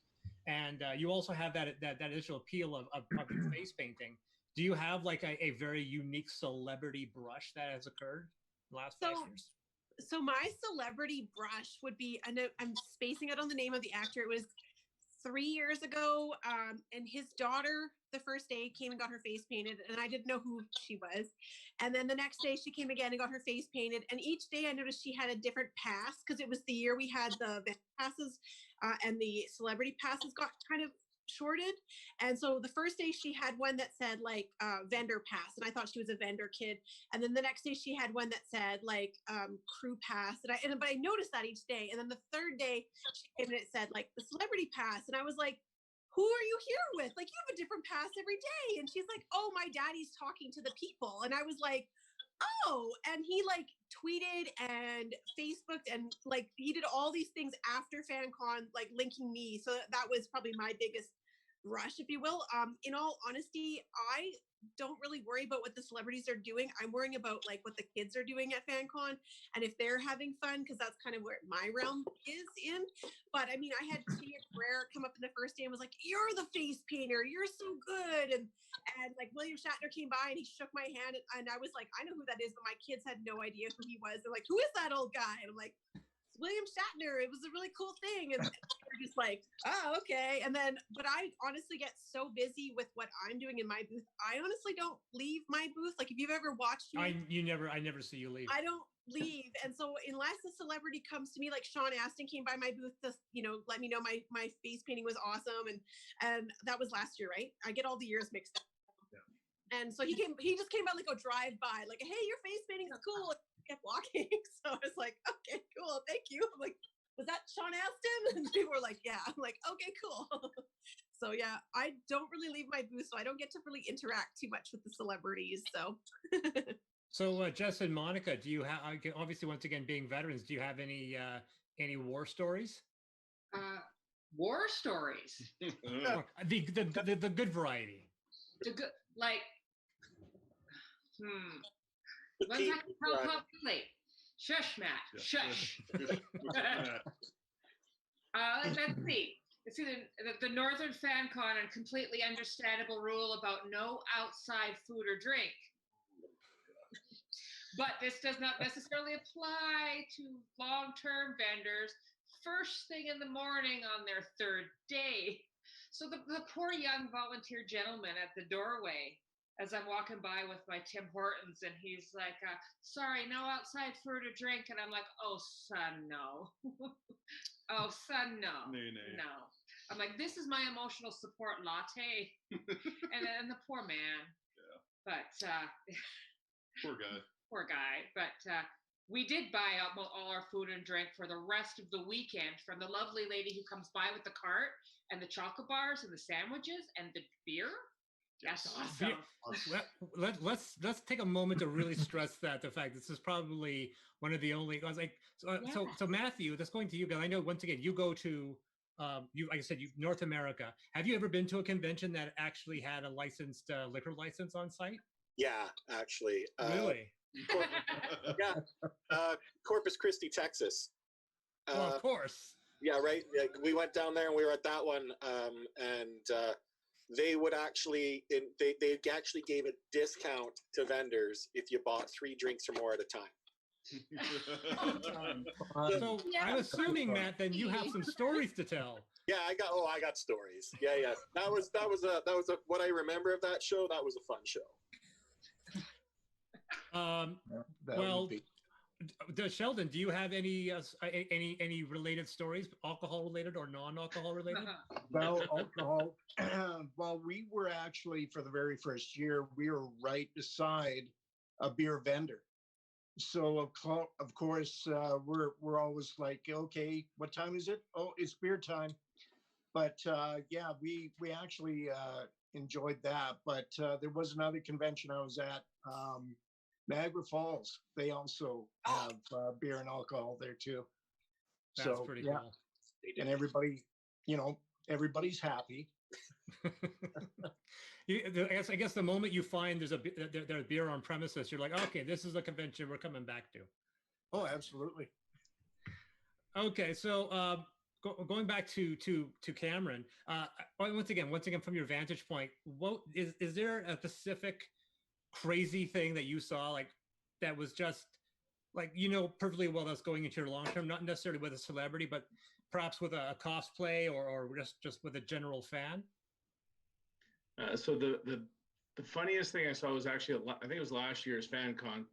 and you also have that additional appeal of the face painting. Do you have like a very unique celebrity brush that has occurred in the last 5 years? So my celebrity brush would be, I know I'm spacing out on the name of the actor. It was 3 years ago, and his daughter the first day came and got her face painted, and I didn't know who she was. And then the next day she came again and got her face painted, and each day I noticed she had a different pass because it was the year we had the passes and the celebrity passes got kind of shorted. And so the first day she had one that said like vendor pass, and I thought she was a vendor kid. And then the next day she had one that said like crew pass, but I noticed that each day. And then the third day she came and it said like the celebrity pass, and I was like, who are you here with? Like, you have a different pass every day. And she's like, oh, my daddy's talking to the people. And I was like, oh, and he like tweeted and Facebooked and like he did all these things after FanCon, like linking me. So that was probably my biggest rush, if you will. In all honesty, I don't really worry about what the celebrities are doing. I'm worrying about like what the kids are doing at FanCon and if they're having fun, because that's kind of where my realm is in. But I mean, I had Tia Carrere come up in the first day and was like, you're the face painter, you're so good. And like William Shatner came by and he shook my hand, and I was like, I know who that is, but my kids had no idea who he was. They're like, who is that old guy? And I'm like, William Shatner. It was a really cool thing. And we're just like, oh, okay. And then, but I honestly get so busy with what I'm doing in my booth. I honestly don't leave my booth. Like if you've ever watched me, I never see you leave. I don't leave. And so unless a celebrity comes to me, like Sean Astin came by my booth to, let me know my face painting was awesome. And that was last year, right? I get all the years mixed up. And so he just came by like a drive by, like, hey, your face painting is cool. I kept walking. So I was like, okay, cool. Thank you. I'm like, was that Sean Astin? And people were like, yeah. I'm like, okay, cool. So yeah, I don't really leave my booth, so I don't get to really interact too much with the celebrities. So So Jess and Monica, do you have, obviously once again being veterans, do you have any war stories? War stories. the good variety. The good, like, ones I can tell publicly. Shush, Matt. Shush. Let's see. It's either the Northern FanCon and completely understandable rule about no outside food or drink. But this does not necessarily apply to long-term vendors first thing in the morning on their third day. So the poor young volunteer gentleman at the doorway, as I'm walking by with my Tim Hortons, and he's like, sorry, no outside food or drink. And I'm like, oh, son, no. Oh, son, no. No. I'm like, this is my emotional support latte. and the poor man. Yeah. But poor guy. Poor guy. But we did buy all our food and drink for the rest of the weekend from the lovely lady who comes by with the cart and the chocolate bars and the sandwiches and the beer. That's awesome. Let's take a moment to really stress that the fact this is probably one of the only. I was like, so Matthew, that's going to you, because I know once again you go to like I said, North America. Have you ever been to a convention that actually had a licensed liquor license on site? Yeah, actually. Really? Corpus Christi, Texas. Well, of course. Yeah, right. We went down there and we were at that one, and they would actually they actually gave a discount to vendors if you bought 3 drinks or more at a time. So I'm assuming, Matt, then you have some stories to tell. Yeah, I got stories. Yeah. That was what I remember of that show. That was a fun show. Sheldon, do you have any related stories, alcohol related or non-alcohol related? Well, alcohol. Well, we were actually, for the very first year, we were right beside a beer vendor. So of course we're always like, okay, what time is it? Oh, it's beer time. But yeah, we actually enjoyed that. But there was another convention I was at. Niagara Falls, they also have beer and alcohol there too. That's pretty cool. And everybody, everybody's happy. I guess the moment you find there's beer on premises, you're like, okay, this is a convention we're coming back to. Oh, absolutely. Okay, so going back to Cameron, once again from your vantage point, what is there a specific crazy thing that you saw, like that was just like perfectly well that's going into your long term, not necessarily with a celebrity, but perhaps with a cosplay or just with a general fan? So the funniest thing I saw was actually, I think it was last year's FanCon.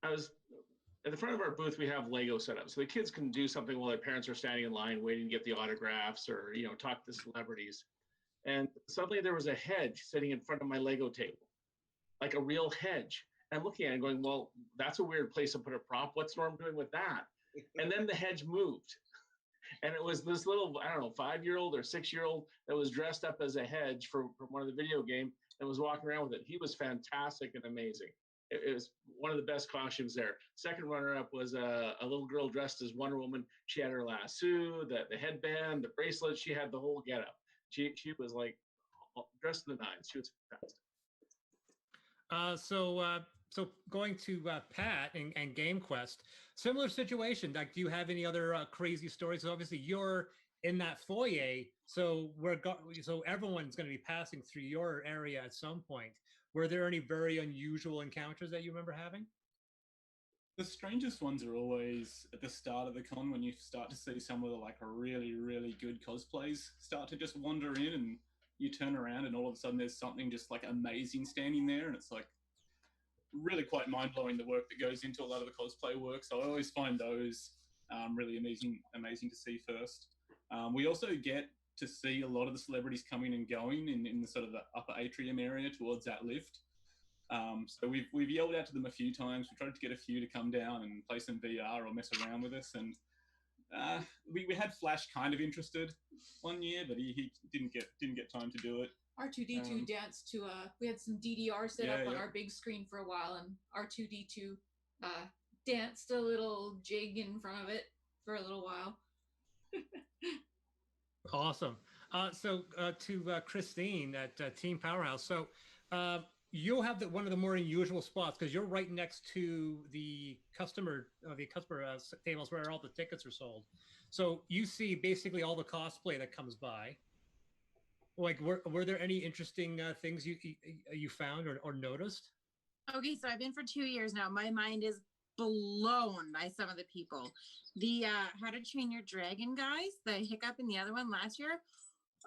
I was at the front of our booth. We have Lego set up so the kids can do something while their parents are standing in line waiting to get the autographs or talk to celebrities. And suddenly there was a hedge sitting in front of my Lego table, like a real hedge. And I'm looking at it and going, well, that's a weird place to put a prop. What's Norm doing with that? And then the hedge moved. And it was this little, I don't know, 5-year-old or 6-year-old that was dressed up as a hedge from one of the video game and was walking around with it. He was fantastic and amazing. It was one of the best costumes there. Second runner-up was a little girl dressed as Wonder Woman. She had her lasso, the headband, the bracelet. She had the whole getup. She was like dressed in the nines. She was fantastic. So going to Pat and Game Quest, similar situation. Like, do you have any other crazy stories? So obviously you're in that foyer, so everyone's going to be passing through your area at some point. Were there any very unusual encounters that you remember having? The strangest ones are always at the start of the con when you start to see some of the like really, really good cosplays start to just wander in, and you turn around and all of a sudden there's something just like amazing standing there, and it's like really quite mind blowing the work that goes into a lot of the cosplay work. So I always find those really amazing to see first. We also get to see a lot of the celebrities coming and going in the sort of the upper atrium area towards that lift. So we've yelled out to them a few times. We tried to get a few to come down and play some VR or mess around with us. And we had Flash kind of interested one year, but he didn't get time to do it. R2D2 danced to we had some DDR set Yeah, up on yeah. our big screen for a while, and R2D2 danced a little jig in front of it for a little while. Awesome. So to Christine at Team Powerhouse. So you'll have one of the more unusual spots because you're right next to the customer tables where all the tickets are sold. So you see basically all the cosplay that comes by. Like, were there any interesting things you found or noticed? Okay, so I've been for 2 years now. My mind is blown by some of the people. The How to Train Your Dragon guys, the Hiccup and the other one last year,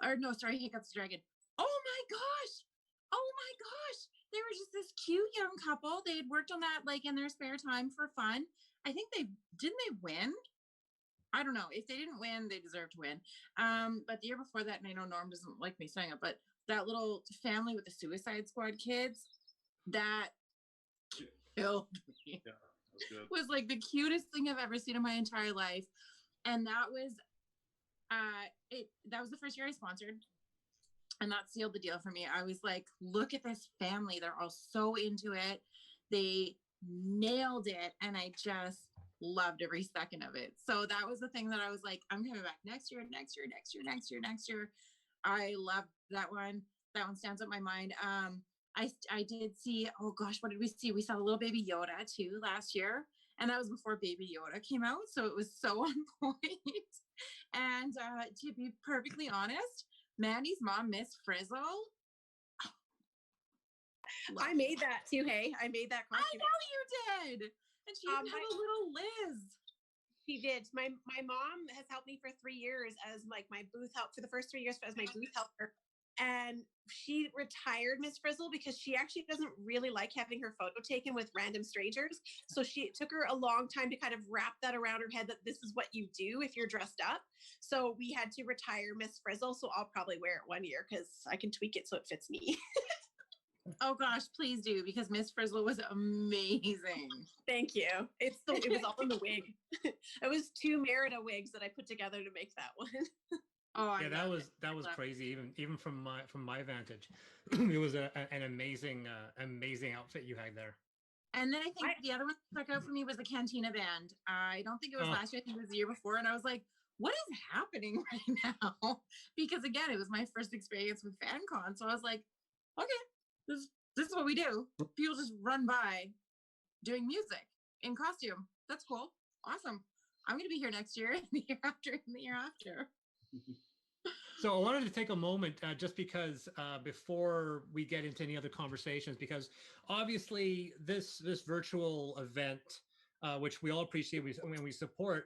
or no, sorry, Hiccup's Dragon. Oh my gosh! Oh my gosh! They were just this cute young couple. They had worked on that like in their spare time for fun. I think they win. I don't know. If they didn't win, they deserve to win. But the year before that, and I know Norm doesn't like me saying it, but that little family with the Suicide Squad kids, that killed me. Yeah, that was good. Was like the cutest thing I've ever seen in my entire life. And that was that was the first year I sponsored. And that sealed the deal for me. I was like, look at this family. They're all so into it. They nailed it. And I just loved every second of it. So that was the thing that I was like, I'm coming back next year. I loved that one. That one stands up in my mind. I did see, oh gosh, what did we see? We saw the little baby Yoda too last year. And that was before Baby Yoda came out. So it was so on point. And to be perfectly honest, Mandy's mom, Miss Frizzle. I made that too. Hey, I made that costume. I know you did. And she even had a little Liz. She did. My mom has helped me for 3 years as like my booth help for the first 3 years as my booth helper. And she retired Miss Frizzle because she actually doesn't really like having her photo taken with random strangers. So it took her a long time to kind of wrap that around her head that this is what you do if you're dressed up. So we had to retire Miss Frizzle. So I'll probably wear it one year because I can tweak it so it fits me. Oh gosh, please do, because Miss Frizzle was amazing. Thank you. It was all in the wig. It was 2 Merida wigs that I put together to make that one. Oh, yeah, that was crazy. Even from my vantage, it was an amazing outfit you had there. And then I think the other one that stuck out for me was the Cantina Band. I don't think it was last year. I think it was the year before. And I was like, what is happening right now? Because again, it was my first experience with FanCon. So I was like, okay, this is what we do. People just run by doing music in costume. That's cool. Awesome. I'm going to be here next year and the year after and the year after. So I wanted to take a moment just because before we get into any other conversations, because obviously this virtual event, which we all appreciate, we support,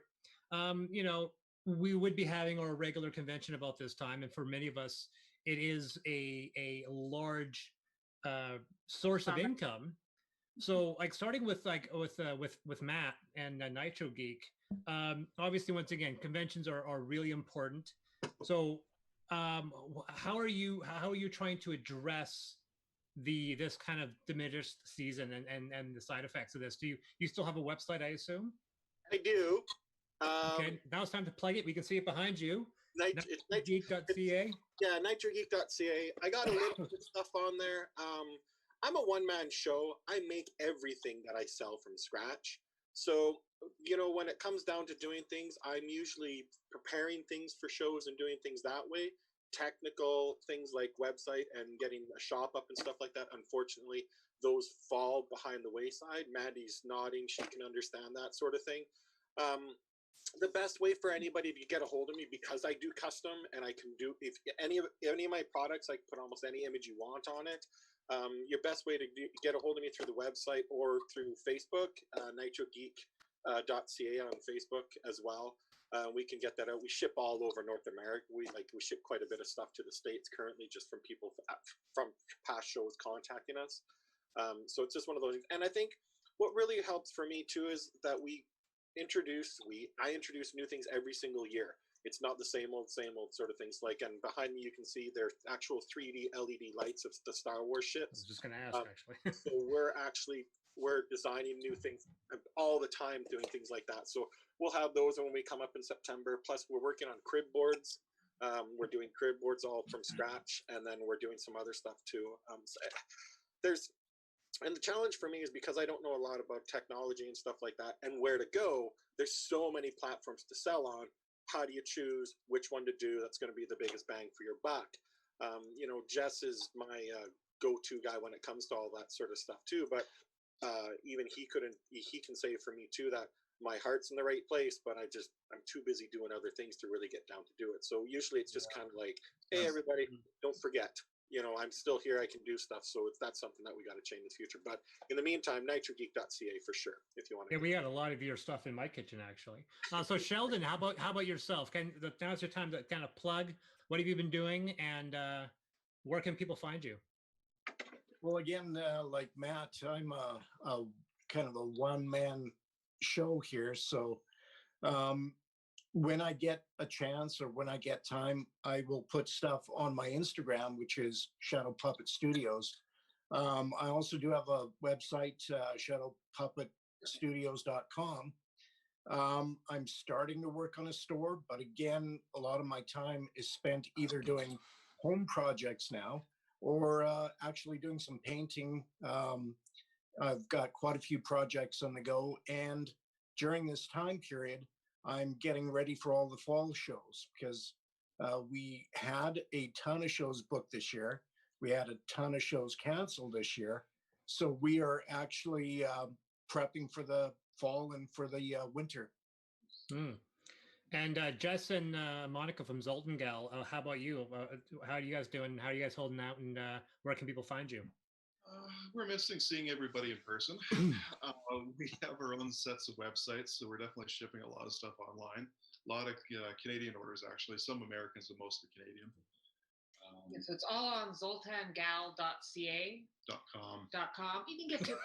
we would be having our regular convention about this time, and for many of us, it is a large source of income. So, like starting with Matt and Nitro Geek, obviously, once again, conventions are really important. So, how are you trying to address this kind of diminished season and the side effects of this? Do you still have a website, I assume? I do. Okay, now it's time to plug it. We can see it behind you. Nitrogeek.ca. Yeah, nitrogeek.ca. I got a little bit of stuff on there. I'm a one-man show. I make everything that I sell from scratch. So, when it comes down to doing things, I'm usually preparing things for shows and doing things that way. Technical things like website and getting a shop up and stuff like that, unfortunately, those fall behind the wayside. Mandy's nodding. She can understand that sort of thing. the best way for anybody to get a hold of me, because I do custom and I can do, if any of my products, I can put almost any image you want on it. Your best way to get a hold of me through the website or through Facebook, nitrogeek.ca on Facebook as well. We can get that out. We ship all over North America. We ship quite a bit of stuff to the States currently, just from people from past shows contacting us. So it's just one of those. And I think what really helps for me too is that I introduce new things every single year. It's not the same old sort of things. Like, and behind me you can see there's actual 3D LED lights of the Star Wars ships. I was just going to ask, actually. So we're designing new things all the time, doing things like that. So we'll have those when we come up in September. Plus, we're working on crib boards. We're doing crib boards all from scratch, and then we're doing some other stuff too. And the challenge for me is, because I don't know a lot about technology and stuff like that and where to go, there's so many platforms to sell on. How do you choose which one to do that's going to be the biggest bang for your buck? Jess is my go-to guy when it comes to all that sort of stuff too. But even he can say for me too that my heart's in the right place, but I'm too busy doing other things to really get down to do it. So usually it's just kind of like, hey, everybody, don't forget, I'm still here. I can do stuff. So that's something that we got to change in the future. But in the meantime, nitrogeek.ca for sure, if you want to. Yeah, we got a lot of your stuff in my kitchen, actually. So Sheldon, how about yourself? Now's your time to kind of plug. What have you been doing, and where can people find you? Well, again, like Matt, I'm a kind of a one-man show here. So when I get a chance or when I get time, I will put stuff on my Instagram, which is Shadow Puppet Studios. I also do have a website, shadowpuppetstudios.com. I'm starting to work on a store, but again, a lot of my time is spent either doing home projects now or actually doing some painting. I've got quite a few projects on the go, and during this time period, I'm getting ready for all the fall shows, because we had a ton of shows booked this year. We had a ton of shows canceled this year. So we are actually prepping for the fall and for the winter. And Jess and Monica from Zoltan Gal, how about you? How are you guys doing? How are you guys holding out, and where can people find you? We're missing seeing everybody in person. We have our own sets of websites, so we're definitely shipping a lot of stuff online. A lot of Canadian orders, actually. Some Americans, but mostly Canadian. So it's all on zoltangal.ca. .com. You can get to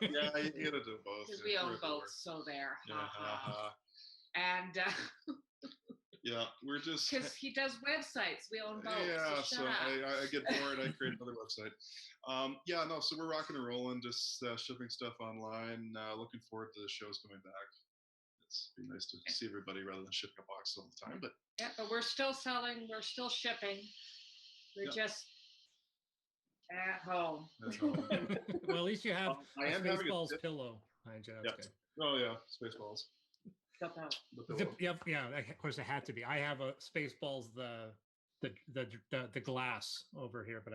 Yeah, you can get it to both. Because we own both, so there. And yeah, we're just because he does websites, we own both. Yeah, so I get bored, I create another website. So we're rocking and rolling, just shipping stuff online. Looking forward to the shows coming back. It's be nice to see everybody rather than shipping a box all the time. But but we're still selling, we're still shipping. We're just at home. Well, at least you have I am Spaceballs pillow. That's good. Oh yeah, Spaceballs. Yeah, of course it had to be. I have a Spaceballs the glass over here, but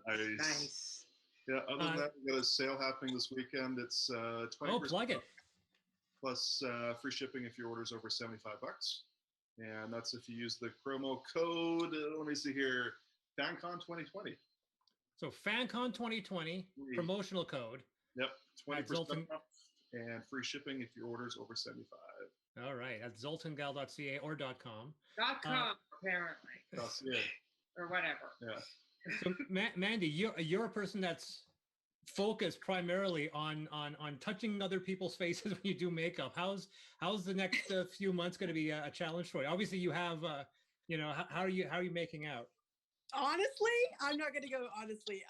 nice. Yeah, other than that, we got a sale happening this weekend. It's 20% plug it. Plus free shipping if your order's over $75, and that's if you use the promo code. Let me see here, FanCon 2020. So FanCon 2020 promotional code. Yep, 20% off. And free shipping if your order's over 75. All right, at zoltangal.ca or .com. Apparently. Or whatever. Yeah. So Mandy, you're a person that's focused primarily on touching other people's faces when you do makeup. How's the next few months going to be a challenge for you? Obviously, you have how are you making out? Honestly, I'm not going to go honestly,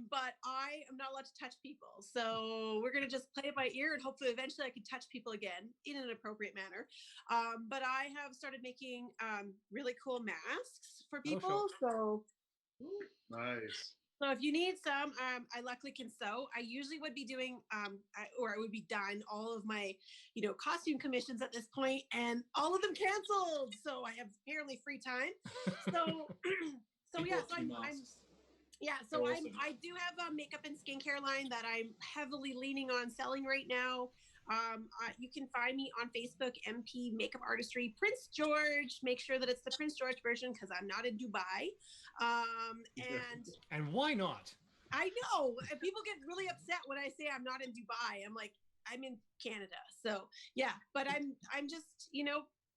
but I am not allowed to touch people. So we're going to just play it by ear, and hopefully eventually I can touch people again in an appropriate manner. But I have started making really cool masks for people. So nice. So if you need some, I luckily can sew. I usually would be doing, or I would be done all of my, costume commissions at this point, and all of them canceled. So I have apparently free time. So, I do have a makeup and skincare line that I'm heavily leaning on selling right now. You can find me on Facebook, MP Makeup Artistry Prince George. Make sure that it's the Prince George version because I'm not in Dubai. And why not? I know people get really upset when I say I'm not in Dubai. I'm like, I'm in Canada. So yeah, but I'm just,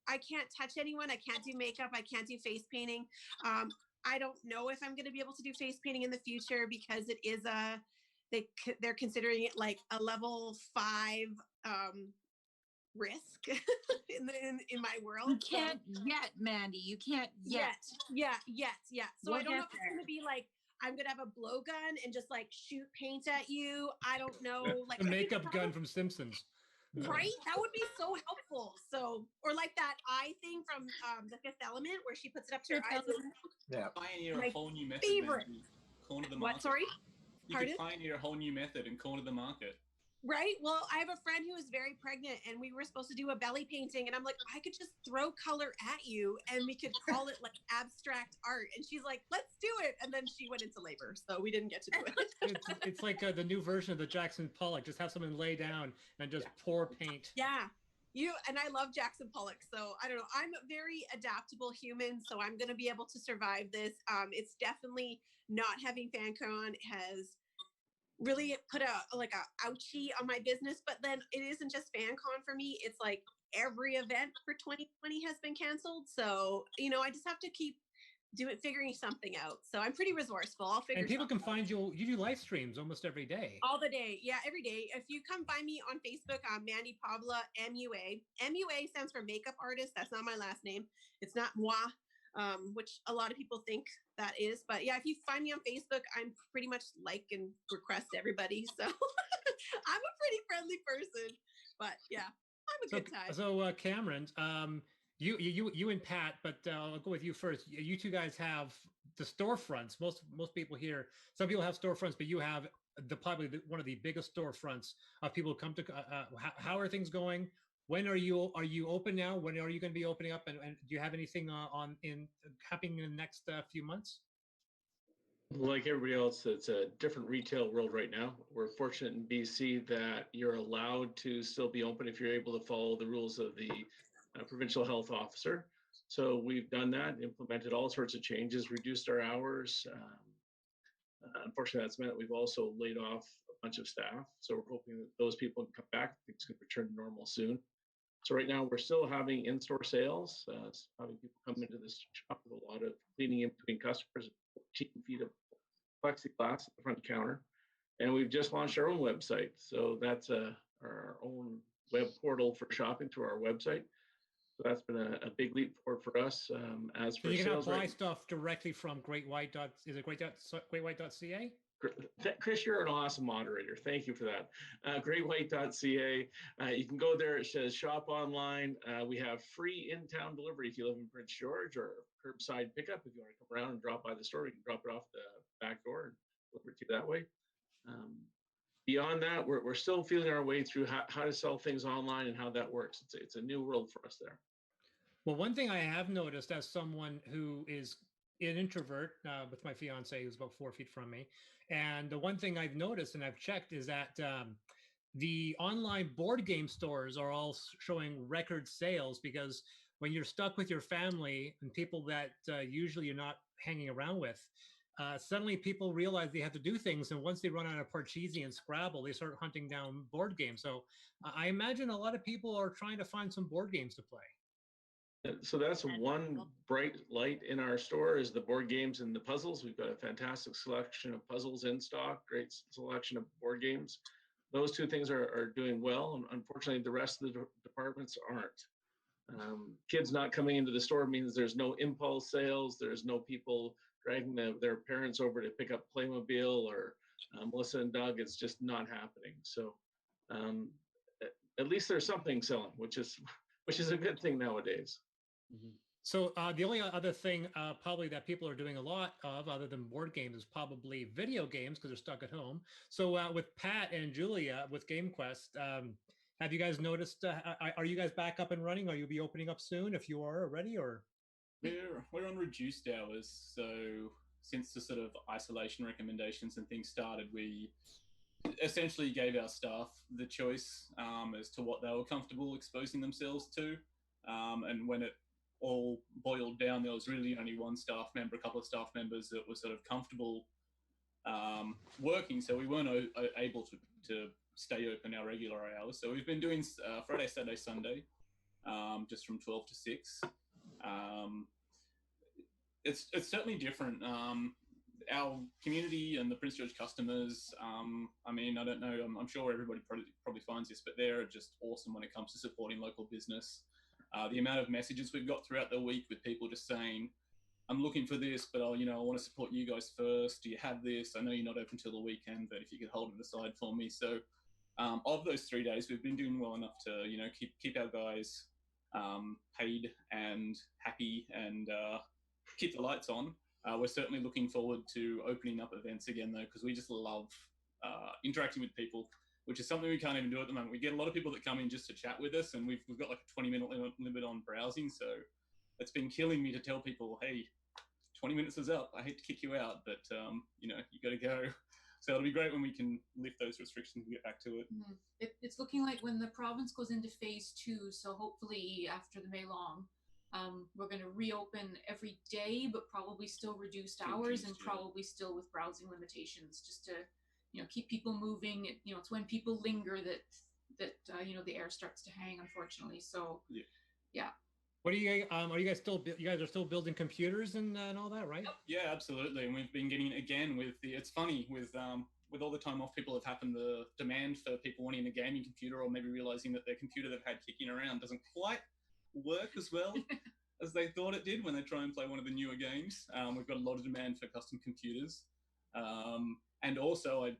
I can't touch anyone. I can't do makeup. I can't do face painting. I don't know if I'm going to be able to do face painting in the future because it is they're considering it like a level 5 risk in my world. You can't yet, Mandy. You can't yet. Yeah. So We'll I don't know get if it's going to be like I'm going to have a blowgun and just like shoot paint at you. I don't know. Like the makeup gun from Simpsons. Right? That would be so helpful. So, or like that eye thing from The Fifth Element where she puts it up to her eyes. Yeah. Pioneer a whole new method. Favorite. Corner the market. What? Sorry? You could pioneer a whole new method and corner the market. Right? Well, I have a friend who is very pregnant and we were supposed to do a belly painting and I'm like, I could just throw color at you and we could call it like abstract art. And she's like, let's do it. And then she went into labor. So we didn't get to do it. It's like the new version of the Jackson Pollock. Just have someone lay down and just pour paint. Yeah. And I love Jackson Pollock. So I don't know. I'm a very adaptable human. So I'm going to be able to survive this. It's definitely not having FanCon has really put a ouchie on my business, but then it isn't just FanCon for me. It's like every event for 2020 has been canceled. So, I just have to keep figuring something out. So I'm pretty resourceful. I'll figure. And people can find you. You do live streams almost every day. All the day. Yeah, every day. If you come find me on Facebook, I'm Mandy Pabla, MUA. MUA stands for makeup artist. That's not my last name. It's not moi. Which a lot of people think that is. But yeah, if you find me on Facebook, I'm pretty much like and request everybody. So I'm a pretty friendly person. But yeah, I'm a good time. So Cameron, you and Pat, but I'll go with you first. You two guys have the storefronts. Most people here, some people have storefronts, but you have probably one of the biggest storefronts of people who come to. How are things going? When are you open now? When are you going to be opening up? And do you have anything happening in the next few months? Like everybody else, it's a different retail world right now. We're fortunate in BC that you're allowed to still be open if you're able to follow the rules of the provincial health officer. So we've done that, implemented all sorts of changes, reduced our hours. Unfortunately, that's meant we've also laid off a bunch of staff. So we're hoping that those people can come back. Things can return to normal soon. So right now we're still having in-store sales, having people come into this shop with a lot of cleaning in between customers, 14 feet of plexiglass at the front counter. And we've just launched our own website. So that's our own web portal for shopping through our website. So that's been a big leap forward for us. As for you can sales, buy stuff directly from Great White. Is it greatwhite.ca? Chris, you're an awesome moderator. Thank you for that. Greatwhite.ca. You can go there. It says shop online. We have free in-town delivery if you live in Prince George, or curbside pickup if you want to come around and drop by the store. You can drop it off the back door and deliver it to you that way. Beyond that, we're still feeling our way through how to sell things online and how that works. It's a new world for us there. Well, one thing I have noticed as someone who is an introvert with my fiance who's about 4 feet from me, and the one thing I've noticed and I've checked is that the online board game stores are all showing record sales, because when you're stuck with your family and people that usually you're not hanging around with, suddenly people realize they have to do things, and once they run out of Parcheesi and Scrabble, they start hunting down board games. So I imagine a lot of people are trying to find some board games to play. So that's one bright light in our store, is the board games and the puzzles. We've got a fantastic selection of puzzles in stock, great selection of board games. Those two things are doing well, and unfortunately the rest of the departments aren't. Kids not coming into the store means there's no impulse sales, there's no people dragging their parents over to pick up Playmobil or Melissa and Doug. It's just not happening. So at least there's something selling, which is a good thing nowadays. Mm-hmm. So the only other thing probably that people are doing a lot of, other than board games, is probably video games, because they're stuck at home. So with Pat and Julia with GameQuest, have you guys noticed, are you guys back up and running? Are you be opening up soon if you are already, or? We're on reduced hours. So since the sort of isolation recommendations and things started, we essentially gave our staff the choice as to what they were comfortable exposing themselves to. And when it all boiled down, there was really only one staff member, a couple of staff members that were sort of comfortable working, so we weren't able to stay open our regular hours. So we've been doing Friday, Saturday, Sunday, just from 12 to 6. It's certainly different. Our community and the Prince George customers, I mean, I don't know, I'm sure everybody probably finds this, but they're just awesome when it comes to supporting local business. The amount of messages we've got throughout the week with people just saying, I'm looking for this, but I want to support you guys first. Do you have this? I know you're not open till the weekend, but if you could hold it aside for me. So of those 3 days, we've been doing well enough to, keep our guys paid and happy and keep the lights on. We're certainly looking forward to opening up events again, though, because we just love interacting with people, which is something we can't even do at the moment. We get a lot of people that come in just to chat with us, and we've got like a 20-minute limit on browsing. So it's been killing me to tell people, hey, 20 minutes is up. I hate to kick you out, but you got to go. So it'll be great when we can lift those restrictions and get back to it. It's looking like when the province goes into phase 2, so hopefully after the May Long, we're going to reopen every day, but probably still reduced hours and probably still with browsing limitations, just to keep people moving. It's when people linger that the air starts to hang, unfortunately. So yeah. What are you guys are still building computers and all that, right? Yeah, absolutely. And we've been getting, again, it's funny with all the time off people have happened, the demand for people wanting a gaming computer, or maybe realizing that their computer they've had kicking around doesn't quite work as well as they thought it did when they try and play one of the newer games. We've got a lot of demand for custom computers. And also I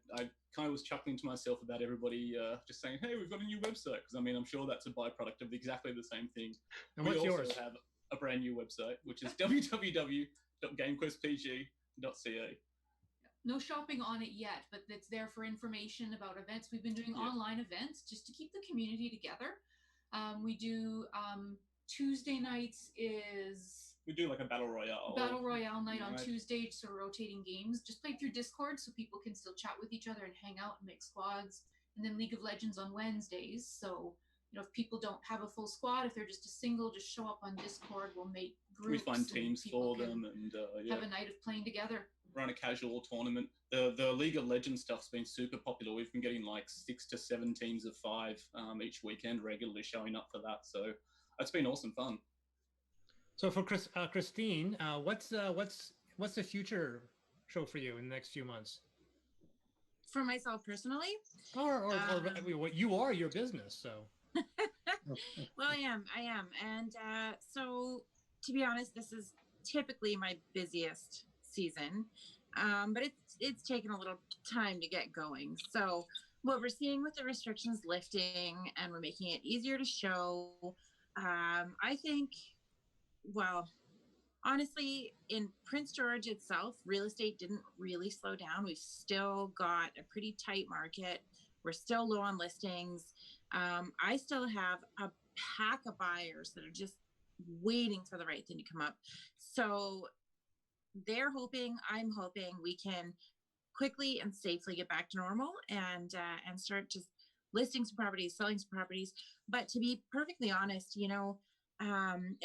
kind of was chuckling to myself about everybody just saying, hey, we've got a new website, because I'm sure that's a byproduct of exactly the same thing. And what's yours? We also have a brand new website, which is www.gamequestpg.ca. No shopping on it yet, but it's there for information about events. We've been doing online events just to keep the community together. We do Tuesday nights we do like a battle royale night on Tuesday, so rotating games. Just play through Discord so people can still chat with each other and hang out and make squads. And then League of Legends on Wednesdays. So if people don't have a full squad, if they're just a single, just show up on Discord. We'll make groups. We find teams for them and have a night of playing together. Run a casual tournament. The League of Legends stuff's been super popular. We've been getting like 6 to 7 teams of 5 each weekend regularly showing up for that. So it's been awesome fun. So for Christine, what's the future show for you in the next few months? For myself personally, or what you are, your business. So. Well, I am, and so to be honest, this is typically my busiest season, but it's taken a little time to get going. So what we're seeing with the restrictions lifting, and we're making it easier to show, I think, well, honestly, in Prince George itself, real estate didn't really slow down. We've still got a pretty tight market. We're still low on listings. I still have a pack of buyers that are just waiting for the right thing to come up. So they're hoping, I'm hoping we can quickly and safely get back to normal and start just listing some properties, selling some properties. But to be perfectly honest, in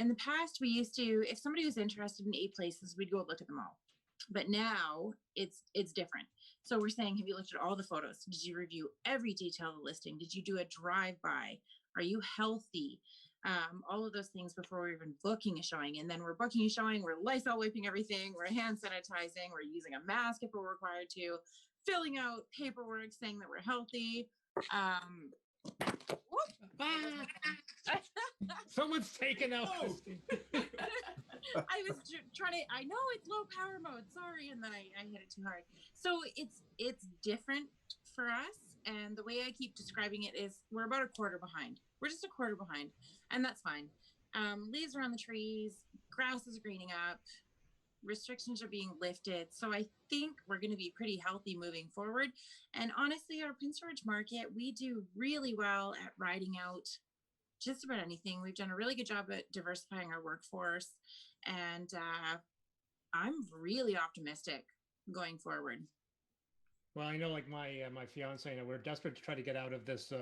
the past, we used to, if somebody was interested in 8 places, we'd go look at them all. But now it's different. So we're saying, have you looked at all the photos? Did you review every detail of the listing? Did you do a drive-by? Are you healthy? All of those things before we're even booking a showing. And then we're booking a showing, we're Lysol wiping everything, we're hand sanitizing, we're using a mask if we're required to, filling out paperwork saying that we're healthy. Someone's taken out. I was trying to, I know it's low power mode, sorry, and then I hit it too hard. So it's different for us, and the way I keep describing it is we're about a quarter behind. We're just a quarter behind, and that's fine. Leaves are on the trees, grass is greening up, restrictions are being lifted, so I think we're going to be pretty healthy moving forward. And honestly, our Prince George market, we do really well at riding out just about anything. We've done a really good job at diversifying our workforce, and I'm really optimistic going forward. Well, I know, like my fiance and I, we're desperate to try to get out of this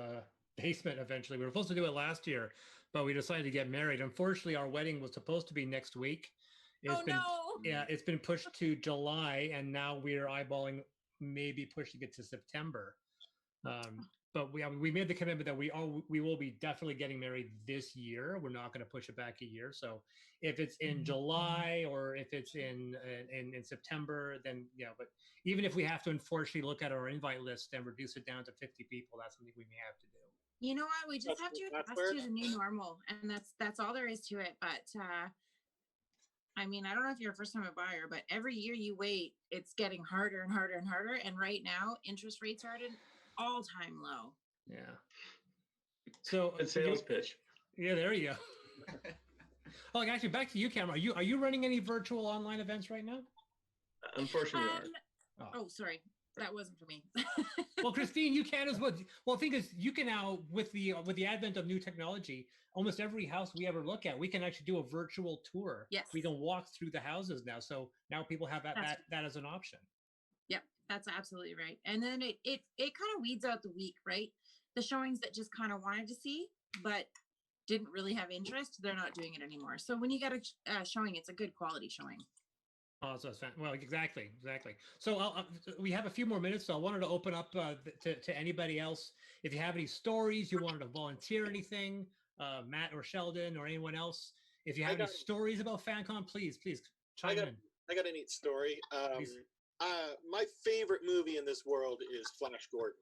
basement eventually. We were supposed to do it last year, but we decided to get married. Unfortunately, our wedding was supposed to be next week. It's been, yeah, it's been pushed to July, and now we're eyeballing maybe pushing it to September. But we made the commitment that we will be definitely getting married this year. We're not going to push it back a year. So if it's in July or if it's in September, then yeah. But even if we have to unfortunately look at our invite list and reduce it down to 50 people, that's something we may have to do. You know what? We just have to adjust to the new normal, and that's all there is to it. But I mean, I don't know if you're a first-time buyer, but every year you wait, it's getting harder and harder and harder. And right now, interest rates are at an all-time low. Yeah. So a sales pitch. Yeah, there you go. Oh, like, actually, back to you, Cameron. Are you running any virtual online events right now? Unfortunately, oh, sorry. That wasn't for me. Well, Christine, you can as well. Well, the thing is, you can now, with the advent of new technology, almost every house we ever look at, we can actually do a virtual tour. Yes. We can walk through the houses now. So now people have that as an option. Yep, that's absolutely right. And then it kind of weeds out the weak, right? The showings that just kind of wanted to see, but didn't really have interest, they're not doing it anymore. So when you get a showing, it's a good quality showing. Oh, so well, exactly. So we have a few more minutes, so I wanted to open up to anybody else. If you have any stories, you wanted to volunteer anything, Matt or Sheldon or anyone else. If you have any stories about FanCon, please chime in. I got a neat story. My favorite movie in this world is Flash Gordon,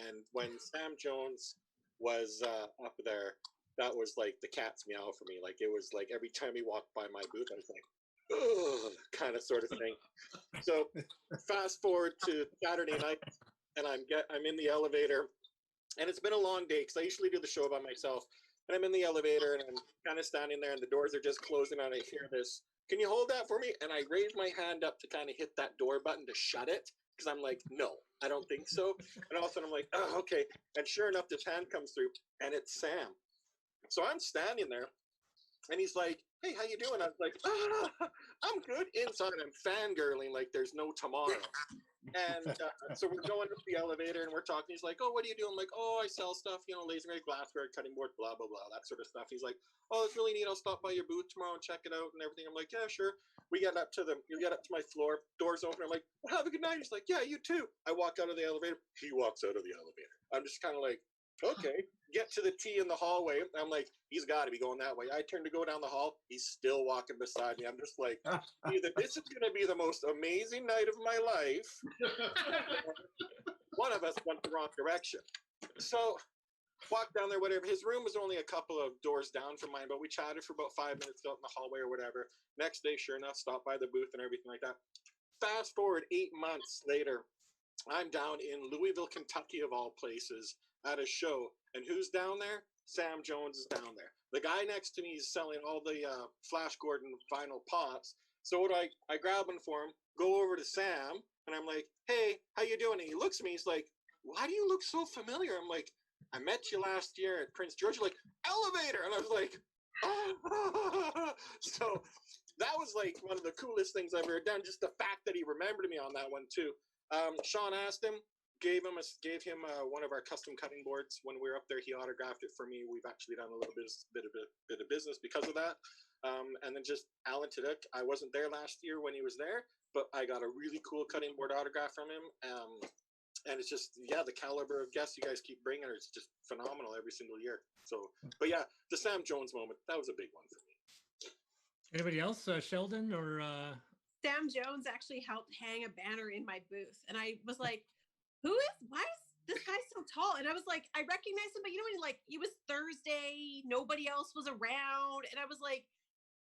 and when Sam Jones was up there, that was like the cat's meow for me. Like it was like every time he walked by my booth, I was like, ugh, kind of sort of thing. So fast forward to Saturday night, and I'm in the elevator, and it's been a long day because I usually do the show by myself. And I'm in the elevator, and I'm kind of standing there, and the doors are just closing, and I hear this. Can you hold that for me? And I raise my hand up to kind of hit that door button to shut it because I'm like, no, I don't think so. And all of a sudden I'm like, oh, okay. And sure enough, this hand comes through, and it's Sam. So I'm standing there, and he's like, hey, how you doing? I was like, I'm good. Inside, I'm fangirling like there's no tomorrow. And so we're going up the elevator, and we're talking. He's like, oh, what do you do? I'm like, oh, I sell stuff, laser glassware, cutting board, blah, blah, blah, that sort of stuff. He's like, oh, it's really neat. I'll stop by your booth tomorrow and check it out and everything. I'm like, yeah, sure. We get up to my floor, doors open. I'm like, well, have a good night. He's like, yeah, you too. I walk out of the elevator. He walks out of the elevator. I'm just kind of like, okay. Get to the T in the hallway. I'm like, he's got to be going that way. I turn to go down the hall. He's still walking beside me. I'm just like, either this is going to be the most amazing night of my life, one of us went the wrong direction. So walk down there, whatever. His room was only a couple of doors down from mine, but we chatted for about 5 minutes out in the hallway or whatever. Next day, sure enough, stopped by the booth and everything like that. Fast forward 8 months later, I'm down in Louisville, Kentucky, of all places, at a show. And who's down there? Sam Jones is down there. The guy next to me is selling all the Flash Gordon vinyl pops. So what do I grab one for him, go over to Sam, and I'm like, hey, how you doing? And he looks at me, he's like, why do you look so familiar? I'm like, I met you last year at Prince George. Like, elevator. And I was like, oh. So that was like one of the coolest things I've ever done. Just the fact that he remembered me on that one too. Sean asked him, gave him one of our custom cutting boards when we were up there. He autographed it for me. We've actually done a little bit of business because of that. And then just Alan Tuduk. I wasn't there last year when he was there, but I got a really cool cutting board autograph from him. And it's just, yeah, the caliber of guests you guys keep bringing are just phenomenal every single year. So, but yeah, the Sam Jones moment, that was a big one for me. Anybody else? Sheldon or? Sam Jones actually helped hang a banner in my booth. And I was like, why is this guy so tall? And I was like, I recognized him, but it was Thursday, nobody else was around. And I was like,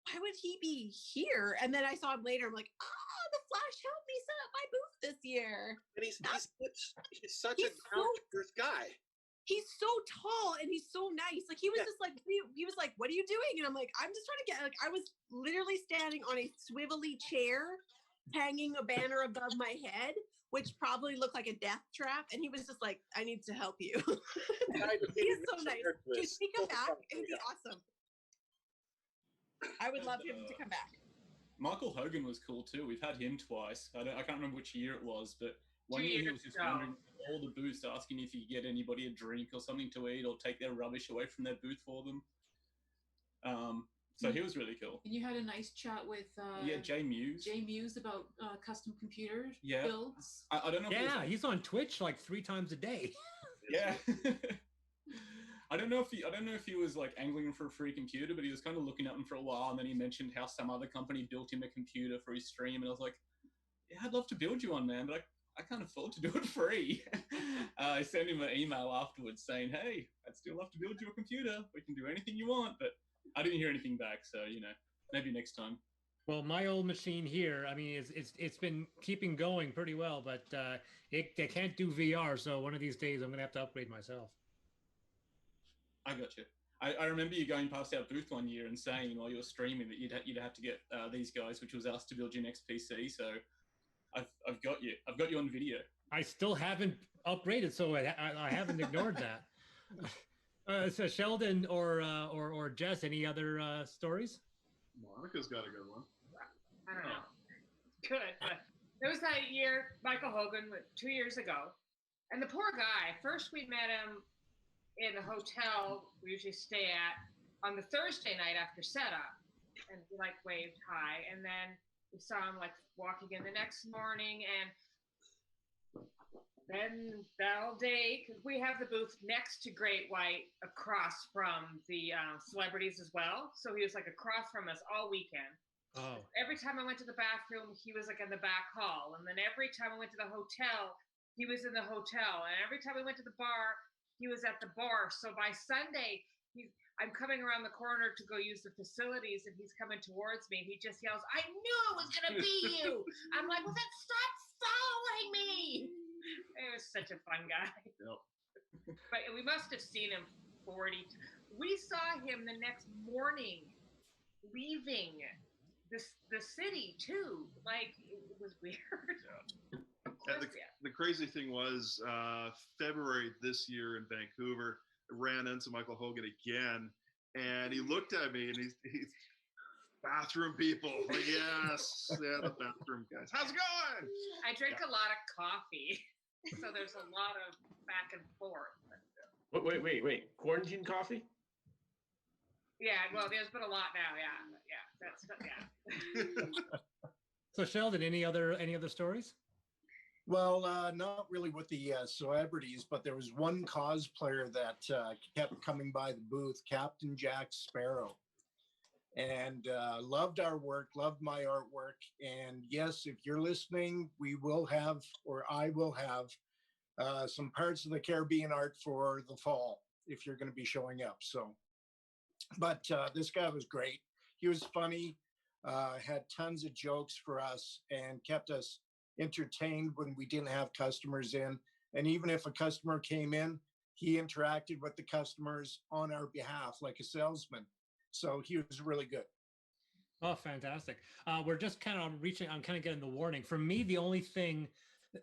why would he be here? And then I saw him later. I'm like, the Flash helped me set up my booth this year. And he's such a down-to-earth guy. He's so tall and he's so nice. Like he was just like, he was like, what are you doing? And I'm like, I'm just trying to get, like, I was literally standing on a swivelly chair, hanging a banner above my head, which probably looked like a death trap. And he was just like, I need to help you. He's so nice. If he come back, it'd be awesome. I would love him to come back. Michael Hogan was cool too. We've had him twice. I can't remember which year it was, but One 2 year he years was just ago. wandering through all the booths asking if he could get anybody a drink or something to eat or take their rubbish away from their booth for them. So he was really cool. And you had a nice chat with Jay Muse. Jay Muse about custom computer Yeah. builds. I don't know. Yeah, he's on Twitch like 3 times a day. Yeah. I don't know if he was like angling for a free computer, but he was kind of looking at him for a while, and then he mentioned how some other company built him a computer for his stream, and I was like, yeah, I'd love to build you one, man, but I can't afford to do it free. I sent him an email afterwards saying, hey, I'd still love to build you a computer. We can do anything you want, but I didn't hear anything back, so maybe next time. Well, my old machine here, I mean, it's been keeping going pretty well, but they can't do VR, so one of these days I'm gonna have to upgrade myself. I got you. I remember you going past our booth one year and saying while you were streaming that you'd have to get these guys, which was us, to build your next PC. So I've got you. I've got you on video. I still haven't upgraded, so I haven't ignored that. So Sheldon or Jess, any other stories? Monica's got a good one. I don't know. Good, but there was that year, Michael Hogan, 2 years ago, and the poor guy. First, we met him in a hotel we usually stay at on the Thursday night after setup, and we like waved hi, and then we saw him like walking in the next morning, and then all day, because we have the booth next to Great White across from the celebrities as well, so he was like across from us all weekend. Oh. Every time I went to the bathroom, he was like in the back hall, and then every time I went to the hotel, he was in the hotel, and every time we went to the bar, he was at the bar. So by Sunday, I'm coming around the corner to go use the facilities, and he's coming towards me, and he just yells, I knew it was going to be you. I'm like, well, then stop following me. It was such a fun guy. Yep. But we must have seen him 40. We saw him the next morning leaving the city, too. Like, it was weird. Yeah. The crazy thing was February this year in Vancouver, I ran into Michael Hogan again, and he looked at me and he's bathroom people. Like, yes, yeah, the bathroom guys. How's it going? I drink a lot of coffee, so there's a lot of back and forth. Wait. Quarantine coffee? Yeah, well, there's been a lot now. Yeah. So Sheldon, any other stories? Well, not really with the celebrities, but there was one cosplayer that kept coming by the booth, Captain Jack Sparrow, and loved our work, loved my artwork. And yes, if you're listening, we will have, or I will have, some parts of the Caribbean art for the fall if you're going to be showing up. So, but this guy was great. He was funny, had tons of jokes for us, and kept us entertained when we didn't have customers in. And even if a customer came in, he interacted with the customers on our behalf like a salesman. So he was really good. Oh, fantastic. We're just kind of I'm kind of getting the warning. For me, the only thing,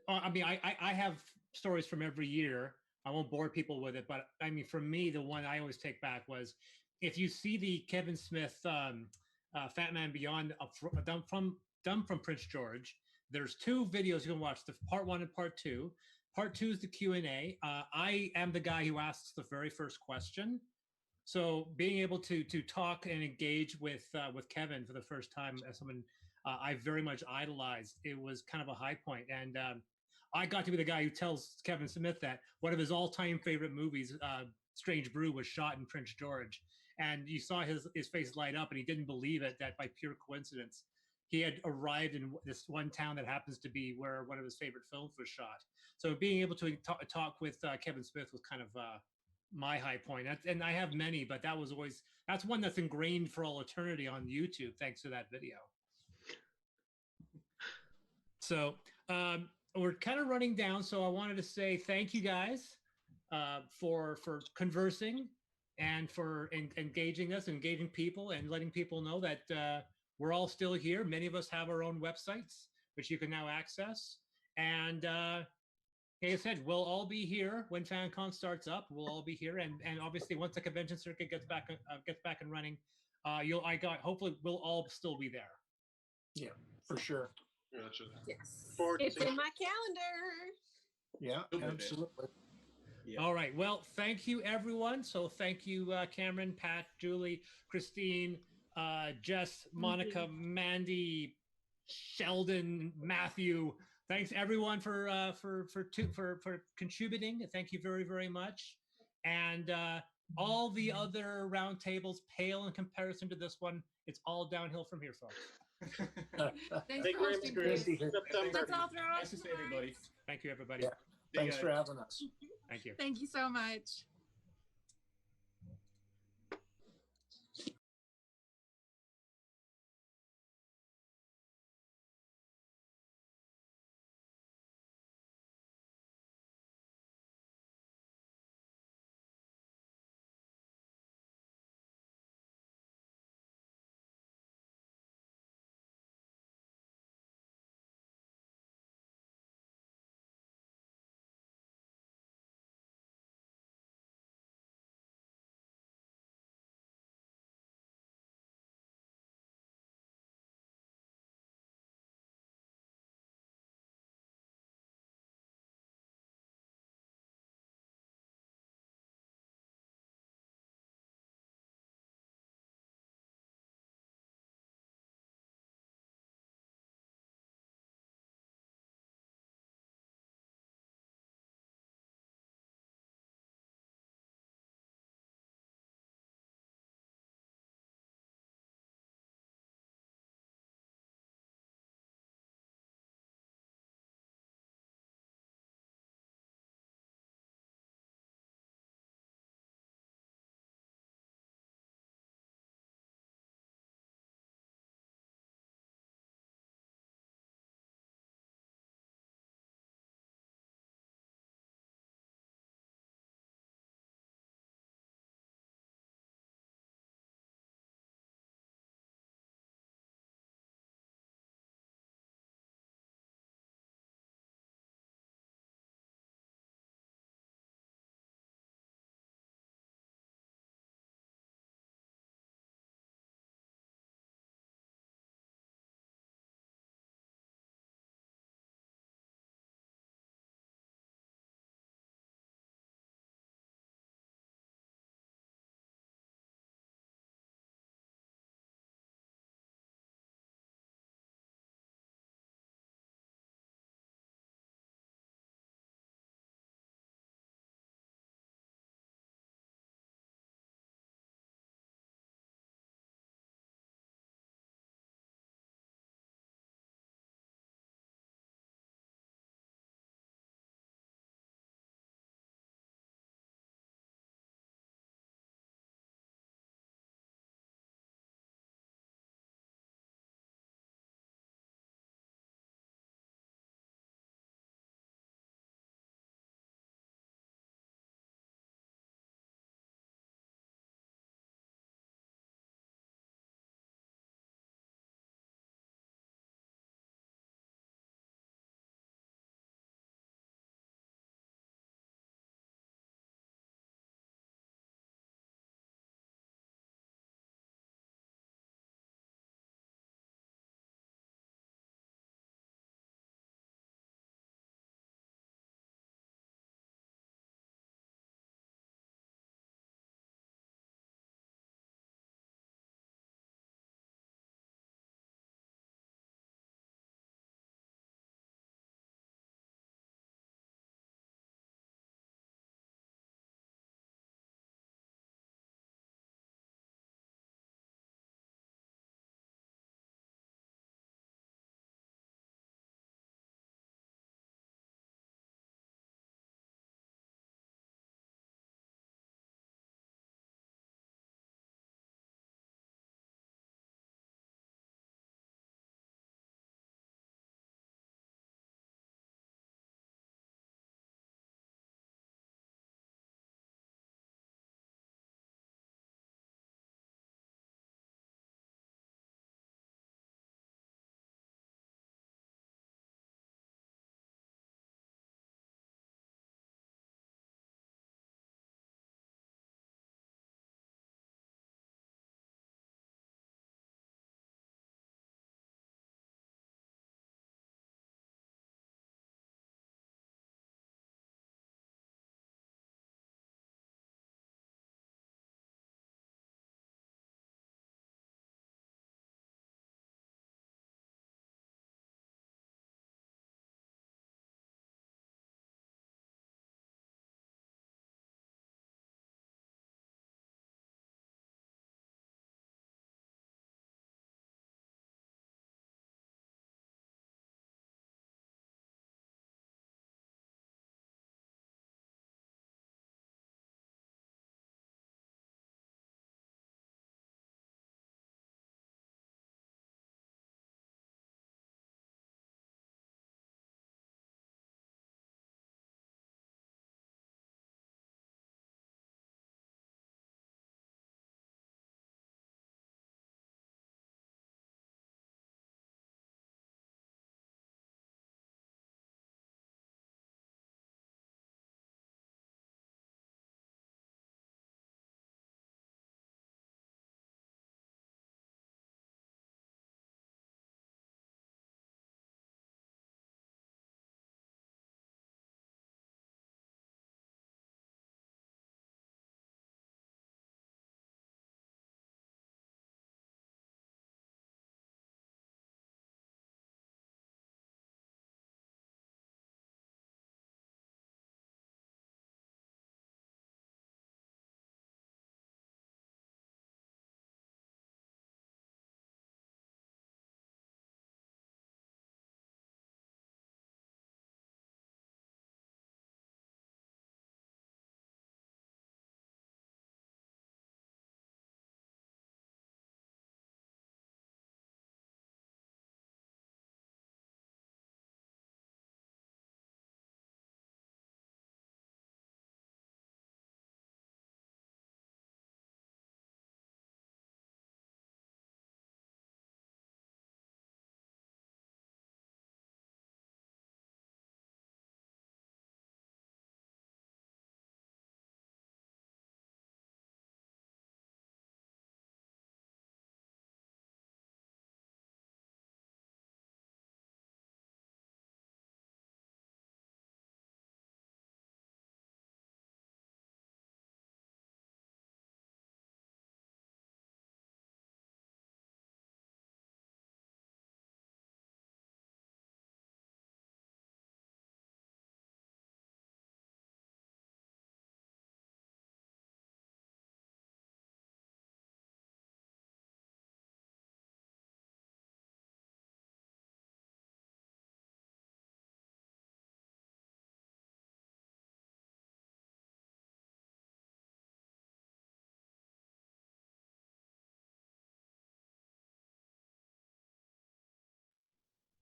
I mean, I have stories from every year. I won't bore people with it, but I mean, for me, the one I always take back was if you see the Kevin Smith Fat Man Beyond done from Prince George, there's 2 videos you can watch, the part 1 and part 2. Part 2 is the Q&A. I am the guy who asks the very first question. So being able to talk and engage with Kevin for the first time as someone I very much idolized, it was kind of a high point. And I got to be the guy who tells Kevin Smith that one of his all-time favorite movies, Strange Brew, was shot in Prince George. And you saw his face light up, and he didn't believe it, that by pure coincidence, he had arrived in this one town that happens to be where one of his favorite films was shot. So being able to talk with Kevin Smith was kind of my high point. And I have many, but that's one that's ingrained for all eternity on YouTube, thanks to that video. So we're kind of running down. So I wanted to say thank you guys for conversing and for engaging us, engaging people, and letting people know that we're all still here. Many of us have our own websites, which you can now access. And like I said, we'll all be here when FanCon starts up. We'll all be here, and obviously once the convention circuit gets back and running, hopefully we'll all still be there. Yeah, for sure. Gotcha. Yes. Forward to It's seeing in my calendar. Yeah, You'll be there. absolutely. Yeah. All right. Well, thank you, everyone. So thank you, Cameron, Pat, Julie, Christine, Jess, Monica, Mandy, Sheldon, Matthew. Thanks everyone for contributing. Thank you very, very much. And all the other roundtables pale in comparison to this one. It's all downhill from here, folks. Thanks for hosting, Chris. That's all for us. Nice to see everybody. Thank you, everybody. Yeah. Thanks for having us. Thank you. Thank you so much.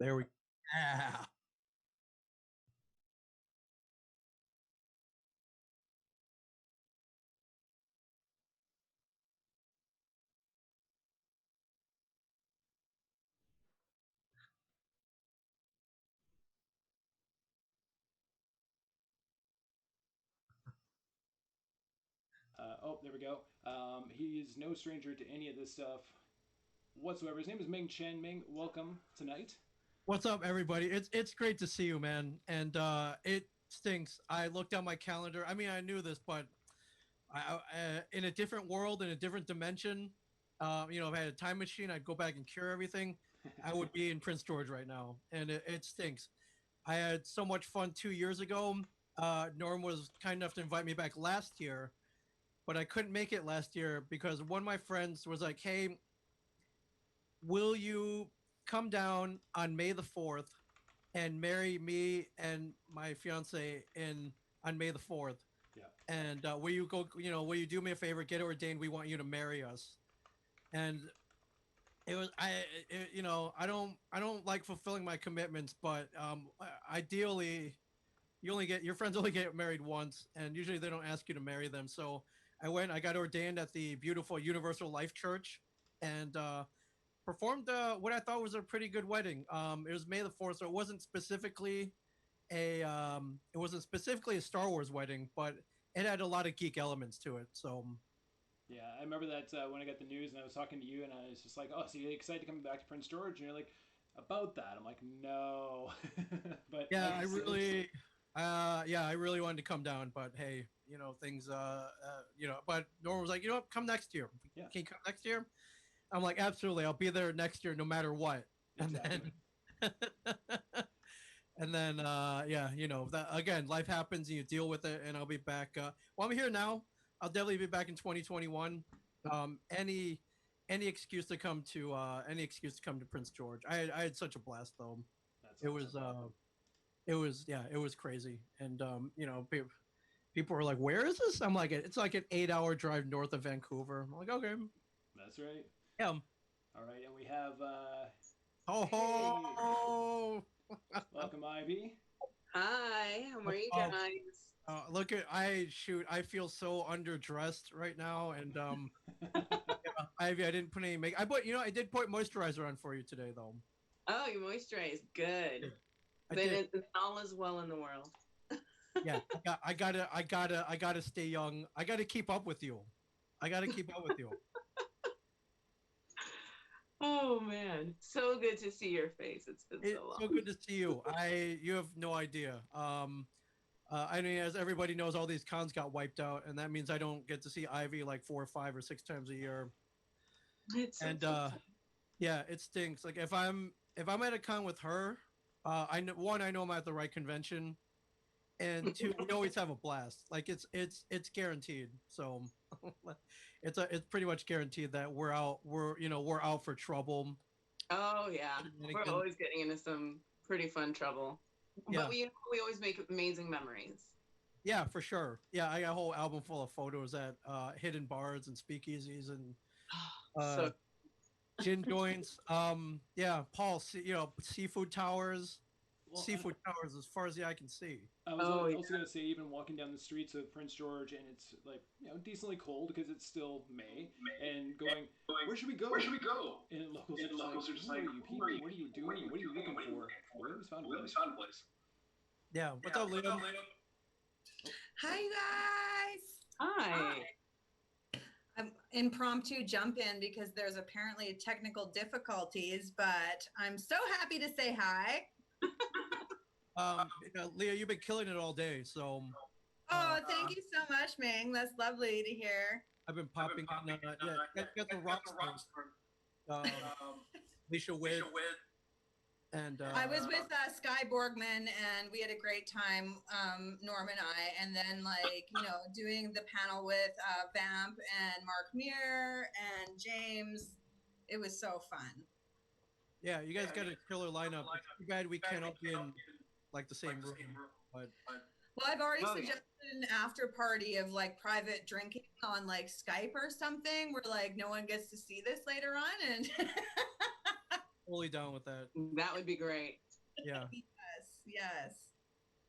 There we. Yeah. Oh, there we go. He's no stranger to any of this stuff whatsoever. His name is Ming Chen. Ming, welcome tonight. What's up, everybody? It's great to see you, man. And it stinks. I looked at my calendar. I mean, I knew this, but in a different world, in a different dimension, if I had a time machine, I'd go back and cure everything. I would be in Prince George right now, and it stinks. I had so much fun 2 years ago. Norm was kind enough to invite me back last year, but I couldn't make it last year because one of my friends was like, "Hey, will you come down on May the 4th and marry me and my fiance on May the 4th? Yeah. And will you go? Will you do me a favor? Get ordained. We want you to marry us." And it was I don't like fulfilling my commitments, but ideally, your friends only get married once, and usually they don't ask you to marry them. So I got ordained at the beautiful Universal Life Church, and performed what I thought was a pretty good wedding. It was May the 4th, so it wasn't specifically a Star Wars wedding, but it had a lot of geek elements to it. So yeah, I remember that when I got the news and I was talking to you and I was just like, "Oh, so you're excited to come back to Prince George?" And you're like, "About that?" I'm like, "No," but yeah, like I really wanted to come down, but hey, things, but Norm was like, come next year. Yeah. Can you come next year? I'm like, absolutely, I'll be there next year, no matter what. Exactly. And then, that again, life happens and you deal with it, and I'll be back. Well, I'm here now. I'll definitely be back in 2021. Any excuse to come to Prince George. I had such a blast though. That's it awesome. was it was crazy, and people were like, "Where is this?" I'm like, "It's like an 8-hour drive north of Vancouver." I'm like, "Okay." That's right. Yeah. All right, and we have Oh. Welcome, Ivy. Hi, how are you guys? Look at I feel so underdressed right now, and Ivy, I didn't put any makeup. I did put moisturizer on for you today, though. Oh, your moisturizer, good. Then all is well in the world. Yeah, I gotta stay young. I gotta keep up with you. Oh man, so good to see your face. It's been so long. So good to see you. You have no idea. I mean, as everybody knows, all these cons got wiped out, and that means I don't get to see Ivy like 4 or 5 or 6 times a year. Yeah, it stinks. Like if I'm at a con with her, I know I'm at the right convention, and 2, we always have a blast. Like it's guaranteed. So it's pretty much guaranteed that we're out for trouble. Oh yeah, we're always getting into some pretty fun trouble. Yeah. But we always make amazing memories. Yeah, for sure. Yeah, I got a whole album full of photos at hidden bars and speakeasies and gin joints. Yeah, Paul, seafood towers. Seafood towers as far as the eye can see. I was also going to say, even walking down the streets of Prince George, and it's like decently cold because it's still May, and going, where should we go? And locals are just like, who are you people? What are you doing? What are you looking for? We always found a place. Yeah. What's up, Liam? Hi, you guys. Hi. I'm impromptu jump in because there's apparently technical difficulties, but I'm so happy to say hi. Leah, you've been killing it all day, so. Oh, thank you so much, Ming. That's lovely to hear. I've been popping on. Got the rock stars. Alicia Witt. And I was with Sky Borgman, and we had a great time, Norm and I, and then doing the panel with Vamp and Mark Muir and James. It was so fun. Yeah, you guys got a killer lineup. It's too bad we cannot be in the same room. But well, I've already suggested an after party of private drinking on Skype or something, where no one gets to see this later on, and Totally down with that. That would be great. Yeah. Yes.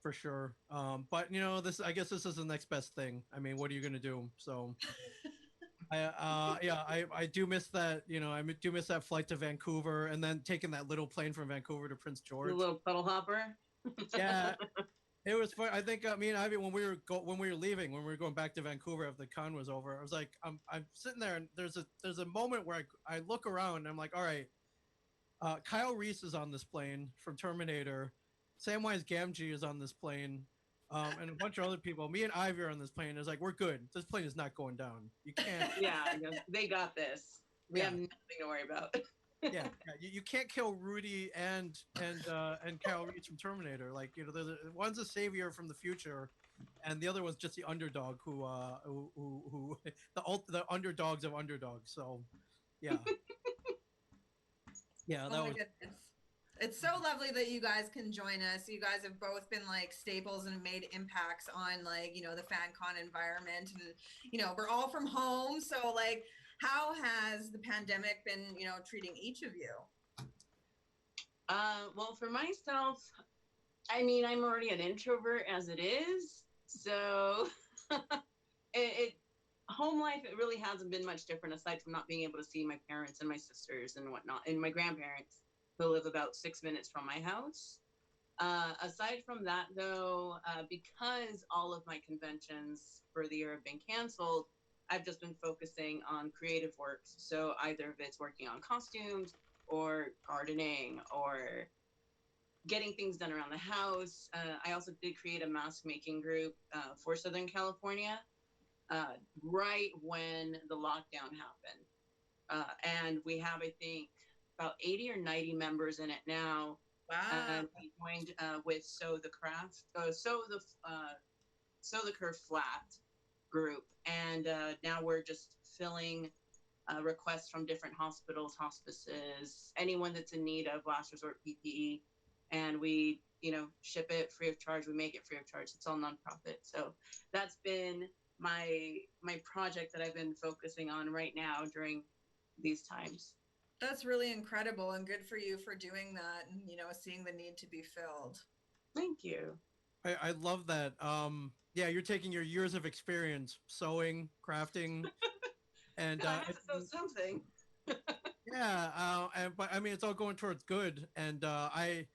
For sure. But you know, this, I guess this is the next best thing. I mean, what are you gonna do? So I do miss that, you know, do miss that flight to Vancouver and then taking that little plane from Vancouver to Prince The George. little puddle hopper. Yeah. It was fun. I think me and Ivy, when we were leaving, when we were going back to Vancouver after the con was over, I was like, I'm sitting there and there's a moment where I look around and I'm like, all right, Kyle Reese is on this plane from Terminator. Samwise Gamgee is on this plane. And a bunch of other people. Me and Ivy are on this plane. It's like, we're good. This plane is not going down. You can't. Yeah, they got this. We Yeah. have nothing to worry about. Yeah, you can't kill Rudy and Kyle Reese from Terminator. Like, you know, one's a savior from the future, and the other one's just the underdog who the underdogs of underdogs. So, yeah, yeah, that Oh my was. goodness. It's so lovely that you guys can join us. You guys have both been like staples and made impacts on, like, you know, the FanCon environment, and, you know, we're all from home. So like, how has the pandemic been, you know, treating each of you? Well, for myself, I mean, I'm already an introvert as it is. So home life, it really hasn't been much different aside from not being able to see my parents and my sisters and whatnot, and my grandparents who live about 6 minutes from my house. Aside from that, though, because all of my conventions for the year have been canceled, I've just been focusing on creative works. So either if it's working on costumes or gardening or getting things done around the house. I also did create a mask making group for Southern California right when the lockdown happened. And we have, I think, about 80 or 90 members in it now. Wow. And we joined with Sew the Curve Flat group. And now we're just filling requests from different hospitals, hospices, anyone that's in need of last resort PPE. And we, you know, ship it free of charge. We make it free of charge. It's all nonprofit. So that's been my project that I've been focusing on right now during these times. That's really incredible, and good for you for doing that and, you know, seeing the need to be filled. Thank you. I love that. Yeah, you're taking your years of experience sewing, crafting, and No, I have to sew something. yeah, but I mean, it's all going towards good, and I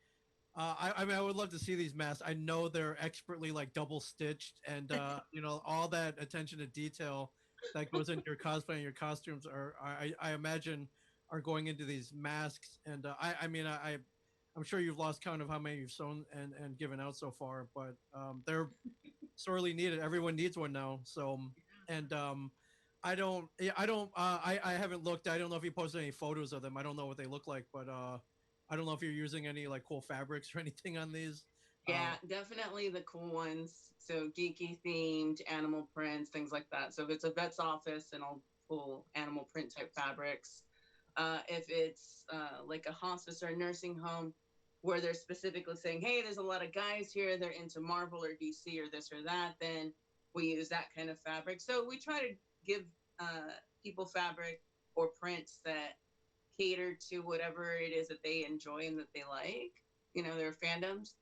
mean, I would love to see these masks. I know they're expertly like double stitched, and you know, all that attention to detail that goes into your cosplay and your costumes I imagine, are going into these masks. And I mean, I'm sure you've lost count of how many you've sewn and given out so far, but they're sorely needed. Everyone needs one now. So, and I haven't looked. I don't know if you posted any photos of them. I don't know what they look like, but I don't know if you're using any like cool fabrics or anything on these. Yeah, definitely the cool ones. So geeky themed animal prints, things like that. So if it's a vet's office, then I'll pull animal print type fabrics. If it's like a hospice or a nursing home where they're specifically saying, hey, there's a lot of guys here, they're into Marvel or DC or this or that, then we use that kind of fabric. So we try to give people fabric or prints that cater to whatever it is that they enjoy and that they like, you know, their fandoms.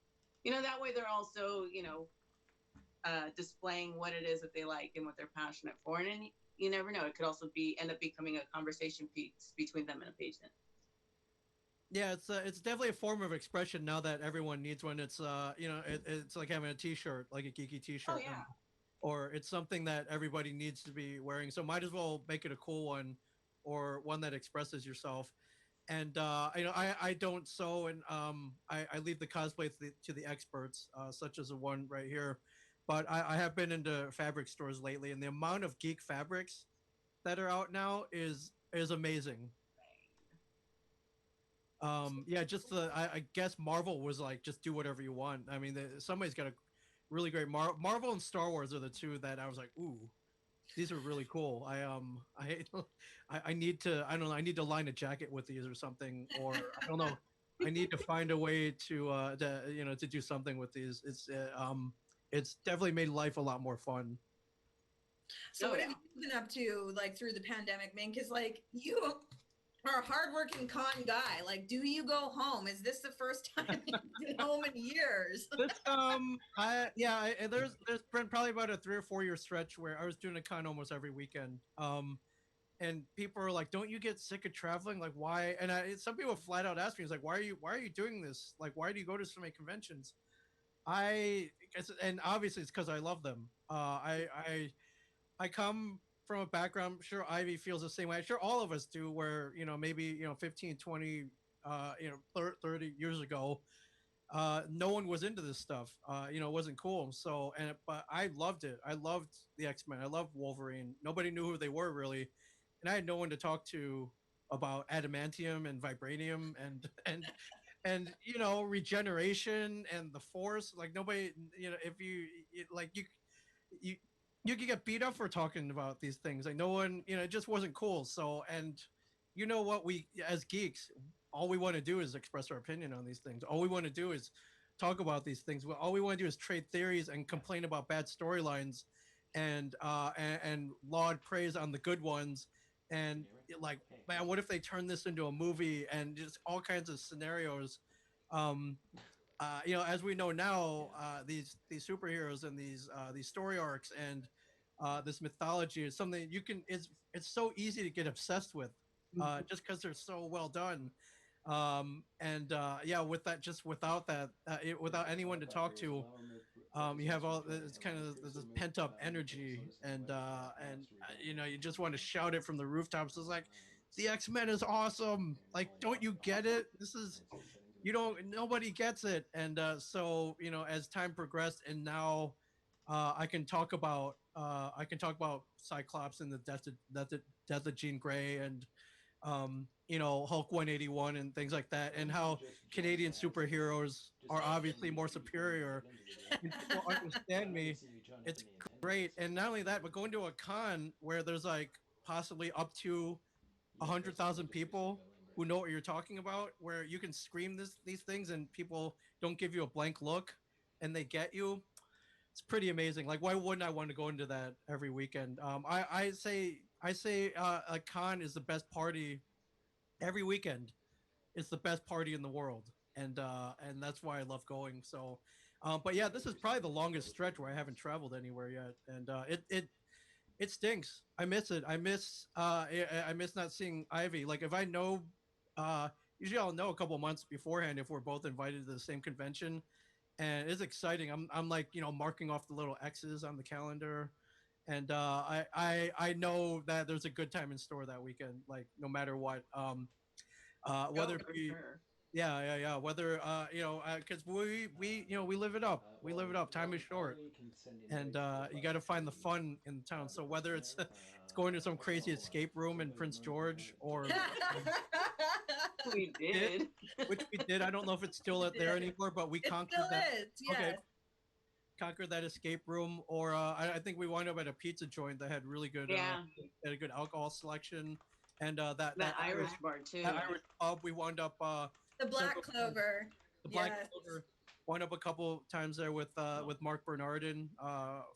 You know, that way they're also, you know, displaying what it is that they like and what they're passionate for. And then you never know, it could also end up becoming a conversation piece between them and a patient. Yeah, it's definitely a form of expression now that everyone needs one. It's you know, it's like having a T-shirt, like a geeky T-shirt. Oh, yeah. Or it's something that everybody needs to be wearing. So might as well make it a cool one, or one that expresses yourself. And you know, I don't sew, and I leave the cosplay to the experts, such as the one right here. But I have been into fabric stores lately, and the amount of geek fabrics that are out now is amazing. Yeah, just I guess Marvel was like, just do whatever you want. I mean, somebody's got a really great Marvel and Star Wars are the two that I was like, ooh, these are really cool. I need to, I don't know, I need to line a jacket with these or something, or I don't know, I need to find a way to you know, to do something with these. It's definitely made life a lot more fun. So what have you been up to, like, through the pandemic, man? Because like you for a hardworking con guy, like, do you go home? Is this the first time you've been home in years? There's been probably about a 3 or 4 year stretch where I was doing a con almost every weekend. And people are like, "Don't you get sick of traveling? Like, why?" And some people flat out ask me, "It's like, why are you doing this? Like, why do you go to so many conventions?" And obviously it's because I love them. I come from a background. I'm sure Ivy feels the same way. I'm sure all of us do. Where maybe 15, 20, 30 years ago, no one was into this stuff. It wasn't cool. But I loved it. I loved the X-Men. I loved Wolverine. Nobody knew who they were really, and I had no one to talk to about adamantium and vibranium and regeneration and the Force. Like nobody, if you you could get beat up for talking about these things. Like no one, it just wasn't cool. So, and what we as geeks, all we want to do is express our opinion on these things. All we want to do is talk about these things. All we want to do is trade theories and complain about bad storylines, and laud praise on the good ones. And like, man, what if they turn this into a movie and just all kinds of scenarios? Um, as we know now, these superheroes and these story arcs and this mythology is something you can. It's so easy to get obsessed with, just because they're so well done. With that, just without that, without anyone to talk to, you have all it's kind of this pent up energy, and you just want to shout it from the rooftops. It's like the X-Men is awesome. Like, don't you get it? This is you don't nobody gets it. And as time progressed, and now I can talk about Cyclops and the death of Jean Grey, and Hulk 181 and things like that, and how Canadian superheroes are obviously more superior, and people understand me. It's great. And not only that, but going to a con where there's like possibly up to 100,000 people who know what you're talking about, where you can scream these things and people don't give you a blank look, and they get you. It's pretty amazing. Like, why wouldn't I want to go into that every weekend? I say a con is the best party every weekend. It's the best party in the world, and that's why I love going. So, but yeah, this is probably the longest stretch where I haven't traveled anywhere yet, and it stinks. I miss it. I miss not seeing Ivy. Like, if I know, uh, usually I'll know a couple months beforehand if we're both invited to the same convention, and it's exciting. I'm like marking off the little X's on the calendar, and I know that there's a good time in store that weekend. Like, no matter what. Whether Oh, it for be sure. yeah, whether because we live it up. We live it up. Time is short, and you got to find the fun in town. So whether it's it's going to some crazy escape room in Prince George, or We did. which we did. I don't know if it's still out there anymore, but we It conquered still that. is, Okay, yes. conquered that escape room, or I think we wound up at a pizza joint that had really good Yeah. had a good alcohol selection, and That Irish bar too. that Irish pub we wound up The Black several times. Clover. The Black Yes. Clover wound up a couple times there with Mark Bernardin,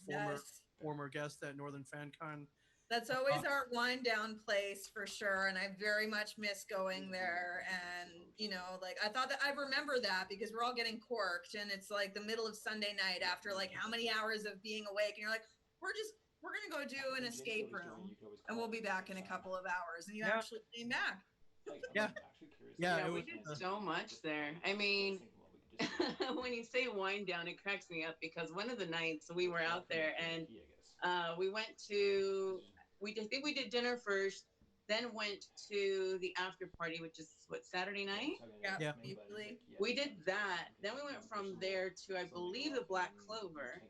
Yes. former guest at Northern FanCon. That's always our wind down place for sure. And I very much miss going there. And, like, I thought that I remember that because we're all getting corked and it's like the middle of Sunday night after like how many hours of being awake. And you're like, we're going to go do an escape room and we'll be back in a couple of hours. And you actually came back. Yeah. Yeah, it we was, did so much there. I mean, when you say wind down, it cracks me up because one of the nights we were out there and we went to I think we did dinner first, then went to the after party, which is what, Saturday night? Yeah, usually. We did that. Then we went from there to I believe the Black Clover.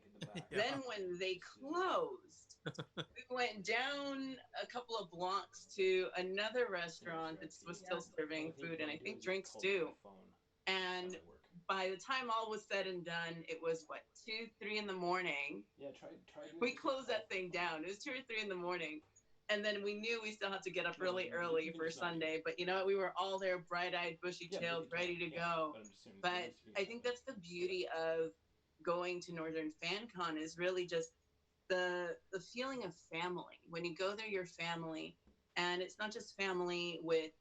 Then when they closed, we went down a couple of blocks to another restaurant that was still serving food and I think drinks too. And by the time all was said and done, it was what, 2, 3 in the morning. We closed that thing down. It was 2 or 3 in the morning. And then we knew we still had to get up really early for Sunday. But you know what? We were all there bright-eyed, bushy-tailed, ready to go. But I think that's the beauty of going to Northern FanCon is really just the feeling of family. When you go there, you're family. And it's not just family with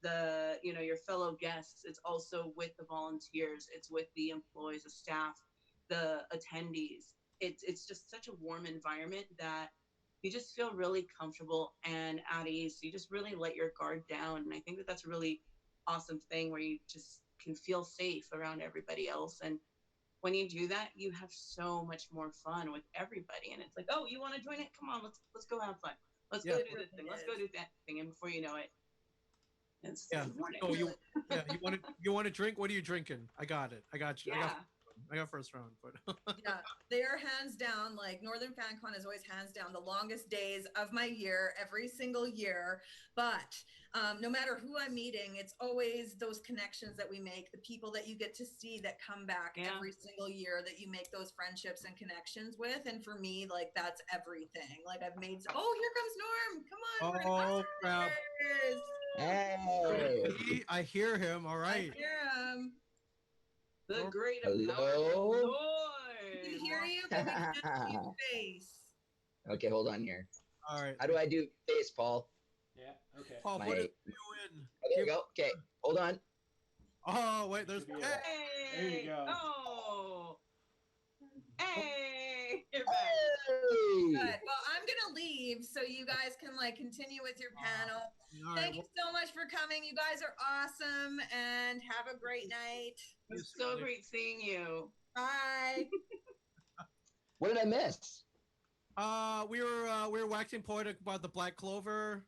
the your fellow guests. It's also with the volunteers. It's with the employees, the staff, the attendees. It's just such a warm environment that you just feel really comfortable and at ease. You just really let your guard down, and I think that that's a really awesome thing where you just can feel safe around everybody else. And when you do that, you have so much more fun with everybody. And it's like, oh, you want to join it? Come on, let's go have fun. Let's go do this thing. Let's go do that thing. And before you know it, it's morning. So you want to drink? What are you drinking? I got it. I got you. I got first round, but yeah, they are hands down, like Northern FanCon is always hands down the longest days of my year, every single year. But no matter who I'm meeting, it's always those connections that we make, the people that you get to see that come back every single year, that you make those friendships and connections with. And for me, like, that's everything. Like, I've made, oh, here comes Norm. Come on. Oh, crap. Hey. I hear him. All right. I hear him. The great Hello? Lord. We can hear you, but we can't see your face. Okay, hold on here. All right. How do I do face, Paul? Yeah, okay. Paul, My- put it Oh, there we go. Okay, hold on. Oh, wait, there's. Hey. There you go. Oh. Hey. You're back. Good. Well, I'm gonna leave so you guys can like continue with your panel. Thank you so much for coming. You guys are awesome, and have a great night. It's so great seeing you. Bye. What did I miss? We were waxing poetic about the Black Clover.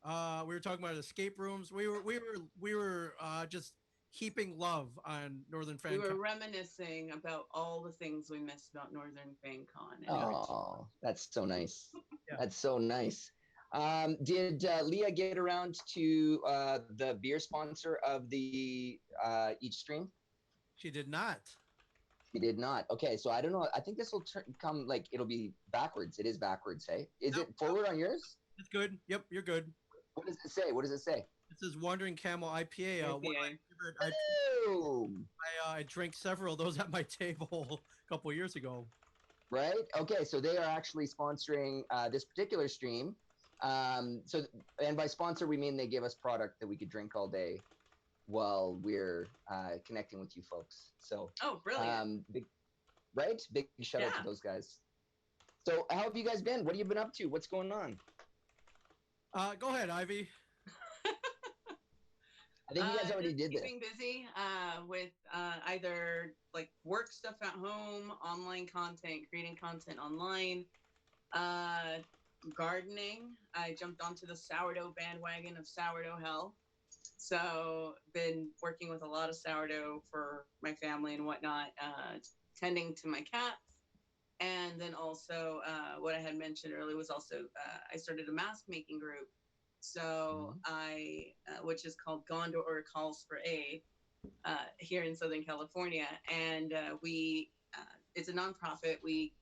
We were talking about escape rooms. We were just heaping love on Northern FanCon. We were reminiscing about all the things we missed about Northern FanCon. Oh, that's so nice. That's so nice. Did Leah get around to the beer sponsor of the each stream? She did not. She did not. Okay, so I don't know. I think this will come like it'll be backwards. It is backwards, hey? Is it forward on yours? It's good. Yep, you're good. What does it say? What does it say? It says Wandering Camel IPA. I drank several of those at my table a couple of years ago. Right? Okay, so they are actually sponsoring this particular stream. And by sponsor, we mean they give us product that we could drink all day while we're connecting with you folks. So, brilliant. Big shout out to those guys. So, how have you guys been? What have you been up to? What's going on? Go ahead, Ivy. I think you guys already did this. Keeping busy with either like work stuff at home, online content, creating content online, gardening. I jumped onto the sourdough bandwagon of sourdough hell. So been working with a lot of sourdough for my family and whatnot, tending to my cats. And then also what I had mentioned earlier was also I started a mask making group. So I, which is called Gondor Calls for Aid here in Southern California. And we, it's a nonprofit. We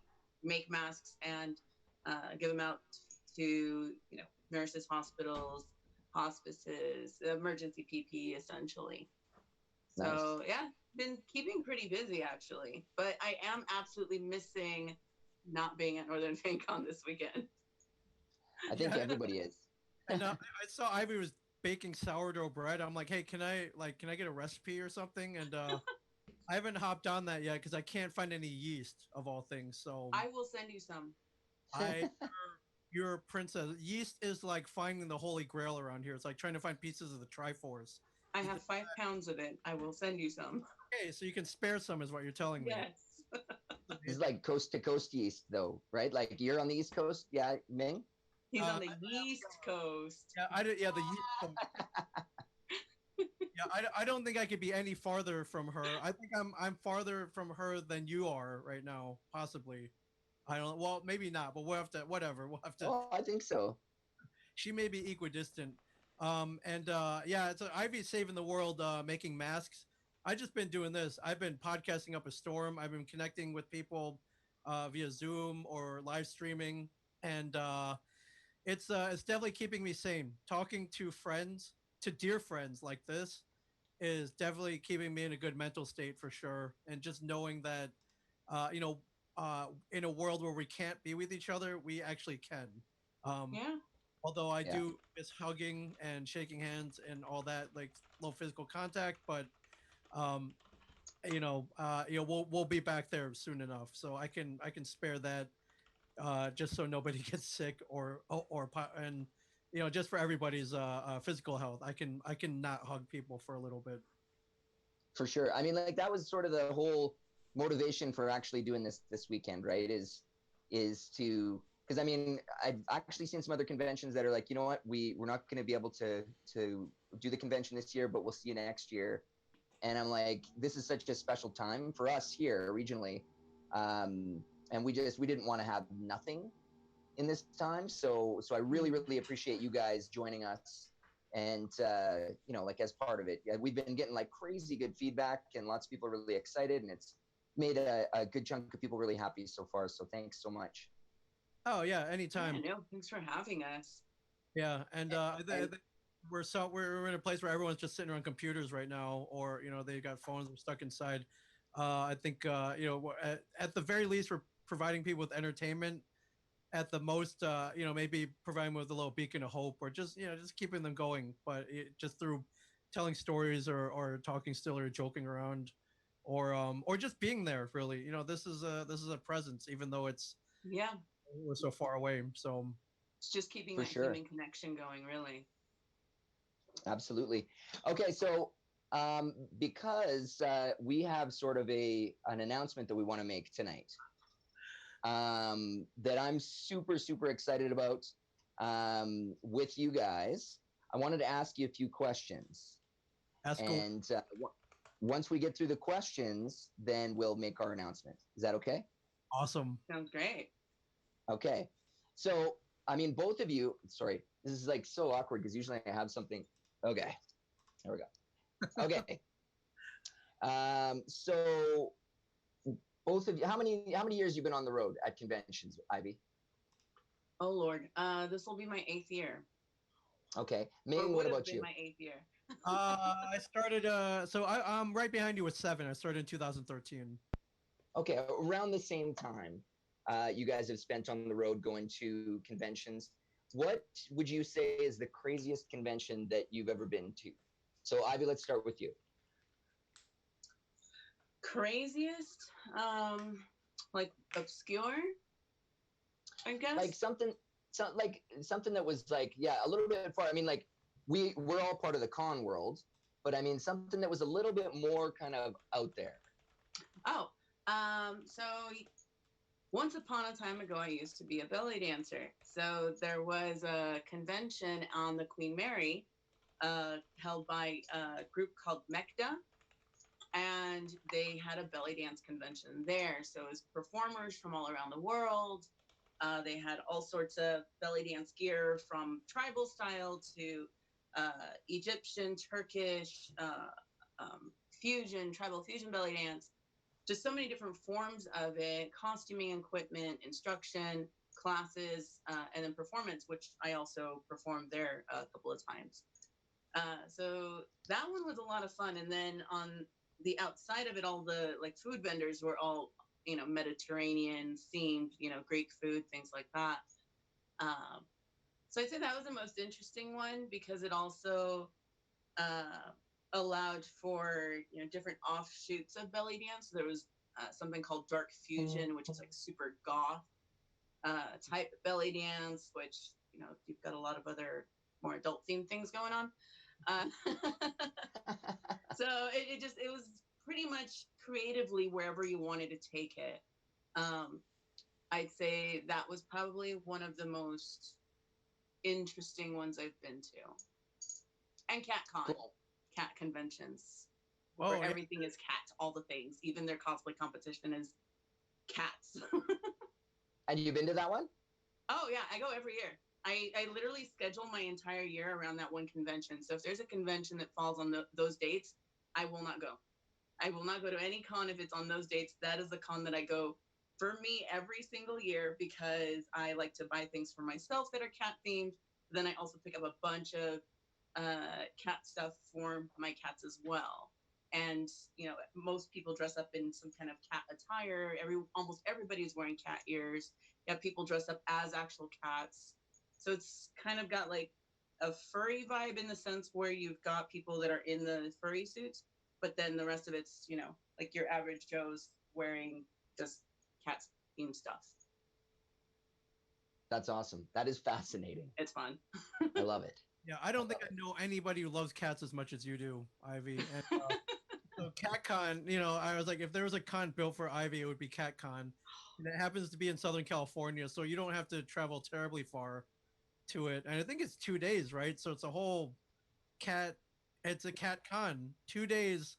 make masks and give them out to, nurses, hospitals, hospices, emergency PPE, essentially. Nice. So yeah, been keeping pretty busy actually, but I am absolutely missing not being at Northern FanCon this weekend. I think everybody is. And I saw Ivy was baking sourdough bread. I'm like, hey, can I get a recipe or something? And I haven't hopped on that yet because I can't find any yeast of all things. So I will send you some. You're a princess. Yeast is like finding the holy grail around here. It's like trying to find pieces of the Triforce. I have 5 pounds of it. I will send you some. Okay, so you can spare some, is what you're telling me. Yes. It's like coast to coast yeast, though, right? Like you're on the East Coast, yeah, Ming. He's on the East Coast. Yeah, the yeast. I don't think I could be any farther from her. I think I'm farther from her than you are right now, possibly. I don't. Well, maybe not, but we'll have to. Whatever. We'll have to. Oh, I think so. She may be equidistant. It's Ivy's saving the world, making masks. I've just been doing this. I've been podcasting up a storm. I've been connecting with people via Zoom or live streaming, and it's definitely keeping me sane. Talking to friends, to dear friends like this, is definitely keeping me in a good mental state for sure. And just knowing that, in a world where we can't be with each other, we actually can. Yeah. Although I Yeah. do miss hugging and shaking hands and all that, like low physical contact, but um, we'll be back there soon enough, so I can spare that, just so nobody gets sick and just for everybody's physical health. I can not hug people for a little bit. For sure. I mean, like that was sort of the whole motivation for actually doing this weekend, right? Is to because I mean I've actually seen some other conventions that are like, you know what, we're not going to be able to do the convention this year, but we'll see you next year. And I'm like, this is such a special time for us here regionally, and we didn't want to have nothing in this time. So I really appreciate you guys joining us, and like as part of it. Yeah, we've been getting like crazy good feedback, and lots of people are really excited, and it's made a good chunk of people really happy so far. So thanks so much. Oh yeah, anytime. Yeah, no, thanks for having us. Yeah, and we're in a place where everyone's just sitting around computers right now, or they got phones, they're stuck inside. I think at the very least we're providing people with entertainment. At the most, maybe providing them with a little beacon of hope, or just keeping them going, but just through telling stories or talking still or joking around, or just being there. Really, this is a presence, even though Yeah, we're so far away. So it's just keeping For that sure. human connection going, really. Absolutely. Okay, so because we have sort of an announcement that we want to make tonight, that I'm super excited about with you guys. I wanted to ask you a few questions. Ask away. And once we get through the questions, then we'll make our announcement. Is that okay? Awesome. Sounds great. Okay. So, I mean, both of you, sorry, this is like so awkward because usually I have something. Okay. There we go. Okay. So both of you, how many years you been on the road at conventions, Ivy? Oh Lord, this will be my 8th year. Okay. Or Ming, what would have about been you? my 8th year. I started. I'm right behind you with 7. I started in 2013. Okay, around the same time, you guys have spent on the road going to conventions. What would you say is the craziest convention that you've ever been to? So, Ivy, let's start with you. Craziest, like obscure, I guess. Like something that was like, yeah, a little bit far. I mean, like we're all part of the con world, but I mean something that was a little bit more kind of out there. Oh, so once upon a time ago, I used to be a belly dancer. So there was a convention on the Queen Mary, held by a group called MECDA, and they had a belly dance convention there. So it was performers from all around the world. They had all sorts of belly dance gear, from tribal style to Egyptian, Turkish, fusion, tribal fusion belly dance. Just so many different forms of it: costuming, equipment, instruction, classes, and then performance, which I also performed there a couple of times. So that one was a lot of fun. And then on the outside of it, all the like food vendors were all, Mediterranean themed, Greek food, things like that. So I'd say that was the most interesting one, because it also allowed for, different offshoots of belly dance. There was something called dark fusion, which is like super goth type belly dance, which, you've got a lot of other more adult themed things going on. So it was pretty much creatively wherever you wanted to take it. I'd say that was probably one of the most interesting ones I've been to. And CatCon, Cool. cat conventions, Whoa, where yeah. everything is cats, all the things, even their cosplay competition is cats. And you've been to that one? Oh yeah, I go every year. I literally schedule my entire year around that one convention. So if there's a convention that falls on those dates, I will not go. I will not go to any con if it's on those dates. That is the con that I go for me every single year, because I like to buy things for myself that are cat themed. Then I also pick up a bunch of cat stuff for my cats as well. And most people dress up in some kind of cat attire. Almost everybody's wearing cat ears. You have people dress up as actual cats. So it's kind of got like a furry vibe in the sense where you've got people that are in the furry suits, but then the rest of it's, you know, like your average Joe's wearing just cat themed stuff. That's awesome. That is fascinating. It's fun. I love it. Yeah, I don't think I know anybody who loves cats as much as you do, Ivy. And, so CatCon, you know, I was like, if there was a con built for Ivy, it would be CatCon. And it happens to be in Southern California, so you don't have to travel terribly far to it. And I think it's 2 days, right? So it's a whole cat. It's a cat con. 2 days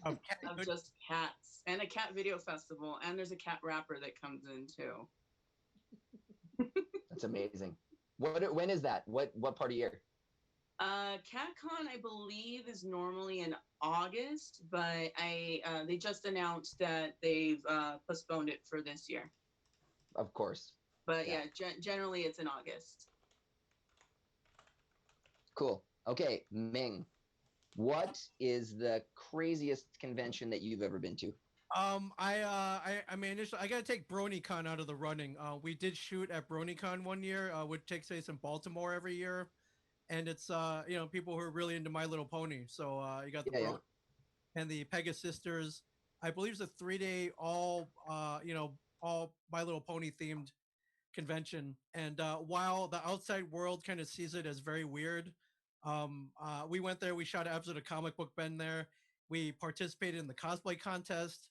of cat. Of just cats and a cat video festival, and there's a cat rapper that comes in too. That's amazing. When is that? What part of year? CatCon, I believe, is normally in August, but they just announced that they've postponed it for this year. Of course. But yeah, generally it's in August. Cool. Okay, Ming, what is the craziest convention that you've ever been to? I mean, initially, I gotta take BronyCon out of the running. We did shoot at BronyCon one year, which takes place in Baltimore every year, and it's you know, people who are really into My Little Pony. So you got the and the Pegasus Sisters. I believe it's a 3-day all you know, all My Little Pony themed convention. And while the outside world kind of sees it as very weird, we went there. We shot an episode of Comic Book Ben there. We participated in the cosplay contest.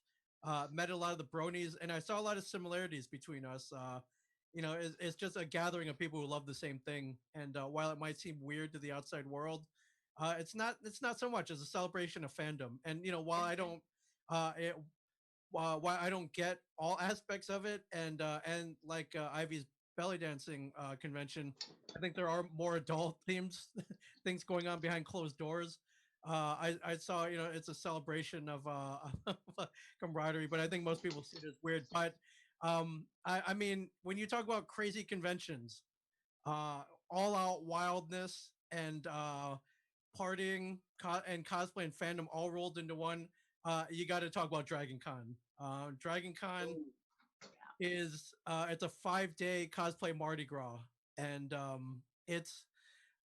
Met a lot of the bronies, and I saw a lot of similarities between us. You know, it's just a gathering of people who love the same thing. And while it might seem weird to the outside world, it's not. It's not so much as a celebration of fandom. And you know, while I don't, while I don't get all aspects of it, and like Ivy's belly dancing convention, I think there are more adult themes, things going on behind closed doors. I saw, you know, it's a celebration of camaraderie, but I think most people see it as weird. But I mean, when you talk about crazy conventions, all out wildness and partying and cosplay and fandom all rolled into one, you got to talk about Dragon Con. Dragon Con is it's a 5-day cosplay Mardi Gras, and it's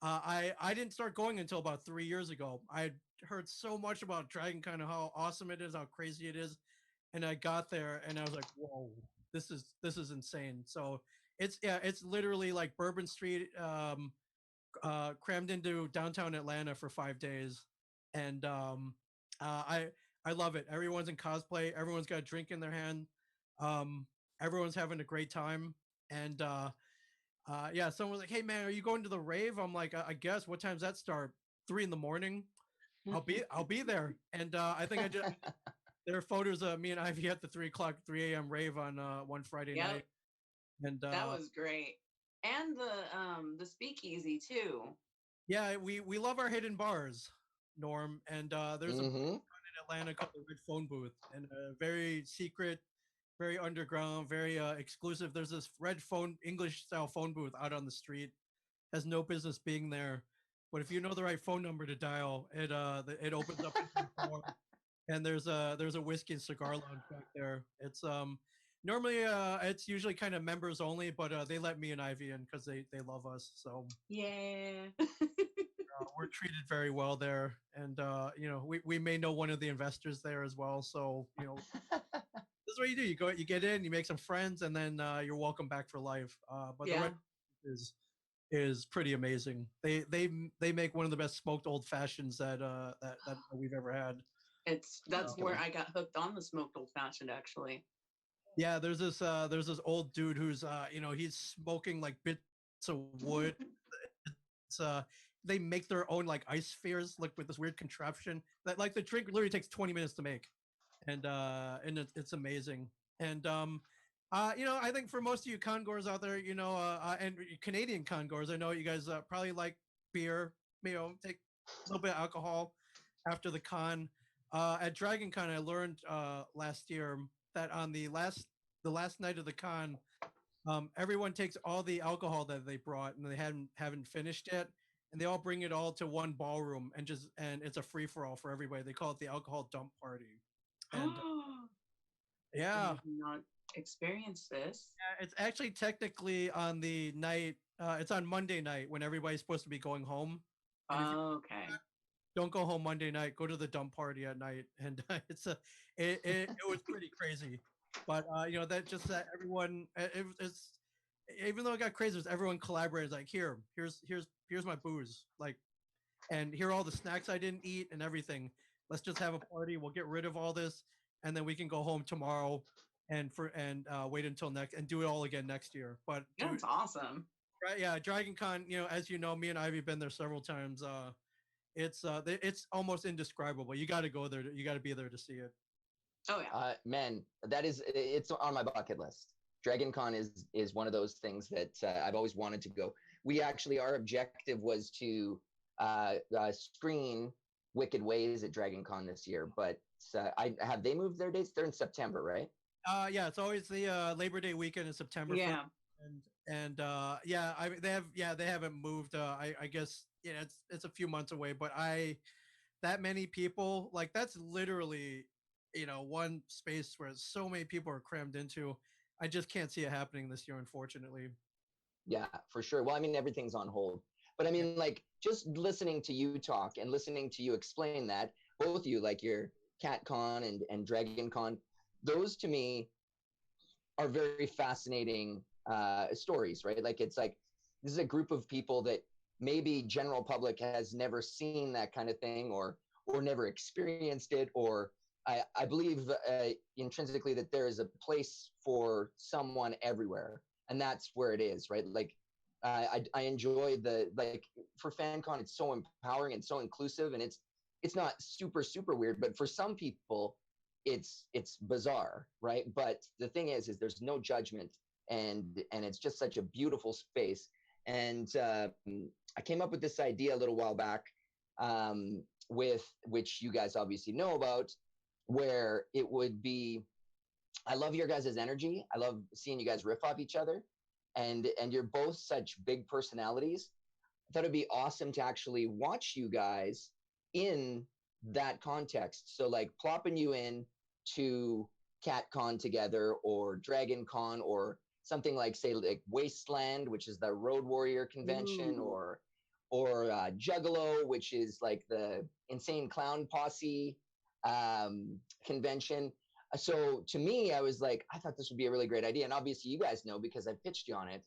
I didn't start going until about 3 years ago. I had heard so much about Dragon Con and how awesome it is, how crazy it is, and I got there and I was like, whoa, this is insane. So it's literally like Bourbon Street crammed into downtown Atlanta for 5 days, and I love it. Everyone's in cosplay. Everyone's got a drink in their hand. Everyone's having a great time, and yeah, someone was like, "Hey man, are you going to the rave?" I'm like, I guess. What time's that start? 3 a.m. I'll be there. And I think I just there are photos of me and Ivy at the 3 a.m. rave on one Friday night. And that was great. And the speakeasy too. Yeah, we love our hidden bars, Norm. And there's a in Atlanta called the Red Phone Booth, and a very secret, very underground, very exclusive. There's this red phone, English style phone booth out on the street. Has no business being there, but if you know the right phone number to dial, it opens up into the door, and there's a whiskey and cigar lounge back there. It's normally it's usually kind of members only, but they let me and Ivy in because they love us. So yeah. We're treated very well there, and you know, we may know one of the investors there as well. So you know, this is what you do. You get in, you make some friends, and then you're welcome back for life. But the red is pretty amazing. They make one of the best smoked old fashions that we've ever had. That's where I got hooked on the smoked old fashioned, actually. Yeah, there's this old dude who's you know, he's smoking like bits of wood. It's they make their own like ice spheres, like with this weird contraption that like the drink literally takes 20 minutes to make, and it's amazing. And you know, I think for most of you congoers out there, you know, and Canadian congoers, I know you guys probably like beer, you know, take a little bit of alcohol after the con. At Dragon Con, I learned last year that on the last night of the con, everyone takes all the alcohol that they brought and they haven't finished yet, and they all bring it all to one ballroom and it's a free for all for everybody. They call it the alcohol dump party. And yeah, I have not experienced this. Yeah, it's actually technically on the night It's on Monday night when everybody's supposed to be going home. And if you Okay. don't go home Monday night, go to the dump party at night, and it was pretty crazy. But that just that everyone it's even though it got crazy, it was everyone collaborated. Like here's my booze, like, and here are all the snacks I didn't eat and everything. Let's just have a party. We'll get rid of all this, and then we can go home tomorrow and wait until next and do it all again next year. But That's awesome. right, yeah, Dragon Con. As you know, me and Ivy have been there several times. It's almost indescribable. You got to go there. You got to be there to see it. Oh yeah. Man, it's on my bucket list. Dragon Con is one of those things that I've always wanted to go. Our objective was to screen Wicked Ways at Dragon Con this year, but have they moved their dates? They're in September, right? Yeah, it's always the Labor Day weekend in September. Yeah. They haven't moved. I guess it's a few months away, but that many people, like, that's literally one space where so many people are crammed into. I just can't see it happening this year, unfortunately. Yeah, for sure. Well, I mean, everything's on hold, but I mean, like, just listening to you talk and listening to you explain that, both of you, like your CatCon and Dragon Con, those to me are very fascinating stories, right? Like, it's like this is a group of people that maybe general public has never seen that kind of thing or never experienced it, or I believe intrinsically that there is a place for someone everywhere, and that's where it is, right? Like, I enjoy for FanCon, it's so empowering and so inclusive, and it's not super weird, but for some people, it's bizarre, right? But the thing is there's no judgment, and it's just such a beautiful space. And I came up with this idea a little while back, with which you guys obviously know about, where it would be, I love your guys' energy. I love seeing you guys riff off each other, and you're both such big personalities. I thought it'd be awesome to actually watch you guys in that context. So, like, plopping you in to CatCon together, or Dragon Con, or something like, say, like Wasteland, which is the Road Warrior convention, or Juggalo, which is like the Insane Clown Posse convention. So to me, I was like, I thought this would be a really great idea, and obviously you guys know because I pitched you on it.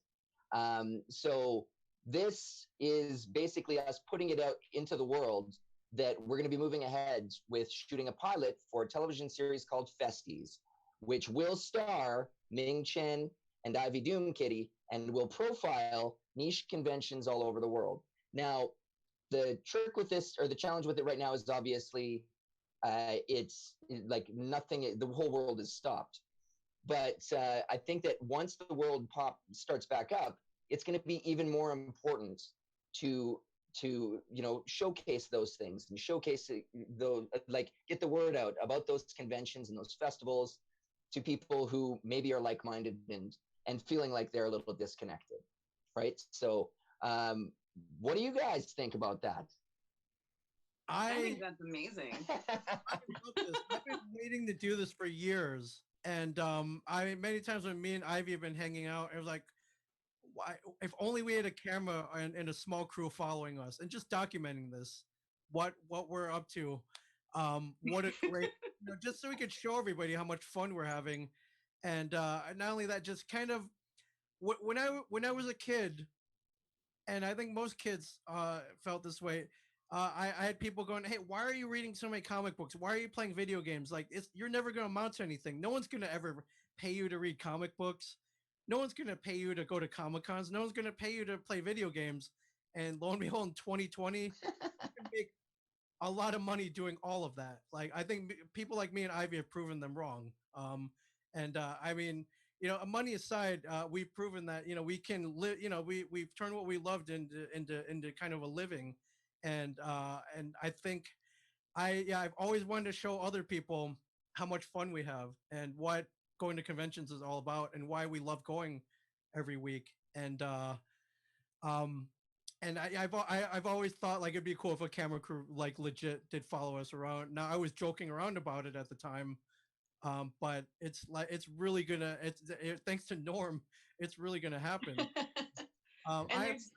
So this is basically us putting it out into the world that we're going to be moving ahead with shooting a pilot for a television series called Festies, which will star Ming Chen and Ivy Doom Kitty, and will profile niche conventions all over the world. Now, the trick with this, or the challenge with it right now, is obviously it's like nothing, the whole world is stopped. But I think that once the world starts back up, it's going to be even more important to showcase those things, and showcase those, like, get the word out about those conventions and those festivals to people who maybe are like-minded and feeling like they're a little disconnected, right? So what do you guys think about that? I think that's amazing. I've been waiting to do this for years, and many times when me and Ivy have been hanging out, it was like, why, if only we had a camera and a small crew following us and just documenting this, what we're up to. What a great, just so we could show everybody how much fun we're having. And not only that, just kind of when I was a kid, and I think most kids felt this way. I had people going, "Hey, why are you reading so many comic books? Why are you playing video games? Like, you're never going to amount to anything. No one's going to ever pay you to read comic books. No one's going to pay you to go to Comic Cons. No one's going to pay you to play video games." And lo and behold, in 2020, you can make a lot of money doing all of that. Like, I think people like me and Ivy have proven them wrong. I mean, money aside, we've proven that we can live. We've turned what we loved into kind of a living, and I think I've always wanted to show other people how much fun we have and what going to conventions is all about, and why we love going every week. And I've always thought, like, it'd be cool if a camera crew, like, legit did follow us around. Now, I was joking around about it at the time, but it's really gonna, thanks to Norm, it's really gonna happen. And I there's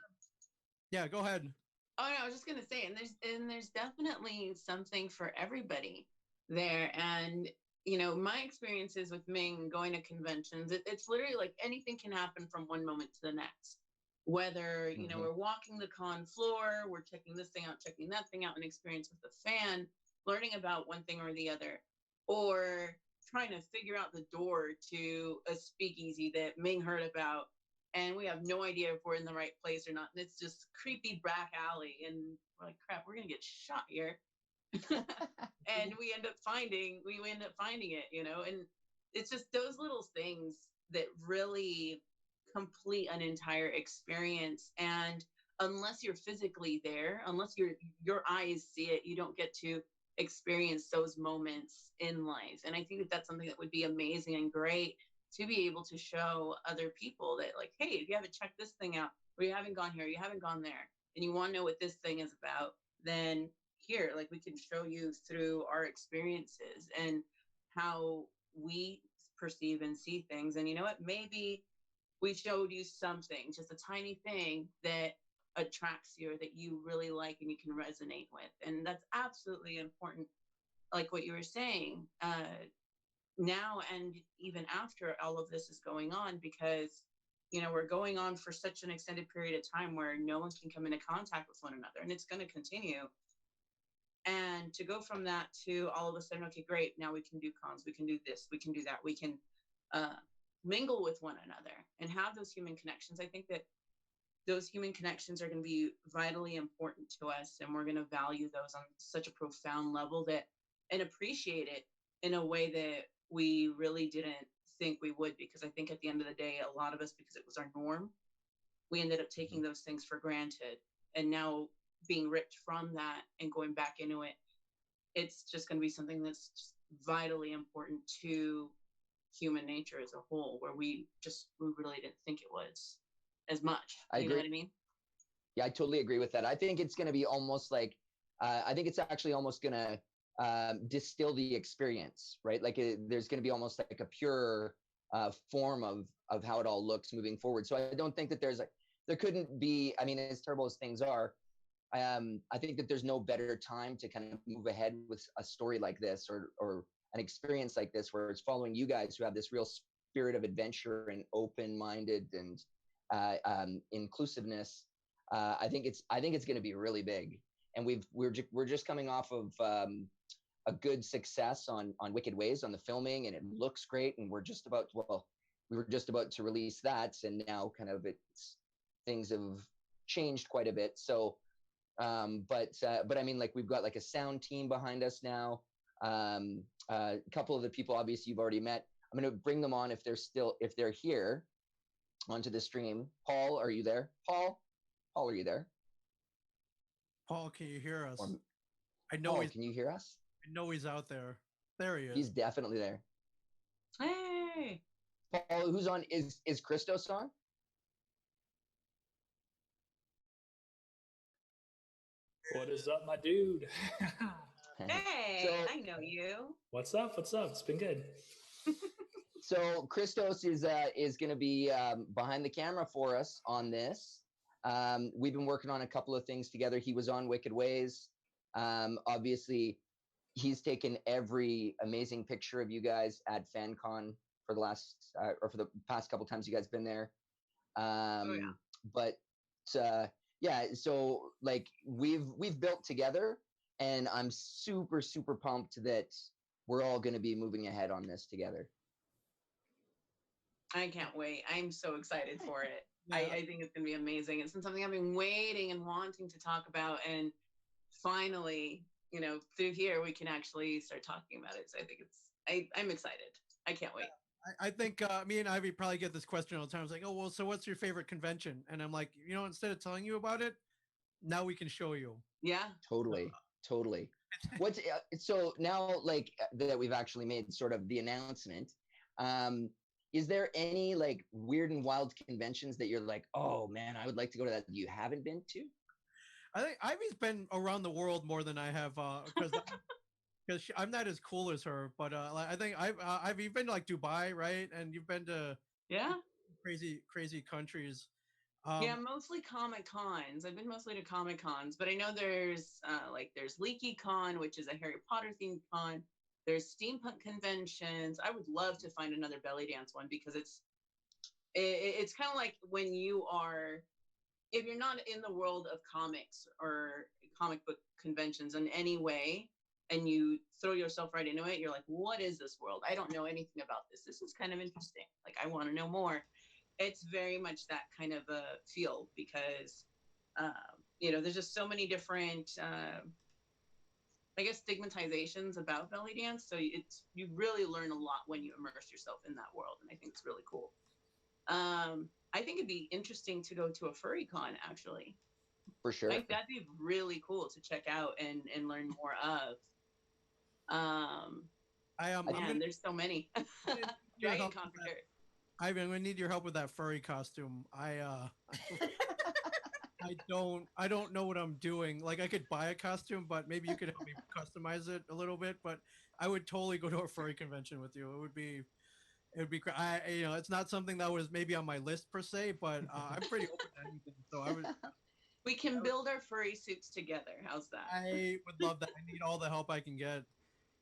yeah, go ahead. Oh no, I was just gonna say, and there's definitely something for everybody there. And my experiences with Ming going to conventions, it's literally like anything can happen from one moment to the next. Whether we're walking the con floor, we're checking this thing out, checking that thing out, an experience with the fan, learning about one thing or the other, or trying to figure out the door to a speakeasy that Ming heard about and we have no idea if we're in the right place or not. And it's just creepy back alley, and we're like, crap, we're gonna get shot here. And we end up finding it, and it's just those little things that really complete an entire experience. And unless you're physically there, unless your eyes see it, you don't get to experience those moments in life. And I think that that's something that would be amazing and great to be able to show other people that, like, hey, if you haven't checked this thing out, or you haven't gone here, you haven't gone there, and you want to know what this thing is about, then here, like, we can show you through our experiences and how we perceive and see things. And you know what, maybe we showed you something, just a tiny thing that attracts you or that you really like and you can resonate with. And that's absolutely important, like what you were saying, now and even after all of this is going on, because we're going on for such an extended period of time where no one can come into contact with one another, and it's going to continue. And to go from that to all of a sudden, okay, great, now we can do cons, we can do this, we can do that, we can mingle with one another and have those human connections. I think that those human connections are going to be vitally important to us, and we're going to value those on such a profound level that, and appreciate it in a way that we really didn't think we would. Because I think at the end of the day, a lot of us, because it was our norm, we ended up taking those things for granted. And now being ripped from that and going back into it, it's just going to be something that's just vitally important to human nature as a whole, where we really didn't think it was as much. I agree. Know what I mean? Yeah, I totally agree with that. I think it's going to be almost like, I think it's actually almost going to distill the experience, right? Like there's going to be almost like a pure form of how it all looks moving forward. So I don't think that there couldn't be, I mean, as terrible as things are, I think that there's no better time to kind of move ahead with a story like this, or an experience like this, where it's following you guys who have this real spirit of adventure and open-minded and inclusiveness. I think it's going to be really big. And we're just coming off of a good success on Wicked Ways, on the filming, and it looks great. And we were just about to release that, and now kind of things have changed quite a bit. So, but I mean, like, we've got like a sound team behind us now. A couple of the people, obviously, you've already met. I'm going to bring them on if they're here onto the stream. Paul, are you there? Paul, are you there? Paul, can you hear us? I know. Paul, can you hear us? I know he's out there. There he is. He's definitely there. Hey, Paul, who's on? Is Christos on? What is up, my dude? Hey, I know you. What's up? What's up? It's been good. So Christos is going to be behind the camera for us on this. We've been working on a couple of things together. He was on Wicked Ways. Obviously, he's taken every amazing picture of you guys at FanCon for the past couple times you guys been there. But yeah, so like we've built together, and I'm super, super pumped that we're all going to be moving ahead on this together. I can't wait. I'm so excited for it. Yeah. I think it's going to be amazing. It's been something I've been waiting and wanting to talk about. And finally, through here, we can actually start talking about it. So I think I'm excited. I can't wait. I think me and Ivy probably get this question all the time. It's like, oh, well, so what's your favorite convention? And I'm like, instead of telling you about it, now we can show you. Yeah. Totally. What's so now, like, that we've actually made sort of the announcement, is there any like weird and wild conventions that you're like, oh man, I would like to go to that you haven't been to? I think Ivy's been around the world more than I have, because I'm not as cool as her. But I think you've been to like Dubai, right? And you've been to crazy countries. Yeah, mostly Comic Cons. I've been mostly to Comic Cons, but I know there's Leaky Con, which is a Harry Potter themed con. There's steampunk conventions. I would love to find another belly dance one because it's kind of like when you are, if you're not in the world of comics or comic book conventions in any way, and you throw yourself right into it, you're like, what is this world? I don't know anything about this. This is kind of interesting. Like, I want to know more. It's very much that kind of a feel because, there's just so many different, I guess, stigmatizations about belly dance. So you really learn a lot when you immerse yourself in that world. And I think it's really cool. I think it'd be interesting to go to a furry con, actually. For sure. Like, that'd be really cool to check out and learn more of. Man, there's so many. Dragon Con for sure. Ivan, I'm gonna need your help with that furry costume. I don't know what I'm doing. Like, I could buy a costume, but maybe you could help me customize it a little bit. But I would totally go to a furry convention with you. It would be great. It's not something that was maybe on my list per se, but I'm pretty open to anything. So I would. We can build our furry suits together. How's that? I would love that. I need all the help I can get.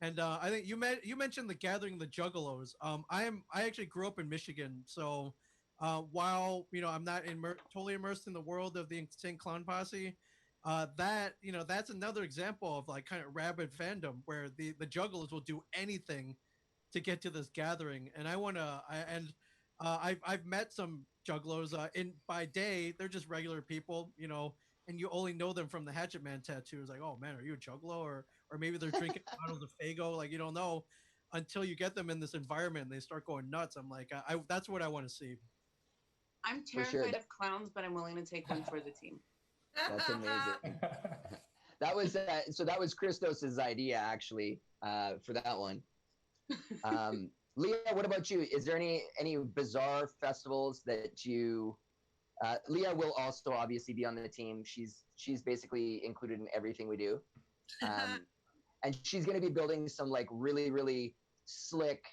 And I think you mentioned the gathering of the Juggalos. I actually grew up in Michigan, so while I'm not totally immersed in the world of the Insane Clown Posse, that's another example of like kind of rabid fandom where the Juggalos will do anything to get to this gathering. And I've met some Juggalos. By day they're just regular people, and you only know them from the Hatchet Man tattoos. Like, oh man, are you a Juggalo? Or maybe they're drinking bottles of Faygo. Like, you don't know until you get them in this environment and they start going nuts. I'm like, that's what I want to see. I'm terrified of clowns, but I'm willing to take one for the team. That's amazing. That was Christos's idea, actually, for that one. Leah, what about you? Is there any bizarre festivals that you? Leah will also obviously be on the team. She's basically included in everything we do, and she's going to be building some like really really slick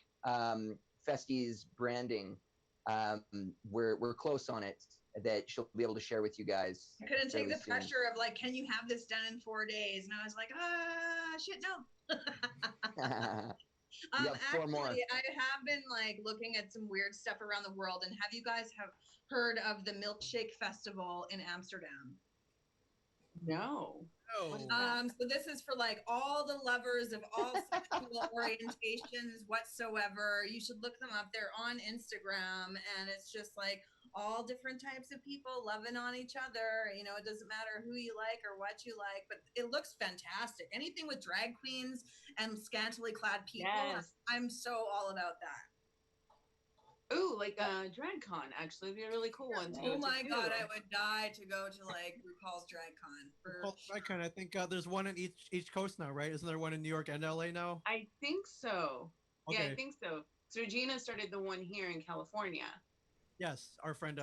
festies branding. We're close on it that she'll be able to share with you guys. I couldn't take the pressure of like, can you have this done in 4 days? And I was like, shit, no. You got 4 more. Actually, I have been like looking at some weird stuff around the world. And have you guys heard of the Milkshake Festival in Amsterdam? No. So this is for like all the lovers of all sexual orientations whatsoever. You should look them up. They're on Instagram, and it's just like all different types of people loving on each other. It doesn't matter who you like or what you like, but it looks fantastic. Anything with drag queens and scantily clad people, yes. I'm so all about that. Ooh, like DragCon actually would be a really cool one. Oh my god, I would die to go to like RuPaul's DragCon. DragCon, I think there's one in each coast now, right? Isn't there one in New York and LA now? I think so. Okay. Yeah, I think so. So Regina started the one here in California. Yes, our friend.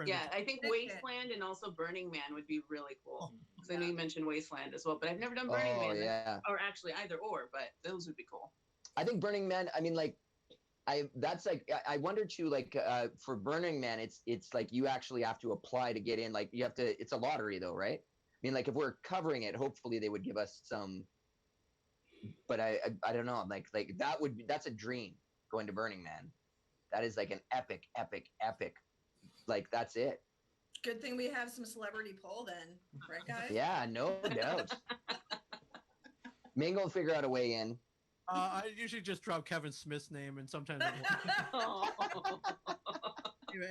Yeah, I think Wasteland and also Burning Man would be really cool. Because I know you mentioned Wasteland as well, but I've never done Burning Man. Yeah. Or actually either or, but those would be cool. I think Burning Man. I mean, like. I wonder too, like for Burning Man, it's like you actually have to apply to get in. Like you have to, it's a lottery though, right? I mean, like if we're covering it, hopefully they would give us some. But I don't know. Like that's a dream going to Burning Man. That is like an epic. Like that's it. Good thing we have some celebrity poll then, right, guys? Yeah, no doubt. Mingo will figure out a way in. I usually just drop Kevin Smith's name, and sometimes it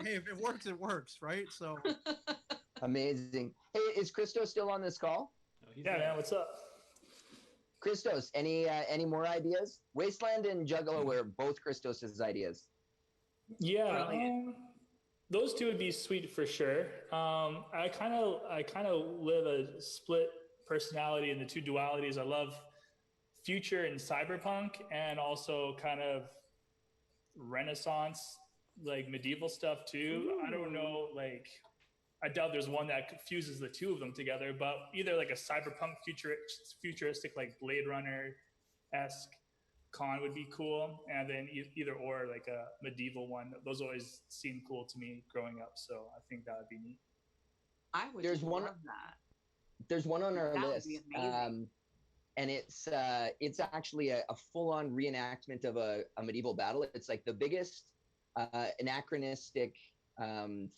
Hey, if it works, it works, right? So amazing. Hey, is Christos still on this call? Yeah, man. What's up? Christos, any more ideas? Wasteland and Juggalo were both Christos's ideas. Yeah, those two would be sweet for sure. I kind of live a split personality in the two dualities. I love future and cyberpunk, and also kind of Renaissance, like medieval stuff too. Ooh. I don't know, like I doubt there's one that fuses the two of them together, but either like a cyberpunk futuristic like Blade Runner-esque con would be cool, and then either or like a medieval one. Those always seemed cool to me growing up, so I think that would be neat. I would There's one- love that. There's one on our That would list, be amazing. and it's actually a full-on reenactment of a medieval battle. It's like the biggest anachronistic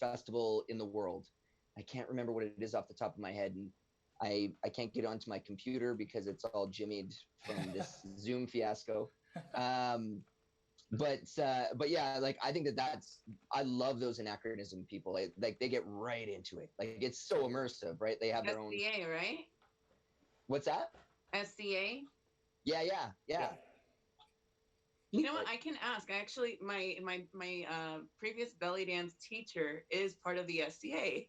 festival in the world. I can't remember what it is off the top of my head, and I can't get onto my computer because it's all jimmied from this Zoom fiasco. But yeah, like I think I love those anachronism people. Like they get right into it. Like it's so immersive, right? They have their own. SCA, right? What's that? SCA. Yeah. You know what? I can ask. Actually, my previous belly dance teacher is part of the SCA,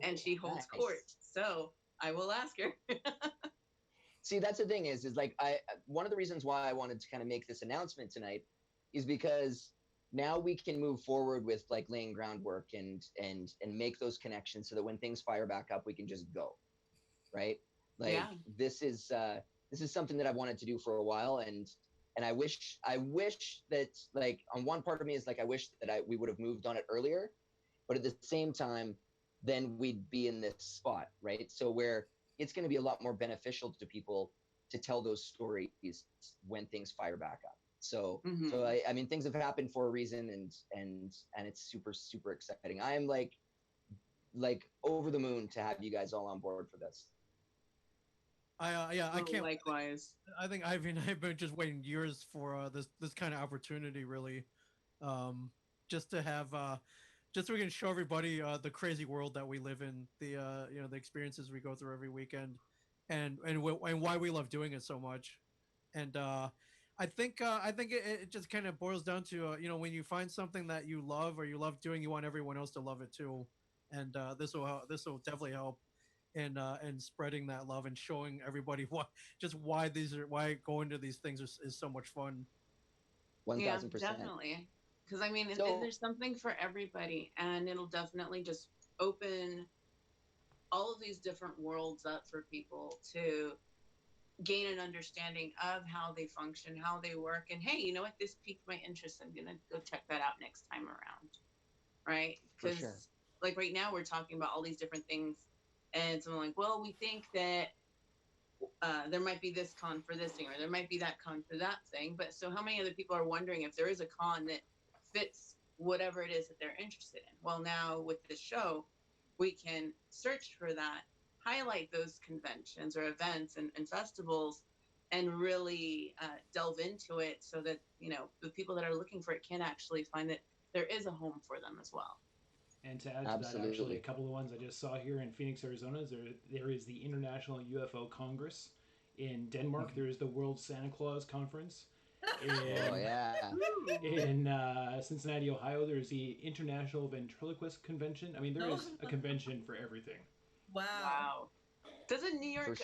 and she holds Nice. court. So I will ask her. See, that's the thing is like one of the reasons why I wanted to kind of make this announcement tonight is because now we can move forward with like laying groundwork and make those connections so that when things fire back up, we can just go, right? Like this is something that I've wanted to do for a while, and I wish that like on one part of me is like I wish that we would have moved on it earlier, but at the same time, then we'd be in this spot, right? So where it's going to be a lot more beneficial to people to tell those stories when things fire back up. So I mean things have happened for a reason, and it's super, super exciting. I am like over the moon to have you guys all on board for this. I can't. Likewise. I think I've been just waiting years for this kind of opportunity, really, just to have just so we can show everybody the crazy world that we live in, the the experiences we go through every weekend, and why we love doing it so much. And I think it just kind of boils down to when you find something that you love or you love doing, you want everyone else to love it too, and this will definitely help in spreading that love and showing everybody why going to these things is so much fun. 1000%. Definitely. Because I mean, there's something for everybody, and it'll definitely just open all of these different worlds up for people to gain an understanding of how they function, how they work, and hey, you know what? This piqued my interest. I'm gonna go check that out next time around, right? Because like right now we're talking about all these different things, and someone like, well, we think that there might be this con for this thing, or there might be that con for that thing. But so how many other people are wondering if there is a con that fits whatever it is that they're interested in? Well, now with this show, we can search for that, highlight those conventions or events and festivals, and really delve into it so that, the people that are looking for it can actually find that there is a home for them as well. And to add to that, actually, a couple of ones I just saw here in Phoenix, Arizona, there is the International UFO Congress. In Denmark, there is the World Santa Claus Conference. In Cincinnati, Ohio, there's the International Ventriloquist Convention. I mean, there is a convention for everything. Wow. Doesn't New York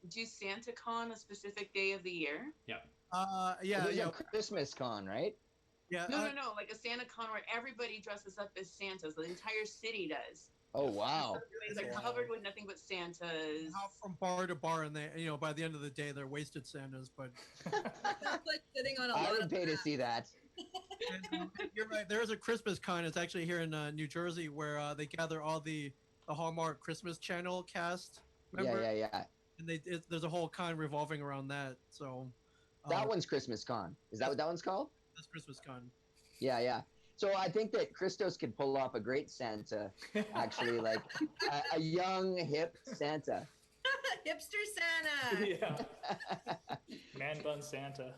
do SantaCon a specific day of the year? Yeah. There's a Christmas con, right? Yeah. No, like a SantaCon where everybody dresses up as Santas. The entire city does. Oh wow! They're covered with nothing but Santas. How from bar to bar, and they, by the end of the day, they're wasted Santas. But that's like sitting on a. I would pay to see that. And you're right. There is a Christmas con. It's actually here in New Jersey, where they gather all the Hallmark Christmas Channel cast. Remember? Yeah. And there's a whole con revolving around that. So that one's Christmas con. Is that what that one's called? That's Christmas con. Yeah. So I think that Christos could pull off a great Santa, actually, like a young, hip Santa. Hipster Santa. Yeah. Man bun Santa.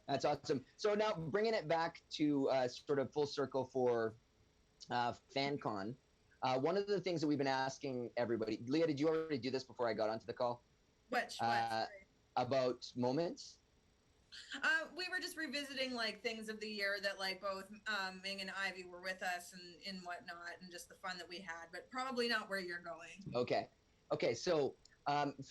That's awesome. So now bringing it back to sort of full circle for FanCon, one of the things that we've been asking everybody, Leah, did you already do this before I got onto the call? Which? About moments. We were just revisiting like things of the year that like both Ming and Ivy were with us and whatnot, and just the fun that we had, but probably not where you're going. Okay. So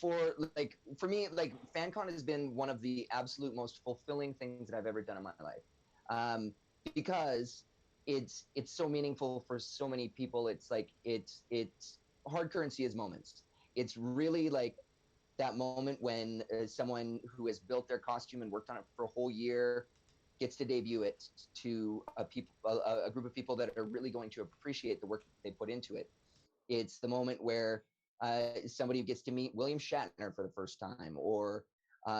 for me, like FanCon has been one of the absolute most fulfilling things that I've ever done in my life, because it's so meaningful for so many people. It's like it's hard currency is moments. It's really like that moment when someone who has built their costume and worked on it for a whole year gets to debut it to a group of people that are really going to appreciate the work that they put into it. It's the moment where somebody gets to meet William Shatner for the first time, or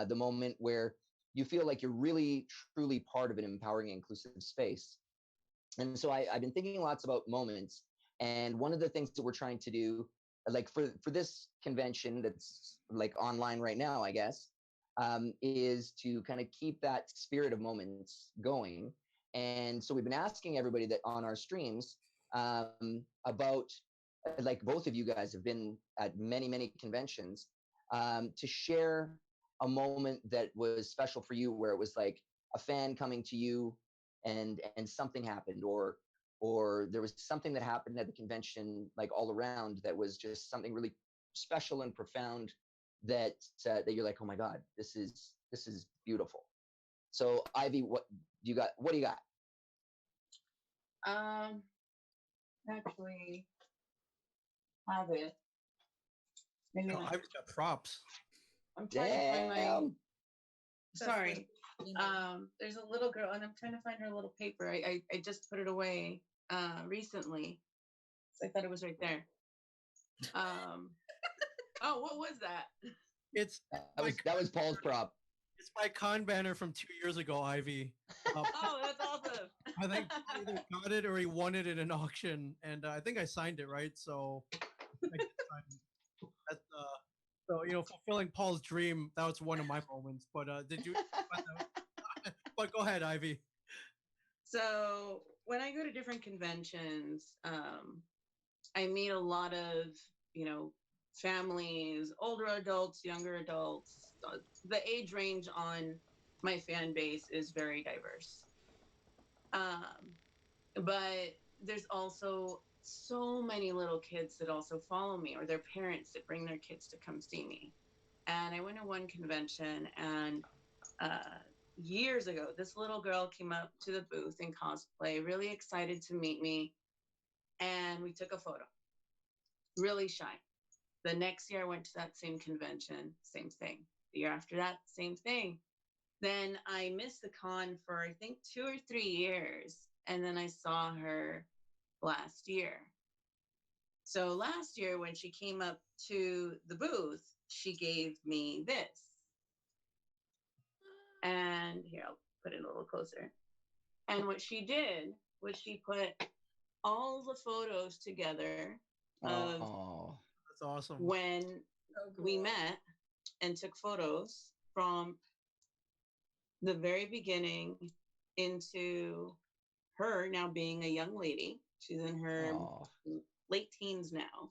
the moment where you feel like you're really, truly part of an empowering, inclusive space. And so I've been thinking lots about moments. And one of the things that we're trying to do, like for this convention that's like online right now, I guess, is to kind of keep that spirit of moments going. And so we've been asking everybody that on our streams about, like both of you guys have been at many, many conventions, to share a moment that was special for you, where it was like a fan coming to you and something happened, or there was something that happened at the convention, like all around, that was just something really special and profound that that you're like, oh my God, this is beautiful. So Ivy, what do you got? Actually have it. Maybe not. Ivy's got props. I'm trying to find my. That's Sorry. the- There's a little girl, and I'm trying to find her little paper. I just put it away recently. So I thought it was right there. Oh, what was that? It's that was Paul's prop. It's my con banner from 2 years ago, Ivy. Oh, that's awesome. I think he either got it or he won it in an auction, and I think I signed it, right? So, I did sign it. That's, so fulfilling Paul's dream. That was one of my moments. But did you? But go ahead, Ivy. So when I go to different conventions, I meet a lot of families, older adults, younger adults. The age range on my fan base is very diverse. But there's also so many little kids that also follow me, or their parents that bring their kids to come see me. And I went to one convention, and years ago, this little girl came up to the booth in cosplay, really excited to meet me. And we took a photo. Really shy. The next year I went to that same convention, same thing. The year after that, same thing. Then I missed the con for I think 2 or 3 years. And then I saw her last year. So last year when she came up to the booth, she gave me this. And here, I'll put it a little closer. And what she did was she put all the photos together of that's awesome. When we met and took photos from the very beginning into her now being a young lady. She's in her late teens now,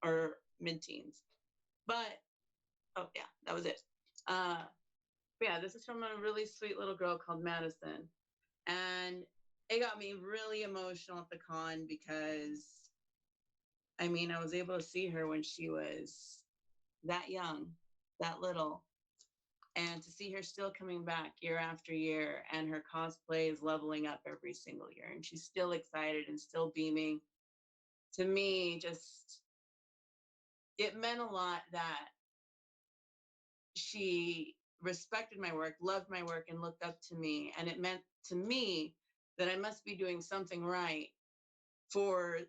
or mid-teens. But, oh yeah, that was it. But yeah, this is from a really sweet little girl called Madison. And it got me really emotional at the con because, I mean, I was able to see her when she was that young, that little. And to see her still coming back year after year, and her cosplay is leveling up every single year, and she's still excited and still beaming. To me, just, it meant a lot that she respected my work, loved my work, and looked up to me. And it meant to me that I must be doing something right for,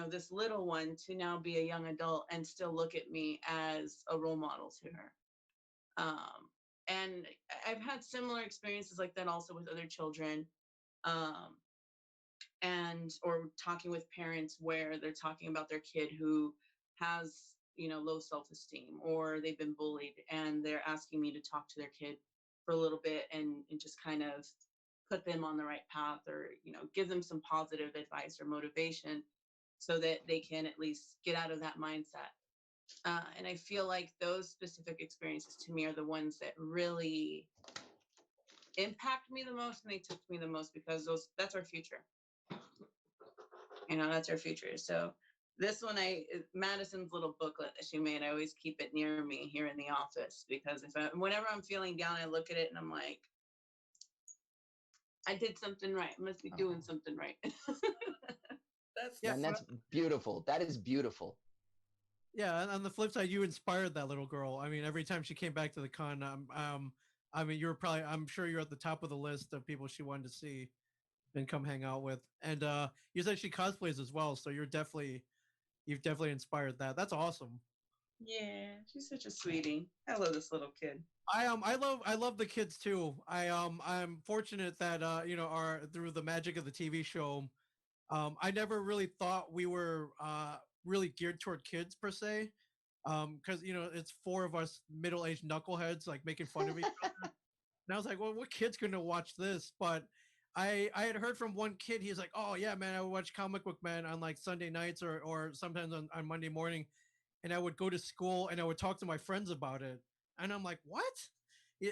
this little one to now be a young adult and still look at me as a role model to her. And I've had similar experiences like that also with other children, or talking with parents where they're talking about their kid who has, low self-esteem, or they've been bullied, and they're asking me to talk to their kid for a little bit and just kind of put them on the right path, or, give them some positive advice or motivation so that they can at least get out of that mindset. And I feel like those specific experiences to me are the ones that really impact me the most, and they touch me the most, because that's our future. That's our future. So this one, Madison's little booklet that she made, I always keep it near me here in the office, because whenever I'm feeling down, I look at it and I'm like, I did something right. I must be doing something right. And that's beautiful. That is beautiful. Yeah, and on the flip side, you inspired that little girl. I mean, every time she came back to the con, I mean, you were probably, I'm sure you're at the top of the list of people she wanted to see and come hang out with. And you said she cosplays as well, so you've definitely inspired that. That's awesome. Yeah, she's such a sweetie. I love this little kid. I love the kids too. I'm fortunate that our through the magic of the TV show, I never really thought we were really geared toward kids per se. Because it's four of us middle-aged knuckleheads like making fun of each other. And I was like, well, what kid's gonna watch this? But I had heard from one kid, he's like, oh yeah, man, I would watch Comic Book Man on like Sunday nights or sometimes on Monday morning, and I would go to school and I would talk to my friends about it. And I'm like, what?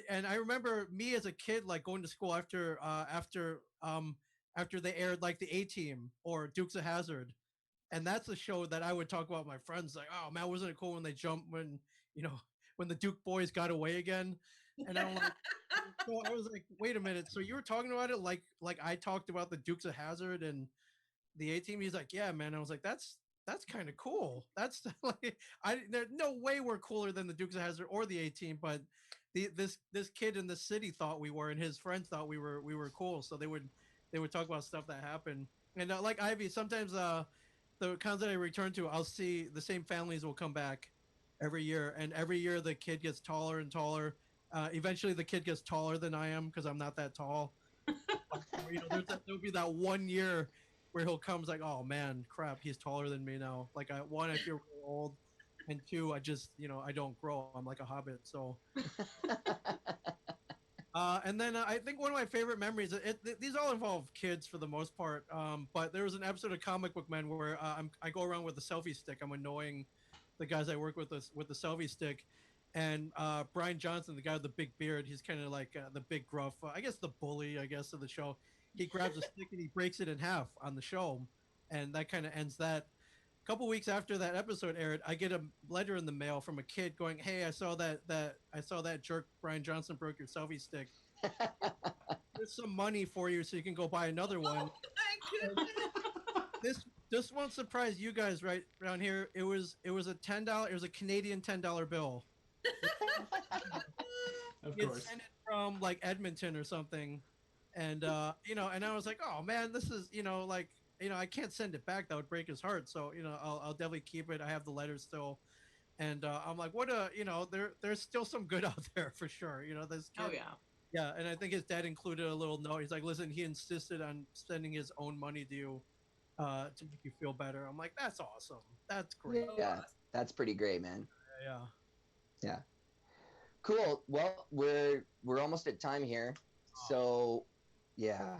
And I remember me as a kid like going to school after they aired like the A Team or Dukes of Hazzard, and that's a show that I would talk about with my friends. Like, oh man, wasn't it cool when they jumped when the Duke boys got away again? And I'm like, so I was like, wait a minute. So you were talking about it like I talked about the Dukes of Hazzard and the A Team. He's like, yeah, man. I was like, that's kind of cool. That's like there's no way we're cooler than the Dukes of Hazzard or the A Team, but this kid in the city thought we were, and his friends thought we were cool. So they would talk about stuff that happened. And like Ivy, sometimes the cons that I return to, I'll see the same families will come back every year, and every year the kid gets taller and taller. Eventually, the kid gets taller than I am because I'm not that tall. There'll be that 1 year where he'll come like, oh man, crap, he's taller than me now. Like one, I feel really old, and two, I just I don't grow. I'm like a hobbit. So and then I think one of my favorite memories, these all involve kids for the most part. But there was an episode of Comic Book Men where I go around with a selfie stick. I'm annoying the guys I work with the selfie stick. And Brian Johnson, the guy with the big beard, he's kind of like the big gruff, I guess the bully, I guess, of the show. He grabs a stick and he breaks it in half on the show. And that kind of ends that. A couple weeks after that episode aired, I get a letter in the mail from a kid going, "Hey, I saw that jerk Brian Johnson broke your selfie stick. Here's some money for you so you can go buy another one." My goodness. This won't surprise you guys right around here. It was a $10. It was a Canadian $10 bill. Of He had course. sent it from like Edmonton or something, and and I was like, oh man, this is like I can't send it back. That would break his heart. So I'll definitely keep it. I have the letters still, and I'm like, what there's still some good out there for sure. This kid. Oh yeah. Yeah, and I think his dad included a little note. He's like, listen, he insisted on sending his own money to you to make you feel better. I'm like, that's awesome. That's great. Yeah, that's pretty great, man. Yeah. Yeah. Cool. Well, we're almost at time here. So, yeah.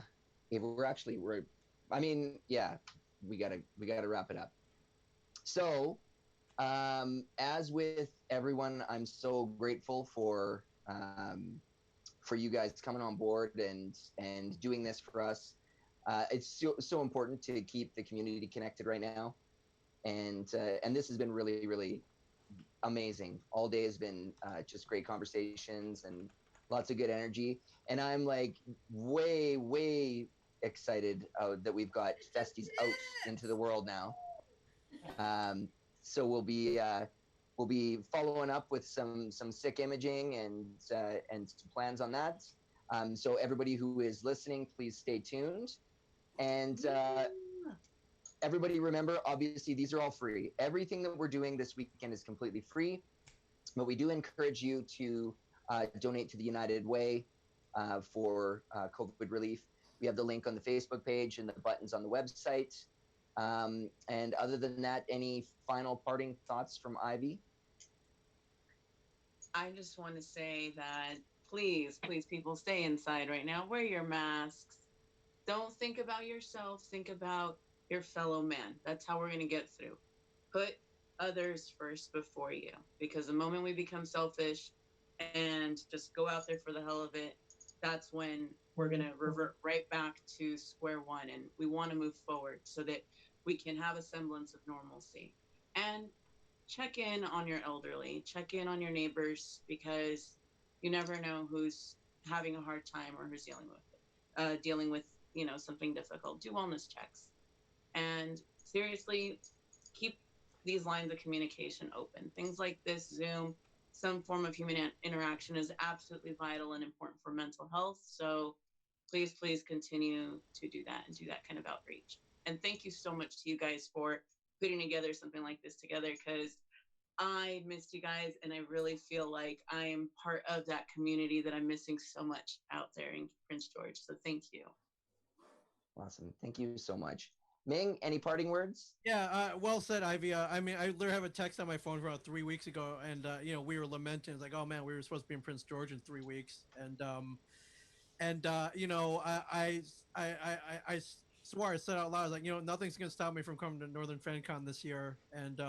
I mean, yeah, we got to wrap it up. So, as with everyone, I'm so grateful for you guys coming on board and doing this for us. It's so important to keep the community connected right now, and this has been really, really amazing. All day has been just great conversations and lots of good energy, and I'm like way excited that we've got Festies out into the world now. So we'll be following up with some sick imaging and some plans on that. So everybody who is listening, please stay tuned. And everybody remember, obviously, these are all free. Everything that we're doing this weekend is completely free. But we do encourage you to donate to the United Way for COVID relief. We have the link on the Facebook page and the buttons on the website. And other than that, any final parting thoughts from Ivy? I just want to say that please, people, stay inside right now. Wear your masks. Don't think about yourself. Think about your fellow man. That's how we're going to get through. Put others first before you, because the moment we become selfish and just go out there for the hell of it, that's when we're going to revert right back to square one. And we want to move forward so that we can have a semblance of normalcy. And check in on your elderly, check in on your neighbors, because you never know who's having a hard time or who's dealing with something difficult. Do wellness checks, and seriously, keep these lines of communication open. Things like this, Zoom, some form of human interaction is absolutely vital and important for mental health. So please, please continue to do that and do that kind of outreach. And thank you so much to you guys for putting together something like this together, because I missed you guys and I really feel like I am part of that community that I'm missing so much out there in Prince George. So thank you. Awesome. Thank you so much. Ming, any parting words? Yeah, well said, Ivy. I mean, I literally have a text on my phone from about 3 weeks ago, and we were lamenting. It's like, oh man, we were supposed to be in Prince George in 3 weeks, and I swore, I said out loud, I was like, nothing's gonna stop me from coming to Northern FanCon this year, and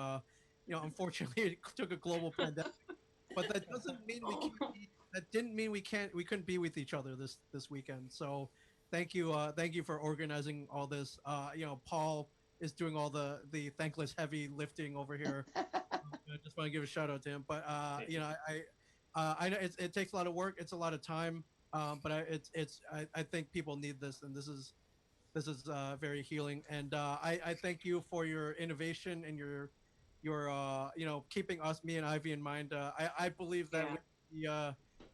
unfortunately, it took a global pandemic, but that doesn't mean we can't. That didn't mean we couldn't be with each other this weekend. So, thank you for organizing all this. Paul is doing all the thankless heavy lifting over here. I just want to give a shout out to him. But I know it takes a lot of work. It's a lot of time. But I think people need this, and this is very healing. And I thank you for your innovation and your keeping me and Ivy in mind. I believe that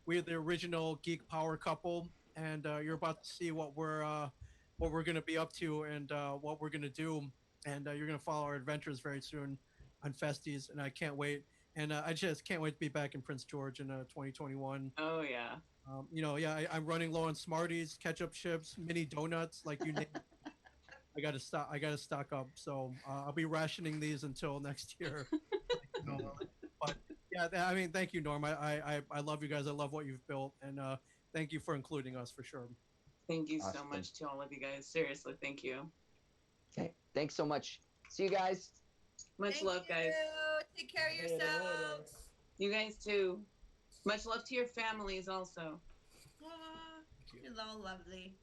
we're the original geek power couple, and you're about to see what we're going to be up to, and what we're going to do, and you're going to follow our adventures very soon on Festies, and I can't wait. And I just can't wait to be back in Prince George in 2021. Oh yeah. I'm running low on Smarties, ketchup chips, mini donuts, like you name it. I gotta stock up. So I'll be rationing these until next year. But yeah, I mean, thank you, Norm. I love you guys. I love what you've built, and thank you for including us for sure. Thank you so much to all of you guys. Seriously, thank you. Okay, thanks so much. See you guys. Much love, guys. Take care of yourselves. You guys too. Much love to your families also. It's all lovely.